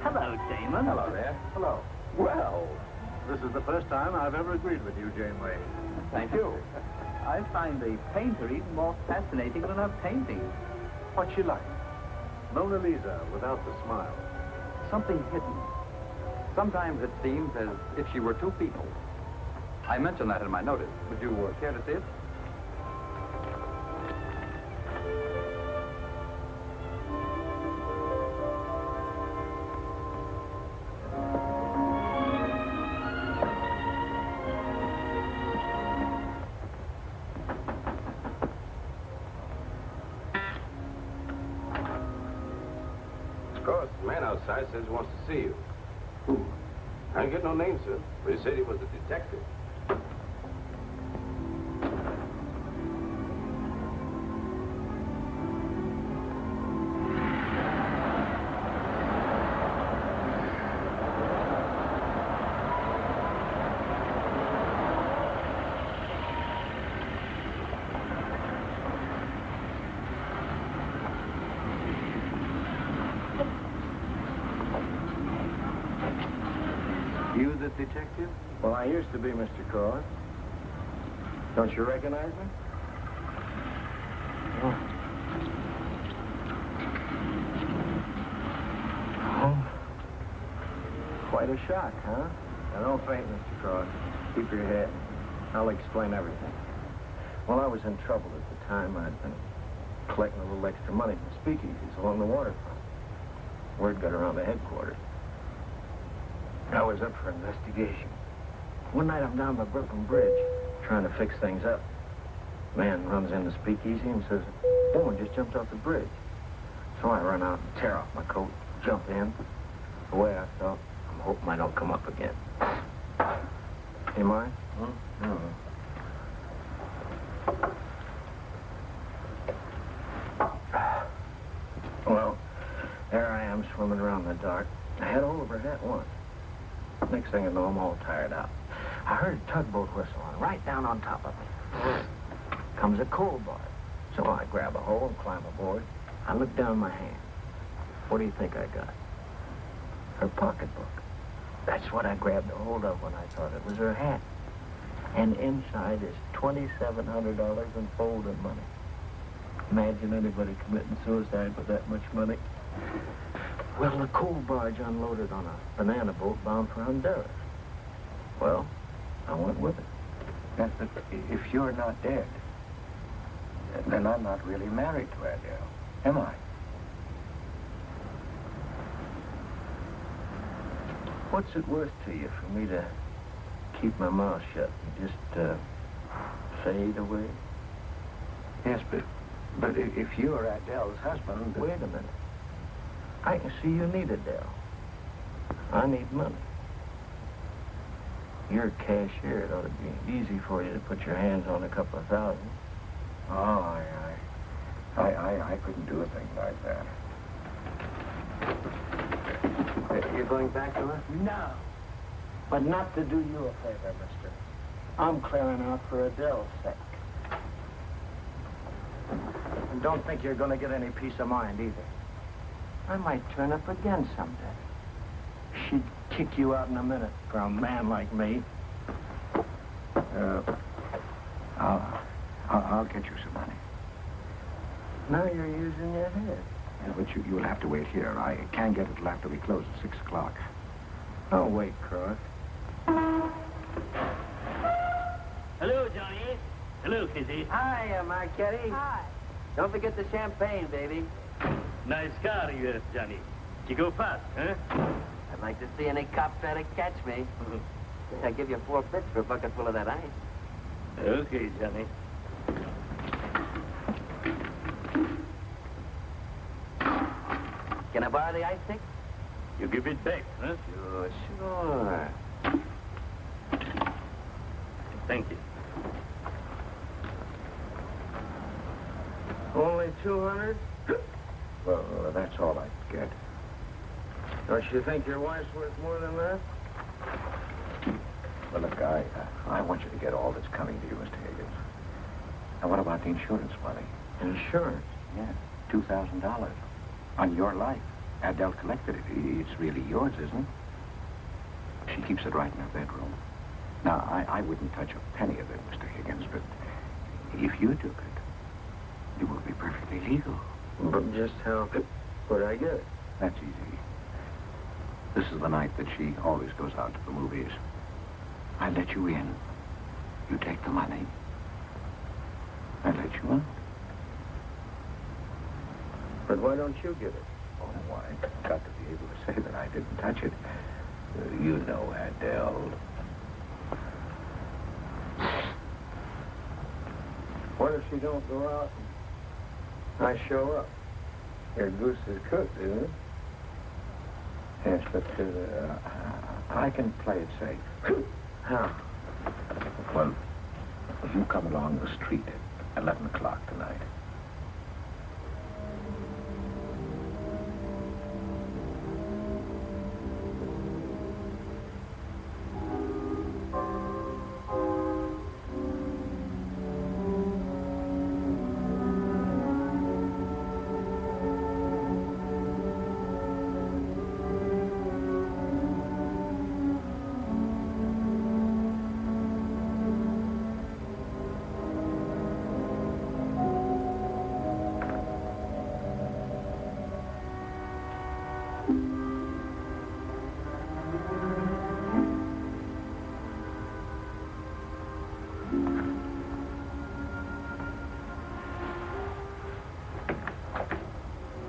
Hello, Damon. Hello there. Hello. Well, This is the first time I've ever agreed with you, Janeway. thank you. I find a painter even more fascinating than a painting. What's she like? Mona Lisa without the smile. Something hidden. Sometimes it seems as if she were two people. I mentioned that in my notice. Would you care to see it? Of course, the man outside says he wants to see you. Who? I didn't get no name, sir, but he said he was a detective. You the detective? Well, I used to be, Mr. Cross. Don't you recognize me? Oh. Quite a shock, huh? Now, don't faint, Mr. Cross. Keep your head. I'll explain everything. Well, I was in trouble at the time. I'd been collecting a little extra money from speakeasies along the waterfront. Word got around to headquarters. I was up for investigation. One night I'm down by Brooklyn Bridge, trying to fix things up. Man runs in the speakeasy and says, a woman just jumped off the bridge. So I run out and tear off my coat, jump in. The way I felt, I'm hoping I don't come up again. You mind? Well, there I am swimming around in the dark. I had all over hat once. Next thing I know, I'm all tired out. I heard a tugboat whistle on right down on top of me. Comes a coal barge. So I grab a hole and climb aboard. I look down my hand. What do you think I got? Her pocketbook. That's what I grabbed a hold of when I thought it was her hat. And inside is $2,700 in folded money. Imagine anybody committing suicide with that much money. Well, the coal barge unloaded on a banana boat bound for Honduras. Well, I went with it. But if you're not dead, then I'm not really married to Adele, am I? What's it worth to you for me to keep my mouth shut and just fade away? Yes, but if you're Adele's husband... Wait a minute. I can see you need Adele. I need money. You're a cashier. It ought to be easy for you to put your hands on a couple of thousand. Oh, I couldn't do a thing like that. You're going back to her? No. But not to do you a favor, mister. I'm clearing out for Adele's sake. And don't think you're going to get any peace of mind, either. I might turn up again someday. She'd kick you out in a minute for a man like me. I'll get you some money. Now you're using your head. Yeah, but you'll have to wait here. I can't get it till after we close at 6 o'clock. Oh, wait, Cross. Hello, Johnny. Hello, Kizzy. Hi, Marquetti. Hi. Don't forget the champagne, baby. Nice car you have, Johnny. You go fast, huh? I'd like to see any cop try to catch me. I'll give you 4 bits for a bucket full of that ice. Okay, Johnny. Can I borrow the ice stick? You give it back, huh? Sure. Thank you. Only 200? Well, that's all I get. Don't you think your wife's worth more than that? Well, look, I want you to get all that's coming to you, Mr. Higgins. Now, what about the insurance money? Insurance? Yeah, $2,000. On your life. Adele collected it. It's really yours, isn't it? She keeps it right in her bedroom. Now, I wouldn't touch a penny of it, Mr. Higgins, but if you took it, it would be perfectly legal. But just how would I get it? That's easy. This is the night that she always goes out to the movies. I let you in. You take the money. I let you out. But why don't you get it? Oh, I got to be able to say that I didn't touch it. You know Adele. What if she don't go out and I show up? Your goose is cooked, isn't it? Yes, but I can play it safe. How? Well, you come along the street at 11 o'clock tonight.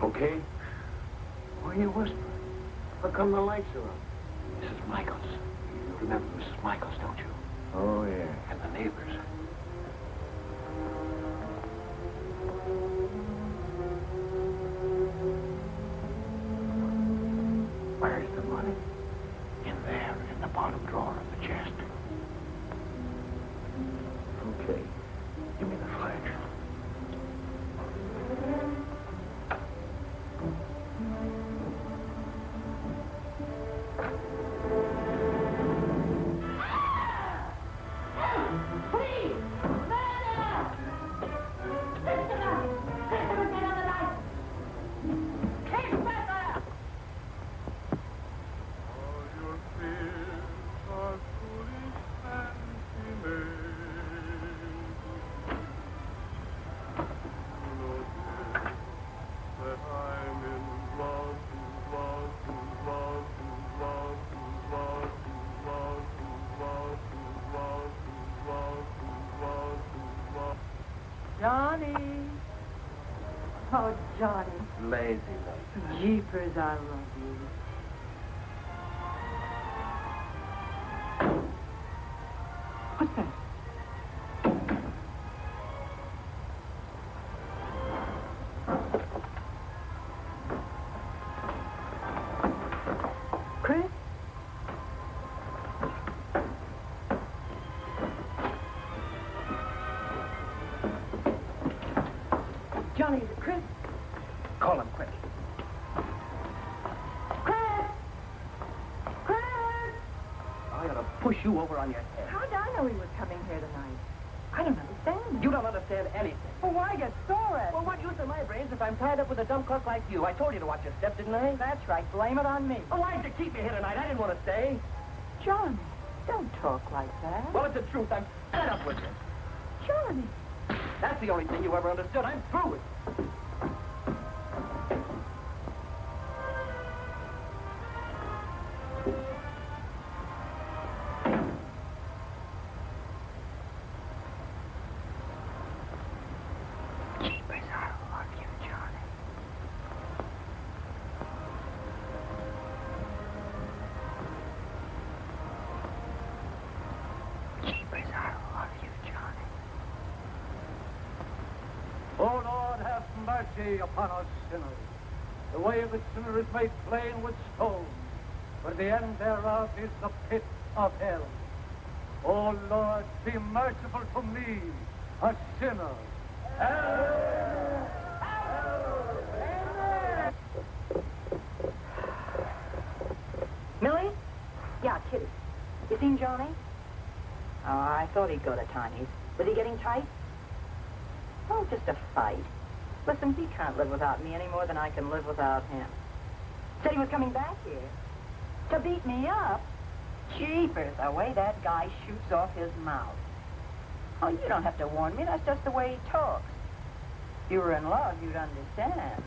Okay? Why are you whispering? How come the lights are on? Mrs. Michaels. You remember Mrs. Michaels, don't you? Oh, yeah. And the neighbors. Where's the money? In there, in the bottom drawer of the chest. Okay. Give me the flash. Johnny. Lazy love. Jeepers, I love you. What's that? Chris? Johnny, is it Chris? Call him quick. Chris! Chris! I ought to push you over on your head. How'd I know he was coming here tonight? I don't understand. You don't understand anything. Well, why get sore at Well, what use are my brains if I'm tied up with a dumb cook like you? I told you to watch your step, didn't I? That's right. Blame it on me. Well, why'd you keep me here tonight? I didn't want to stay. Johnny, don't talk like that. Well, it's the truth. I'm fed up with you. Johnny. That's the only thing you ever understood. I'm through with you. O Lord, have mercy upon us sinners. The way of a sinner is made plain with stones, but the end thereof is the pit of hell. O Lord, be merciful to me, a sinner. Millie? Yeah, Kitty. You seen Johnny? Oh, I thought he'd go to Tiny's. Was he getting tight? Oh, just a fight. Listen, he can't live without me any more than I can live without him. Said he was coming back here to beat me up. Jeepers, the way that guy shoots off his mouth. Oh, you don't have to warn me. That's just the way he talks. If you were in love, you'd understand.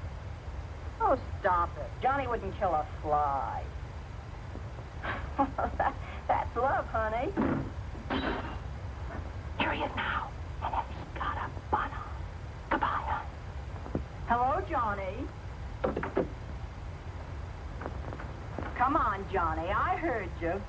Oh, stop it. Johnny wouldn't kill a fly. That's love, honey. Here he is now. And if he got a bun on. Goodbye, hon. Hello, Johnny. Come on, Johnny. I heard you.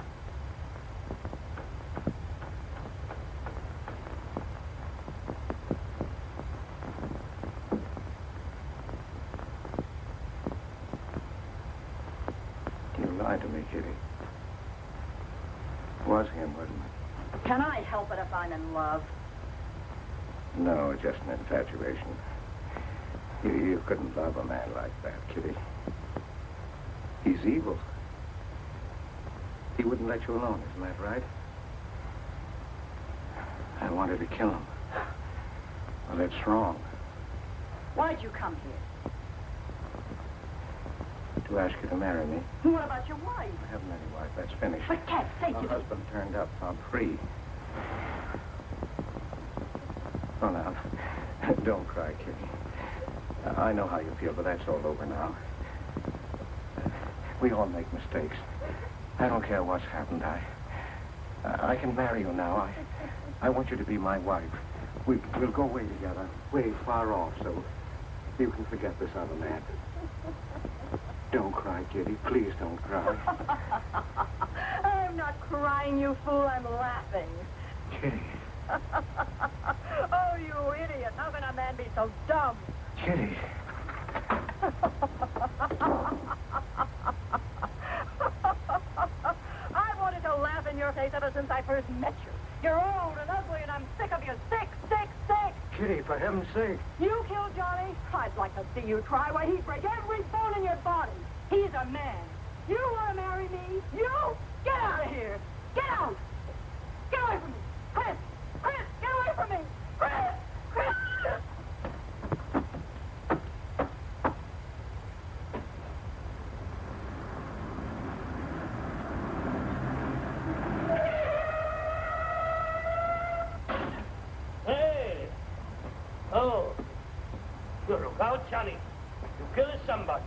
You lied to me, Kitty. It was him, wasn't it? Can I help it if I'm in love? No, it's just an infatuation. You couldn't love a man like that, Kitty. He's evil. He wouldn't let you alone, isn't that right? I wanted to kill him. Well, that's wrong. Why'd you come here? To ask you to marry me. What about your wife? I haven't any wife. That's finished. For cat's sake, My you... husband turned up. I'm free. Oh, now, don't cry, Kitty. I know how you feel, but that's all over now. We all make mistakes. I don't care what's happened. I can marry you now. I want you to be my wife. We'll go away together, way far off, so you can forget this other man. Don't cry, Kitty. Please don't cry. I'm not crying, you fool. I'm laughing. Kitty. Oh, you idiot. How can a man be so dumb? Kitty. I wanted to laugh in your face ever since I first met you. You're old and ugly, and I'm sick of you. Sick, sick, sick. Kitty, for heaven's sake. You killed Johnny? I'd like to see you try. Why, he'd break every bone in your body. He's a man. You want to marry me? You? Get out of here. Get out. Get away from me. Chris. Chris, get away from me. Chris. Chris. Hey! Oh. You look out, Johnny. You killed somebody.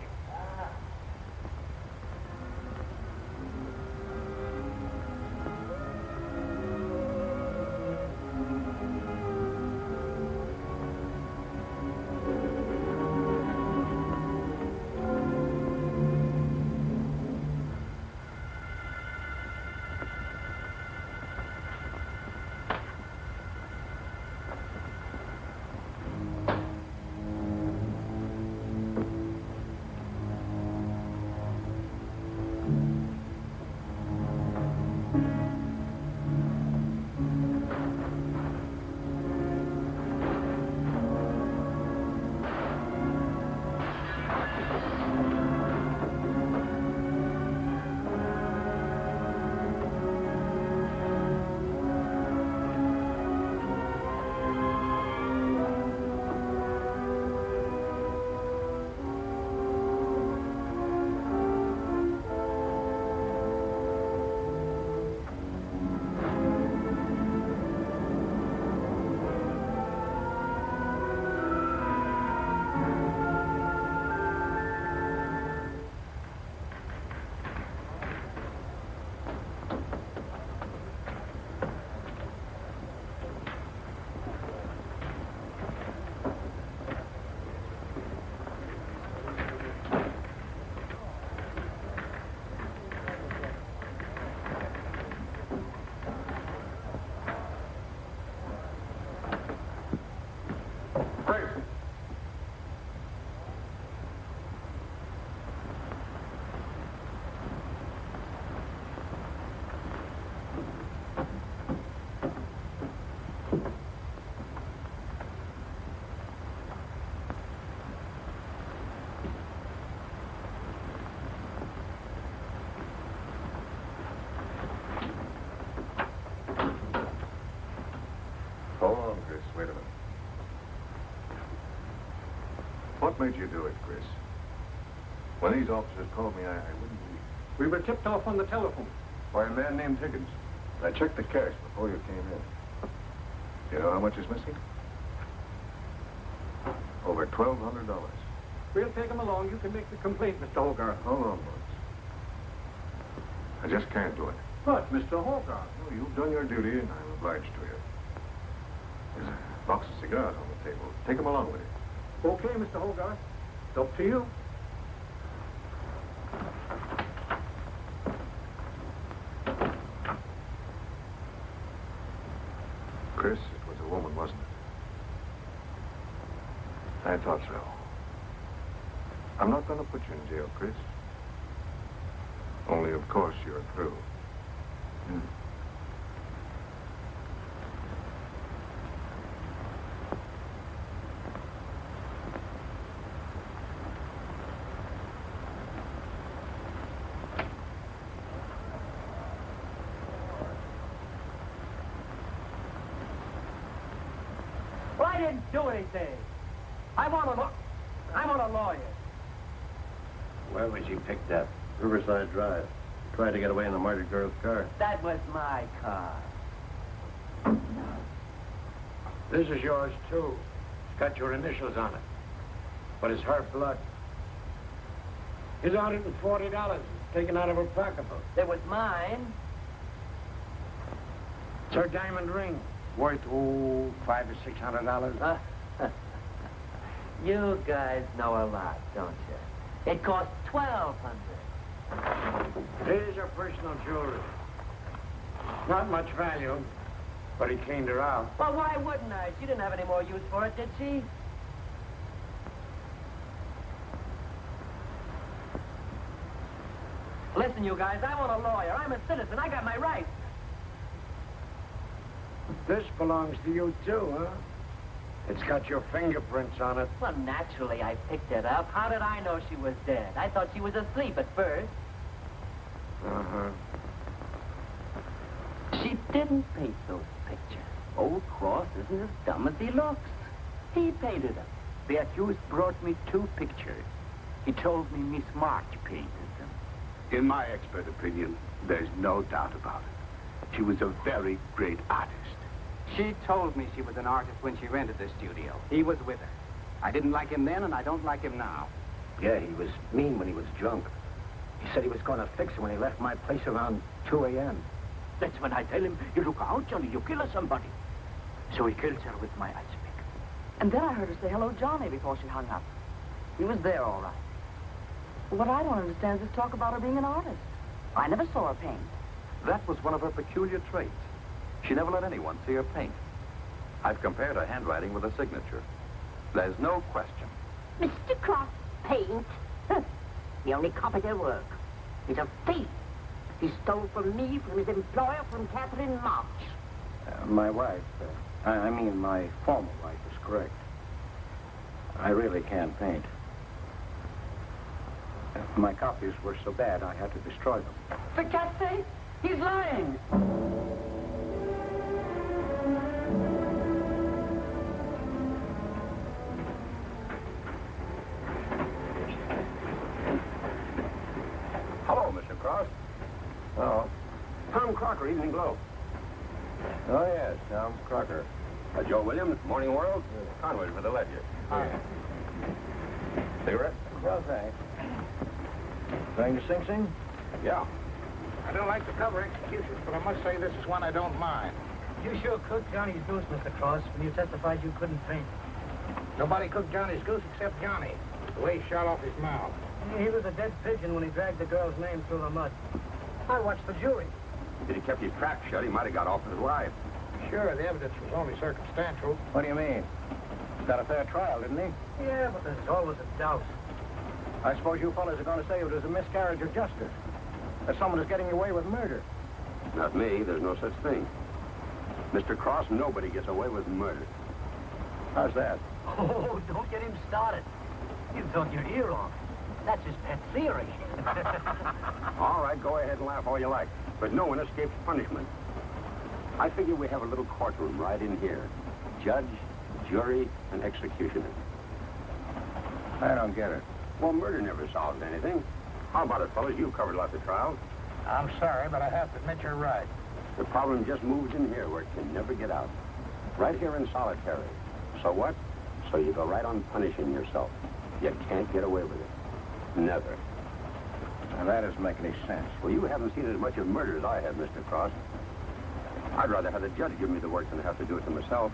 What made you do it, Chris? When these officers called me, I wouldn't believe it. We were tipped off on the telephone. By a man named Higgins. I checked the cash before you came in. You know how much is missing? Over $1,200. We'll take him along. You can make the complaint, Mr. Hogarth. Hold on, boys. I just can't do it. But, Mr. Hogarth. No, you've done your duty, and I'm obliged to you. There's a box of cigars on the table. Take them along with you. Okay, Mr. Hogarth. It's up to you. Chris, it was a woman, wasn't it? I thought so. I'm not going to put you in jail, Chris. Only, of course, you're through. Well, I didn't do anything. I want a lawyer. Where was he picked up? Riverside Drive. Tried to get away in the murdered girl's car. That was my car. This is yours, too. It's got your initials on it. But it's her blood. It's $140 taken out of her pocketbook. It was mine. It's her diamond ring. Worth, $500 or $600. You guys know a lot, don't you? It cost $1,200. Here's her personal jewelry. Not much value, but he cleaned her out. Well, why wouldn't I? She didn't have any more use for it, did she? Listen, you guys, I want a lawyer. I'm a citizen. I got my rights. This belongs to you, too, huh? It's got your fingerprints on it. Well, naturally, I picked it up. How did I know she was dead? I thought she was asleep at first. Uh-huh. She didn't paint those pictures. Old Cross isn't as dumb as he looks. He painted them. The accused brought me 2 pictures. He told me Miss March painted them. In my expert opinion, there's no doubt about it. She was a very great artist. She told me she was an artist when she rented this studio. He was with her. I didn't like him then, and I don't like him now. Yeah, he was mean when he was drunk. He said he was going to fix her when he left my place around 2 a.m. That's when I tell him, you look out, Johnny, you kill somebody. So he kills her with my ice pick. And then I heard her say hello, Johnny, before she hung up. He was there, all right. What I don't understand is this talk about her being an artist. I never saw her paint. That was one of her peculiar traits. She never let anyone see her paint. I've compared her handwriting with her signature. There's no question. Mr. Cross paint? He only copied her work. He's a thief. He stole from me, from his employer, from Catherine March. My wife, I mean my former wife, is correct. I really can't paint. My copies were so bad, I had to destroy them. For Cat's sake, he's lying. Hello, Mr. Cross. Oh. Tom Crocker, Evening Globe. Oh, yes, Tom Crocker. Joe Williams, Morning World. Conway for the Ledger. Hi. Cigarette? Well, thanks. Going to Sing Sing? Yeah. I don't like to cover executions, but I must say this is one I don't mind. You sure cooked Johnny's goose, Mr. Cross, when you testified you couldn't paint. Nobody cooked Johnny's goose except Johnny. The way he shot off his mouth. He was a dead pigeon when he dragged the girl's name through the mud. I watched the jury. If he'd kept his trap shut, he might have got off with his life. Sure, the evidence was only circumstantial. What do you mean? He's got a fair trial, didn't he? Yeah, but there's always a doubt. I suppose you fellas are going to say it was a miscarriage of justice. That someone is getting away with murder. Not me. There's no such thing. Mr. Cross, nobody gets away with murder. How's that? Oh, don't get him started. He'll talk your ear off. That's his pet theory. All right, go ahead and laugh all you like. But no one escapes punishment. I figure we have a little courtroom right in here. Judge, jury, and executioner. I don't get it. Well, murder never solves anything. How about it, fellas? You've covered lots of trials. I'm sorry, but I have to admit you're right. The problem just moves in here where it can never get out. Right here in solitary. So what? So you go right on punishing yourself. You can't get away with it. Never. Now, that doesn't make any sense. Well, you haven't seen as much of murder as I have, Mr. Cross. I'd rather have the judge give me the work than have to do it to myself.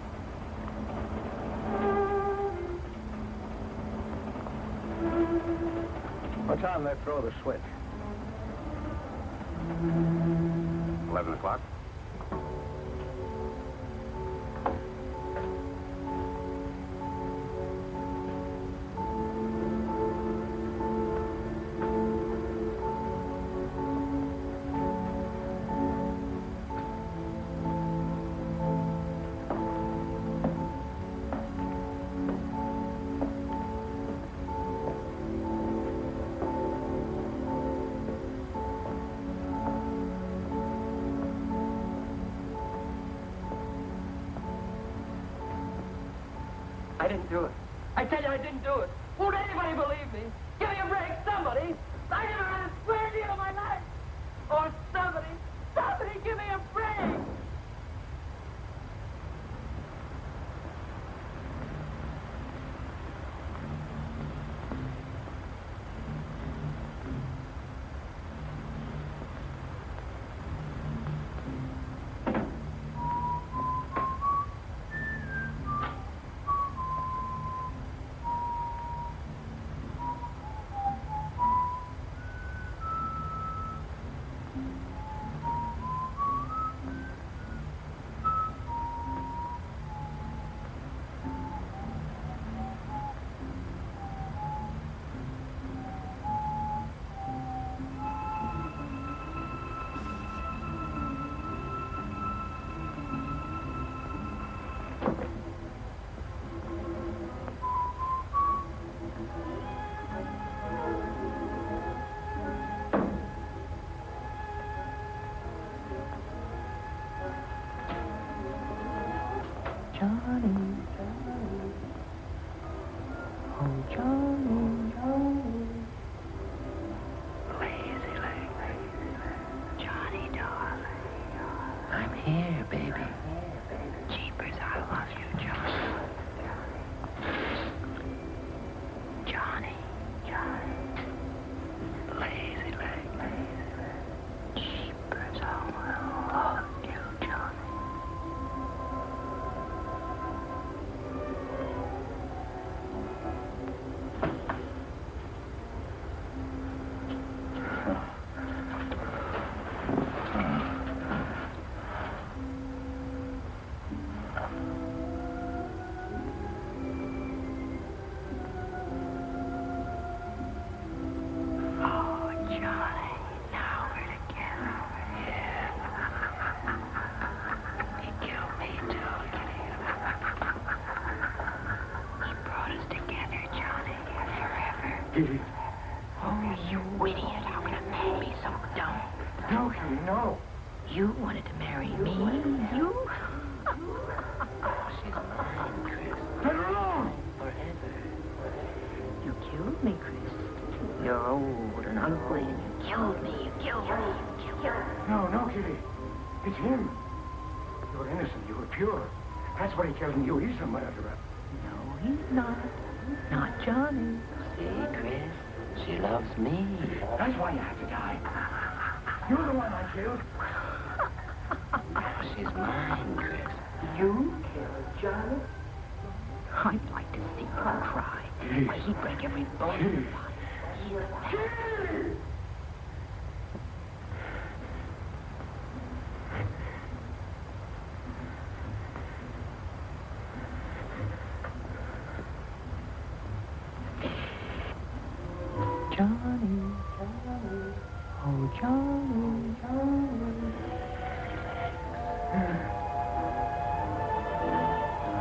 What time did they throw the switch? 11 o'clock. I didn't do it. I tell you, I didn't do it. Won't anybody believe me? Give me a break, somebody. I never had a square deal in my life. Or somebody give me a break. Johnny, oh Johnny, lazy leg, Johnny darling, I'm here, baby. Jeepers, I love you, Johnny. Johnny, lazy leg, jeepers, I love you, Johnny. Kitty. Oh, you idiot. How can you call me so dumb? No, Kitty, no. You wanted to marry me? You? She's mine, Chris. Let her alone. Forever. You killed me, Chris. You're old and ugly, and you killed me. You killed me. You killed me. No, Kitty. It's him. You were innocent. You were pure. That's what he tells me. He's the murderer. No, he's not. Not Johnny. See, Chris, she loves me. That's why you have to die. You're the one I killed. She's mine, Chris. You killed Johnny? I'd like to see her cry. Why, he'd break every bone in his body. Kitty! Johnny, oh Johnny,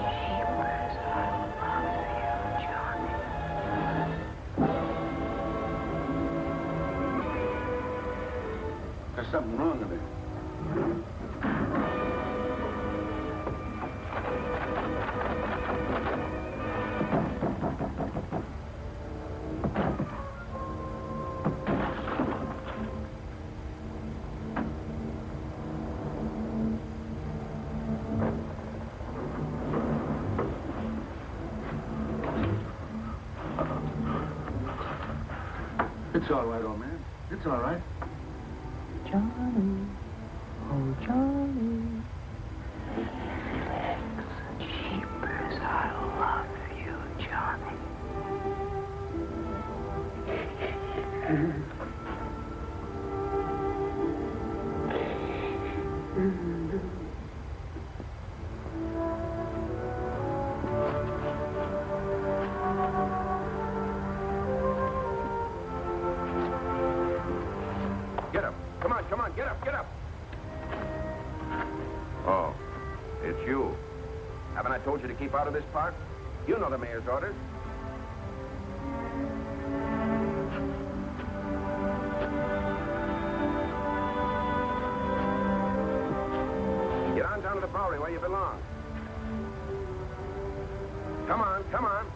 Jeepers, I love you, Johnny. There's something wrong with it. It's all right, old man. It's all right. Johnny, oh Johnny. Jeepers, I love you, Johnny. Get up. Come on, get up, get up. Oh, it's you. Haven't I told you to keep out of this park? You know the mayor's orders. Get on down to the Bowery where you belong. Come on, come on.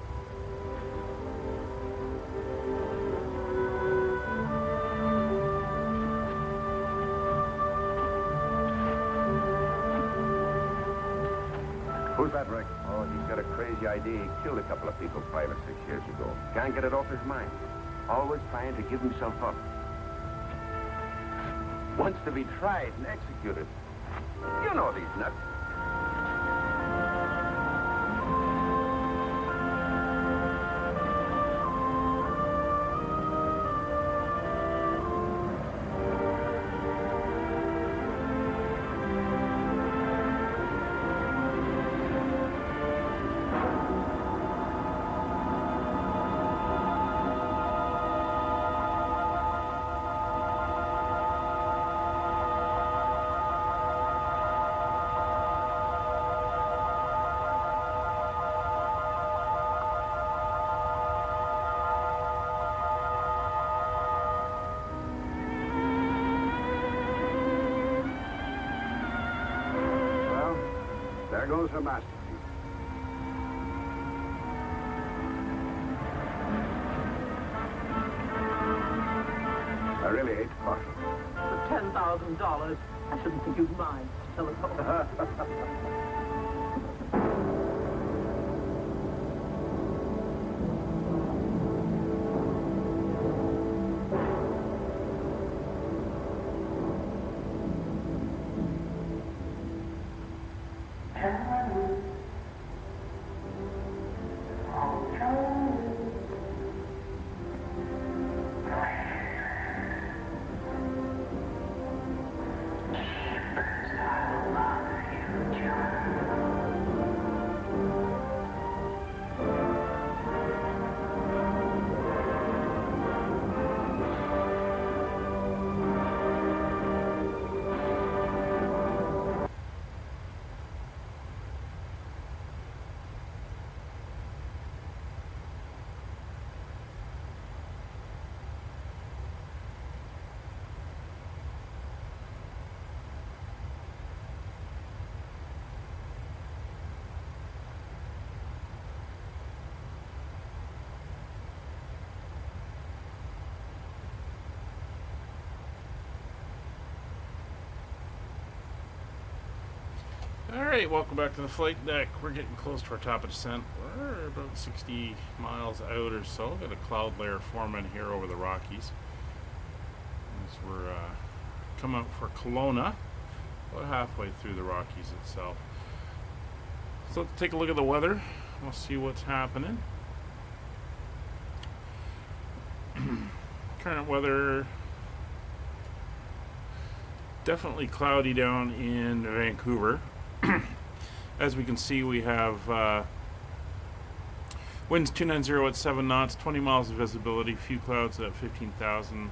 Who's that, Rick? Oh, he's got a crazy idea. He killed a couple of people 5 or 6 years ago. Can't get it off his mind. Always trying to give himself up. Wants to be tried and executed. You know these nuts. There goes her masterpiece. I really hate to caution. For $10,000, I shouldn't think you'd mind, telephone. Alright, welcome back to the flight deck. We're getting close to our top of descent. We're about 60 miles out or so. Got a cloud layer forming here over the Rockies. As we're coming out for Kelowna, about halfway through the Rockies itself. So let's take a look at the weather. We'll see what's happening. Current weather, definitely cloudy down in Vancouver. As we can see, we have winds 290 at 7 knots, 20 miles of visibility, few clouds at 15,000,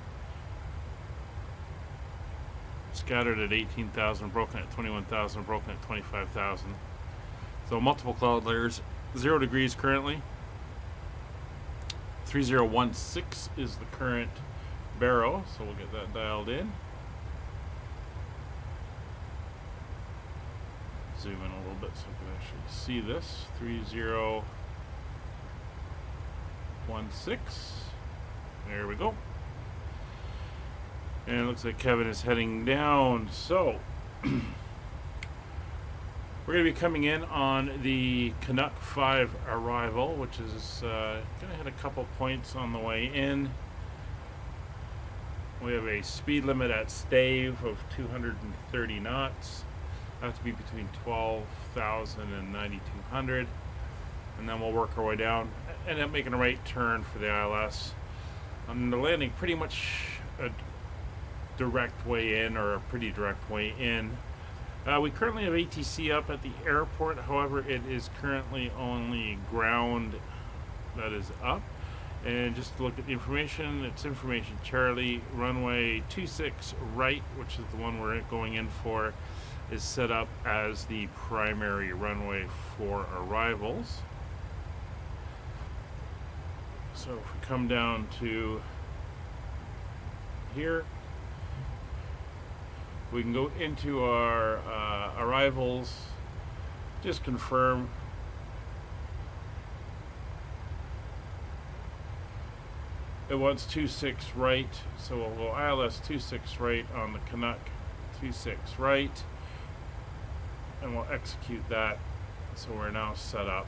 scattered at 18,000, broken at 21,000, broken at 25,000. So multiple cloud layers, 0 degrees currently. 3016 is the current baro, so we'll get that dialed in. Zoom in a little bit so we can actually see this. 3016. There we go. And it looks like Kevin is heading down. So we're going to be coming in on the Canuck 5 arrival, which is going to hit a couple points on the way in. We have a speed limit at Stave of 230 knots. That's to be between 12,000 and 9,200. And then we'll work our way down. End up making a right turn for the ILS. On the landing, pretty much a direct way in, or a pretty direct way in. We currently have ATC up at the airport. However, it is currently only ground that is up. And just to look at the information, it's information Charlie, runway 26 right, which is the one we're going in for, is set up as the primary runway for arrivals. So if we come down to here, we can go into our arrivals, just confirm. It wants 26 right, so we'll go ILS 26 right on the Canuck 26 right, and we'll execute that. So we're now set up.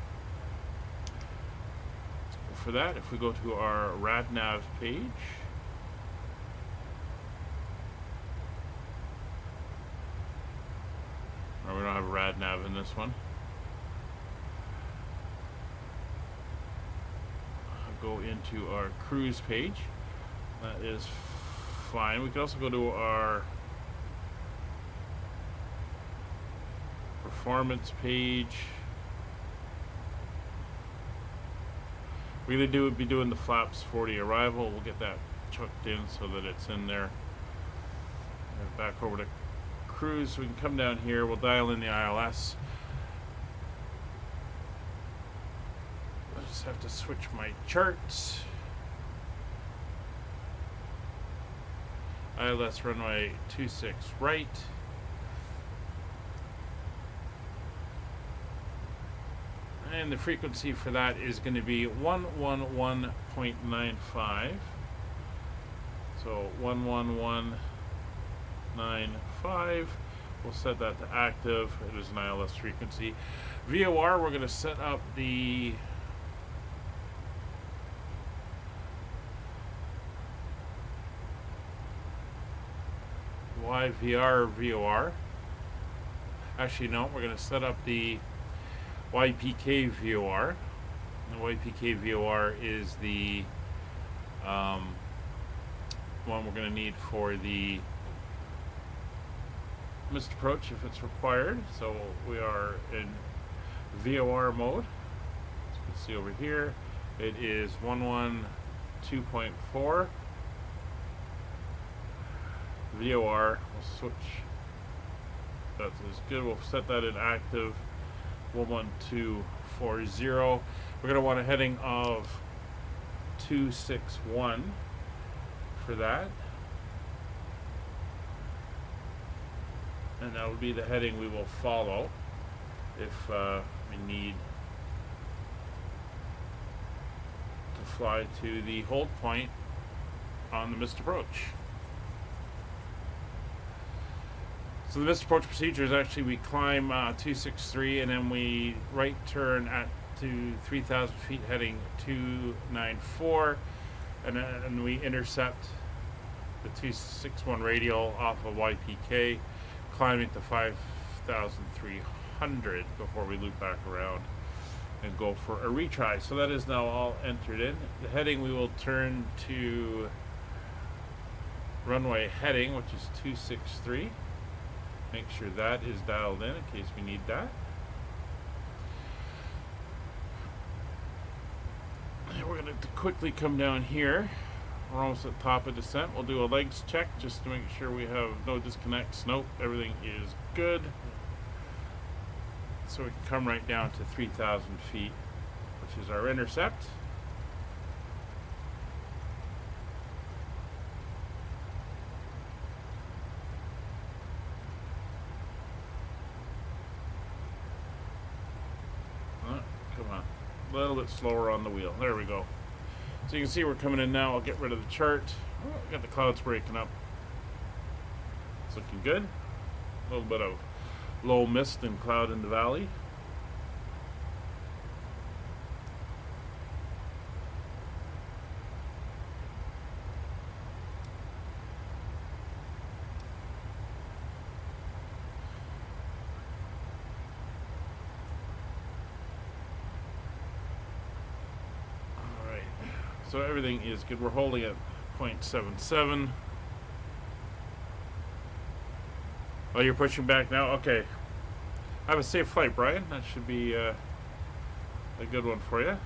For that, if we go to our RadNav page, or we don't have RadNav in this one. Go into our cruise page. That is fine. We can also go to our performance page. We're gonna be doing the flaps 40 arrival. We'll get that chucked in so that it's in there. And back over to cruise. So we can come down here. We'll dial in the ILS. I just have to switch my charts. ILS runway 26 right. And the frequency for that is going to be 111.95. So 111.95. We'll set that to active. It is an ILS frequency. VOR, we're going to set up the CYVR VOR. Actually, no, we're going to set up the YPK VOR. The YPK VOR is the one we're going to need for the missed approach if it's required. So we are in VOR mode. As you can see over here, it is 112.4. VOR, we'll switch. That is good. We'll set that in active. 11240. We're going to want a heading of 261 for that. And that will be the heading we will follow if we need to fly to the hold point on the missed approach. So the missed approach procedure is actually we climb 263 and then we right turn to 3,000 feet heading 294, and then we intercept the 261 radial off of YPK, climbing to 5,300 before we loop back around and go for a retry. So that is now all entered in. The heading, we will turn to runway heading, which is 263. Make sure that is dialed in case we need that. And we're going to quickly come down here. We're almost at the top of descent. We'll do a legs check just to make sure we have no disconnects. Nope, everything is good. So we can come right down to 3,000 feet, which is our intercept. A little bit slower on the wheel. There we go. So you can see we're coming in now. I'll get rid of the chart. Oh, got the clouds breaking up. It's looking good. A little bit of low mist and cloud in the valley. So everything is good. We're holding at 0.77. Oh, you're pushing back now? Okay. Have a safe flight, Brian. That should be a good one for you.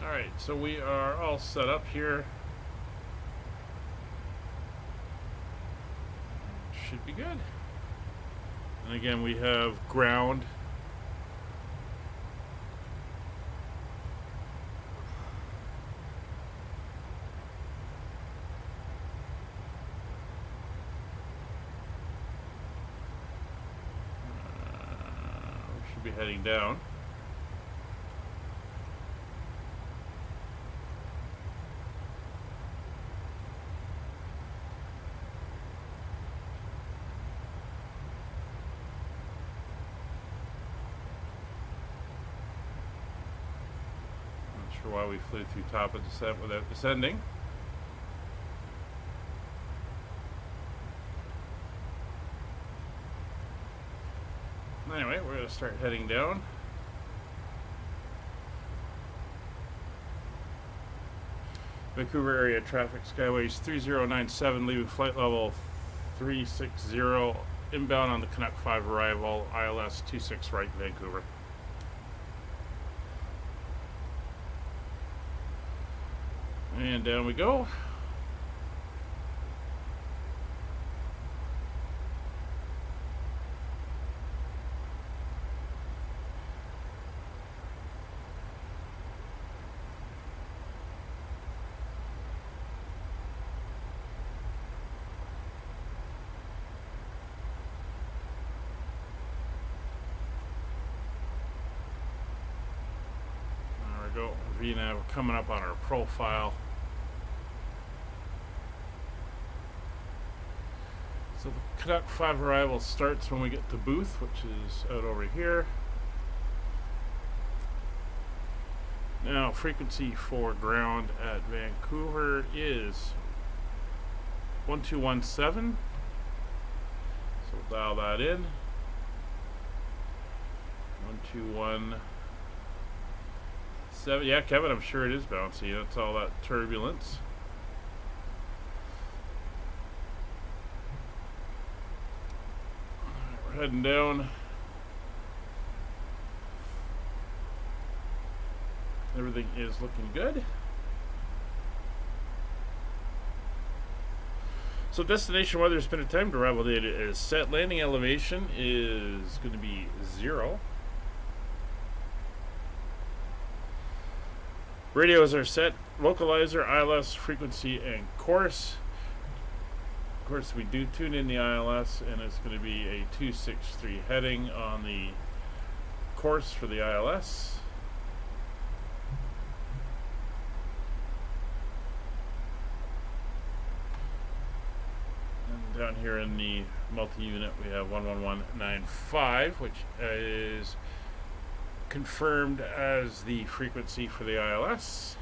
Alright, so we are all set up here. Should be good. And again, we have ground. We should be heading down. Why we flew through top of descent without descending. Anyway, we're going to start heading down. Vancouver area traffic, Skyways 3097, leaving flight level 360, inbound on the Canuck 5 arrival, ILS 26 right, Vancouver. And down we go. There we go. VNAV coming up on our profile. So the Canuck 5 arrival starts when we get to booth, which is out over here. Now, frequency for ground at Vancouver is 1217. So we'll dial that in. 1217. Yeah, Kevin, I'm sure it is bouncy. That's all that turbulence. Heading down. Everything is looking good. So destination weather, spin of time, arrival data is set. Landing elevation is going to be 0. Radios are set. Localizer, ILS, frequency, and course. Of course, we do tune in the ILS, and it's going to be a 263 heading on the course for the ILS. And down here in the multi-unit, we have 11195, which is confirmed as the frequency for the ILS.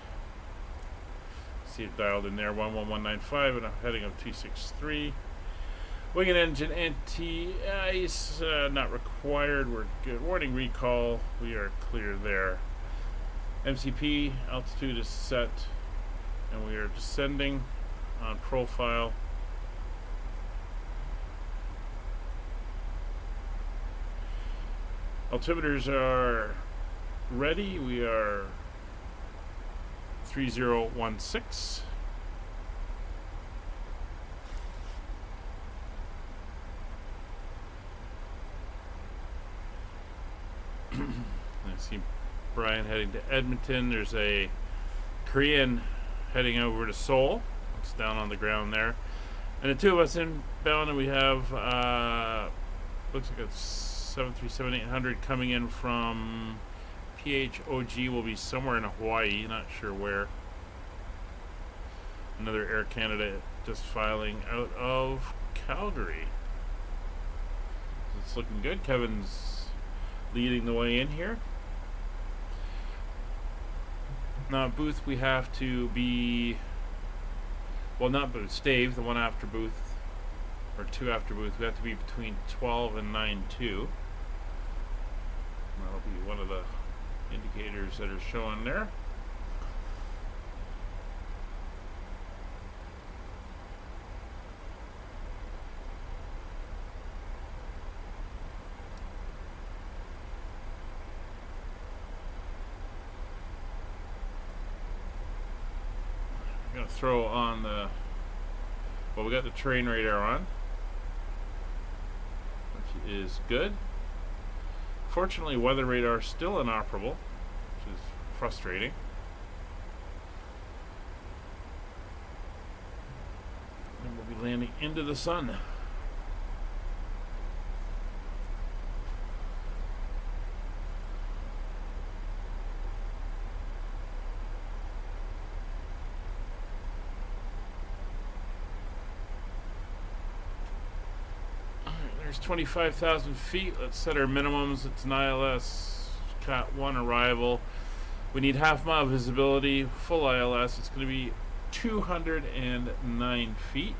See it dialed in there, 11195, and a heading of 263. Wing and engine anti-ice, not required. We're good. Warning recall, we are clear there. MCP altitude is set, and we are descending on profile. Altimeters are ready. We are 3016. I see Brian heading to Edmonton. There's a Korean heading over to Seoul. It's down on the ground there. And the two of us inbound, and we have looks like a 737-800 coming in from PHOG. Will be somewhere in Hawaii, not sure where. Another Air Canada just filing out of Calgary. It's looking good. Kevin's leading the way in here. Now booth we have to be, well, not booth, stave, the one after booth, or two after booth, we have to be between 12 and 9-2. That'll be one of the indicators that are showing there. I'm going to throw on the, well, we got the terrain radar on, which is good. Fortunately, weather radar is still inoperable, which is frustrating. And we'll be landing into the sun. There's 25,000 feet. Let's set our minimums. It's an ILS Cat 1 arrival. We need half mile visibility. Full ILS. It's going to be 209 feet.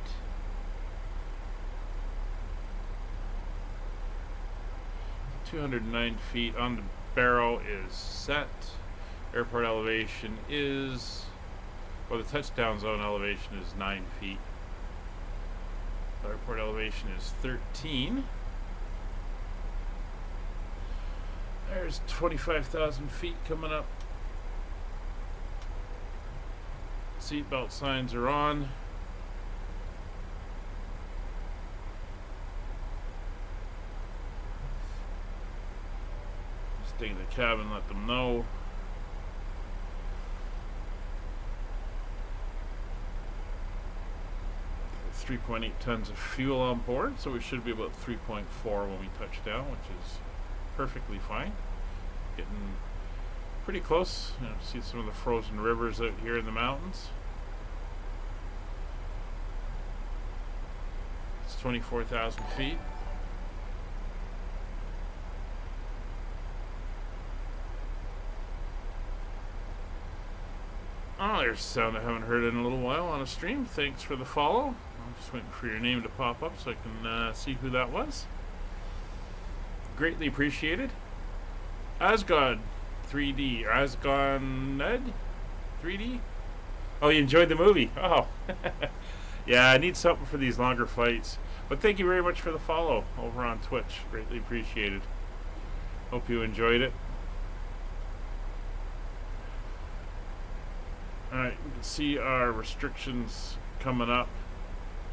.209 feet on the barrow is set. Airport elevation is, well, the touchdown zone elevation is 9 feet. Airport elevation is 13. There's 25,000 feet coming up. Seatbelt signs are on. Just take the cabin, let them know. There's 3.8 tons of fuel on board, so we should be about 3.4 when we touch down, which is perfectly fine. Getting pretty close. You know, see some of the frozen rivers out here in the mountains. It's 24,000 feet. Oh, there's a sound I haven't heard in a little while on a stream. Thanks for the follow. I'm just waiting for your name to pop up so I can see who that was. Greatly appreciated. Asgod 3D, or Asgoned 3D? Oh, you enjoyed the movie? Oh. Yeah, I need something for these longer flights. But thank you very much for the follow over on Twitch. Greatly appreciated. Hope you enjoyed it. Alright, we can see our restrictions coming up.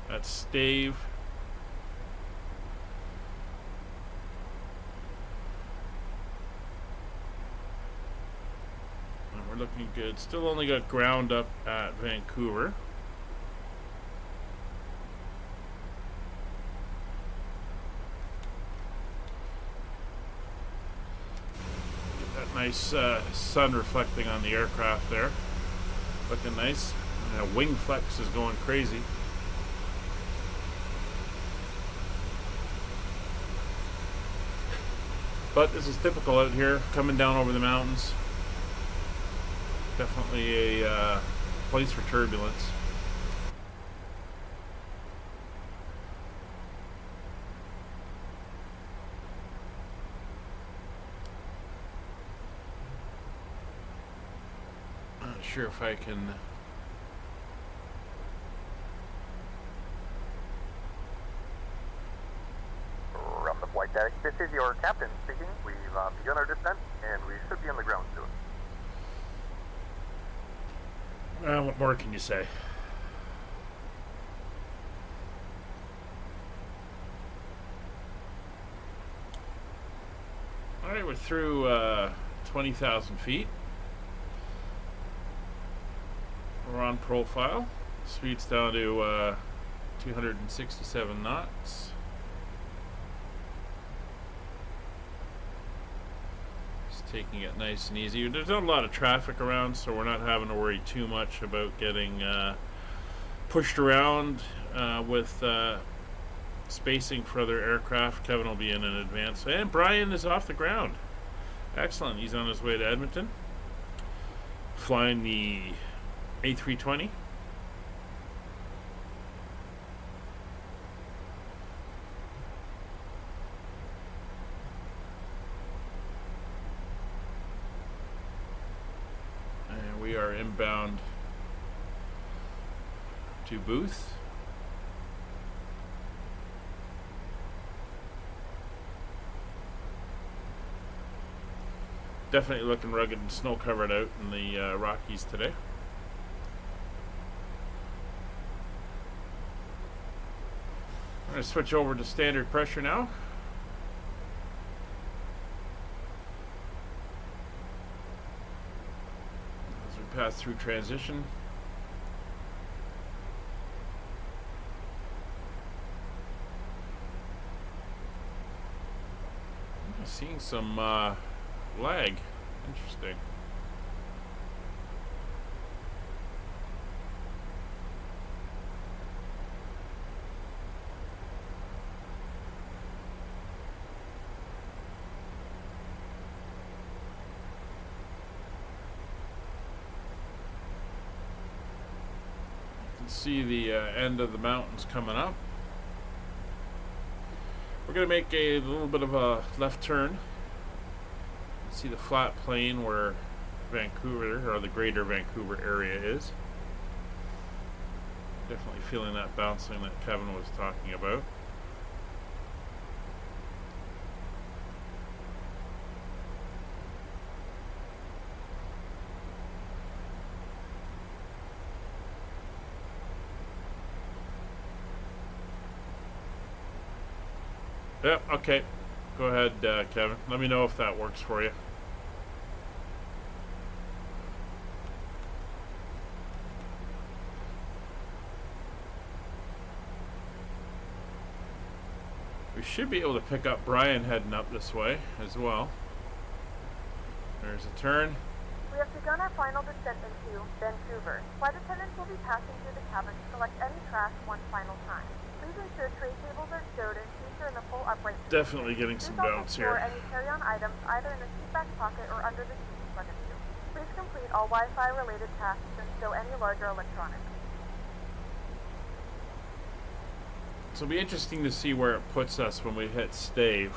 That's stave. And we're looking good. Still only got ground up at Vancouver. Get that nice sun reflecting on the aircraft there. Looking nice. And wing flex is going crazy. But this is typical out here, coming down over the mountains. Definitely a place for turbulence. Not sure if I can. From the flight deck, this is your captain speaking. We've begun our descent, and we should be on the ground soon. What more can you say? Alright, we're through 20,000 feet. We're on profile. Speed's down to 267 knots. Taking it nice and easy. There's not a lot of traffic around, so we're not having to worry too much about getting pushed around with spacing for other aircraft. Kevin will be in advance. And Brian is off the ground. Excellent. He's on his way to Edmonton. Flying the A320. And we are inbound to Booth. Definitely looking rugged and snow covered out in the Rockies today. I'm going to switch over to standard pressure now. As we pass through transition. I'm seeing some lag. Interesting. You can see the end of the mountains coming up. We're going to make a little bit of a left turn. See the flat plain where Vancouver, or the greater Vancouver area is. Definitely feeling that bouncing that Kevin was talking about. Yep, okay. Go ahead, Kevin. Let me know if that works for you. We should be able to pick up Brian heading up this way as well. There's a turn. We have begun our final descent into Vancouver. Flight attendants will be passing through the cabin to collect any trash one final time. Please ensure tray tables are stowed and seats are in the full upright position. Definitely getting some bounce here. Store any carry-on items either in the seat back pocket or under the seat in front of you. Please complete all Wi-Fi related tasks and stow any larger electronics. So it'll be interesting to see where it puts us when we hit stave.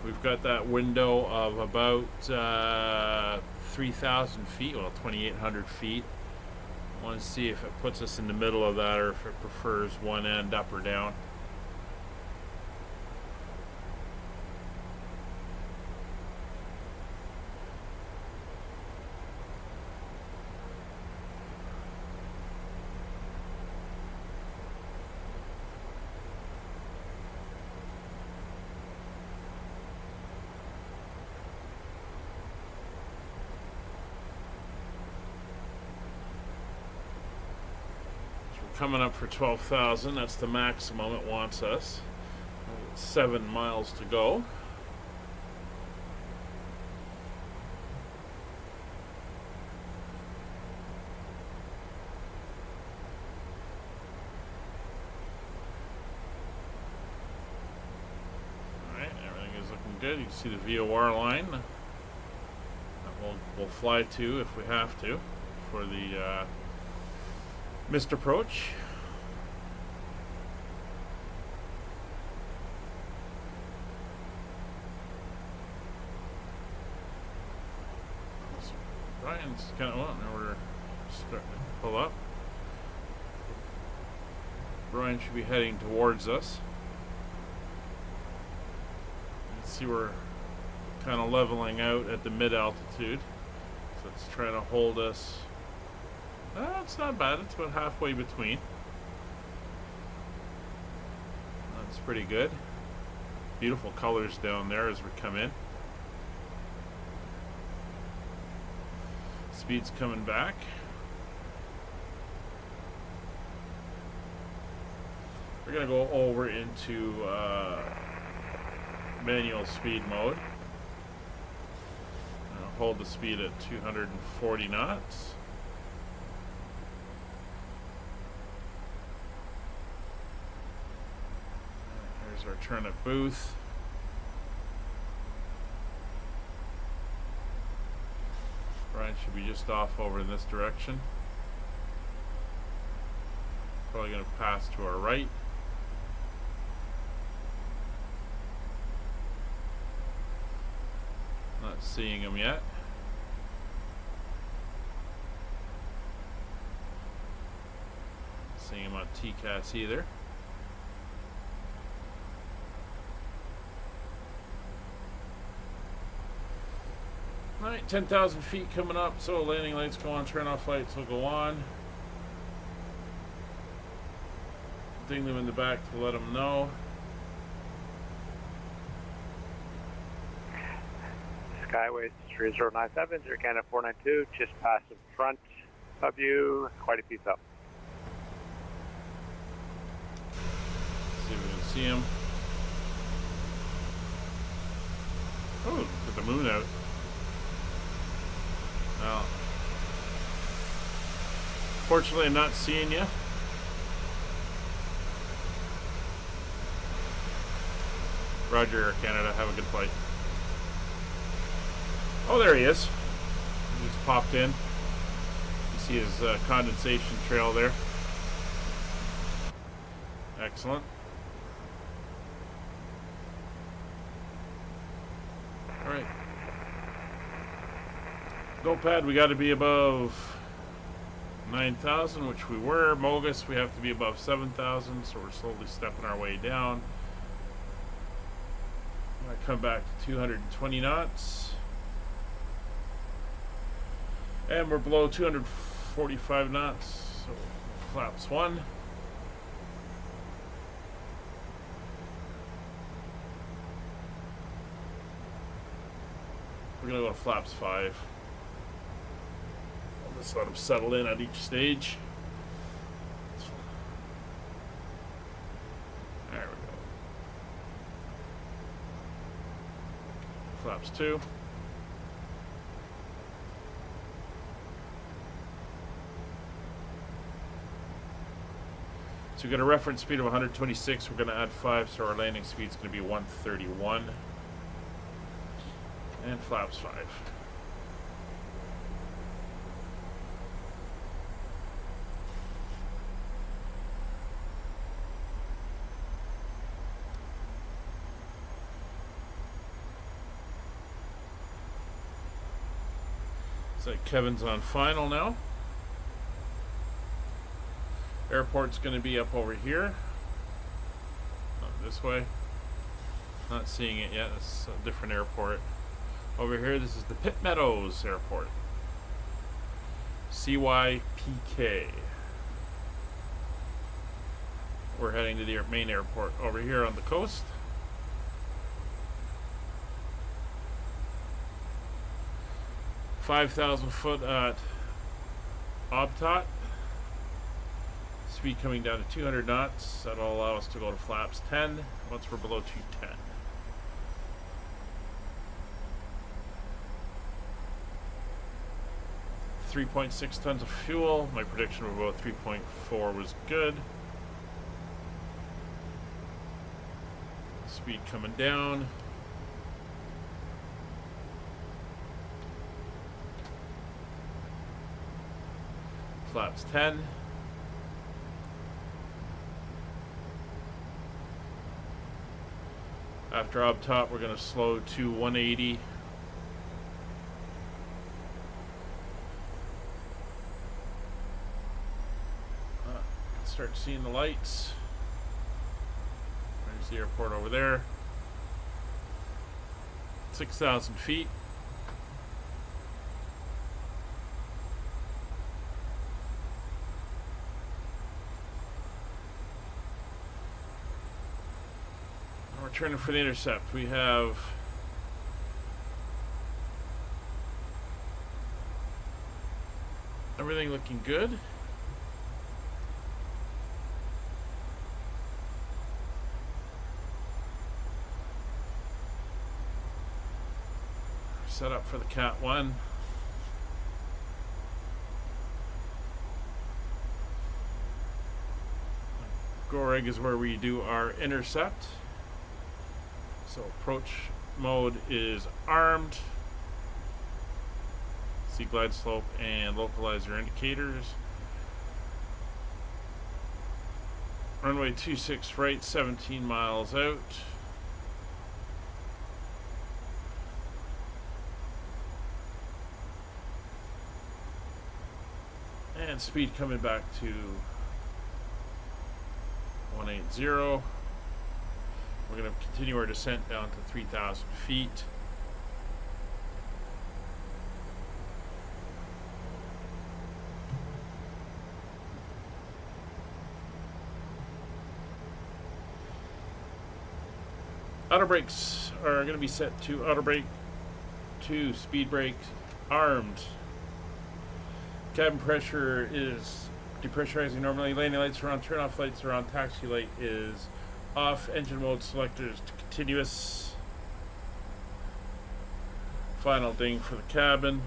We've got that window of about 3,000 feet, well 2,800 feet. I want to see if it puts us in the middle of that or if it prefers one end up or down. Coming up for 12,000. That's the maximum it wants us. 7 miles to go. Alright, everything is looking good. You can see the VOR line that we'll fly to if we have to for the missed approach. Brian's kind of wanting we're starting to pull up. Brian should be heading towards us. You can see we're kind of leveling out at the mid altitude, so it's trying to hold us. It's not bad. It's about halfway between. That's pretty good. Beautiful colors down there as we come in. Speed's coming back. We're going to go over into manual speed mode. Hold the speed at 240 knots. Our turn at Booth. Brian should be just off over in this direction. Probably going to pass to our right. Not seeing him yet. seeing him on TCAS either. Alright, 10,000 feet coming up, so landing lights go on, turn off lights will go on. Ding them in the back to let them know. Skyway 3097, Canada 492, just past in front of you, quite a piece up. See if we can see him. Oh, look at the moon out. Well, fortunately I'm not seeing you. Roger, Air Canada, have a good flight. Oh, there he is. He just popped in. You see his condensation trail there. Excellent. Alright. Go pad, we got to be above 9,000, which we were. Mogus, we have to be above 7,000, so we're slowly stepping our way down. I'm going to come back to 220 knots. And we're below 245 knots, so flaps 1. We're going to go to flaps 5. I'll just let them settle in at each stage. There we go. Flaps 2. So we've got a reference speed of 126. We're going to add 5, so our landing speed is going to be 131. And flaps 5. So Kevin's on final now. Airport's going to be up over here. Not this way. Not seeing it yet. It's a different airport. Over here, this is the Pitt Meadows Airport. CYPK. We're heading to the main airport over here on the coast. $5,000 at Obtot. Speed coming down to 200 knots. That'll allow us to go to flaps 10 once we're below 210. $3.6 tons of fuel. My prediction of about 3.4 was good. Speed coming down. Flaps 10. After up top, we're going to slow to 180. Start seeing the lights. There's the airport over there. 6,000 feet. We're turning for the intercept. We have everything looking good. Set up for the Cat 1. Goreg is where we do our intercept. So approach mode is armed. See glide slope and localizer indicators. Runway 26 right, 17 miles out. And speed coming back to 180. We're going to continue our descent down to 3,000 feet. Auto brakes are going to be set to auto brake 2, speed brake armed. Cabin pressure is depressurizing normally. Landing lights are on, turn off lights are on, taxi light is off, engine mode selector is to continuous. Final ding for the cabin.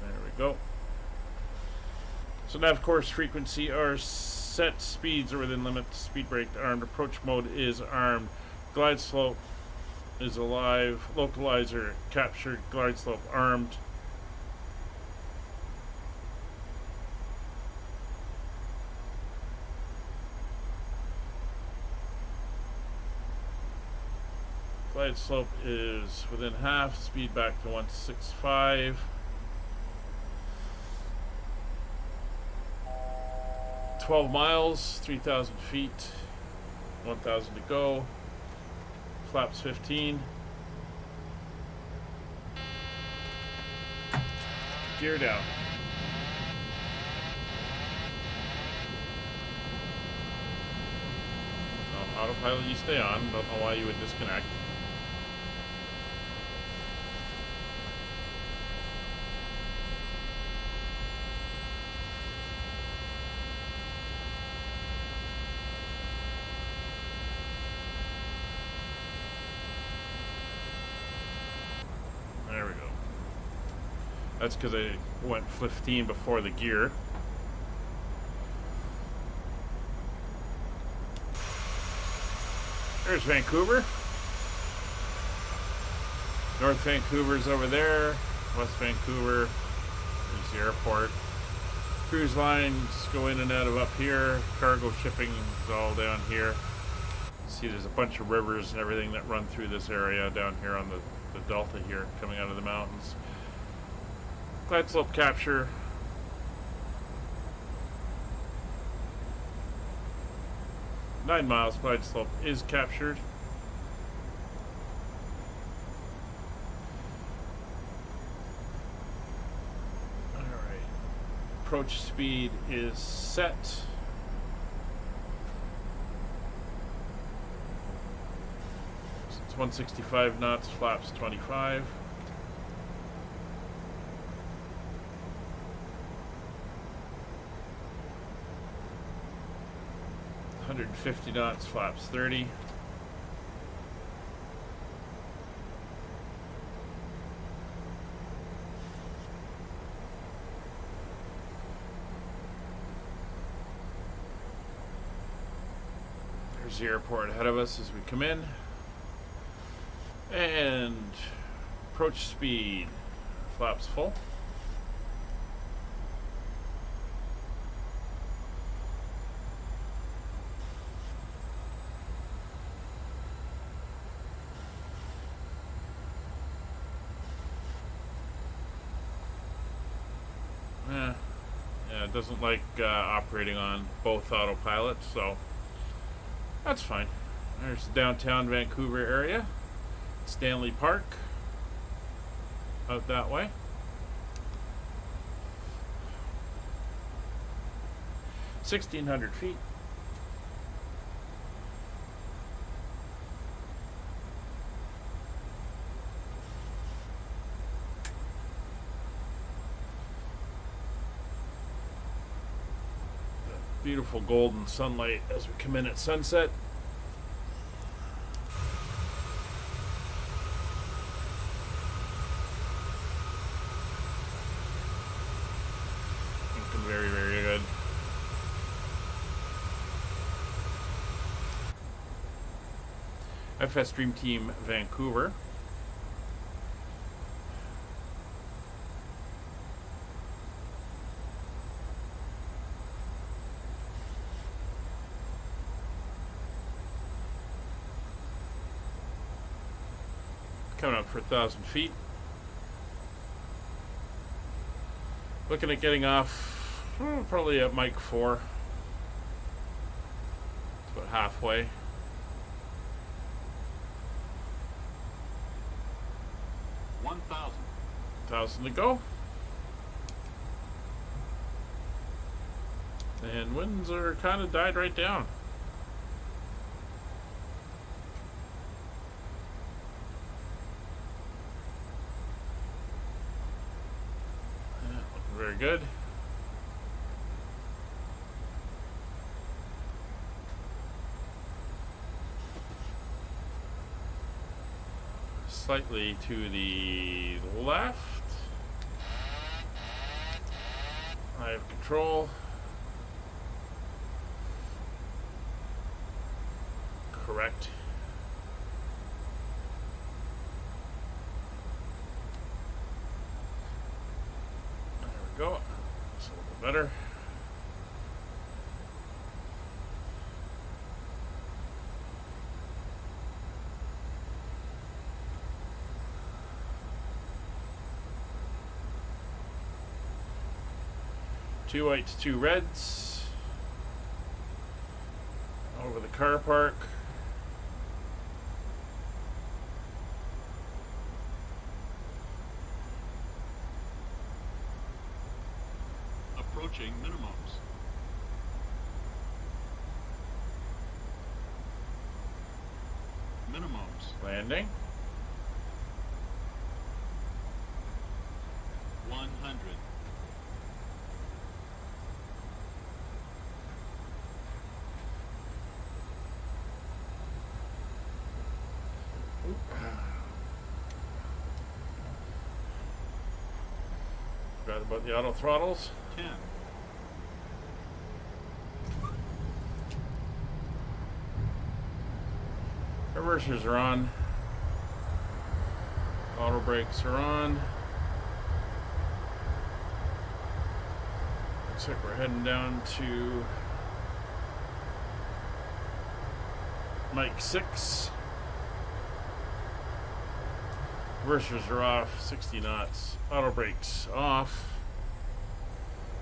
There we go. So nav course frequency are set, speeds are within limit, speed brake armed, approach mode is armed, glide slope is alive, localizer captured, glide slope armed. Glide slope is within half, speed back to 165. 12 miles, 3,000 feet, 1,000 to go. Flaps 15. Gear down. Autopilot you stay on, don't know why you would disconnect. There we go. That's because I went 15 before the gear. There's Vancouver. North Vancouver's over there. West Vancouver. There's the airport. Cruise lines go in and out of up here. Cargo shipping is all down here. See, there's a bunch of rivers and everything that run through this area down here on the delta here, coming out of the mountains. Glide slope capture. Nine miles glide slope is captured. All right. Approach speed is set. It's 165 knots, flaps 25. $150 knots, flaps 30. There's the airport ahead of us as we come in. And approach speed, flaps full. It doesn't like operating on both autopilots, so that's fine. There's the downtown Vancouver area. Stanley Park out that way. $1,600 feet. Beautiful golden sunlight as we come in at sunset. Looking very, very good. FS Dream Team Vancouver. Coming up for 1,000 feet. Looking at getting off probably at Mach 4. About halfway. $1,000 to go. And winds are kind of died right down. Yeah, looking very good. Slightly to the left. I have control. Correct. There we go. That's a little bit better. Two whites, two reds. Over the car park. Approaching minimums. Minimums. Landing. 100. Forgot about the auto throttles. 10. Reversers are on. Auto brakes are on. Looks like we're heading down to Mike 6. Reversers are off, 60 knots. Auto brakes off.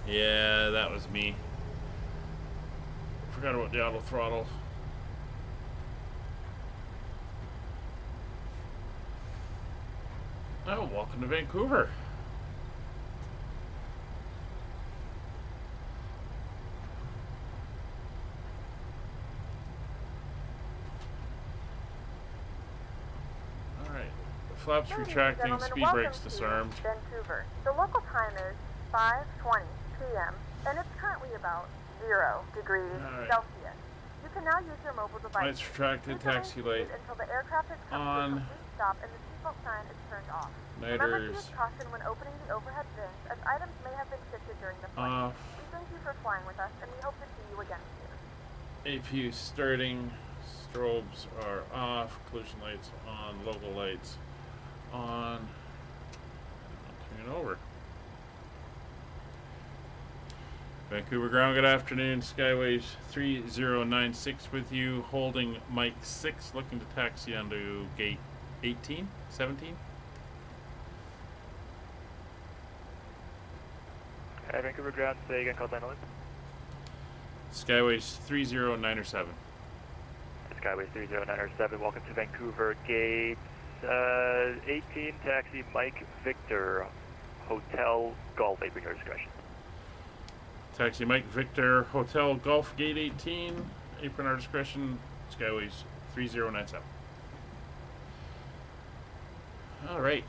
Yeah, that was me. Forgot about the auto throttle. Oh, welcome to Vancouver. Alright. Flaps retracting, speed brakes disarmed. Vancouver. The local time is 5:20 p.m. and it's currently about 0 degrees Celsius. You can now use your mobile device. Lights retracted, taxi light until the aircraft has come to a complete stop and the seatbelt sign is turned off. Remember to use caution when opening the overhead bins, as items may have been shifted during the flight. We thank you for flying with us, and we hope to see you again soon. APU starting, strobes are off, collision lights on, logo lights on. Turn over. Vancouver ground, good afternoon. Skyways 3096 with you, holding Mike 6, looking to taxi onto gate 18, 17. Hi, Vancouver ground, say again, call sign alert. Skyways 3097. Skyways 3097, welcome to Vancouver, gate 18, taxi Mike Victor, Hotel Golf, apron your discretion. Taxi Mike Victor, Hotel Golf, gate 18, apron our discretion, Skyways 3097. Alright,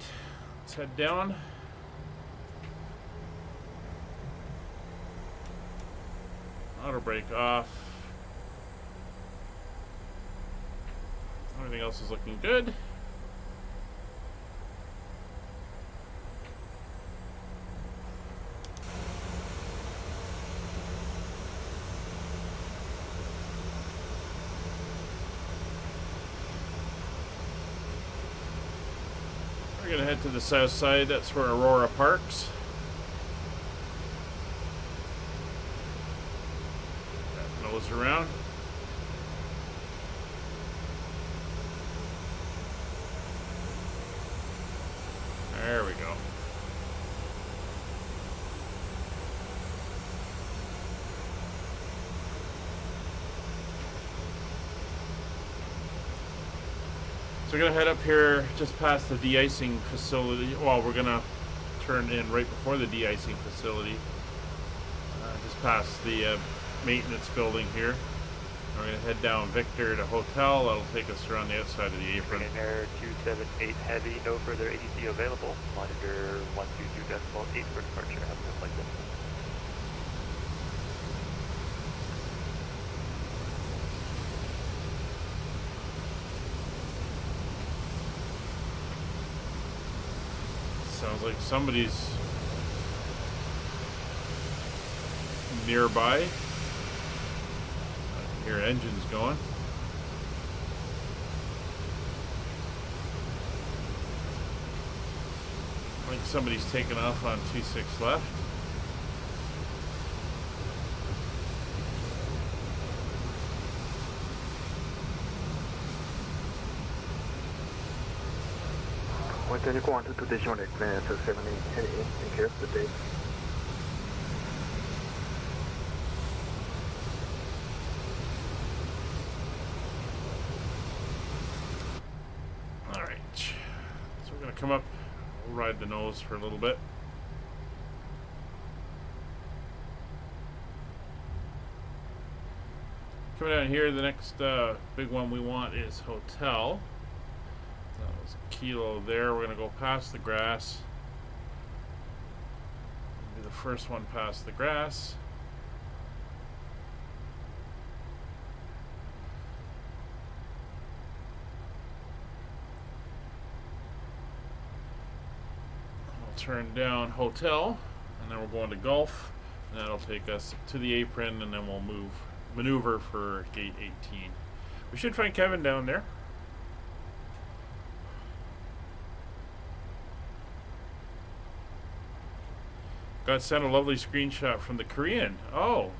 let's head down. Auto brake off. Everything else is looking good. We're gonna head to the south side. That's where Aurora parks. Nose around. There we go. we're going to head up here just past the de-icing facility. Well, we're going to turn in right before the de-icing facility. Just past the maintenance building here. We're going to head down Victor to hotel. That'll take us around the outside of the apron. Air 278 Heavy, no further ATC available. Monitor 122.8 for departure. Have a good flight. Sounds like somebody's nearby. I can hear engines going. I think somebody's taking off on 26 left. Continue quantum to the joint plan 78 in care of the day. Alright, so we're going to come up, we'll ride the nose for a little bit. Coming down here, the next big one we want is hotel. That was a kilo there. We're going to go past the grass. Be the first one past the grass. We'll turn down hotel, and then we're going to golf, and that'll take us to the apron, and then we'll maneuver for gate 18. We should find Kevin down there. Got sent a lovely screenshot from the Korean. Oh,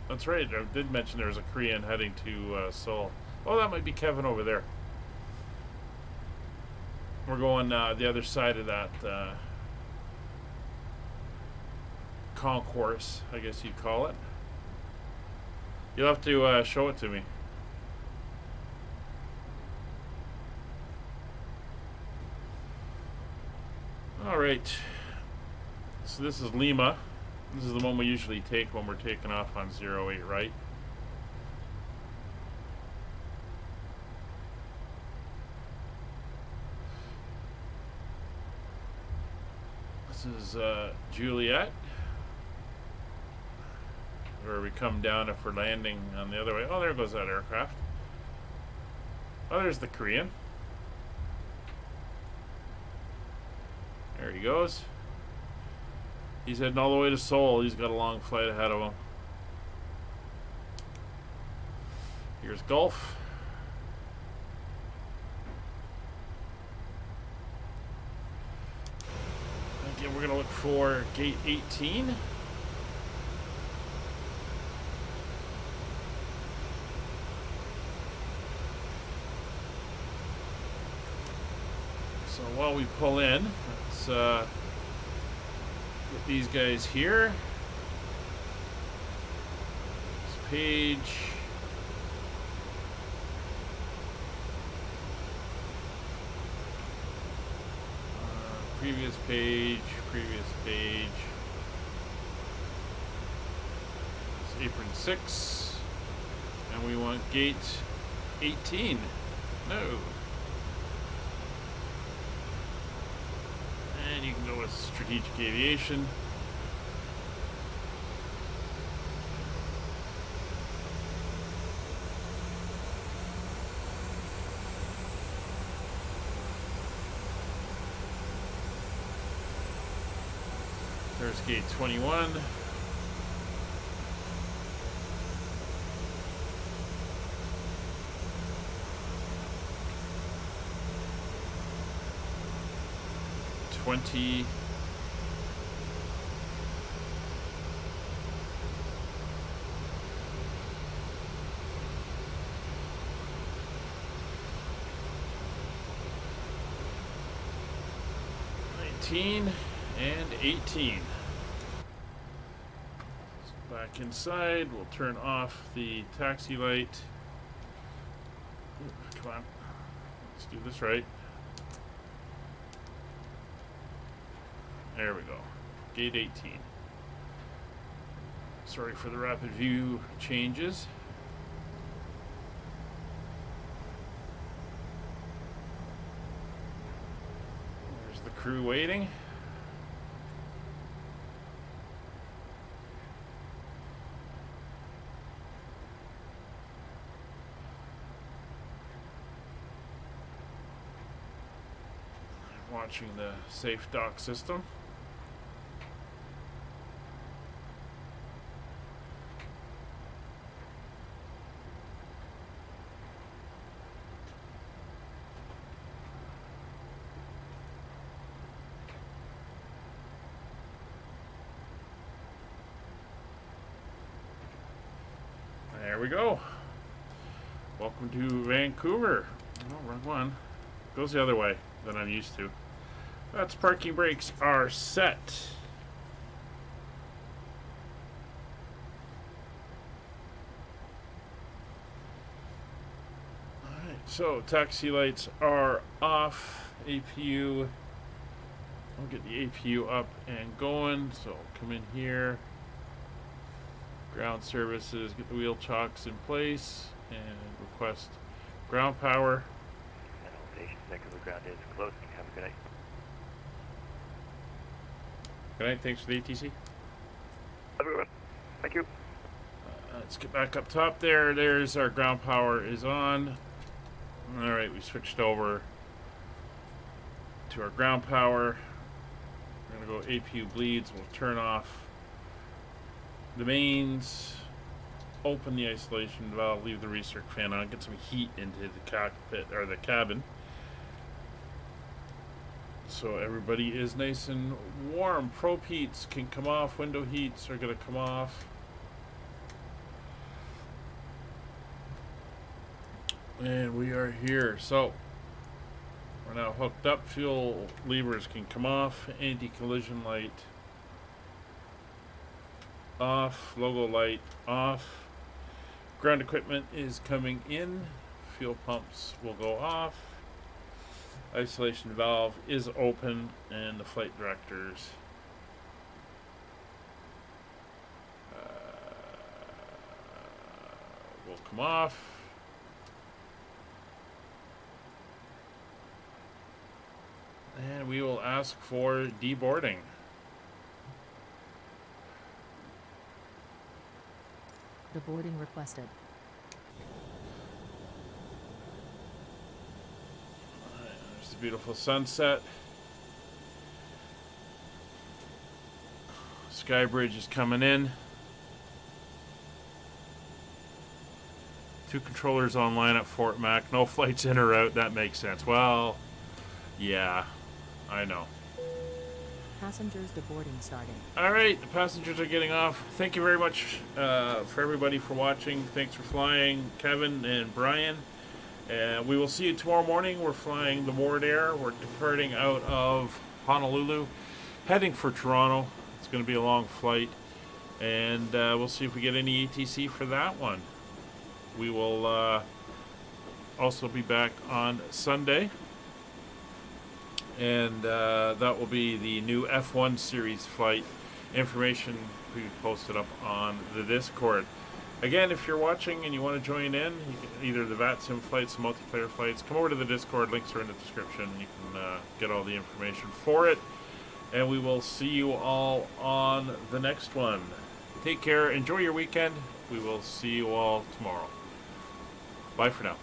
that's right. I did mention there was a Korean heading to Seoul. Oh, that might be Kevin over there. We're going the other side of that concourse, I guess you'd call it. You'll have to show it to me. All right. So this is Lima. This is the one we usually take when we're taking off on 08 right. This is Juliet, where we come down if we're landing on the other way. Oh, there goes that aircraft. Oh, there's the Korean. There he goes. He's heading all the way to Seoul. He's got a long flight ahead of him. Here's Gulf. Again, we're going to look for gate 18. So while we pull in, let's get these guys here. This page. Previous page. It's apron 6. And we want gate 18. No. And you can go with strategic aviation. There's gate 21. $20. And 18. So back inside, we'll turn off the taxi light. Come on. Let's do this right. There we go. Gate 18. Sorry for the rapid view changes. There's the crew waiting. Watching the safe dock system. There we go. Welcome to Vancouver. No, wrong one. Goes the other way than I'm used to. That's parking brakes are set. Alright, so taxi lights are off. APU. I'll get the APU up and going. So come in here. Ground services, get the wheel chocks in place, and request ground power. Station Vancouver ground is closed. Have a good night. Good night. Thanks for the ATC. Everyone, thank you. Let's get back up top there. There's our ground power is on. All right, we switched over to our ground power. We're gonna go APU bleeds. We'll turn off the mains, open the isolation valve, leave the recirc fan on, get some heat into the cockpit or the cabin, so everybody is nice and warm. Probe heats can come off, window heats are going to come off. And we are here. So we're now hooked up. Fuel levers can come off. Anti-collision light off. Logo light off. Ground equipment is coming in. Fuel pumps will go off. Isolation valve is open, and the flight directors will come off. And we will ask for deboarding. Deboarding requested. There's the beautiful sunset. Skybridge is coming in. 2 controllers online at Fort Mac. No flights in or out. That makes sense. Well, yeah, I know. Passengers deboarding starting. All right, the passengers are getting off. Thank you very much for everybody for watching. Thanks for flying, Kevin and Brian. We will see you tomorrow morning. We're flying the Ward Air. We're departing out of Honolulu, heading for Toronto. It's going to be a long flight, and we'll see if we get any ATC for that one. We will also be back on Sunday. And that will be the new F1 series flight. Information will be posted up on the Discord. Again, if you're watching and you want to join in, you can, either the VATSIM flights, multiplayer flights, come over to the Discord. Links are in the description. You can get all the information for it. And we will see you all on the next one. Take care. Enjoy your weekend. We will see you all tomorrow. Bye for now.